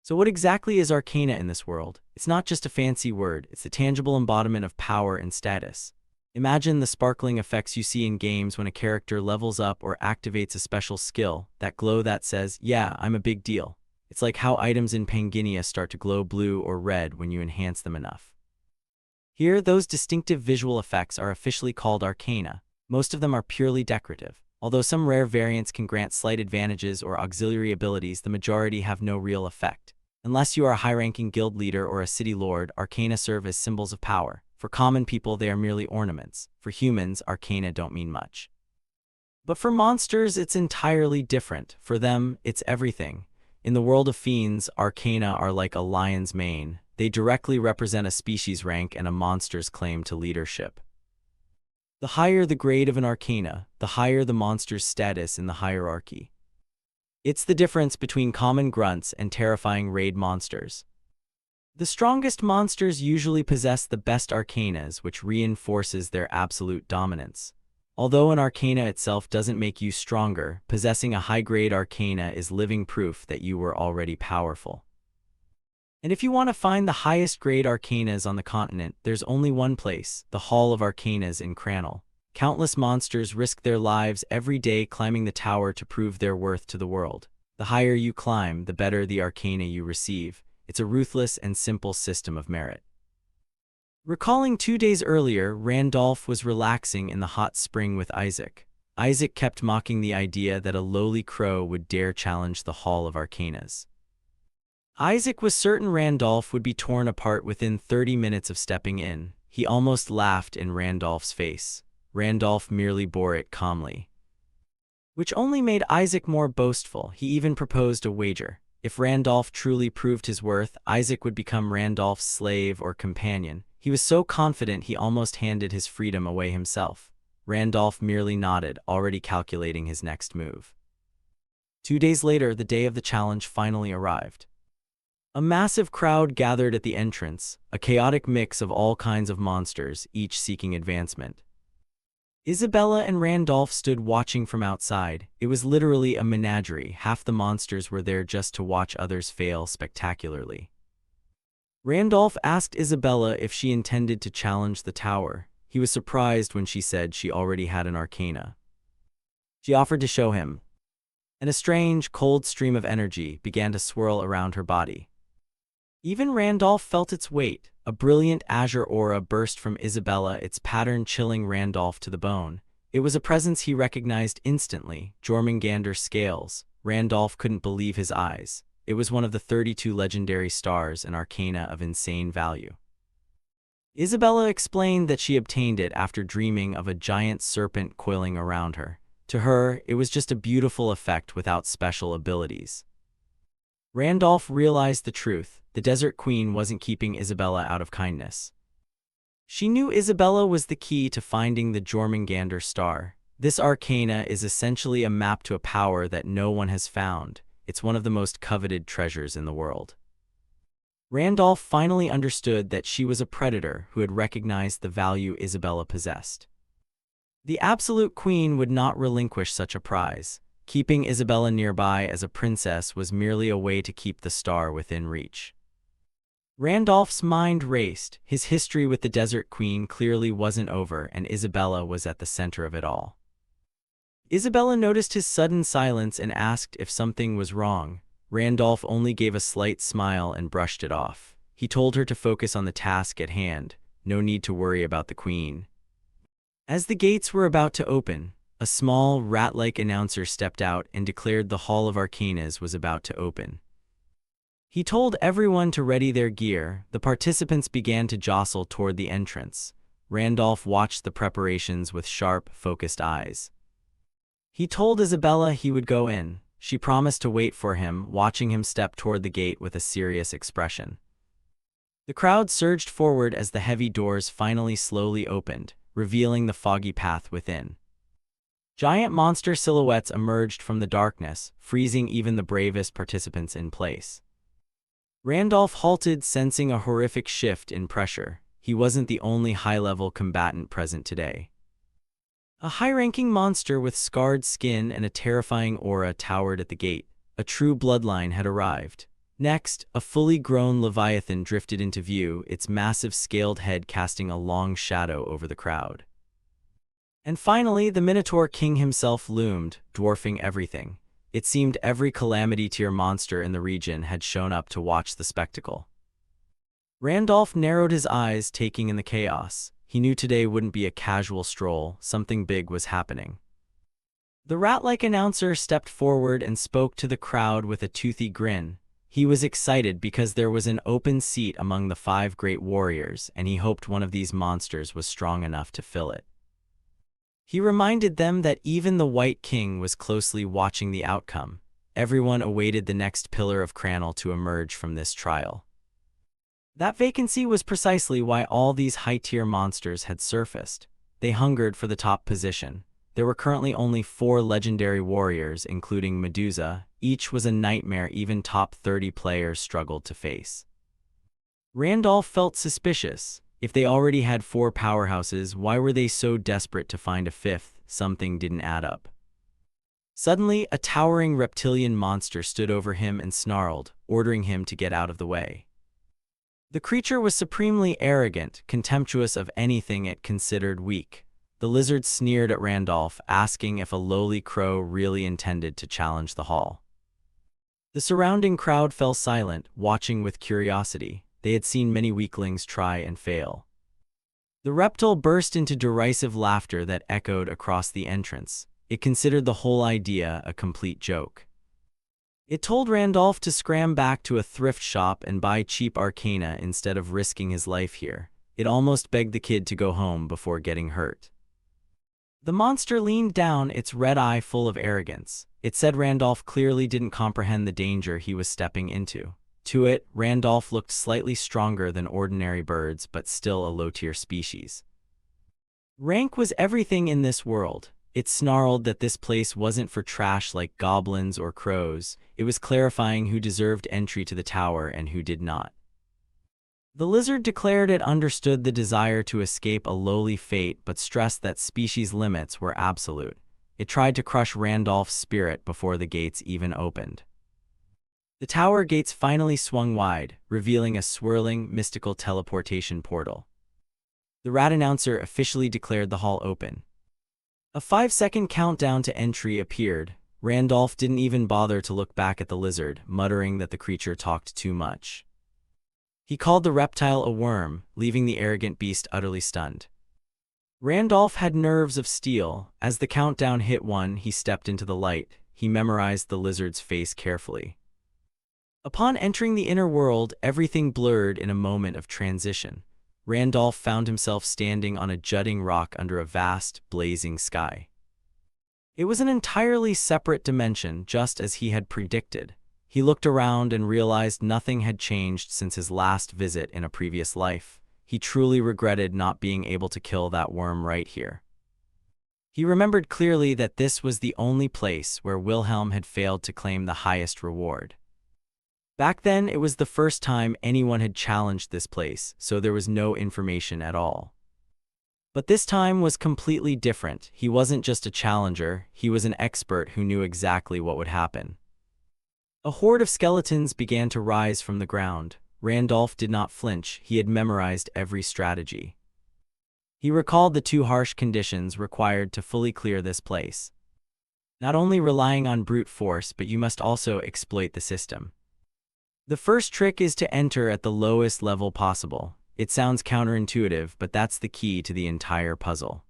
So what exactly is arcana in this world? It's not just a fancy word, it's the tangible embodiment of power and status. Imagine the sparkling effects you see in games when a character levels up or activates a special skill, that glow that says, "Yeah, I'm a big deal." It's like how items in Pangaea start to glow blue or red when you enhance them enough. Here, those distinctive visual effects are officially called arcana. Most of them are purely decorative. Although some rare variants can grant slight advantages or auxiliary abilities, the majority have no real effect. Unless you are a high-ranking guild leader or a city lord, arcana serve as symbols of power. For common people, they are merely ornaments. For humans, arcana don't mean much. But for monsters, it's entirely different. For them, it's everything. In the world of fiends, arcana are like a lion's mane. They directly represent a species rank and a monster's claim to leadership. The higher the grade of an arcana, the higher the monster's status in the hierarchy. It's the difference between common grunts and terrifying raid monsters. The strongest monsters usually possess the best arcanas, which reinforces their absolute dominance. Although an arcana itself doesn't make you stronger, possessing a high-grade arcana is living proof that you were already powerful. And if you want to find the highest-grade arcanas on the continent, there's only one place, the Hall of Arcanas in Cranel. Countless monsters risk their lives every day climbing the tower to prove their worth to the world. The higher you climb, the better the arcana you receive. It's a ruthless and simple system of merit. Recalling 2 days earlier, Randolph was relaxing in the hot spring with Isaac. Isaac kept mocking the idea that a lowly crow would dare challenge the Hall of Arcanas. Isaac was certain Randolph would be torn apart within 30 minutes of stepping in. He almost laughed in Randolph's face. Randolph merely bore it calmly, which only made Isaac more boastful. He even proposed a wager. If Randolph truly proved his worth, Isaac would become Randolph's slave or companion. He was so confident he almost handed his freedom away himself. Randolph merely nodded, already calculating his next move. 2 days later, the day of the challenge finally arrived. A massive crowd gathered at the entrance, a chaotic mix of all kinds of monsters, each seeking advancement. Isabella and Randolph stood watching from outside. It was literally a menagerie. Half the monsters were there just to watch others fail spectacularly. Randolph asked Isabella if she intended to challenge the tower. He was surprised when she said she already had an arcana. She offered to show him, and a strange, cold stream of energy began to swirl around her body. Even Randolph felt its weight. A brilliant azure aura burst from Isabella, its pattern chilling Randolph to the bone. It was a presence he recognized instantly, Jormungandr's scales. Randolph couldn't believe his eyes. It was one of the 32 legendary stars, an arcana of insane value. Isabella explained that she obtained it after dreaming of a giant serpent coiling around her. To her, it was just a beautiful effect without special abilities. Randolph realized the truth. The Desert Queen wasn't keeping Isabella out of kindness. She knew Isabella was the key to finding the Jormungandr star. This arcana is essentially a map to a power that no one has found. It's one of the most coveted treasures in the world. Randolph finally understood that she was a predator who had recognized the value Isabella possessed. The Absolute Queen would not relinquish such a prize. Keeping Isabella nearby as a princess was merely a way to keep the star within reach. Randolph's mind raced. His history with the Desert Queen clearly wasn't over, and Isabella was at the center of it all. Isabella noticed his sudden silence and asked if something was wrong. Randolph only gave a slight smile and brushed it off. He told her to focus on the task at hand. No need to worry about the queen. As the gates were about to open, a small, rat-like announcer stepped out and declared the Hall of Arcanas was about to open. He told everyone to ready their gear. The participants began to jostle toward the entrance. Randolph watched the preparations with sharp, focused eyes. He told Isabella he would go in. She promised to wait for him, watching him step toward the gate with a serious expression. The crowd surged forward as the heavy doors finally slowly opened, revealing the foggy path within. Giant monster silhouettes emerged from the darkness, freezing even the bravest participants in place. Randolph halted, sensing a horrific shift in pressure. He wasn't the only high-level combatant present today. A high-ranking monster with scarred skin and a terrifying aura towered at the gate. A true bloodline had arrived. Next, a fully grown leviathan drifted into view, its massive scaled head casting a long shadow over the crowd. And finally, the Minotaur King himself loomed, dwarfing everything. It seemed every calamity tier monster in the region had shown up to watch the spectacle. Randolph narrowed his eyes, taking in the chaos. He knew today wouldn't be a casual stroll. Something big was happening. The rat-like announcer stepped forward and spoke to the crowd with a toothy grin. He was excited because there was an open seat among the 5 great warriors, and he hoped one of these monsters was strong enough to fill it. He reminded them that even the White King was closely watching the outcome. Everyone awaited the next pillar of Cranel to emerge from this trial. That vacancy was precisely why all these high-tier monsters had surfaced. They hungered for the top position. There were currently only 4 legendary warriors, including Medusa. Each was a nightmare even top 30 players struggled to face. Randolph felt suspicious. If they already had 4 powerhouses, why were they so desperate to find a 5th? Something didn't add up. Suddenly, a towering reptilian monster stood over him and snarled, ordering him to get out of the way. The creature was supremely arrogant, contemptuous of anything it considered weak. The lizard sneered at Randolph, asking if a lowly crow really intended to challenge the hall. The surrounding crowd fell silent, watching with curiosity. They had seen many weaklings try and fail. The reptile burst into derisive laughter that echoed across the entrance. It considered the whole idea a complete joke. It told Randolph to scram back to a thrift shop and buy cheap arcana instead of risking his life here. It almost begged the kid to go home before getting hurt. The monster leaned down, its red eye full of arrogance. It said Randolph clearly didn't comprehend the danger he was stepping into. To it, Randolph looked slightly stronger than ordinary birds, but still a low-tier species. Rank was everything in this world. It snarled that this place wasn't for trash like goblins or crows. It was clarifying who deserved entry to the tower and who did not. The lizard declared it understood the desire to escape a lowly fate, but stressed that species limits were absolute. It tried to crush Randolph's spirit before the gates even opened. The tower gates finally swung wide, revealing a swirling, mystical teleportation portal. The rat announcer officially declared the hall open. A 5-second countdown to entry appeared. Randolph didn't even bother to look back at the lizard, muttering that the creature talked too much. He called the reptile a worm, leaving the arrogant beast utterly stunned. Randolph had nerves of steel. As the countdown hit 1, he stepped into the light. He memorized the lizard's face carefully. Upon entering the inner world, everything blurred in a moment of transition. Randolph found himself standing on a jutting rock under a vast, blazing sky. It was an entirely separate dimension, just as he had predicted. He looked around and realized nothing had changed since his last visit in a previous life. He truly regretted not being able to kill that worm right here. He remembered clearly that this was the only place where Wilhelm had failed to claim the highest reward. Back then, it was the first time anyone had challenged this place, so there was no information at all. But this time was completely different. He wasn't just a challenger, he was an expert who knew exactly what would happen. A horde of skeletons began to rise from the ground. Randolph did not flinch. He had memorized every strategy. He recalled the 2 harsh conditions required to fully clear this place. Not only relying on brute force, but you must also exploit the system. The first trick is to enter at the lowest level possible. It sounds counterintuitive, but that's the key to the entire puzzle.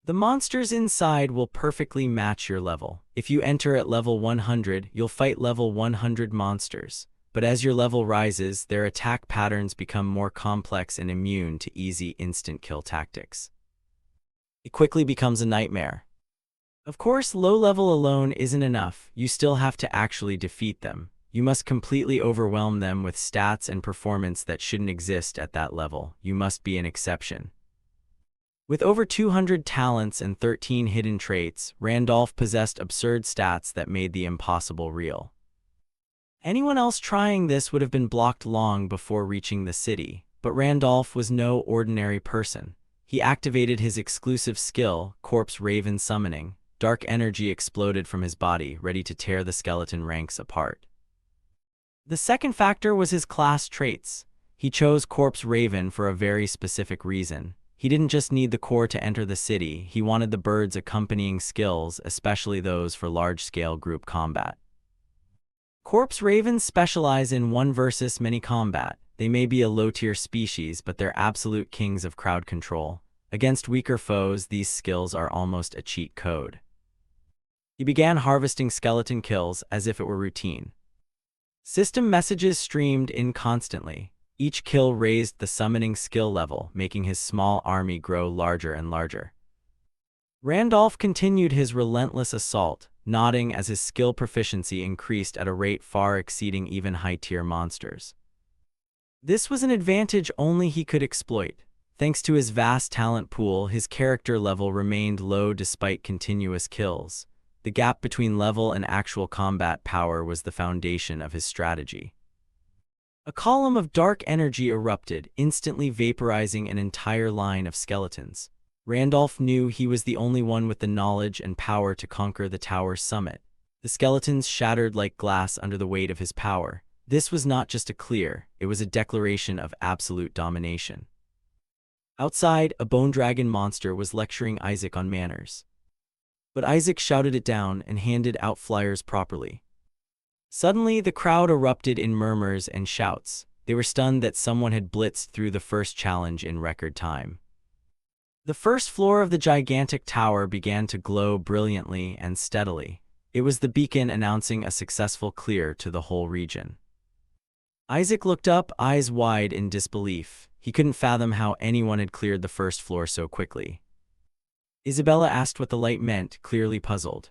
The monsters inside will perfectly match your level. If you enter at level 100, you'll fight level 100 monsters. But as your level rises, their attack patterns become more complex and immune to easy instant kill tactics. It quickly becomes a nightmare. Of course, low level alone isn't enough. You still have to actually defeat them. You must completely overwhelm them with stats and performance that shouldn't exist at that level. You must be an exception. With over 200 talents and 13 hidden traits, Randolph possessed absurd stats that made the impossible real. Anyone else trying this would have been blocked long before reaching the city, but Randolph was no ordinary person. He activated his exclusive skill, Corpse Raven Summoning. Dark energy exploded from his body, ready to tear the skeleton ranks apart. The second factor was his class traits. He chose Corpse Raven for a very specific reason. He didn't just need the core to enter the city, he wanted the bird's accompanying skills, especially those for large-scale group combat. Corpse Ravens specialize in 1 versus many combat. They may be a low-tier species, but they're absolute kings of crowd control. Against weaker foes, these skills are almost a cheat code. He began harvesting skeleton kills as if it were routine. System messages streamed in constantly. Each kill raised the summoning skill level, making his small army grow larger and larger. Randolph continued his relentless assault, nodding as his skill proficiency increased at a rate far exceeding even high-tier monsters. This was an advantage only he could exploit. Thanks to his vast talent pool, his character level remained low despite continuous kills. The gap between level and actual combat power was the foundation of his strategy. A column of dark energy erupted, instantly vaporizing an entire line of skeletons. Randolph knew he was the only one with the knowledge and power to conquer the tower's summit. The skeletons shattered like glass under the weight of his power. This was not just a clear, it was a declaration of absolute domination. Outside, a bone dragon monster was lecturing Isaac on manners. But Isaac shouted it down and handed out flyers properly. Suddenly, the crowd erupted in murmurs and shouts. They were stunned that someone had blitzed through the first challenge in record time. The first floor of the gigantic tower began to glow brilliantly and steadily. It was the beacon announcing a successful clear to the whole region. Isaac looked up, eyes wide in disbelief. He couldn't fathom how anyone had cleared the first floor so quickly. Isabella asked what the light meant, clearly puzzled.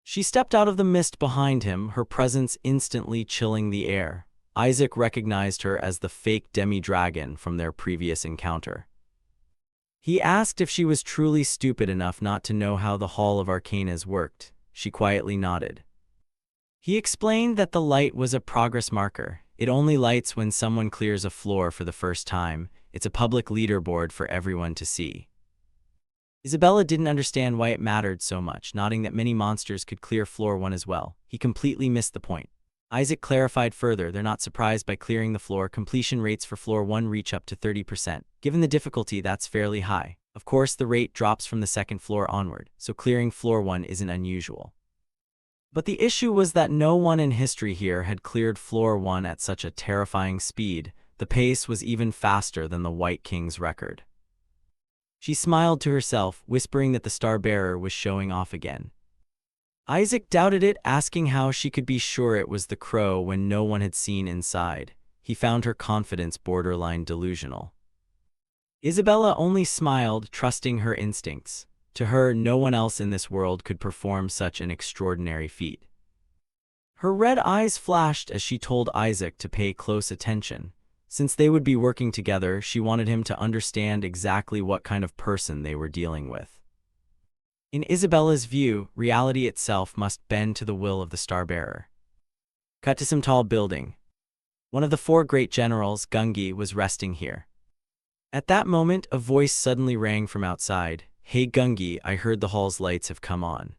She stepped out of the mist behind him, her presence instantly chilling the air. Isaac recognized her as the fake demi-dragon from their previous encounter. He asked if she was truly stupid enough not to know how the Hall of Arcanas worked. She quietly nodded. He explained that the light was a progress marker. It only lights when someone clears a floor for the first time. It's a public leaderboard for everyone to see. Isabella didn't understand why it mattered so much, nodding that many monsters could clear floor 1 as well. He completely missed the point. Isaac clarified further, they're not surprised by clearing the floor. Completion rates for floor 1 reach up to 30%. Given the difficulty, that's fairly high. Of course, the rate drops from the second floor onward, so clearing floor 1 isn't unusual. But the issue was that no one in history here had cleared floor 1 at such a terrifying speed. The pace was even faster than the White King's record. She smiled to herself, whispering that the Star-Bearer was showing off again. Isaac doubted it, asking how she could be sure it was the crow when no one had seen inside. He found her confidence borderline delusional. Isabella only smiled, trusting her instincts. To her, no one else in this world could perform such an extraordinary feat. Her red eyes flashed as she told Isaac to pay close attention. Since they would be working together, she wanted him to understand exactly what kind of person they were dealing with. In Isabella's view, reality itself must bend to the will of the Star-Bearer. Cut to some tall building. One of the 4 great generals, Gungi, was resting here. At that moment, a voice suddenly rang from outside. "Hey Gungi, I heard the hall's lights have come on."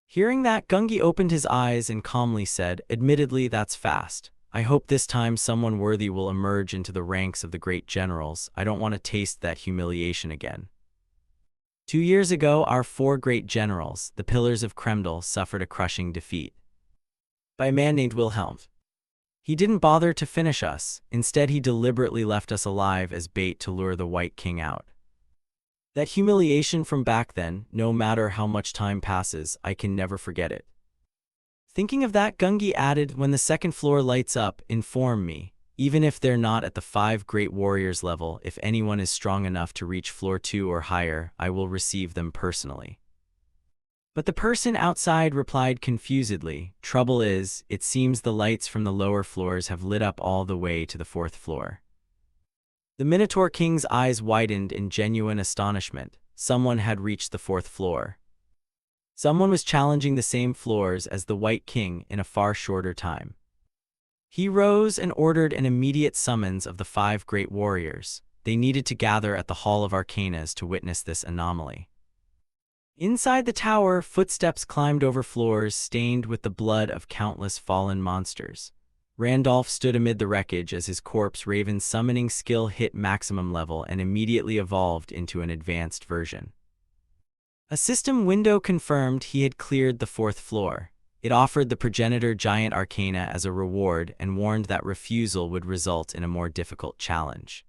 Hearing that, Gungi opened his eyes and calmly said, "Admittedly, that's fast. I hope this time someone worthy will emerge into the ranks of the great generals. I don't want to taste that humiliation again." 2 years ago, our 4 great generals, the Pillars of Kremdal, suffered a crushing defeat by a man named Wilhelm. He didn't bother to finish us. Instead, he deliberately left us alive as bait to lure the White King out. That humiliation from back then, no matter how much time passes, I can never forget it. Thinking of that, Gungi added, "When the second floor lights up, inform me. Even if they're not at the 5 great warriors level, if anyone is strong enough to reach floor 2 or higher, I will receive them personally." But the person outside replied confusedly, "Trouble is, it seems the lights from the lower floors have lit up all the way to the 4th floor." The Minotaur King's eyes widened in genuine astonishment. Someone had reached the 4th floor. Someone was challenging the same floors as the White King in a far shorter time. He rose and ordered an immediate summons of the 5 great warriors. They needed to gather at the Hall of Arcanas to witness this anomaly. Inside the tower, footsteps climbed over floors stained with the blood of countless fallen monsters. Randolph stood amid the wreckage as his corpse Raven's summoning skill hit maximum level and immediately evolved into an advanced version. A system window confirmed he had cleared the 4th floor. It offered the progenitor giant arcana as a reward and warned that refusal would result in a more difficult challenge.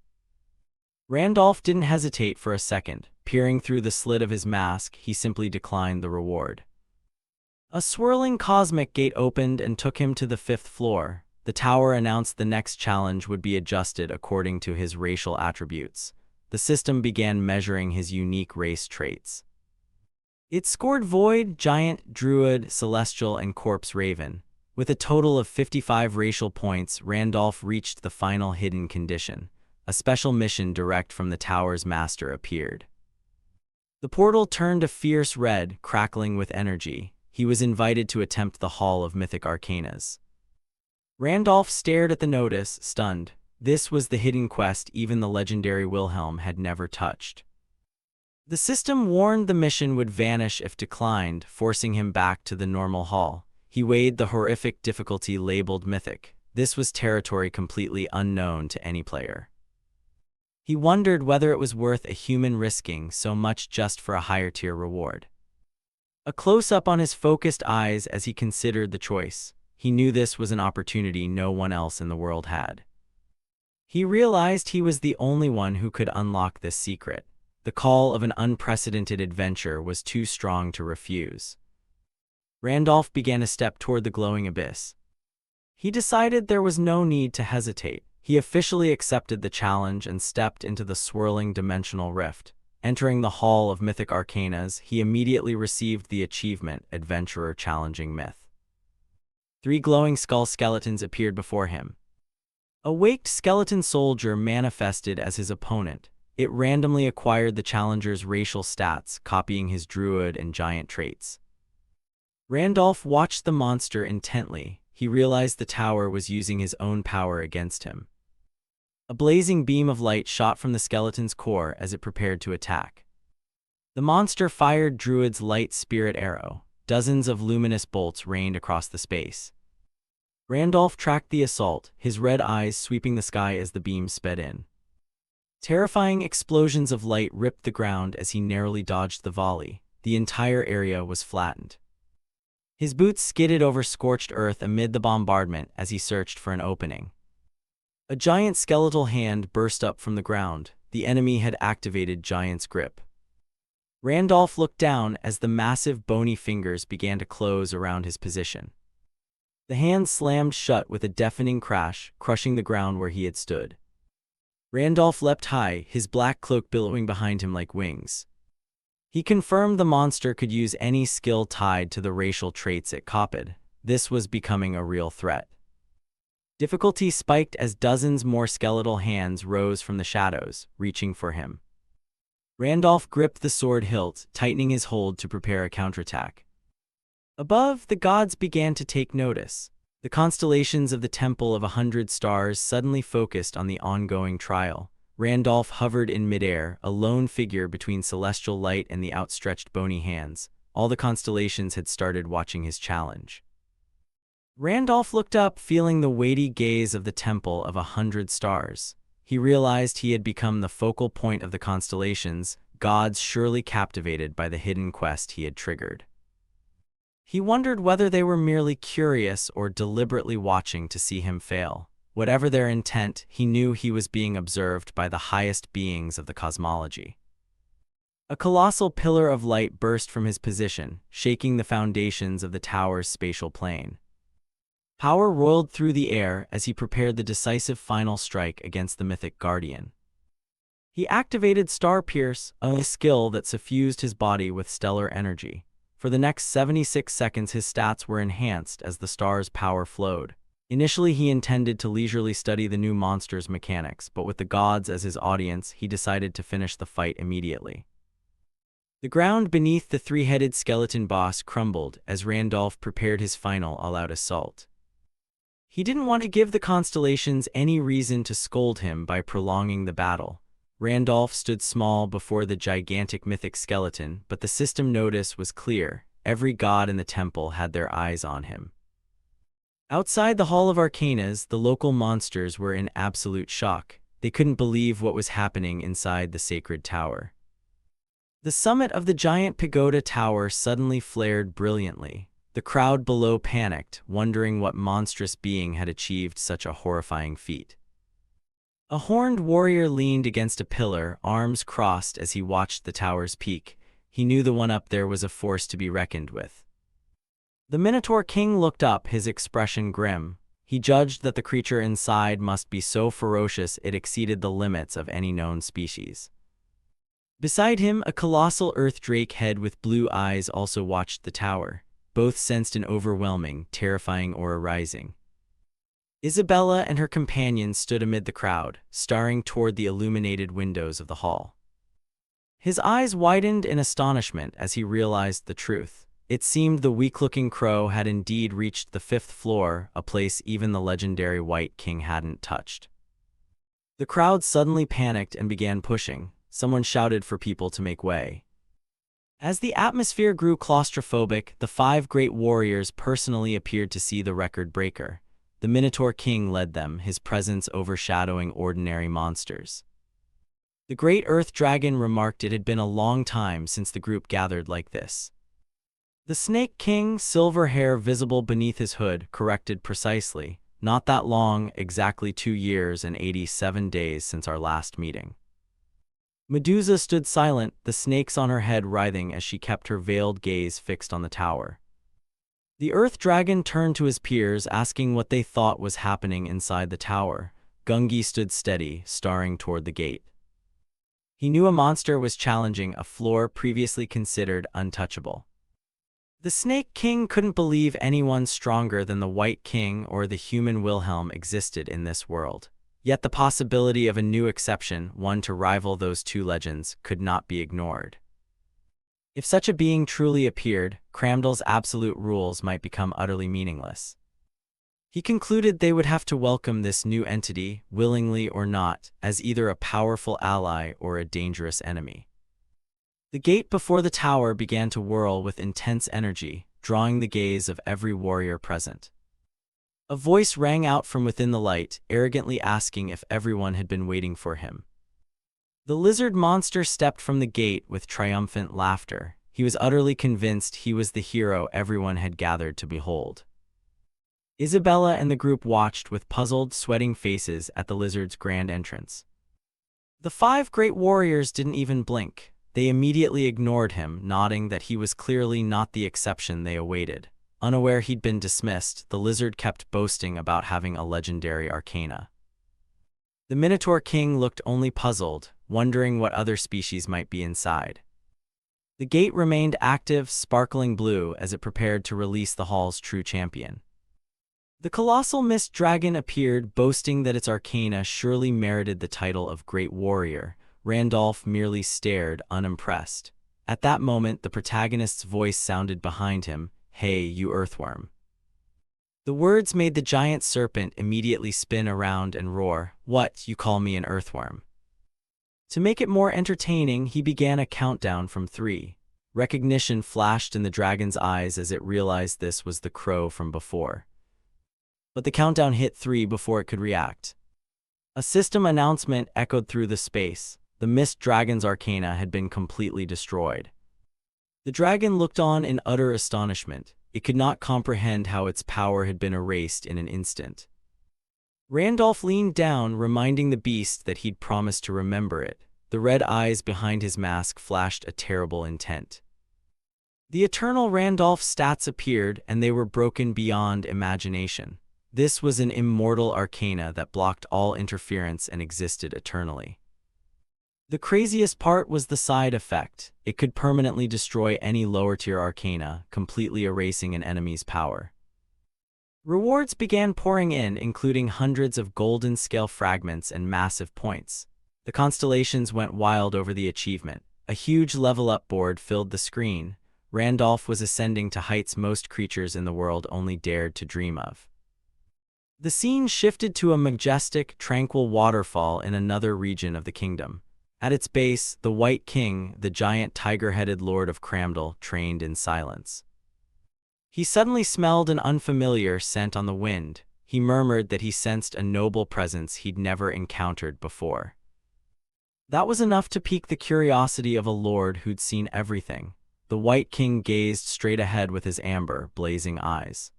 Randolph didn't hesitate for a second. Peering through the slit of his mask, he simply declined the reward. A swirling cosmic gate opened and took him to the 5th floor. The tower announced the next challenge would be adjusted according to his racial attributes. The system began measuring his unique race traits. It scored Void, Giant, Druid, Celestial, and Corpse Raven. With a total of 55 racial points, Randolph reached the final hidden condition. A special mission direct from the tower's master appeared. The portal turned a fierce red, crackling with energy. He was invited to attempt the Hall of Mythic Arcanas. Randolph stared at the notice, stunned. This was the hidden quest even the legendary Wilhelm had never touched. The system warned the mission would vanish if declined, forcing him back to the normal hall. He weighed the horrific difficulty labeled Mythic. This was territory completely unknown to any player. He wondered whether it was worth a human risking so much just for a higher-tier reward. A close-up on his focused eyes as he considered the choice. He knew this was an opportunity no one else in the world had. He realized he was the only one who could unlock this secret. The call of an unprecedented adventure was too strong to refuse. Randolph began a step toward the glowing abyss. He decided there was no need to hesitate. He officially accepted the challenge and stepped into the swirling dimensional rift. Entering the Hall of Mythic Arcanas, he immediately received the achievement, Adventurer Challenging Myth. 3 glowing skull skeletons appeared before him. A waked skeleton soldier manifested as his opponent. It randomly acquired the challenger's racial stats, copying his druid and giant traits. Randolph watched the monster intently. He realized the tower was using his own power against him. A blazing beam of light shot from the skeleton's core as it prepared to attack. The monster fired Druid's light spirit arrow. Dozens of luminous bolts rained across the space. Randolph tracked the assault, his red eyes sweeping the sky as the beam sped in. Terrifying explosions of light ripped the ground as he narrowly dodged the volley. The entire area was flattened. His boots skidded over scorched earth amid the bombardment as he searched for an opening. A giant skeletal hand burst up from the ground. The enemy had activated Giant's Grip. Randolph looked down as the massive bony fingers began to close around his position. The hand slammed shut with a deafening crash, crushing the ground where he had stood. Randolph leapt high, his black cloak billowing behind him like wings. He confirmed the monster could use any skill tied to the racial traits it copied. This was becoming a real threat. Difficulty spiked as dozens more skeletal hands rose from the shadows, reaching for him. Randolph gripped the sword hilt, tightening his hold to prepare a counterattack. Above, the gods began to take notice. The constellations of the Temple of 100 Stars suddenly focused on the ongoing trial. Randolph hovered in midair, a lone figure between celestial light and the outstretched bony hands. All the constellations had started watching his challenge. Randolph looked up, feeling the weighty gaze of the Temple of 100 Stars. He realized he had become the focal point of the constellations, gods surely captivated by the hidden quest he had triggered. He wondered whether they were merely curious or deliberately watching to see him fail. Whatever their intent, he knew he was being observed by the highest beings of the cosmology. A colossal pillar of light burst from his position, shaking the foundations of the tower's spatial plane. Power roiled through the air as he prepared the decisive final strike against the mythic guardian. He activated Star Pierce, a skill that suffused his body with stellar energy. For the next 76 seconds his stats were enhanced as the star's power flowed. Initially he intended to leisurely study the new monster's mechanics, but with the gods as his audience, he decided to finish the fight immediately. The ground beneath the three-headed skeleton boss crumbled as Randolph prepared his final all-out assault. He didn't want to give the constellations any reason to scold him by prolonging the battle. Randolph stood small before the gigantic mythic skeleton, but the system notice was clear. Every god in the temple had their eyes on him. Outside the Hall of Arcanas, the local monsters were in absolute shock. They couldn't believe what was happening inside the sacred tower. The summit of the giant pagoda tower suddenly flared brilliantly. The crowd below panicked, wondering what monstrous being had achieved such a horrifying feat. A horned warrior leaned against a pillar, arms crossed as he watched the tower's peak. He knew the one up there was a force to be reckoned with. The Minotaur King looked up, his expression grim. He judged that the creature inside must be so ferocious it exceeded the limits of any known species. Beside him, a colossal earth drake head with blue eyes also watched the tower. Both sensed an overwhelming, terrifying aura rising. Isabella and her companion stood amid the crowd, staring toward the illuminated windows of the hall. His eyes widened in astonishment as he realized the truth. It seemed the weak-looking crow had indeed reached the 5th floor, a place even the legendary White King hadn't touched. The crowd suddenly panicked and began pushing. Someone shouted for people to make way. As the atmosphere grew claustrophobic, the 5 great warriors personally appeared to see the record breaker. The Minotaur King led them, his presence overshadowing ordinary monsters. The great earth dragon remarked it had been a long time since the group gathered like this. The Snake King, silver hair visible beneath his hood, corrected precisely. Not that long, exactly 2 years and 87 days since our last meeting. Medusa stood silent, the snakes on her head writhing as she kept her veiled gaze fixed on the tower. The Earth Dragon turned to his peers, asking what they thought was happening inside the tower. Gungi stood steady, staring toward the gate. He knew a monster was challenging a floor previously considered untouchable. The Snake King couldn't believe anyone stronger than the White King or the human Wilhelm existed in this world. Yet the possibility of a new exception, one to rival those two legends, could not be ignored. If such a being truly appeared, Cramdell's absolute rules might become utterly meaningless. He concluded they would have to welcome this new entity, willingly or not, as either a powerful ally or a dangerous enemy. The gate before the tower began to whirl with intense energy, drawing the gaze of every warrior present. A voice rang out from within the light, arrogantly asking if everyone had been waiting for him. The lizard monster stepped from the gate with triumphant laughter. He was utterly convinced he was the hero everyone had gathered to behold. Isabella and the group watched with puzzled, sweating faces at the lizard's grand entrance. The 5 great warriors didn't even blink. They immediately ignored him, nodding that he was clearly not the exception they awaited. Unaware he'd been dismissed, the lizard kept boasting about having a legendary arcana. The Minotaur King looked only puzzled, wondering what other species might be inside. The gate remained active, sparkling blue as it prepared to release the hall's true champion. The colossal mist dragon appeared, boasting that its arcana surely merited the title of Great Warrior. Randolph merely stared, unimpressed. At that moment, the protagonist's voice sounded behind him, "Hey, you earthworm." The words made the giant serpent immediately spin around and roar, "What, you call me an earthworm?" To make it more entertaining, he began a countdown from 3. Recognition flashed in the dragon's eyes as it realized this was the crow from before. But the countdown hit 3 before it could react. A system announcement echoed through the space. The mist dragon's arcana had been completely destroyed. The dragon looked on in utter astonishment. It could not comprehend how its power had been erased in an instant. Randolph leaned down, reminding the beast that he'd promised to remember it. The red eyes behind his mask flashed a terrible intent. The eternal Randolph stats appeared, and they were broken beyond imagination. This was an immortal arcana that blocked all interference and existed eternally. The craziest part was the side effect. It could permanently destroy any lower-tier arcana, completely erasing an enemy's power. Rewards began pouring in, including hundreds of golden scale fragments and massive points. The constellations went wild over the achievement. A huge level-up board filled the screen. Randolph was ascending to heights most creatures in the world only dared to dream of. The scene shifted to a majestic, tranquil waterfall in another region of the kingdom. At its base, the White King, the giant tiger-headed lord of Cramdell, trained in silence. He suddenly smelled an unfamiliar scent on the wind. He murmured that he sensed a noble presence he'd never encountered before. That was enough to pique the curiosity of a lord who'd seen everything. The White King gazed straight ahead with his amber, blazing eyes.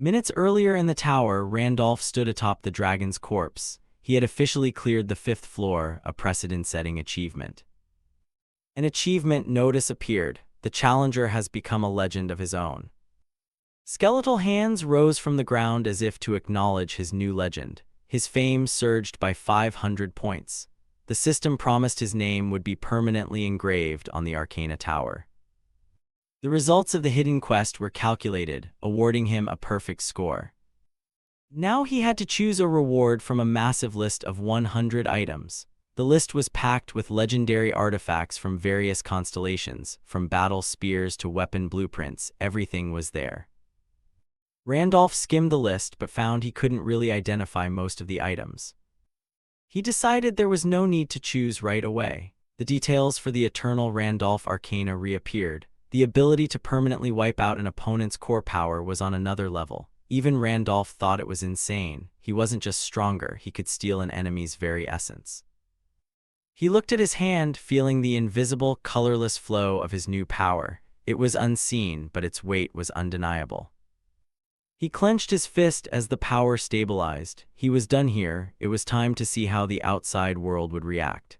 Minutes earlier in the tower, Randolph stood atop the dragon's corpse. He had officially cleared the 5th floor, a precedent-setting achievement. An achievement notice appeared. The challenger has become a legend of his own. Skeletal hands rose from the ground as if to acknowledge his new legend. His fame surged by 500 points. The system promised his name would be permanently engraved on the Arcana Tower. The results of the hidden quest were calculated, awarding him a perfect score. Now he had to choose a reward from a massive list of 100 items. The list was packed with legendary artifacts from various constellations, from battle spears to weapon blueprints. Everything was there. Randolph skimmed the list but found he couldn't really identify most of the items. He decided there was no need to choose right away. The details for the Eternal Randolph Arcana reappeared. The ability to permanently wipe out an opponent's core power was on another level. Even Randolph thought it was insane. He wasn't just stronger, he could steal an enemy's very essence. He looked at his hand, feeling the invisible, colorless flow of his new power. It was unseen, but its weight was undeniable. He clenched his fist as the power stabilized. He was done here. It was time to see how the outside world would react.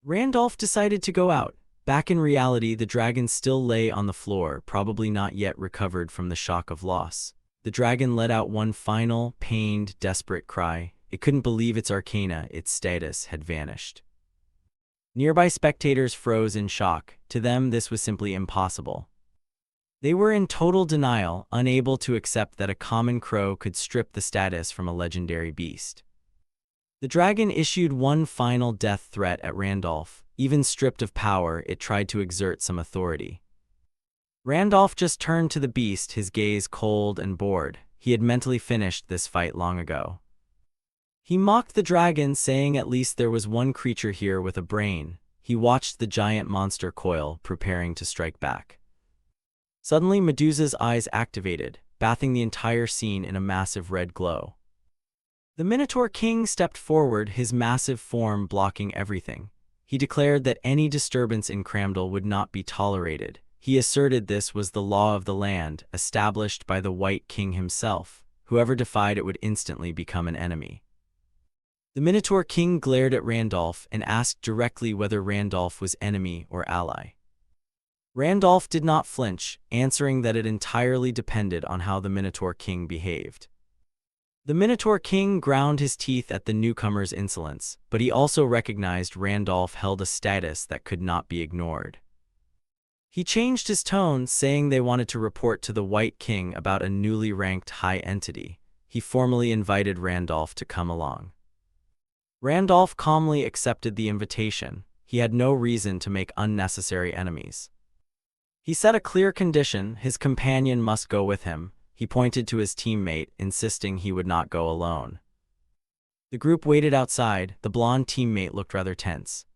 Randolph decided to go out. Back in reality, the dragon still lay on the floor, probably not yet recovered from the shock of loss. The dragon let out one final, pained, desperate cry. It couldn't believe its arcana, its status, had vanished. Nearby spectators froze in shock. To them, this was simply impossible. They were in total denial, unable to accept that a common crow could strip the status from a legendary beast. The dragon issued one final death threat at Randolph. Even stripped of power, it tried to exert some authority. Randolph just turned to the beast, his gaze cold and bored. He had mentally finished this fight long ago. He mocked the dragon, saying at least there was one creature here with a brain. He watched the giant monster coil, preparing to strike back. Suddenly, Medusa's eyes activated, bathing the entire scene in a massive red glow. The Minotaur King stepped forward, his massive form blocking everything. He declared that any disturbance in Cramdal would not be tolerated. He asserted this was the law of the land, established by the White King himself. Whoever defied it would instantly become an enemy. The Minotaur King glared at Randolph and asked directly whether Randolph was enemy or ally. Randolph did not flinch, answering that it entirely depended on how the Minotaur King behaved. The Minotaur King ground his teeth at the newcomer's insolence, but he also recognized Randolph held a status that could not be ignored. He changed his tone, saying they wanted to report to the White King about a newly ranked high entity. He formally invited Randolph to come along. Randolph calmly accepted the invitation. He had no reason to make unnecessary enemies. He set a clear condition: his companion must go with him. He pointed to his teammate, insisting he would not go alone. The group waited outside. The blonde teammate looked rather tense.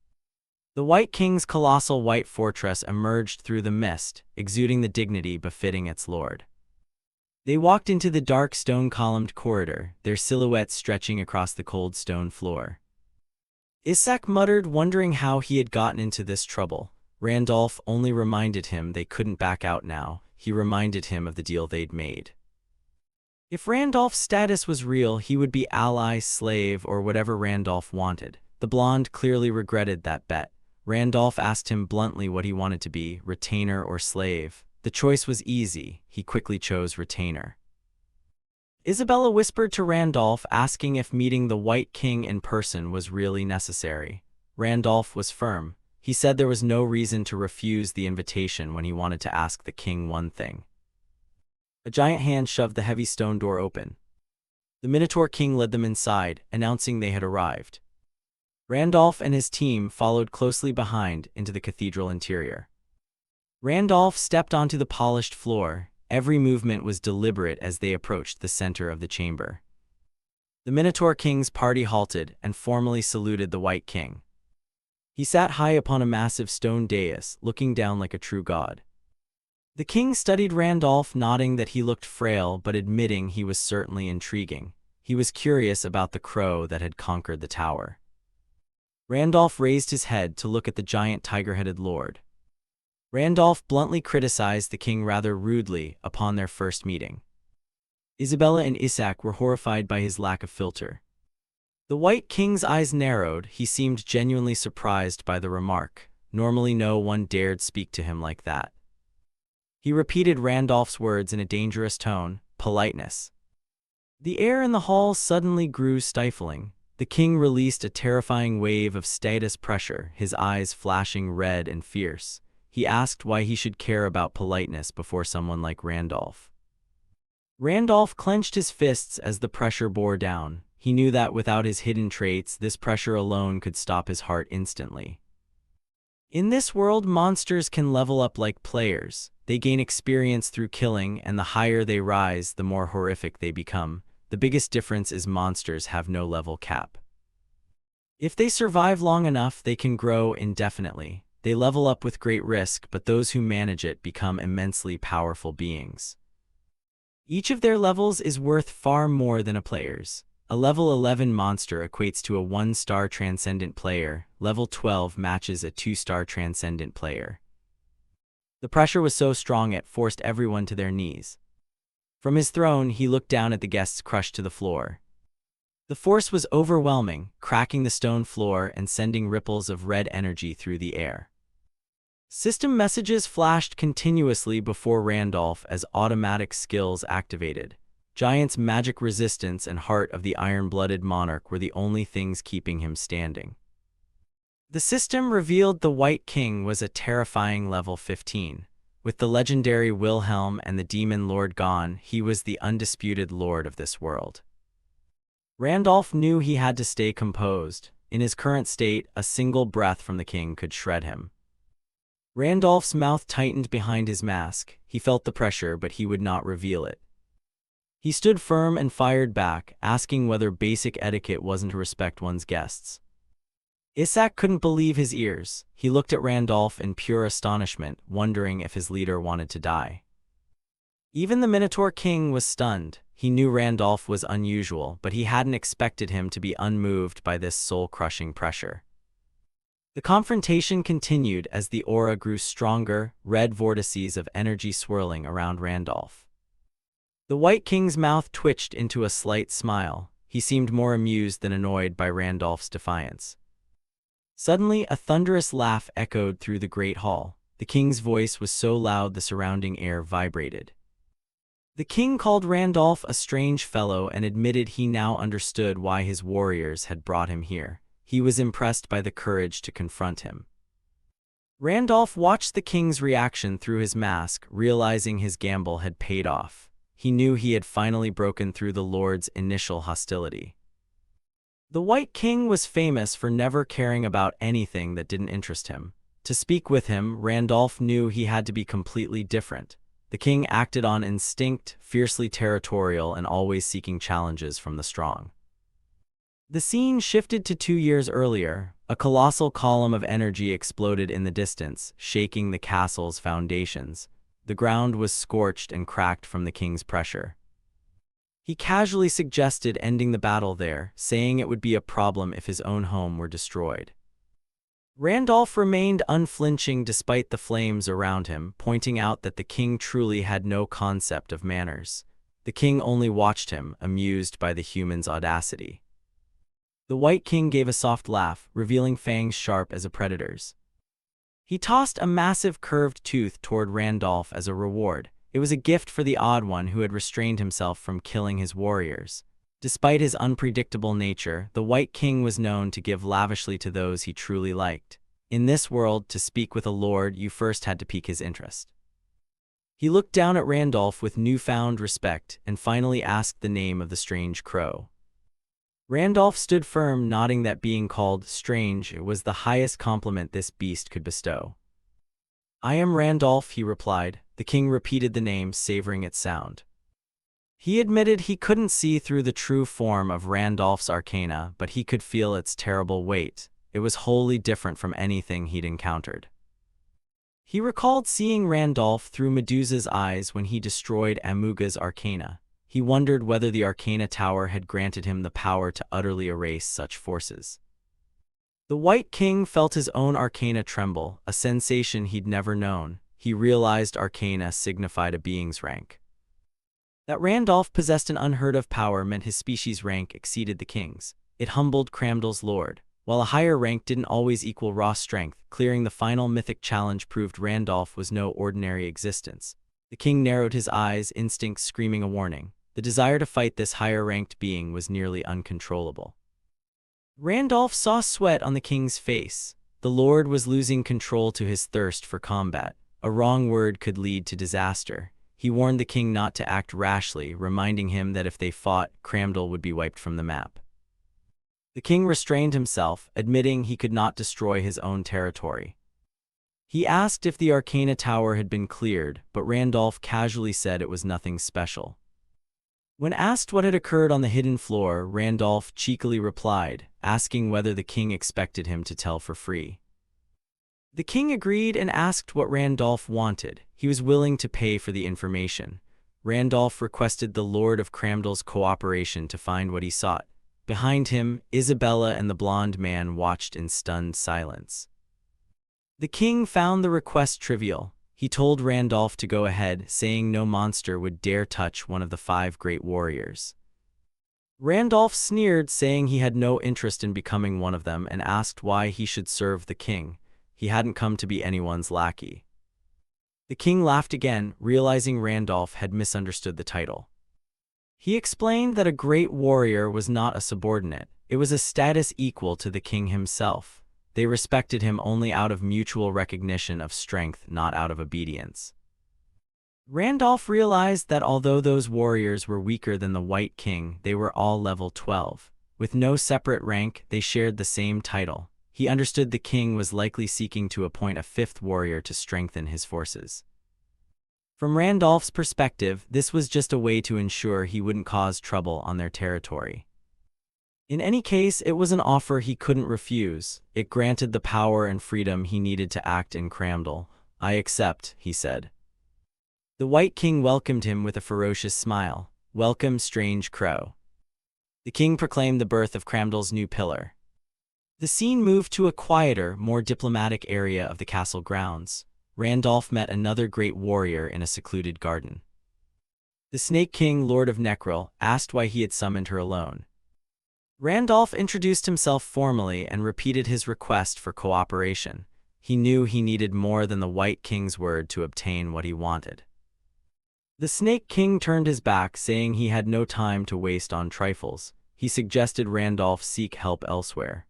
The White King's colossal white fortress emerged through the mist, exuding the dignity befitting its lord. They walked into the dark stone-columned corridor, their silhouettes stretching across the cold stone floor. Isaac muttered, wondering how he had gotten into this trouble. Randolph only reminded him they couldn't back out now. He reminded him of the deal they'd made. If Randolph's status was real, he would be ally, slave, or whatever Randolph wanted. The blonde clearly regretted that bet. Randolph asked him bluntly what he wanted to be, retainer or slave. The choice was easy. He quickly chose retainer. Isabella whispered to Randolph, asking if meeting the White King in person was really necessary. Randolph was firm. He said there was no reason to refuse the invitation when he wanted to ask the king one thing. A giant hand shoved the heavy stone door open. The Minotaur King led them inside, announcing they had arrived. Randolph and his team followed closely behind into the cathedral interior. Randolph stepped onto the polished floor. Every movement was deliberate as they approached the center of the chamber. The Minotaur King's party halted and formally saluted the White King. He sat high upon a massive stone dais, looking down like a true god. The king studied Randolph, nodding that he looked frail but admitting he was certainly intriguing. He was curious about the crow that had conquered the tower. Randolph raised his head to look at the giant tiger-headed lord. Randolph bluntly criticized the king rather rudely upon their first meeting. Isabella and Isaac were horrified by his lack of filter. The White King's eyes narrowed. He seemed genuinely surprised by the remark. Normally no one dared speak to him like that. He repeated Randolph's words in a dangerous tone: politeness. The air in the hall suddenly grew stifling. The king released a terrifying wave of status pressure, his eyes flashing red and fierce. He asked why he should care about politeness before someone like Randolph. Randolph clenched his fists as the pressure bore down. He knew that without his hidden traits, this pressure alone could stop his heart instantly. In this world, monsters can level up like players. They gain experience through killing, and the higher they rise, the more horrific they become. The biggest difference is monsters have no level cap. If they survive long enough, they can grow indefinitely. They level up with great risk, but those who manage it become immensely powerful beings. Each of their levels is worth far more than a player's. A level 11 monster equates to a 1-star transcendent player. Level 12 matches a 2-star transcendent player. The pressure was so strong it forced everyone to their knees. From his throne, he looked down at the guests crushed to the floor. The force was overwhelming, cracking the stone floor and sending ripples of red energy through the air. System messages flashed continuously before Randolph as automatic skills activated. Giant's magic resistance and heart of the iron-blooded monarch were the only things keeping him standing. The system revealed the White King was a terrifying level 15. With the legendary Wilhelm and the demon lord gone, he was the undisputed lord of this world. Randolph knew he had to stay composed. In his current state, a single breath from the king could shred him. Randolph's mouth tightened behind his mask. He felt the pressure, but he would not reveal it. He stood firm and fired back, asking whether basic etiquette wasn't to respect one's guests. Isaac couldn't believe his ears. He looked at Randolph in pure astonishment, wondering if his leader wanted to die. Even the Minotaur King was stunned. He knew Randolph was unusual, but he hadn't expected him to be unmoved by this soul-crushing pressure. The confrontation continued as the aura grew stronger, red vortices of energy swirling around Randolph. The White King's mouth twitched into a slight smile. He seemed more amused than annoyed by Randolph's defiance. Suddenly, a thunderous laugh echoed through the great hall. The king's voice was so loud the surrounding air vibrated. The king called Randolph a strange fellow and admitted he now understood why his warriors had brought him here. He was impressed by the courage to confront him. Randolph watched the king's reaction through his mask, realizing his gamble had paid off. He knew he had finally broken through the lord's initial hostility. The White King was famous for never caring about anything that didn't interest him. To speak with him, Randolph knew he had to be completely different. The king acted on instinct, fiercely territorial, and always seeking challenges from the strong. The scene shifted to 2 years earlier. A colossal column of energy exploded in the distance, shaking the castle's foundations. The ground was scorched and cracked from the king's pressure. He casually suggested ending the battle there, saying it would be a problem if his own home were destroyed. Randolph remained unflinching despite the flames around him, pointing out that the king truly had no concept of manners. The king only watched him, amused by the human's audacity. The White King gave a soft laugh, revealing fangs sharp as a predator's. He tossed a massive curved tooth toward Randolph as a reward. It was a gift for the odd one who had restrained himself from killing his warriors. Despite his unpredictable nature, the White King was known to give lavishly to those he truly liked. In this world, to speak with a lord, you first had to pique his interest. He looked down at Randolph with newfound respect and finally asked the name of the strange crow. Randolph stood firm, nodding that being called strange was the highest compliment this beast could bestow. "I am Randolph," he replied. The king repeated the name, savoring its sound. He admitted he couldn't see through the true form of Randolph's arcana, but he could feel its terrible weight. It was wholly different from anything he'd encountered. He recalled seeing Randolph through Medusa's eyes when he destroyed Amuga's arcana. He wondered whether the Arcana Tower had granted him the power to utterly erase such forces. The White King felt his own arcana tremble, a sensation he'd never known. He realized arcana signified a being's rank. That Randolph possessed an unheard-of power meant his species' rank exceeded the king's. It humbled Cramdal's lord. While a higher rank didn't always equal raw strength, clearing the final mythic challenge proved Randolph was no ordinary existence. The king narrowed his eyes, instincts screaming a warning. The desire to fight this higher-ranked being was nearly uncontrollable. Randolph saw sweat on the king's face. The lord was losing control to his thirst for combat. A wrong word could lead to disaster. He warned the king not to act rashly, reminding him that if they fought, Cramdal would be wiped from the map. The king restrained himself, admitting he could not destroy his own territory. He asked if the Arcana Tower had been cleared, but Randolph casually said it was nothing special. When asked what had occurred on the hidden floor, Randolph cheekily replied, asking whether the king expected him to tell for free. The king agreed and asked what Randolph wanted. He was willing to pay for the information. Randolph requested the Lord of Cramdal's cooperation to find what he sought. Behind him, Isabella and the blonde man watched in stunned silence. The king found the request trivial. He told Randolph to go ahead, saying no monster would dare touch one of the 5 great warriors. Randolph sneered, saying he had no interest in becoming one of them, and asked why he should serve the king. He hadn't come to be anyone's lackey. The king laughed again, realizing Randolph had misunderstood the title. He explained that a great warrior was not a subordinate. It was a status equal to the king himself. They respected him only out of mutual recognition of strength, not out of obedience. Randolph realized that although those warriors were weaker than the White King, they were all level 12. With no separate rank, they shared the same title. He understood the king was likely seeking to appoint a fifth warrior to strengthen his forces. From Randolph's perspective, this was just a way to ensure he wouldn't cause trouble on their territory. In any case, it was an offer he couldn't refuse. It granted the power and freedom he needed to act in Cramdal. "I accept," he said. The White King welcomed him with a ferocious smile. "Welcome, strange crow." The king proclaimed the birth of Cramdal's new pillar. The scene moved to a quieter, more diplomatic area of the castle grounds. Randolph met another great warrior in a secluded garden. The Snake King, Lord of Neckril, asked why he had summoned her alone. Randolph introduced himself formally and repeated his request for cooperation. He knew he needed more than the White King's word to obtain what he wanted. The Snake King turned his back, saying he had no time to waste on trifles. He suggested Randolph seek help elsewhere.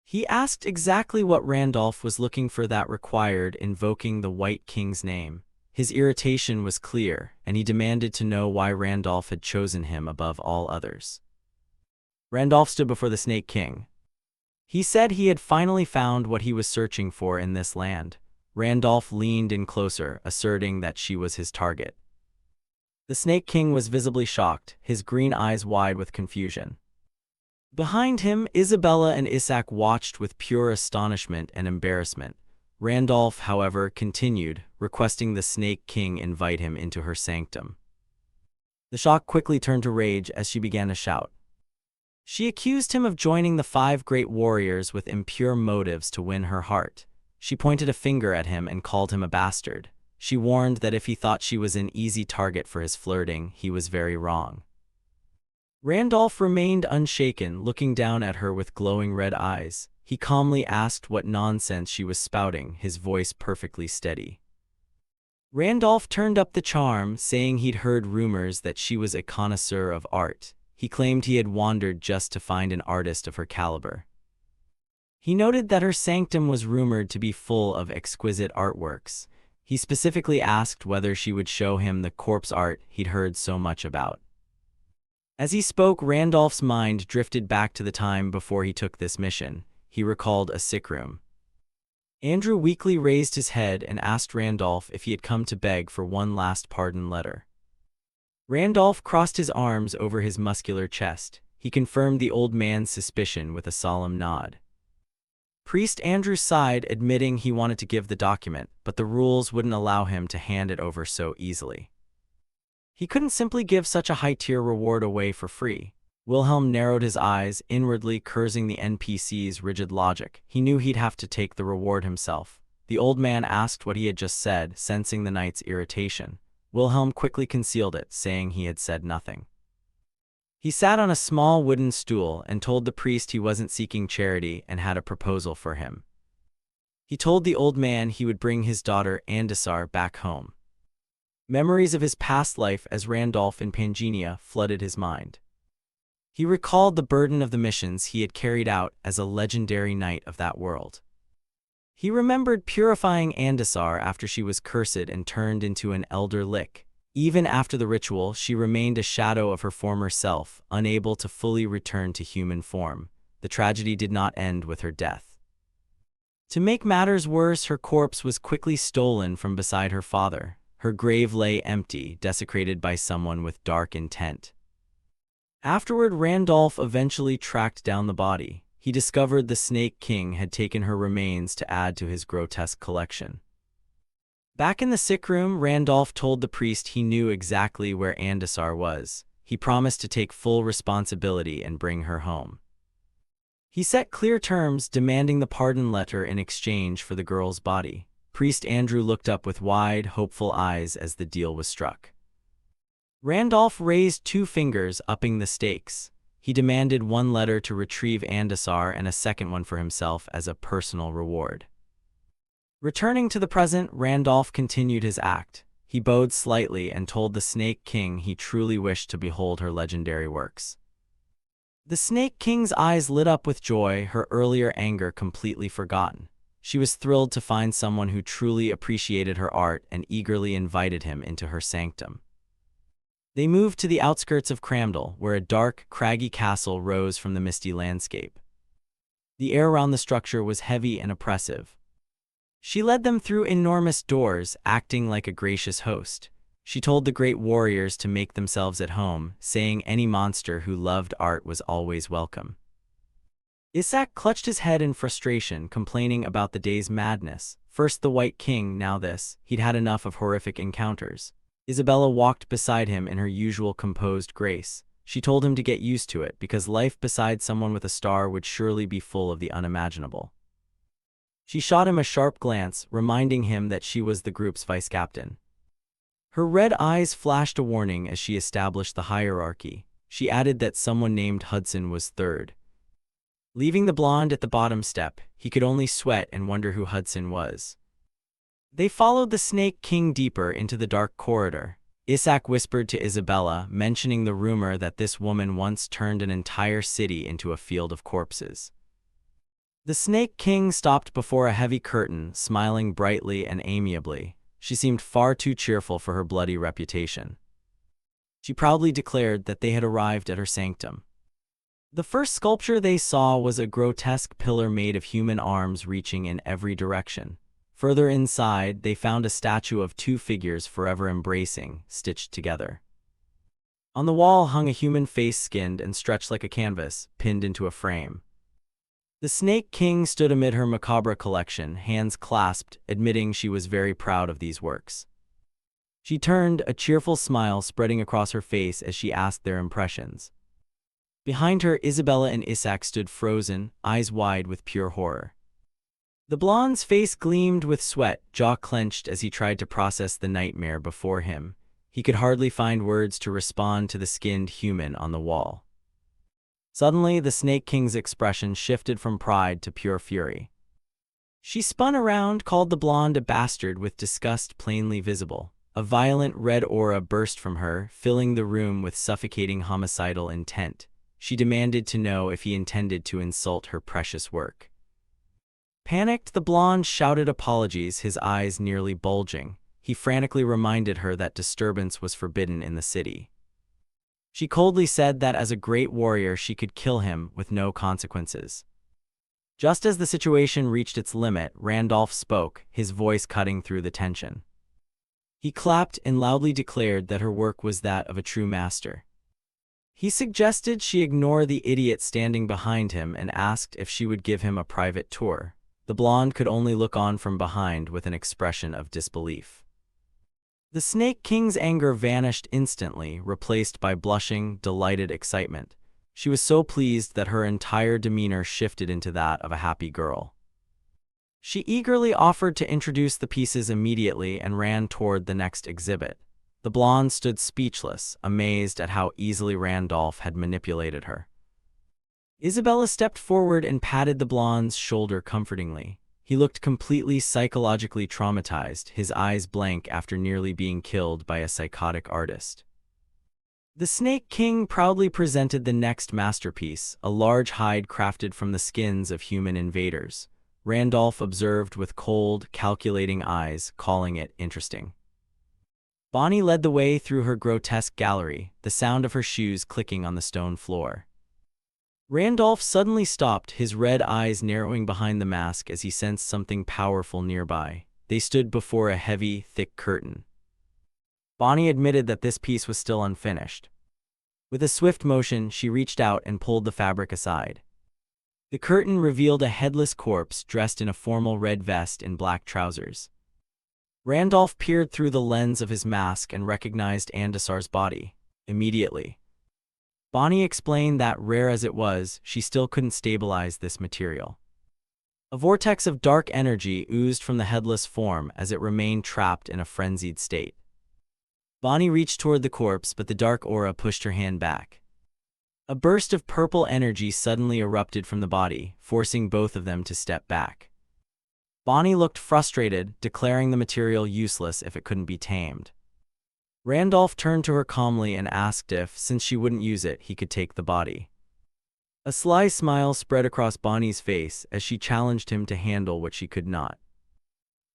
He asked exactly what Randolph was looking for that required invoking the White King's name. His irritation was clear, and he demanded to know why Randolph had chosen him above all others. Randolph stood before the Snake King. He said he had finally found what he was searching for in this land. Randolph leaned in closer, asserting that she was his target. The Snake King was visibly shocked, his green eyes wide with confusion. Behind him, Isabella and Isaac watched with pure astonishment and embarrassment. Randolph, however, continued, requesting the Snake King invite him into her sanctum. The shock quickly turned to rage as she began to shout. She accused him of joining the 5 great warriors with impure motives to win her heart. She pointed a finger at him and called him a bastard. She warned that if he thought she was an easy target for his flirting, he was very wrong. Randolph remained unshaken, looking down at her with glowing red eyes. He calmly asked what nonsense she was spouting, his voice perfectly steady. Randolph turned up the charm, saying he'd heard rumors that she was a connoisseur of art. He claimed he had wandered just to find an artist of her caliber. He noted that her sanctum was rumored to be full of exquisite artworks. He specifically asked whether she would show him the corpse art he'd heard so much about. As he spoke, Randolph's mind drifted back to the time before he took this mission. He recalled a sick room. Andrew weakly raised his head and asked Randolph if he had come to beg for one last pardon letter. Randolph crossed his arms over his muscular chest. He confirmed the old man's suspicion with a solemn nod. Priest Andrew sighed, admitting he wanted to give the document, but the rules wouldn't allow him to hand it over so easily. He couldn't simply give such a high-tier reward away for free. Wilhelm narrowed his eyes, inwardly cursing the NPC's rigid logic. He knew he'd have to take the reward himself. The old man asked what he had just said, sensing the knight's irritation. Wilhelm quickly concealed it, saying he had said nothing. He sat on a small wooden stool and told the priest he wasn't seeking charity and had a proposal for him. He told the old man he would bring his daughter Andesar back home. Memories of his past life as Randolph in Pangenia flooded his mind. He recalled the burden of the missions he had carried out as a legendary knight of that world. He remembered purifying Andesar after she was cursed and turned into an elder lich. Even after the ritual, she remained a shadow of her former self, unable to fully return to human form. The tragedy did not end with her death. To make matters worse, her corpse was quickly stolen from beside her father. Her grave lay empty, desecrated by someone with dark intent. Afterward, Randolph eventually tracked down the body. He discovered the Snake King had taken her remains to add to his grotesque collection. Back in the sick room, Randolph told the priest he knew exactly where Andesar was. He promised to take full responsibility and bring her home. He set clear terms, demanding the pardon letter in exchange for the girl's body. Priest Andrew looked up with wide, hopeful eyes as the deal was struck. Randolph raised 2 fingers, upping the stakes. He demanded 1 letter to retrieve Andesar and a second one for himself as a personal reward. Returning to the present, Randolph continued his act. He bowed slightly and told the Snake King he truly wished to behold her legendary works. The Snake King's eyes lit up with joy, her earlier anger completely forgotten. She was thrilled to find someone who truly appreciated her art and eagerly invited him into her sanctum. They moved to the outskirts of Cramdal, where a dark, craggy castle rose from the misty landscape. The air around the structure was heavy and oppressive. She led them through enormous doors, acting like a gracious host. She told the great warriors to make themselves at home, saying any monster who loved art was always welcome. Isaac clutched his head in frustration, complaining about the day's madness. First the White King, now this. He'd had enough of horrific encounters. Isabella walked beside him in her usual composed grace. She told him to get used to it, because life beside someone with a star would surely be full of the unimaginable. She shot him a sharp glance, reminding him that she was the group's vice-captain. Her red eyes flashed a warning as she established the hierarchy. She added that someone named Hudson was third. Leaving the blonde at the bottom step, he could only sweat and wonder who Hudson was. They followed the Snake King deeper into the dark corridor. Isaac whispered to Isabella, mentioning the rumor that this woman once turned an entire city into a field of corpses. The Snake King stopped before a heavy curtain, smiling brightly and amiably. She seemed far too cheerful for her bloody reputation. She proudly declared that they had arrived at her sanctum. The first sculpture they saw was a grotesque pillar made of human arms reaching in every direction. Further inside, they found a statue of two figures forever embracing, stitched together. On the wall hung a human face skinned and stretched like a canvas, pinned into a frame. The Snake King stood amid her macabre collection, hands clasped, admitting she was very proud of these works. She turned, a cheerful smile spreading across her face as she asked their impressions. Behind her, Isabella and Isaac stood frozen, eyes wide with pure horror. The blonde's face gleamed with sweat, jaw clenched as he tried to process the nightmare before him. He could hardly find words to respond to the skinned human on the wall. Suddenly, the Snake King's expression shifted from pride to pure fury. She spun around, called the blonde a bastard with disgust plainly visible. A violent red aura burst from her, filling the room with suffocating homicidal intent. She demanded to know if he intended to insult her precious work. Panicked, the blonde shouted apologies, his eyes nearly bulging. He frantically reminded her that disturbance was forbidden in the city. She coldly said that as a great warrior she could kill him with no consequences. Just as the situation reached its limit, Randolph spoke, his voice cutting through the tension. He clapped and loudly declared that her work was that of a true master. He suggested she ignore the idiot standing behind him and asked if she would give him a private tour. The blonde could only look on from behind with an expression of disbelief. The Snake King's anger vanished instantly, replaced by blushing, delighted excitement. She was so pleased that her entire demeanor shifted into that of a happy girl. She eagerly offered to introduce the pieces immediately and ran toward the next exhibit. The blonde stood speechless, amazed at how easily Randolph had manipulated her. Isabella stepped forward and patted the blonde's shoulder comfortingly. He looked completely psychologically traumatized, his eyes blank after nearly being killed by a psychotic artist. The Snake King proudly presented the next masterpiece, a large hide crafted from the skins of human invaders. Randolph observed with cold, calculating eyes, calling it interesting. Bonnie led the way through her grotesque gallery, the sound of her shoes clicking on the stone floor. Randolph suddenly stopped, his red eyes narrowing behind the mask as he sensed something powerful nearby. They stood before a heavy, thick curtain. Bonnie admitted that this piece was still unfinished. With a swift motion, she reached out and pulled the fabric aside. The curtain revealed a headless corpse dressed in a formal red vest and black trousers. Randolph peered through the lens of his mask and recognized Andasar's body. Immediately. Bonnie explained that, rare as it was, she still couldn't stabilize this material. A vortex of dark energy oozed from the headless form as it remained trapped in a frenzied state. Bonnie reached toward the corpse, but the dark aura pushed her hand back. A burst of purple energy suddenly erupted from the body, forcing both of them to step back. Bonnie looked frustrated, declaring the material useless if it couldn't be tamed. Randolph turned to her calmly and asked if, since she wouldn't use it, he could take the body. A sly smile spread across Bonnie's face as she challenged him to handle what she could not.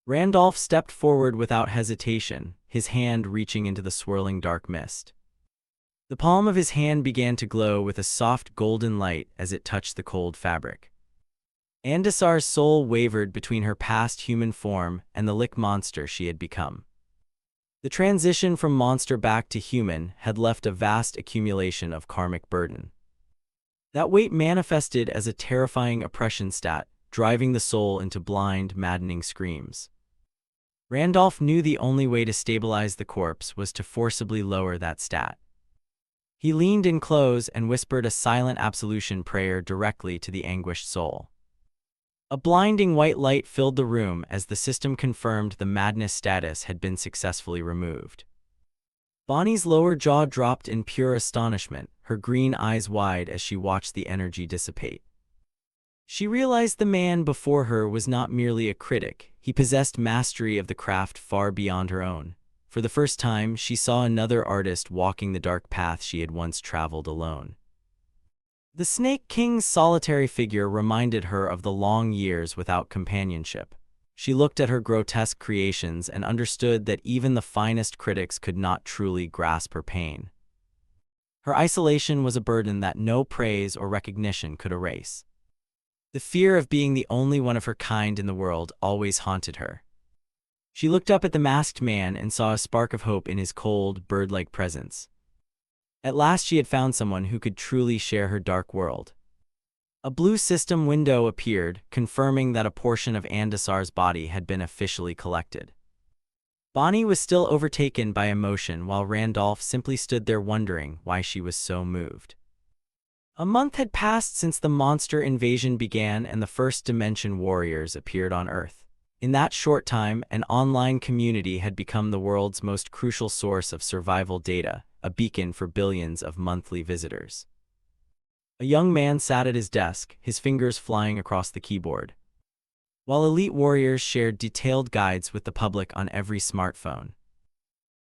Randolph stepped forward without hesitation, his hand reaching into the swirling dark mist. The palm of his hand began to glow with a soft golden light as it touched the cold fabric. Andasar's soul wavered between her past human form and the lick monster she had become. The transition from monster back to human had left a vast accumulation of karmic burden. That weight manifested as a terrifying oppression stat, driving the soul into blind, maddening screams. Randolph knew the only way to stabilize the corpse was to forcibly lower that stat. He leaned in close and whispered a silent absolution prayer directly to the anguished soul. A blinding white light filled the room as the system confirmed the madness status had been successfully removed. Bonnie's lower jaw dropped in pure astonishment, her green eyes wide as she watched the energy dissipate. She realized the man before her was not merely a critic, he possessed mastery of the craft far beyond her own. For the first time, she saw another artist walking the dark path she had once traveled alone. The Snake King's solitary figure reminded her of the long years without companionship. She looked at her grotesque creations and understood that even the finest critics could not truly grasp her pain. Her isolation was a burden that no praise or recognition could erase. The fear of being the only one of her kind in the world always haunted her. She looked up at the masked man and saw a spark of hope in his cold, bird-like presence. At last she had found someone who could truly share her dark world. A blue system window appeared, confirming that a portion of Andasar's body had been officially collected. Bonnie was still overtaken by emotion while Randolph simply stood there wondering why she was so moved. A month had passed since the monster invasion began and the First Dimension warriors appeared on Earth. In that short time, an online community had become the world's most crucial source of survival data, a beacon for billions of monthly visitors. A young man sat at his desk, his fingers flying across the keyboard, while elite warriors shared detailed guides with the public on every smartphone.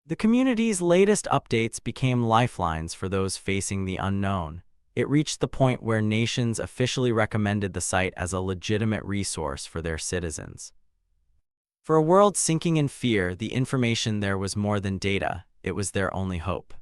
The community's latest updates became lifelines for those facing the unknown. It reached the point where nations officially recommended the site as a legitimate resource for their citizens. For a world sinking in fear, the information there was more than data, it was their only hope.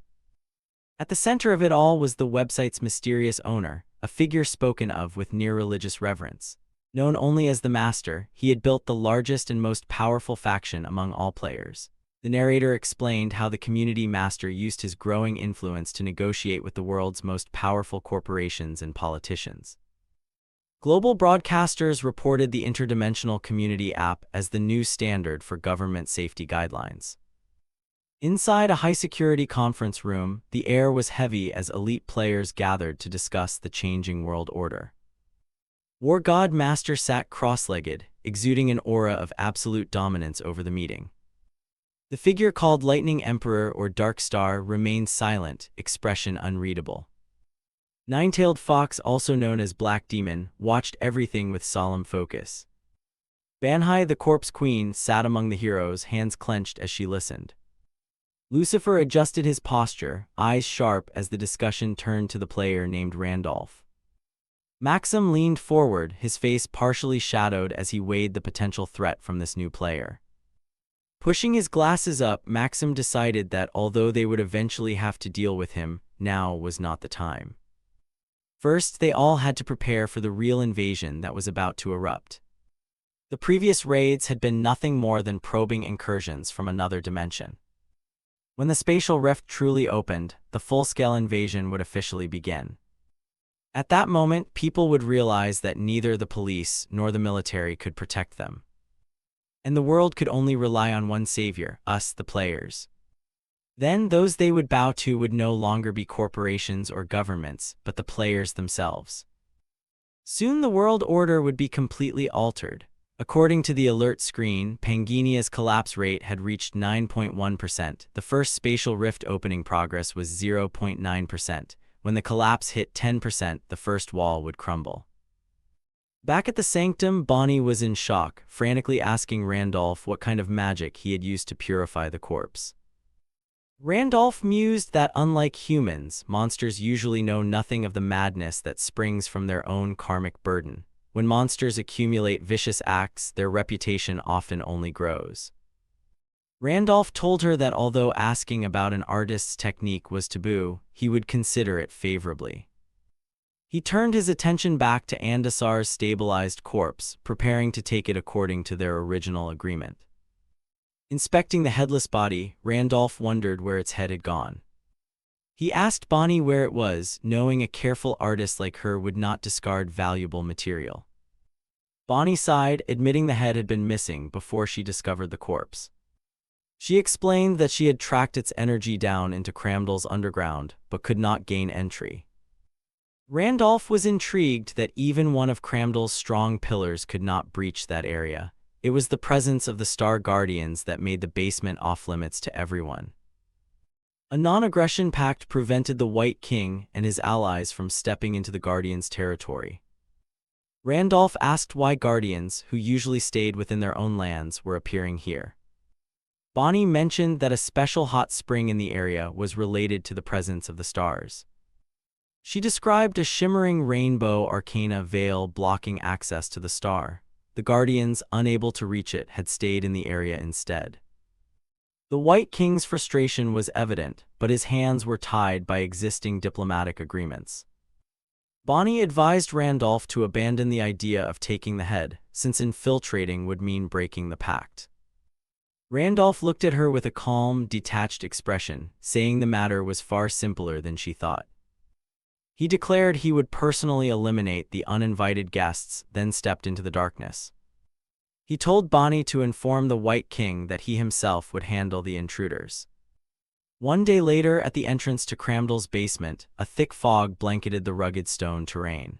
At the center of it all was the website's mysterious owner, a figure spoken of with near-religious reverence. Known only as the Master, he had built the largest and most powerful faction among all players. The narrator explained how the community master used his growing influence to negotiate with the world's most powerful corporations and politicians. Global broadcasters reported the interdimensional community app as the new standard for government safety guidelines. Inside a high-security conference room, the air was heavy as elite players gathered to discuss the changing world order. War God Master sat cross-legged, exuding an aura of absolute dominance over the meeting. The figure called Lightning Emperor or Dark Star remained silent, expression unreadable. Nine-tailed Fox, also known as Black Demon, watched everything with solemn focus. Banhai, the Corpse Queen, sat among the heroes, hands clenched as she listened. Lucifer adjusted his posture, eyes sharp as the discussion turned to the player named Randolph. Maxim leaned forward, his face partially shadowed as he weighed the potential threat from this new player. Pushing his glasses up, Maxim decided that although they would eventually have to deal with him, now was not the time. First, they all had to prepare for the real invasion that was about to erupt. The previous raids had been nothing more than probing incursions from another dimension. When the spatial rift truly opened, the full-scale invasion would officially begin. At that moment, people would realize that neither the police nor the military could protect them. And the world could only rely on one savior, us, the players. Then those they would bow to would no longer be corporations or governments, but the players themselves. Soon the world order would be completely altered. According to the alert screen, Pangenia's collapse rate had reached 9.1%. The first spatial rift opening progress was 0.9%. When the collapse hit 10%, the first wall would crumble. Back at the sanctum, Bonnie was in shock, frantically asking Randolph what kind of magic he had used to purify the corpse. Randolph mused that unlike humans, monsters usually know nothing of the madness that springs from their own karmic burden. When monsters accumulate vicious acts, their reputation often only grows. Randolph told her that although asking about an artist's technique was taboo, he would consider it favorably. He turned his attention back to Andasar's stabilized corpse, preparing to take it according to their original agreement. Inspecting the headless body, Randolph wondered where its head had gone. He asked Bonnie where it was, knowing a careful artist like her would not discard valuable material. Bonnie sighed, admitting the head had been missing before she discovered the corpse. She explained that she had tracked its energy down into Cramdell's underground, but could not gain entry. Randolph was intrigued that even one of Cramdell's strong pillars could not breach that area. It was the presence of the Star Guardians that made the basement off-limits to everyone. A non-aggression pact prevented the White King and his allies from stepping into the Guardians' territory. Randolph asked why Guardians, who usually stayed within their own lands, were appearing here. Bonnie mentioned that a special hot spring in the area was related to the presence of the stars. She described a shimmering rainbow arcana veil blocking access to the star. The Guardians, unable to reach it, had stayed in the area instead. The White King's frustration was evident, but his hands were tied by existing diplomatic agreements. Bonnie advised Randolph to abandon the idea of taking the head, since infiltrating would mean breaking the pact. Randolph looked at her with a calm, detached expression, saying the matter was far simpler than she thought. He declared he would personally eliminate the uninvited guests, then stepped into the darkness. He told Bonnie to inform the White King that he himself would handle the intruders. One day later, at the entrance to Cramdell's basement, a thick fog blanketed the rugged stone terrain.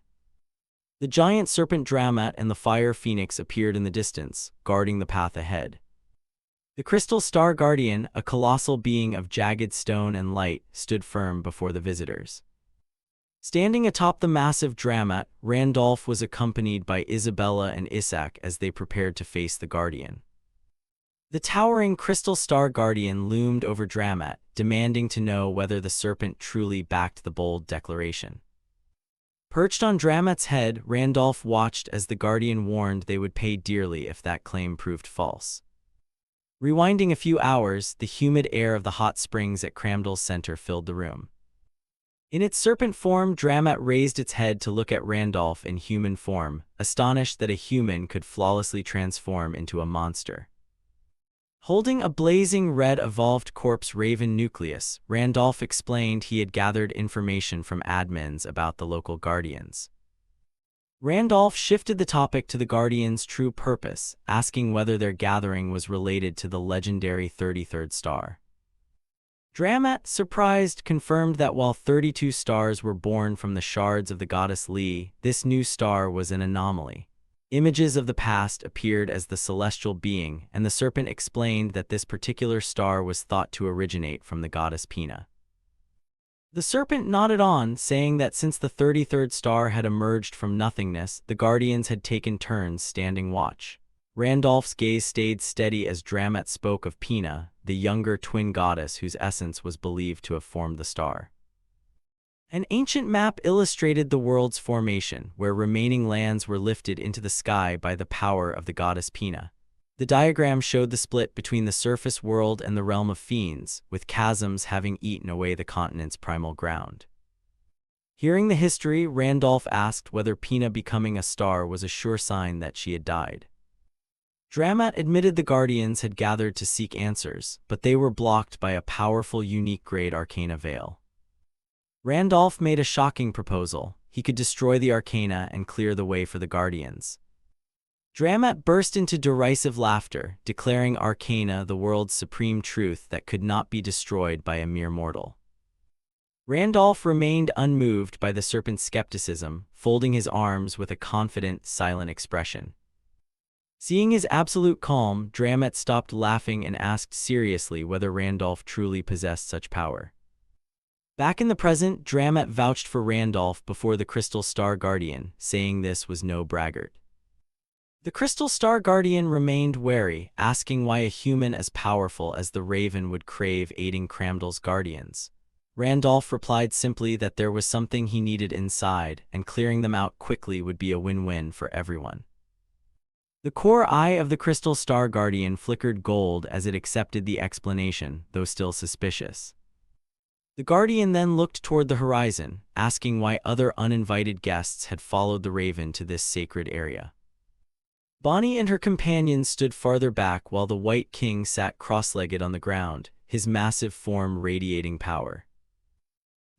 The giant serpent Dramat and the fire phoenix appeared in the distance, guarding the path ahead. The crystal star guardian, a colossal being of jagged stone and light, stood firm before the visitors. Standing atop the massive Dramat, Randolph was accompanied by Isabella and Isaac as they prepared to face the Guardian. The towering crystal star guardian loomed over Dramat, demanding to know whether the serpent truly backed the bold declaration. Perched on Dramat's head, Randolph watched as the Guardian warned they would pay dearly if that claim proved false. Rewinding a few hours, the humid air of the hot springs at Cramdell's center filled the room. In its serpent form, Dramat raised its head to look at Randolph in human form, astonished that a human could flawlessly transform into a monster. Holding a blazing red evolved corpse raven nucleus, Randolph explained he had gathered information from admins about the local Guardians. Randolph shifted the topic to the Guardians' true purpose, asking whether their gathering was related to the legendary 33rd star. Dramat, surprised, confirmed that while 32 stars were born from the shards of the goddess Li, this new star was an anomaly. Images of the past appeared as the celestial being, and the serpent explained that this particular star was thought to originate from the goddess Pina. The serpent nodded on, saying that since the 33rd star had emerged from nothingness, the Guardians had taken turns standing watch. Randolph's gaze stayed steady as Dramat spoke of Pina, the younger twin goddess whose essence was believed to have formed the star. An ancient map illustrated the world's formation, where remaining lands were lifted into the sky by the power of the goddess Pina. The diagram showed the split between the surface world and the realm of fiends, with chasms having eaten away the continent's primal ground. Hearing the history, Randolph asked whether Pina becoming a star was a sure sign that she had died. Dramat admitted the Guardians had gathered to seek answers, but they were blocked by a powerful unique-grade arcana veil. Randolph made a shocking proposal. He could destroy the arcana and clear the way for the Guardians. Dramat burst into derisive laughter, declaring arcana the world's supreme truth that could not be destroyed by a mere mortal. Randolph remained unmoved by the serpent's skepticism, folding his arms with a confident, silent expression. Seeing his absolute calm, Dramat stopped laughing and asked seriously whether Randolph truly possessed such power. Back in the present, Dramat vouched for Randolph before the Crystal Star Guardian, saying this was no braggart. The Crystal Star Guardian remained wary, asking why a human as powerful as the Raven would crave aiding Cramdal's guardians. Randolph replied simply that there was something he needed inside, and clearing them out quickly would be a win-win for everyone. The core eye of the Crystal Star Guardian flickered gold as it accepted the explanation, though still suspicious. The Guardian then looked toward the horizon, asking why other uninvited guests had followed the Raven to this sacred area. Bonnie and her companions stood farther back while the White King sat cross-legged on the ground, his massive form radiating power.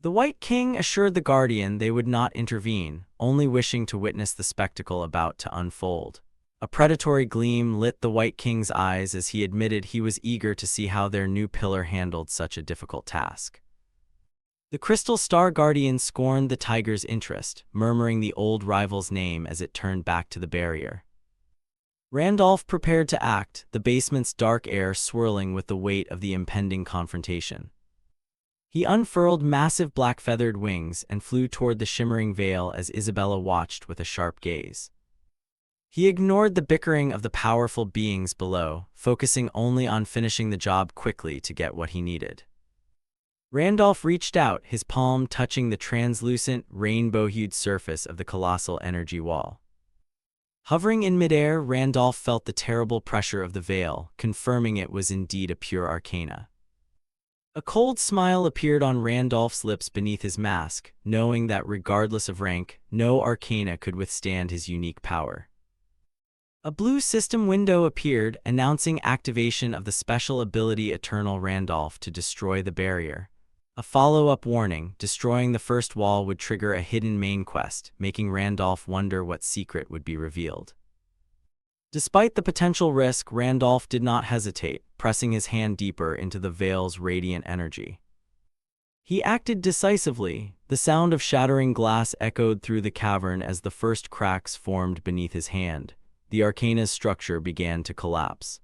The White King assured the Guardian they would not intervene, only wishing to witness the spectacle about to unfold. A predatory gleam lit the White King's eyes as he admitted he was eager to see how their new pillar handled such a difficult task. The Crystal Star Guardian scorned the tiger's interest, murmuring the old rival's name as it turned back to the barrier. Randolph prepared to act, the basement's dark air swirling with the weight of the impending confrontation. He unfurled massive black-feathered wings and flew toward the shimmering veil as Isabella watched with a sharp gaze. He ignored the bickering of the powerful beings below, focusing only on finishing the job quickly to get what he needed. Randolph reached out, his palm touching the translucent, rainbow-hued surface of the colossal energy wall. Hovering in midair, Randolph felt the terrible pressure of the veil, confirming it was indeed a pure arcana. A cold smile appeared on Randolph's lips beneath his mask, knowing that regardless of rank, no arcana could withstand his unique power. A blue system window appeared, announcing activation of the special ability Eternal Randolph to destroy the barrier. A follow-up warning, destroying the first wall would trigger a hidden main quest, making Randolph wonder what secret would be revealed. Despite the potential risk, Randolph did not hesitate, pressing his hand deeper into the veil's radiant energy. He acted decisively. The sound of shattering glass echoed through the cavern as the first cracks formed beneath his hand. The arcana's structure began to collapse.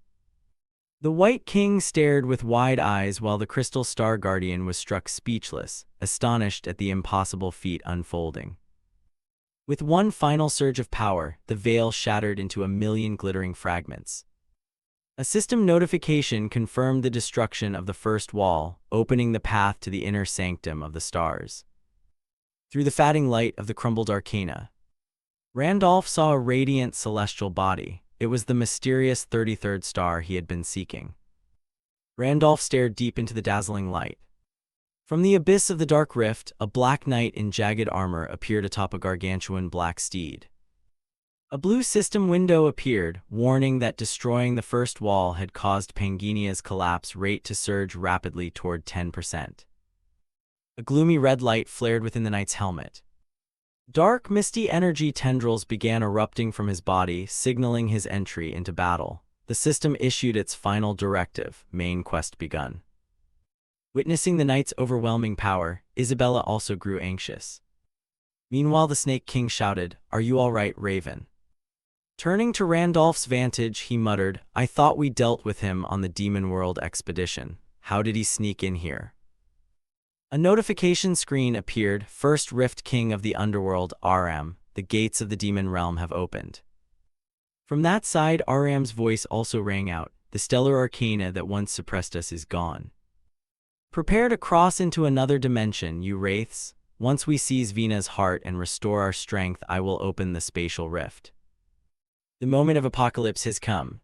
The White King stared with wide eyes while the Crystal Star Guardian was struck speechless, astonished at the impossible feat unfolding. With one final surge of power, the veil shattered into a million glittering fragments. A system notification confirmed the destruction of the first wall, opening the path to the inner sanctum of the stars. Through the fading light of the crumbled arcana, Randolph saw a radiant celestial body. It was the mysterious 33rd star he had been seeking. Randolph stared deep into the dazzling light. From the abyss of the dark rift, a black knight in jagged armor appeared atop a gargantuan black steed. A blue system window appeared, warning that destroying the first wall had caused Panginia's collapse rate to surge rapidly toward 10%. A gloomy red light flared within the knight's helmet. Dark, misty energy tendrils began erupting from his body, signaling his entry into battle. The system issued its final directive: main quest begun. Witnessing the knight's overwhelming power, Isabella also grew anxious. Meanwhile, the Snake King shouted, "Are you all right, Raven?" Turning to Randolph's vantage, he muttered, "I thought we dealt with him on the Demon World expedition. How did he sneak in here?" A notification screen appeared. "First Rift King of the Underworld, RM, the gates of the Demon Realm have opened." From that side, RM's voice also rang out, "The stellar arcana that once suppressed us is gone. Prepare to cross into another dimension, you wraiths. Once we seize Vina's heart and restore our strength, I will open the spatial rift. The moment of apocalypse has come.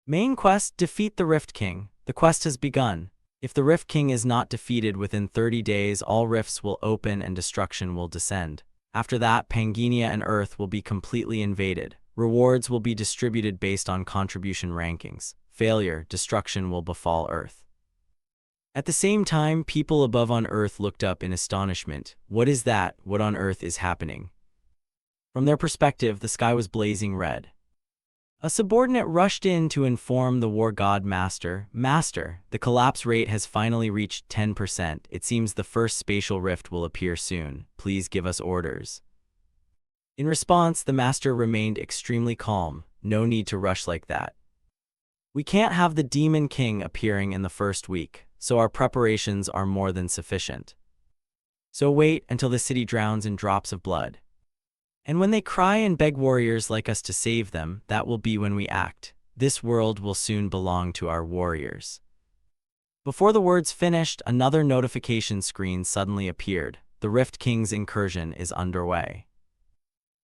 Main quest: defeat the Rift King. The quest has begun. If the Rift King is not defeated within 30 days, all rifts will open and destruction will descend. After that, Panginia and Earth will be completely invaded. Rewards will be distributed based on contribution rankings. Failure, destruction will befall Earth." At the same time, people above on Earth looked up in astonishment. What is that? What on earth is happening? From their perspective, the sky was blazing red. A subordinate rushed in to inform the war god Master, the collapse rate has finally reached 10%. It seems the first spatial rift will appear soon. Please give us orders." In response, the Master remained extremely calm. "No need to rush like that. We can't have the Demon King appearing in the first week, so our preparations are more than sufficient. So wait until the city drowns in drops of blood. And when they cry and beg warriors like us to save them, that will be when we act. This world will soon belong to our warriors. Before the words finished, another notification screen suddenly appeared. The Rift King's incursion is underway.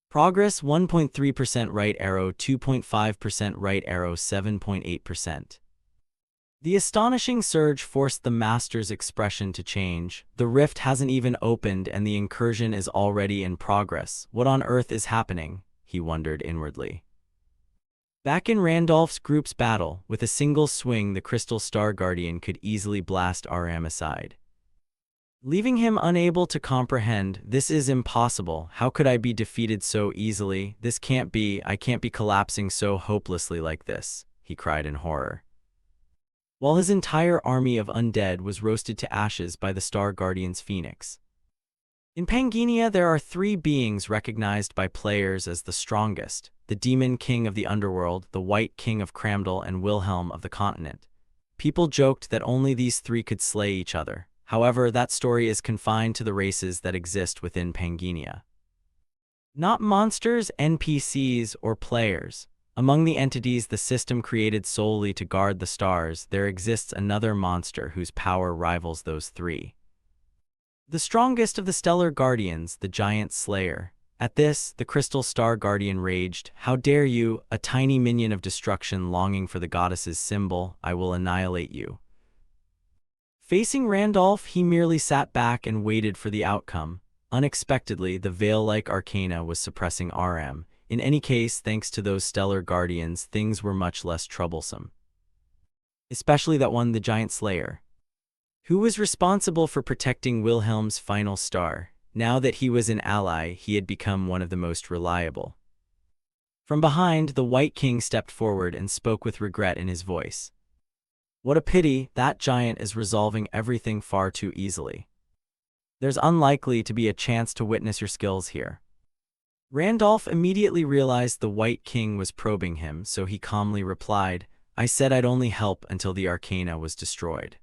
Progress 1.3% right arrow, 2.5% right arrow, 7.8%. The astonishing surge forced the master's expression to change. The rift hasn't even opened and the incursion is already in progress. What on earth is happening? He wondered inwardly. Back in Randolph's group's battle, with a single swing the Crystal Star Guardian could easily blast RM aside, leaving him unable to comprehend. This is impossible. How could I be defeated so easily? This can't be. I can't be collapsing so hopelessly like this, he cried in horror, while his entire army of undead was roasted to ashes by the Star Guardian's phoenix. In Pangea, there are three beings recognized by players as the strongest: the Demon King of the Underworld, the White King of Cramdal, and Wilhelm of the Continent. People joked that only these three could slay each other. However, that story is confined to the races that exist within Pangea, not monsters, NPCs, or players. Among the entities the system created solely to guard the stars, there exists another monster whose power rivals those three. The strongest of the Stellar Guardians, the Giant Slayer. At this, the Crystal Star Guardian raged. How dare you, a tiny minion of destruction longing for the goddess's symbol, I will annihilate you. Facing Randolph, he merely sat back and waited for the outcome. Unexpectedly, the veil-like arcana was suppressing RM. In any case, thanks to those Stellar Guardians, things were much less troublesome. Especially that one, the Giant Slayer, who was responsible for protecting Wilhelm's final star. Now that he was an ally, he had become one of the most reliable. From behind, the White King stepped forward and spoke with regret in his voice. What a pity, that giant is resolving everything far too easily. There's unlikely to be a chance to witness your skills here. Randolph immediately realized the White King was probing him, so he calmly replied, I said I'd only help until the arcana was destroyed.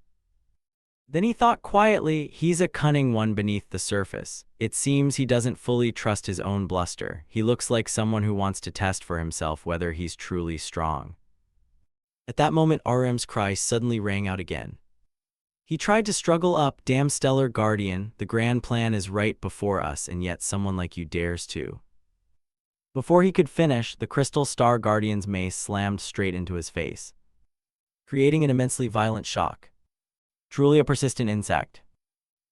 Then he thought quietly, he's a cunning one beneath the surface. It seems he doesn't fully trust his own bluster. He looks like someone who wants to test for himself whether he's truly strong. At that moment, RM's cry suddenly rang out again. He tried to struggle up. Damn Stellar Guardian, the grand plan is right before us, and yet someone like you dares to. Before he could finish, the Crystal Star Guardian's mace slammed straight into his face, creating an immensely violent shock. Truly a persistent insect.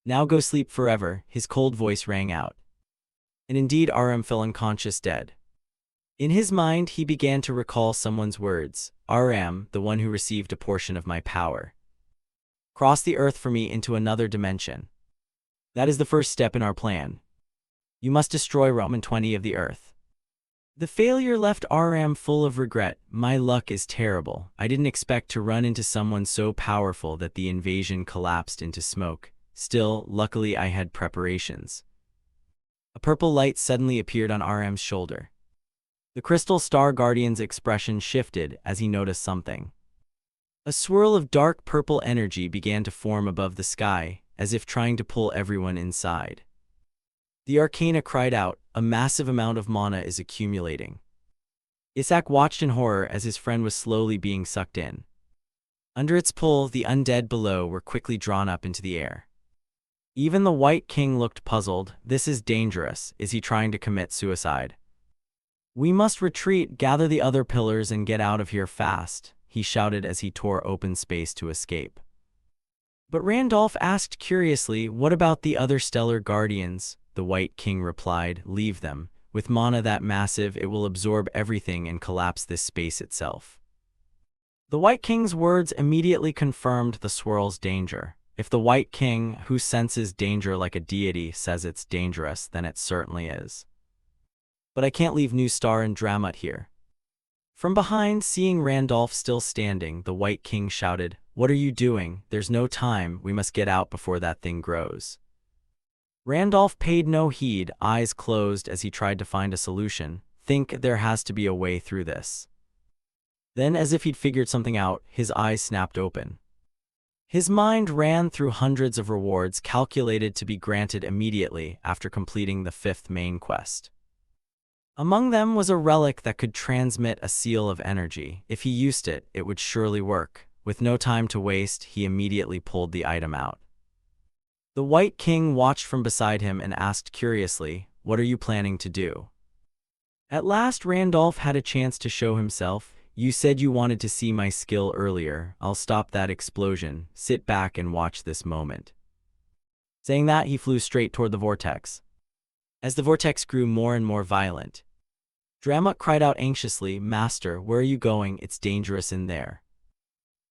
Now go sleep forever, his cold voice rang out. And indeed, RM fell unconscious dead. In his mind, he began to recall someone's words. RM, the one who received a portion of my power, cross the earth for me into another dimension. That is the first step in our plan. You must destroy Roman 20 of the earth. The failure left RM full of regret. My luck is terrible. I didn't expect to run into someone so powerful that the invasion collapsed into smoke. Still, luckily I had preparations. A purple light suddenly appeared on RM's shoulder. The Crystal Star Guardian's expression shifted as he noticed something. A swirl of dark purple energy began to form above the sky, as if trying to pull everyone inside. The arcana cried out, a massive amount of mana is accumulating. Isaac watched in horror as his friend was slowly being sucked in. Under its pull, the undead below were quickly drawn up into the air. Even the White King looked puzzled. This is dangerous. Is he trying to commit suicide? We must retreat, gather the other pillars, and get out of here fast, he shouted as he tore open space to escape. But Randolph asked curiously, what about the other Stellar Guardians? The White King replied, leave them. With mana that massive, it will absorb everything and collapse this space itself. The White King's words immediately confirmed the swirl's danger. If the White King, who senses danger like a deity, says it's dangerous, then it certainly is. But I can't leave New Star and Dramut here. From behind, seeing Randolph still standing, the White King shouted, what are you doing? There's no time, we must get out before that thing grows. Randolph paid no heed, eyes closed as he tried to find a solution. Think there has to be a way through this. Then, as if he'd figured something out, his eyes snapped open. His mind ran through hundreds of rewards calculated to be granted immediately after completing the 5th main quest. Among them was a relic that could transmit a seal of energy. If he used it, it would surely work. With no time to waste, he immediately pulled the item out. The White King watched from beside him and asked curiously, "What are you planning to do?" At last Randolph had a chance to show himself. "You said you wanted to see my skill earlier. I'll stop that explosion. Sit back and watch this moment." Saying that, he flew straight toward the vortex. As the vortex grew more and more violent, Dramuk cried out anxiously, "Master, where are you going? It's dangerous in there."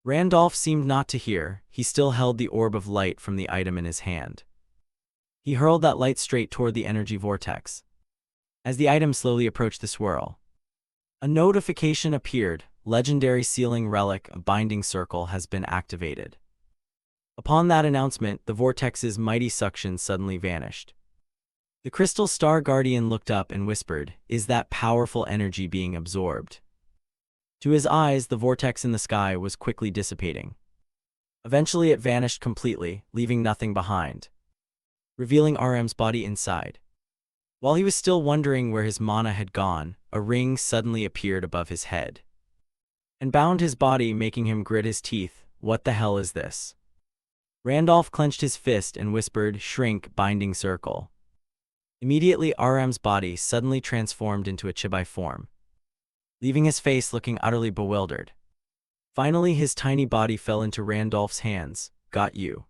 Randolph seemed not to hear. He still held the orb of light from the item in his hand. He hurled that light straight toward the energy vortex. As the item slowly approached the swirl, a notification appeared. "Legendary sealing relic, a binding circle, has been activated." Upon that announcement, the vortex's mighty suction suddenly vanished. The Crystal Star Guardian looked up and whispered, "Is that powerful energy being absorbed?" To his eyes, the vortex in the sky was quickly dissipating. Eventually it vanished completely, leaving nothing behind, revealing RM's body inside. While he was still wondering where his mana had gone, a ring suddenly appeared above his head and bound his body, making him grit his teeth. "What the hell is this?" Randolph clenched his fist and whispered, "Shrink, binding circle." Immediately, RM's body suddenly transformed into a chibi form, leaving his face looking utterly bewildered. Finally, his tiny body fell into Randolph's hands. "Got you."